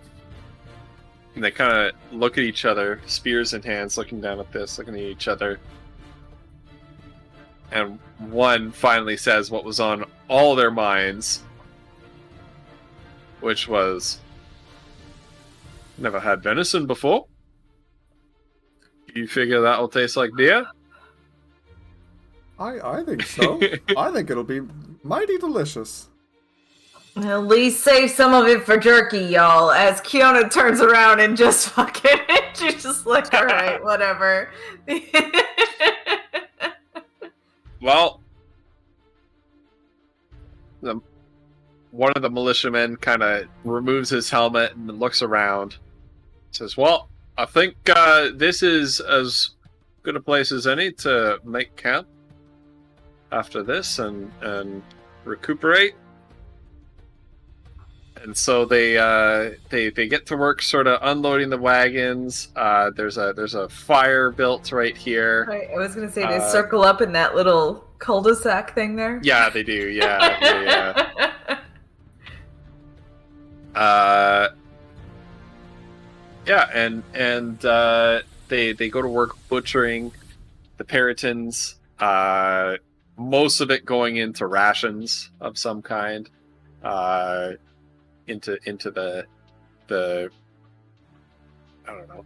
Speaker 4: they kind of look at each other, spears in hands, looking down at this, looking at each other. And one finally says what was on all their minds, which was, "Never had venison before. You figure that'll taste like deer?"
Speaker 2: I think so. I think it'll be mighty delicious.
Speaker 3: at least save some of it for jerky, y'all. As Kiona turns around and just fucking, she's just like, all right, whatever.
Speaker 4: Well, one of the militiamen kind of removes his helmet and looks around. Says, "Well, I think this is as good a place as any to make camp after this and recuperate." And so they get to work, sort of unloading the wagons. There's a fire built right here.
Speaker 3: I was gonna say they circle up in that little cul-de-sac thing there.
Speaker 4: Yeah, they do. Yeah. And they go to work butchering the Peritons. Most of it going into rations of some kind. Into the I don't know.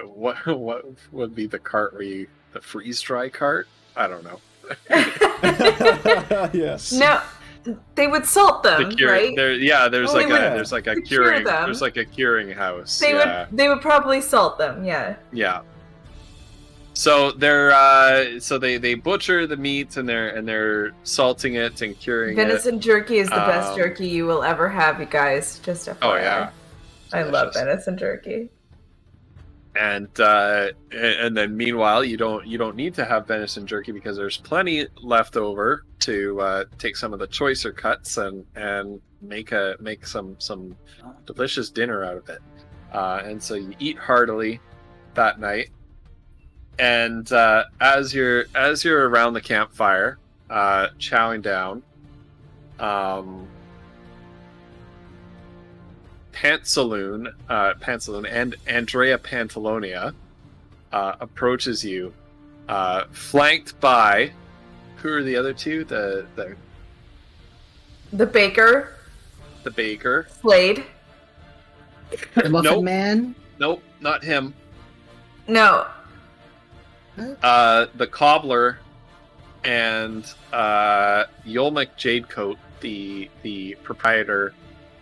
Speaker 4: What would be the cart the freeze dry cart? I don't know.
Speaker 2: Yes.
Speaker 3: No, they would salt them, right?
Speaker 4: There's
Speaker 3: Oh, they would
Speaker 4: there's like a
Speaker 3: cure
Speaker 4: curing
Speaker 3: them.
Speaker 4: there's like a curing house.
Speaker 3: They
Speaker 4: yeah.
Speaker 3: would probably salt them, yeah.
Speaker 4: Yeah. So they butcher the meat and they're salting it and curing it.
Speaker 3: Venison jerky is the best
Speaker 4: Um,
Speaker 3: jerky you will ever have, you guys. Just FYI.
Speaker 4: Oh yeah.
Speaker 3: I love
Speaker 4: Delicious.
Speaker 3: venison jerky.
Speaker 4: And then meanwhile you don't need to have venison jerky because there's plenty left over to take some of the choicer cuts and make some delicious dinner out of it. And so you eat heartily that night. And as you're around the campfire, chowing down, Pantaloon and Andrea Pantalonia approaches you, flanked by who are the other two? The
Speaker 3: The
Speaker 4: baker.
Speaker 3: Slade.
Speaker 1: The Muffin
Speaker 4: Nope.
Speaker 1: Man.
Speaker 4: Nope, not him.
Speaker 3: No.
Speaker 4: the cobbler and Yolmec Jadecoat, the proprietor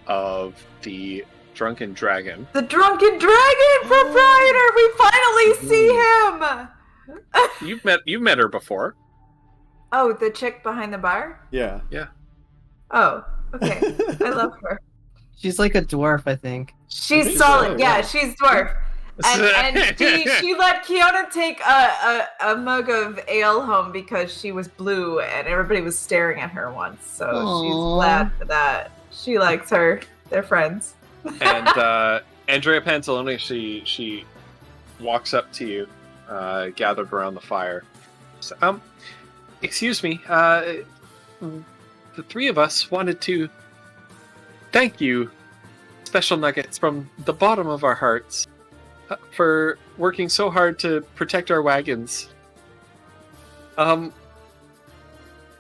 Speaker 4: of the Drunken Dragon.
Speaker 3: The Drunken Dragon proprietor! We finally see him!
Speaker 4: You've met her before.
Speaker 3: Oh, the chick behind the bar?
Speaker 2: Yeah.
Speaker 3: Oh, okay. I love her.
Speaker 1: She's like a dwarf, I think.
Speaker 3: She's
Speaker 2: She's
Speaker 3: solid.
Speaker 2: there,
Speaker 3: Yeah,
Speaker 2: yeah.
Speaker 3: she's dwarf. And she let Kiona take a mug of ale home because she was blue and everybody was staring at her once. So she's
Speaker 1: Aw.
Speaker 3: glad for that. She likes her. They're friends.
Speaker 4: And Andrea Pantalone, she walks up to you, gathered around the fire. So, excuse me, the three of us wanted to thank you, Special Nuggets, from the bottom of our hearts, for working so hard to protect our wagons.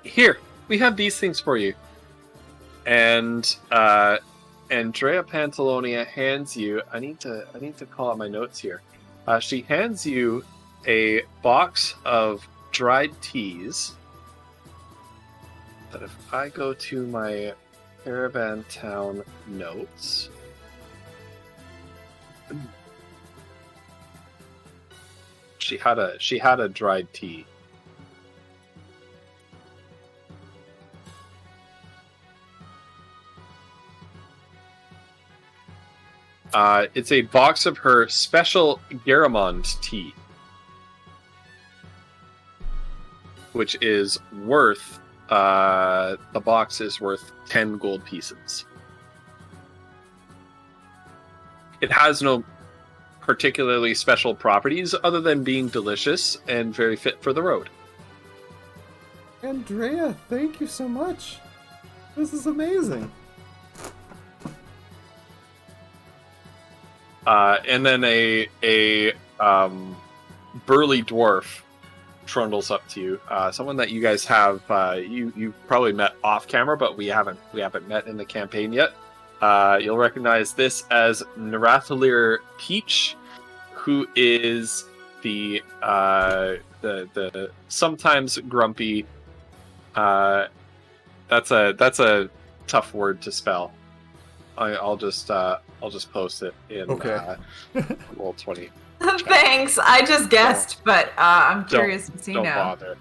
Speaker 4: Here, we have these things for you. And Andrea Pantalonia hands you. I need to call out my notes here. She hands you a box of dried teas. But if I go to my Caravan Town notes, she had a dried tea. It's a box of her special Garamond tea, which is worth, the box is worth 10 gold pieces. It has no particularly special properties other than being delicious and very fit for the road.
Speaker 2: Andrea, thank you so much. This is amazing.
Speaker 4: And then a burly dwarf trundles up to you. Someone that you guys have you probably met off camera, but we haven't met in the campaign yet. You'll recognize this as Narathalir Peach, who is the sometimes grumpy. That's a tough word to spell. I'll just post it in Roll20.
Speaker 3: Thanks. I just guessed, but I'm curious to see
Speaker 4: Don't
Speaker 3: now.
Speaker 4: bother.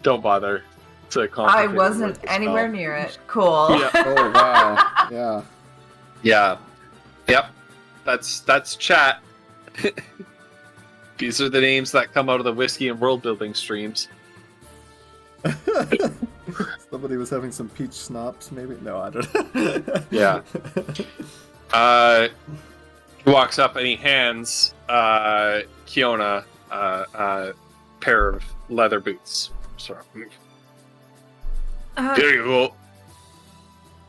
Speaker 4: Don't bother to complicate
Speaker 3: I
Speaker 4: the
Speaker 3: wasn't
Speaker 4: word to
Speaker 3: anywhere
Speaker 4: spell.
Speaker 3: near it. Cool.
Speaker 4: Yeah.
Speaker 2: Oh wow. Yeah.
Speaker 4: Yeah. Yep. That's chat. These are the names that come out of the whiskey and world building streams.
Speaker 2: Somebody was having some peach schnapps, maybe? No, I don't know.
Speaker 4: Yeah. He walks up and he hands Kiona a pair of leather boots. So, here you go.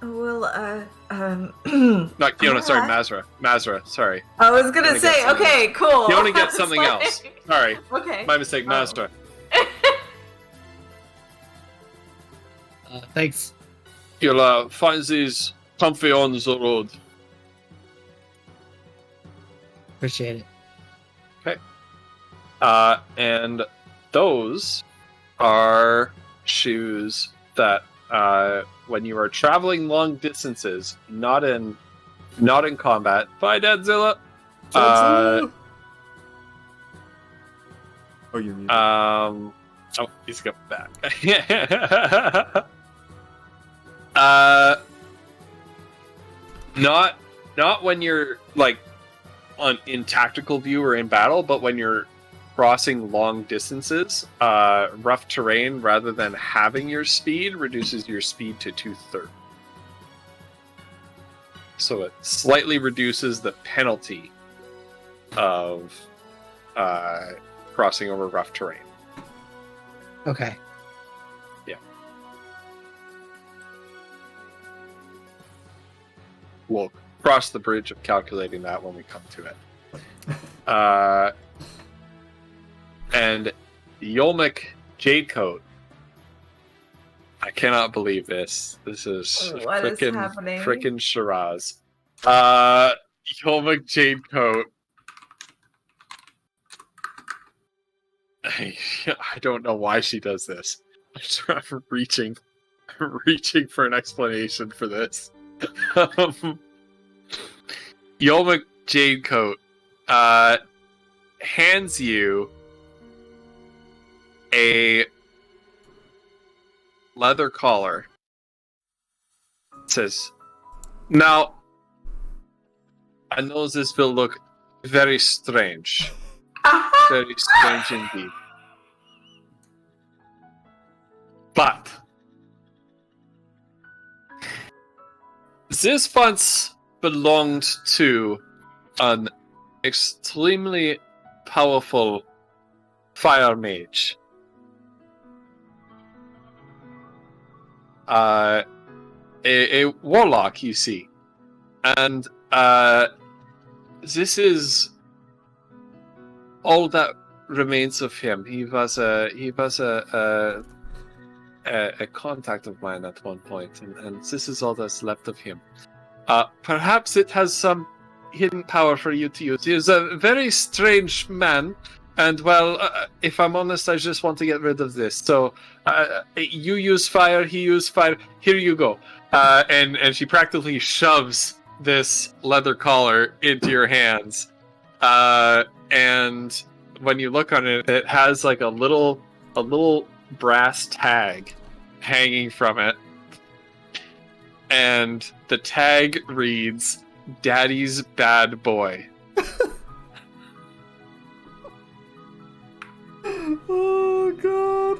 Speaker 3: Well,
Speaker 4: Not Kiona, sorry, Mazra. Mazra, sorry.
Speaker 3: I was gonna
Speaker 4: Kiona
Speaker 3: say,
Speaker 4: gets something
Speaker 3: okay, cool.
Speaker 4: Kiona gets
Speaker 3: It's
Speaker 4: something
Speaker 3: like-
Speaker 4: else. Sorry,
Speaker 3: Okay.
Speaker 4: my mistake,
Speaker 3: Oh.
Speaker 4: Mazra.
Speaker 1: Thanks.
Speaker 4: You'll find these comfy on the road.
Speaker 1: Appreciate it.
Speaker 4: And those are shoes that when you are traveling long distances, not in combat. Bye, Dadzilla.
Speaker 2: Oh, you need
Speaker 4: Oh, he's got back. Not when you're like in tactical view or in battle, but when you're crossing long distances, rough terrain, rather than having your speed, reduces your speed to 2/3. So it slightly reduces the penalty of crossing over rough terrain.
Speaker 1: Okay.
Speaker 4: We'll cross the bridge of calculating that when we come to it. And Yolmec Jadecoat. I cannot believe this. This is
Speaker 3: What is happening?
Speaker 4: frickin' Shiraz. Yolmec Jadecoat I don't know why she does this. I'm reaching for an explanation for this. Yoma Jadecoat hands you a leather collar. It says, "Now, I know this will look very strange. Very strange indeed. But this once belonged to an extremely powerful fire mage. A warlock, you see. And this is all that remains of him. He was a contact of mine at one point, and this is all that's left of him. Perhaps it has some hidden power for you to use. He is a very strange man, and well, if I'm honest, I just want to get rid of this. So you use fire, he used fire. Here you go. And she practically shoves this leather collar into your hands. And when you look on it, it has like a little brass tag hanging from it. And the tag reads, "Daddy's Bad Boy."
Speaker 2: Oh god.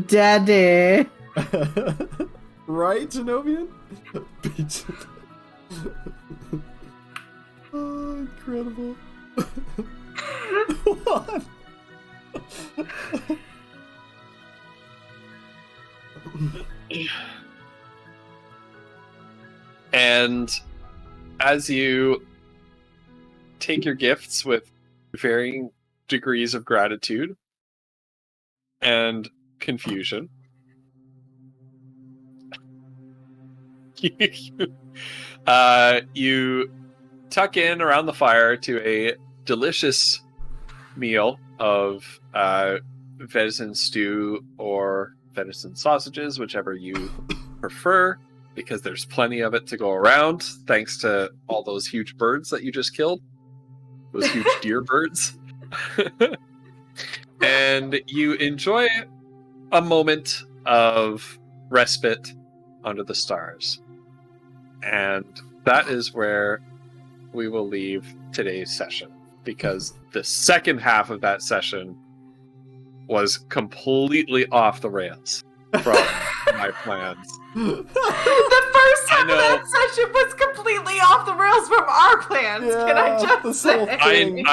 Speaker 1: Daddy.
Speaker 2: Right, Genovian? Beach. Oh, incredible. What?
Speaker 4: And as you take your gifts with varying degrees of gratitude and confusion, you tuck in around the fire to a delicious meal of venison stew or venison sausages, whichever you prefer, because there's plenty of it to go around, thanks to all those huge birds that you just killed. Those huge deer birds. And you enjoy a moment of respite under the stars. And that is where we will leave today's session, because the second half of that session was completely off the rails from my plans.
Speaker 3: The first half of
Speaker 4: I know.
Speaker 3: that session was completely off the rails from our plans. Can I
Speaker 2: Yeah,
Speaker 3: just
Speaker 2: this whole
Speaker 3: say?
Speaker 2: thing.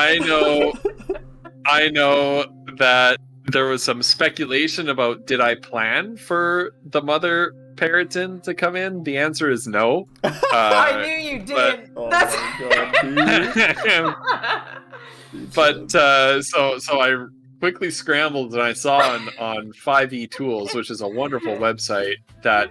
Speaker 4: I know that there was some speculation about, did I plan for the mother Periton to come in? The answer is no.
Speaker 3: I knew you did.
Speaker 2: Oh
Speaker 3: That's.
Speaker 2: my god,
Speaker 4: But so I quickly scrambled and I saw on 5e Tools, which is a wonderful website, that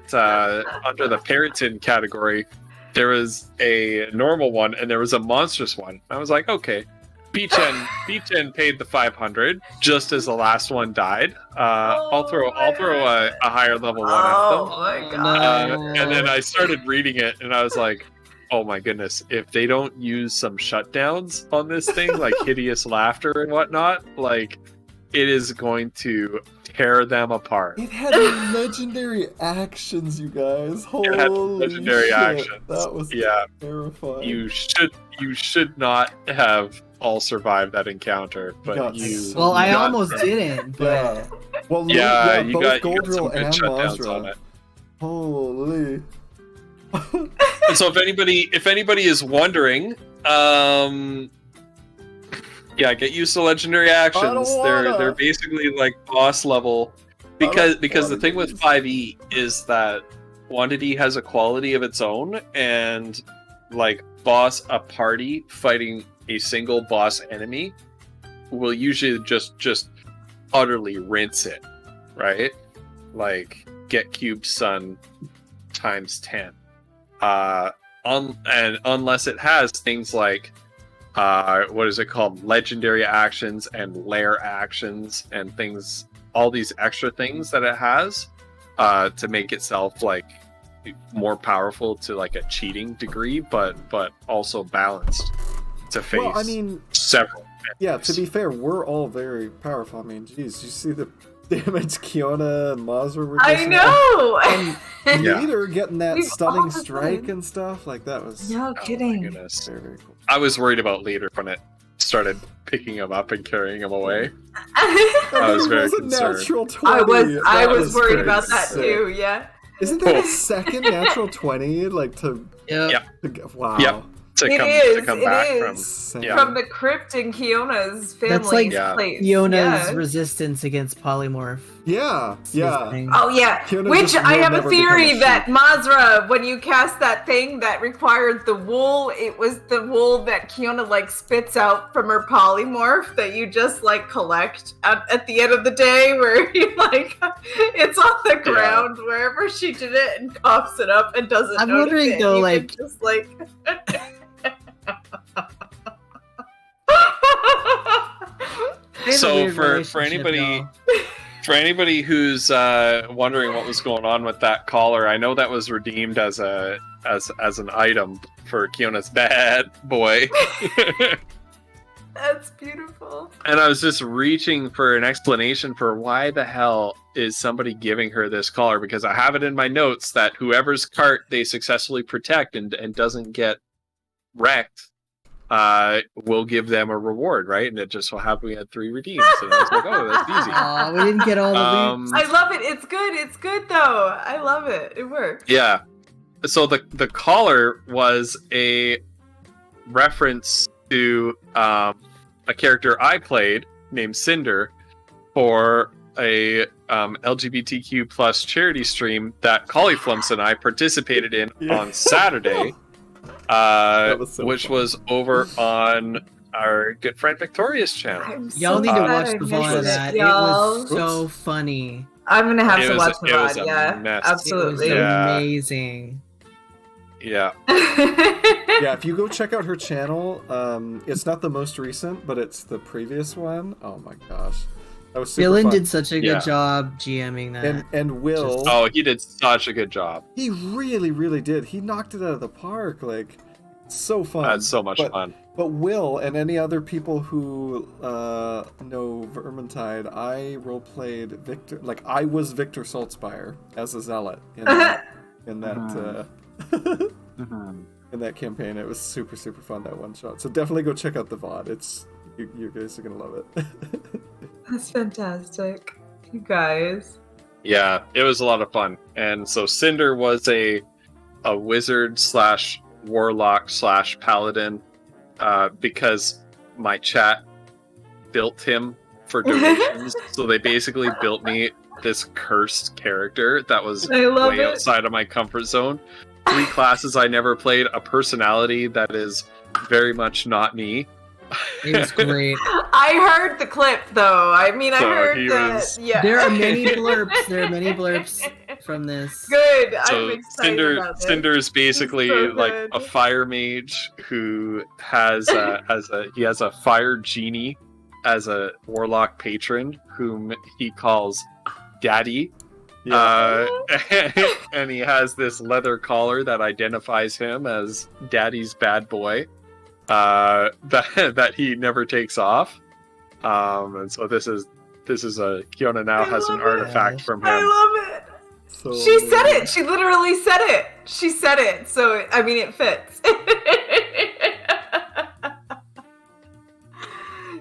Speaker 4: under the Periton category there was a normal one and there was a monstrous one. I was like, okay, Beechen paid the 500 just as the last one died. I'll throw a higher level one at them.
Speaker 3: Oh my god.
Speaker 4: And then I started reading it, and I was like, "Oh my goodness! If they don't use some shutdowns on this thing, like hideous laughter and whatnot, like it is going to tear them apart."
Speaker 2: It had legendary actions, you guys. Holy
Speaker 4: It had legendary
Speaker 2: shit.
Speaker 4: actions.
Speaker 2: That was terrifying.
Speaker 4: You should not have all survived that encounter, but
Speaker 2: Got
Speaker 4: you.
Speaker 2: so-
Speaker 1: Well, I
Speaker 4: got
Speaker 1: almost
Speaker 4: them.
Speaker 1: didn't, but
Speaker 2: Well,
Speaker 4: Yeah, you
Speaker 2: both
Speaker 4: got some
Speaker 2: Goldrill
Speaker 4: good
Speaker 2: and
Speaker 4: shutdowns on
Speaker 2: Mazra.
Speaker 4: it.
Speaker 2: Holy.
Speaker 4: And so if anybody is wondering, get used to legendary actions.
Speaker 2: wanna.
Speaker 4: They're basically like boss level, because the
Speaker 2: wanna
Speaker 4: thing with
Speaker 2: use.
Speaker 4: 5e is that quantity has a quality of its own, and like a party fighting a single boss enemy will usually just utterly rinse it, right? Like get Cube Sun times 10. And unless it has things like what is it called? Legendary actions and lair actions and things, all these extra things that it has to make itself like more powerful to like a cheating degree, but also balanced to face
Speaker 2: Well, I mean,
Speaker 4: several.
Speaker 2: yeah, to be fair, we're all very powerful. I mean, geez, you see the damage Kiona and Mazra were
Speaker 3: I
Speaker 2: dishing
Speaker 3: know.
Speaker 2: out?
Speaker 4: Yeah.
Speaker 2: Leader getting that
Speaker 3: We've
Speaker 2: stunning
Speaker 3: all the
Speaker 2: strike
Speaker 3: time.
Speaker 2: and stuff, like that was
Speaker 3: No
Speaker 4: Oh my
Speaker 3: kidding.
Speaker 4: goodness.
Speaker 2: very, very cool.
Speaker 4: I was worried about Leader when it started picking him up and carrying him away.
Speaker 2: I
Speaker 4: was very
Speaker 2: a
Speaker 4: concerned.
Speaker 2: natural 20.
Speaker 3: I
Speaker 2: That
Speaker 3: was worried
Speaker 2: pretty
Speaker 3: about that
Speaker 2: sick.
Speaker 3: too. Yeah.
Speaker 2: Isn't that a second natural 20? Like to,
Speaker 1: Yep.
Speaker 4: Yeah.
Speaker 2: wow.
Speaker 4: Yep. To
Speaker 3: It
Speaker 4: come
Speaker 3: is,
Speaker 4: come
Speaker 3: it
Speaker 4: back
Speaker 3: is.
Speaker 4: from.
Speaker 2: Insane.
Speaker 4: Yeah.
Speaker 3: From the crypt in Kiona's family's
Speaker 1: That's like
Speaker 3: place.
Speaker 1: Fiona's
Speaker 3: Yeah.
Speaker 1: resistance against polymorph.
Speaker 2: Yeah,
Speaker 1: It's
Speaker 2: yeah.
Speaker 1: his thing.
Speaker 3: Oh yeah,
Speaker 2: Kiona
Speaker 3: which
Speaker 2: just
Speaker 3: I
Speaker 2: will
Speaker 3: have a
Speaker 2: never become
Speaker 3: theory
Speaker 2: a
Speaker 3: that
Speaker 2: sheep.
Speaker 3: Mazra, when you cast that thing that required the wool, it was the wool that Kiona like spits out from her polymorph that you just like collect at the end of the day, where you like it's on the ground wherever she did it and coughs it up and doesn't.
Speaker 1: I'm
Speaker 3: notice
Speaker 1: wondering,
Speaker 3: it.
Speaker 1: though,
Speaker 3: You
Speaker 1: like-
Speaker 3: can just like.
Speaker 1: They have a
Speaker 4: So
Speaker 1: weird
Speaker 4: for
Speaker 1: relationship,
Speaker 4: anybody
Speaker 1: y'all.
Speaker 4: for anybody who's wondering what was going on with that collar, I know that was redeemed as an item for Kiona's bad boy.
Speaker 3: That's beautiful.
Speaker 4: And I was just reaching for an explanation for why the hell is somebody giving her this collar, because I have it in my notes that whoever's cart they successfully protect and doesn't get wrecked will give them a reward, right? And it just so happened we had 3 redeems. And I was like, oh, that's easy.
Speaker 1: Aw, we didn't get all the loot.
Speaker 3: I love it. It's good. It's good though. I love it. It works.
Speaker 4: Yeah. So the collar was a reference to a character I played named Cinder for a LGBTQ plus charity stream that Cauliflumps and I participated in
Speaker 2: Yeah.
Speaker 4: on Saturday,
Speaker 2: was so
Speaker 4: which
Speaker 2: fun.
Speaker 4: was over on our good friend Victoria's channel.
Speaker 3: I'm
Speaker 1: Y'all
Speaker 3: so
Speaker 1: need to
Speaker 3: glad
Speaker 1: watch
Speaker 3: I
Speaker 1: the
Speaker 3: missed
Speaker 1: VOD of
Speaker 3: it,
Speaker 1: that.
Speaker 3: y'all.
Speaker 1: It was so funny.
Speaker 3: I'm gonna have
Speaker 4: It
Speaker 3: to
Speaker 4: was-
Speaker 3: watch the
Speaker 4: it was
Speaker 3: VOD.
Speaker 4: a
Speaker 3: Yeah,
Speaker 4: mess.
Speaker 3: absolutely.
Speaker 1: It was
Speaker 4: Yeah.
Speaker 1: amazing.
Speaker 4: Yeah.
Speaker 2: Yeah, if you go check out her channel, it's not the most recent, but it's the previous one. Oh my gosh. That was super
Speaker 1: Dylan
Speaker 2: fun.
Speaker 1: did such a good
Speaker 4: Yeah.
Speaker 1: job GMing that.
Speaker 2: And Will,
Speaker 1: Just-
Speaker 4: Oh, he did such a good job.
Speaker 2: he really, really did. He knocked it out of the park. Like, so fun.
Speaker 4: That's so much
Speaker 2: But-
Speaker 4: fun.
Speaker 2: But Will and any other people who know Vermintide, I roleplayed Victor. Like, I was Victor Saltzpyre as a zealot in that in that campaign. It was super, super fun, that one shot. So definitely go check out the VOD. It's you guys are gonna love it.
Speaker 3: That's fantastic, you guys.
Speaker 4: Yeah, it was a lot of fun. And so Cinder was a wizard slash warlock slash paladin because my chat built him for donations. So they basically built me this cursed character that was
Speaker 3: I love
Speaker 4: way
Speaker 3: it.
Speaker 4: outside of my comfort zone. 3 classes I never played, a personality that is very much not me.
Speaker 1: It was great.
Speaker 3: I heard the clip though. I mean, I
Speaker 4: So
Speaker 3: heard
Speaker 4: he
Speaker 3: that.
Speaker 4: was-
Speaker 3: Yeah.
Speaker 1: There are many blurbs. There are many blurbs from this.
Speaker 3: Good. I'm
Speaker 4: So
Speaker 3: excited about this.
Speaker 4: Cinder's basically
Speaker 3: so
Speaker 4: like
Speaker 3: good.
Speaker 4: a fire mage who has he has a fire genie as a warlock patron whom he calls Daddy. And he has this leather collar that identifies him as Daddy's bad boy. That he never takes off. And so this is a Kiona now
Speaker 3: I
Speaker 4: has an
Speaker 3: love it.
Speaker 4: artifact from
Speaker 3: I
Speaker 4: him.
Speaker 3: love it.
Speaker 2: So
Speaker 3: She said
Speaker 2: amazing.
Speaker 3: it. She literally said it. She said it. So I mean, it fits.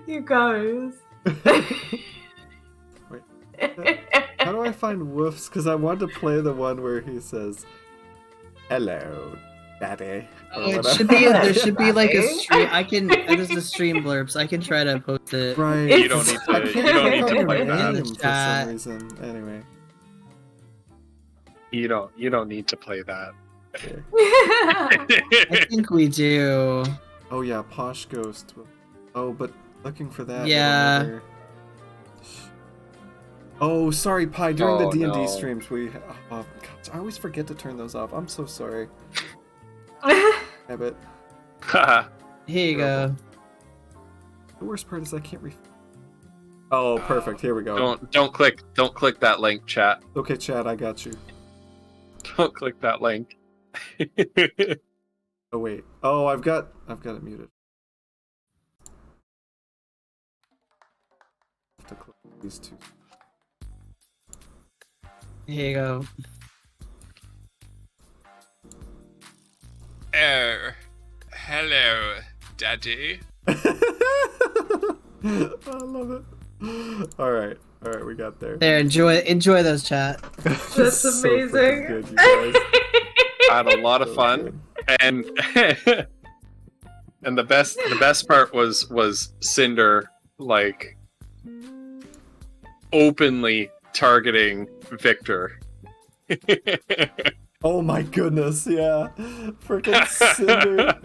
Speaker 3: You guys.
Speaker 2: How do I find Woofs? Because I want to play the one where he says, "Hello, Daddy." or
Speaker 1: Oh, it
Speaker 2: whatever.
Speaker 1: should be. There should be like a
Speaker 3: Right?
Speaker 1: stream. I can. There's the stream blurbs. I can try to post it.
Speaker 2: Right.
Speaker 3: You don't
Speaker 4: need
Speaker 2: I
Speaker 4: to-
Speaker 2: can't
Speaker 4: you don't
Speaker 2: click
Speaker 4: need
Speaker 2: on
Speaker 4: to
Speaker 2: your
Speaker 4: play that.
Speaker 2: name
Speaker 1: In the
Speaker 2: for
Speaker 1: chat.
Speaker 2: some reason. Anyway.
Speaker 4: You don't need to play that.
Speaker 2: Okay.
Speaker 1: I think we do.
Speaker 2: Oh yeah, Posh Ghost. Oh, but looking for that.
Speaker 1: Yeah.
Speaker 2: another- Oh, sorry, Pi. During the
Speaker 4: Oh,
Speaker 2: D&D
Speaker 4: no.
Speaker 2: streams, we. Oh, God, I always forget to turn those off. I'm so sorry. Habit.
Speaker 1: Here you go.
Speaker 2: The worst part is I can't Oh, perfect. Here we go.
Speaker 4: Don't click that link, chat.
Speaker 2: Okay, Chad, I got you.
Speaker 4: Don't click that link.
Speaker 2: Oh wait. Oh, I've got it muted. I have to click these two.
Speaker 1: Here you go.
Speaker 4: Oh, hello, Daddy.
Speaker 2: I love it. All right, we got there.
Speaker 1: There, enjoy those, chat.
Speaker 3: That's
Speaker 2: So
Speaker 3: amazing.
Speaker 2: freaking good, you guys.
Speaker 4: I had a lot of
Speaker 2: So
Speaker 4: fun,
Speaker 2: good.
Speaker 4: and and the best part was Cinder like openly targeting Victor.
Speaker 2: Oh my goodness, yeah. Freaking Cinder.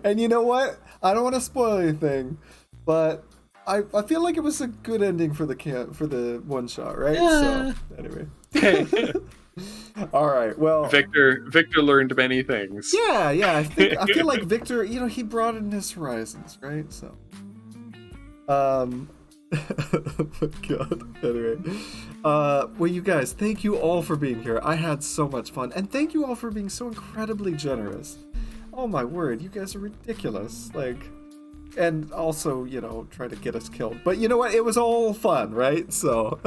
Speaker 2: And you know what? I don't want to spoil anything, but I feel like it was a good ending for the one shot, right?
Speaker 1: Yeah.
Speaker 2: So anyway. All right. Well,
Speaker 4: Victor learned many things.
Speaker 2: yeah. I feel like Victor, he broadened his horizons, right? So oh my God. Anyway. Well, you guys, thank you all for being here. I had so much fun. And thank you all for being so incredibly generous. Oh my word, you guys are ridiculous. And also, try to get us killed. But you know what? It was all fun, right? So,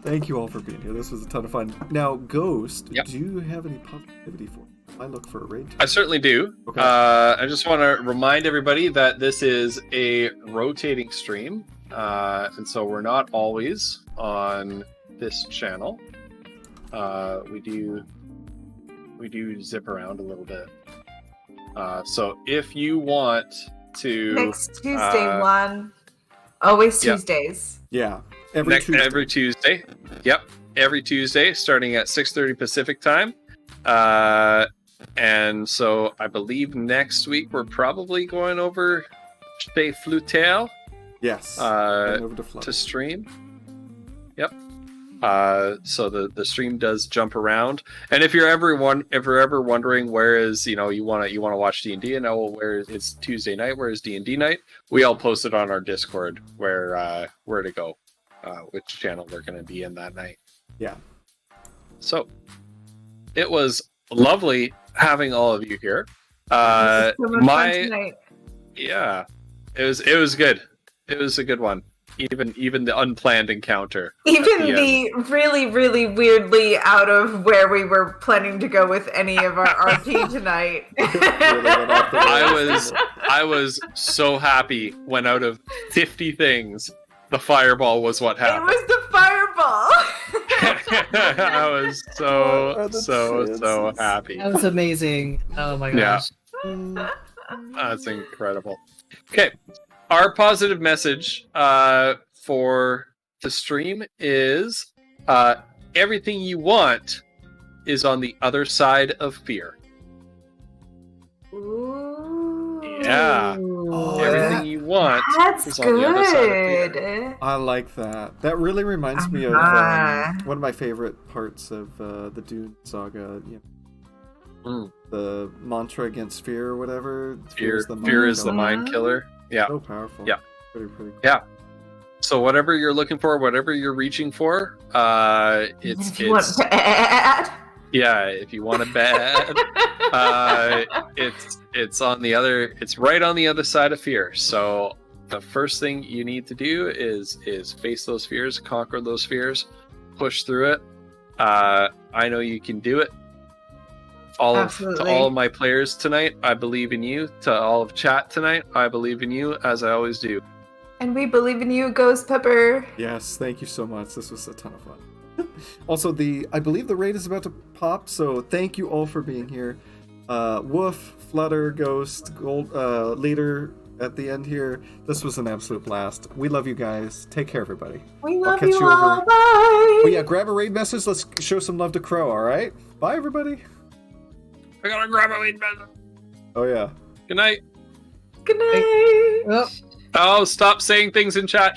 Speaker 2: thank you all for being here. This was a ton of fun. Now, Ghost,
Speaker 4: Yep.
Speaker 2: do you have any positivity for me? I look for a raid.
Speaker 4: I certainly do.
Speaker 2: Okay.
Speaker 4: I just want to remind everybody that this is a rotating stream, and so we're not always on this channel. We do zip around a little bit. So if you want to
Speaker 3: Next Tuesday one. Always
Speaker 4: yeah.
Speaker 3: Tuesdays.
Speaker 2: Yeah. Every Tuesday.
Speaker 4: every Tuesday, yep, every Tuesday starting at 6:30 Pacific time. And so I believe next week we're probably going over Chez Flutel
Speaker 2: Yes. Going over to Flutter.
Speaker 4: to stream. Yep. So the stream does jump around, and if you're ever wondering where is you want to watch D&D and where it's Tuesday night, where is D&D night, we all posted on our Discord where to go, which channel we're going to be in that night.
Speaker 2: Yeah.
Speaker 4: So it was lovely having all of you here.
Speaker 3: So much fun tonight.
Speaker 4: Yeah, it was good. It was a good one. Even the unplanned encounter.
Speaker 3: Even
Speaker 4: Yeah.
Speaker 3: the really, really weirdly out of where we were planning to go with any of our RP tonight.
Speaker 4: I was so happy when out of 50 things, the fireball was what
Speaker 3: It
Speaker 4: happened.
Speaker 3: was the fireball.
Speaker 4: I was
Speaker 2: What are the
Speaker 4: so
Speaker 2: chances?
Speaker 4: happy.
Speaker 1: That was amazing. Oh my
Speaker 4: Yeah.
Speaker 1: gosh.
Speaker 4: That's incredible. Okay, our positive message for the stream is everything you want is on the other side of fear.
Speaker 3: Ooh.
Speaker 4: Yeah.
Speaker 2: Oh,
Speaker 4: Everything you want
Speaker 3: That's
Speaker 4: is on the other side of fear.
Speaker 3: good.
Speaker 2: I like that. That really reminds me of
Speaker 3: Ah.
Speaker 2: one of my favorite parts of the Dune saga.
Speaker 4: Mm.
Speaker 2: The mantra against fear or whatever.
Speaker 4: Fear is the
Speaker 2: killer.
Speaker 4: mind killer. Yeah.
Speaker 2: So powerful.
Speaker 4: Yeah.
Speaker 2: Pretty cool.
Speaker 4: Yeah. So whatever you're looking for, whatever you're reaching for, it's
Speaker 3: If you want bad.
Speaker 4: yeah. If you want it bad, it's on the other. It's right on the other side of fear. So the first thing you need to do is face those fears, conquer those fears, push through it. I know you can do it. To
Speaker 3: Absolutely.
Speaker 4: all of my players tonight, I believe in you. To all of chat tonight, I believe in you, as I always do.
Speaker 3: And we believe in you, Ghost Pepper.
Speaker 2: Yes, thank you so much. This was a ton of fun. Also, I believe the raid is about to pop, so thank you all for being here. Woof, Flutter, Ghost, Gold, Leader at the end here. This was an absolute blast. We love you guys. Take care, everybody.
Speaker 3: We
Speaker 2: I'll
Speaker 3: love
Speaker 2: catch
Speaker 3: you
Speaker 2: you
Speaker 3: all.
Speaker 2: over-
Speaker 3: Bye.
Speaker 2: Oh yeah, grab a raid message. Let's show some love to Crow. All right. Bye, everybody.
Speaker 4: I gotta grab a weed message.
Speaker 2: Oh yeah.
Speaker 4: Good night.
Speaker 3: Good night.
Speaker 1: Oh.
Speaker 4: Oh, stop saying things in chat.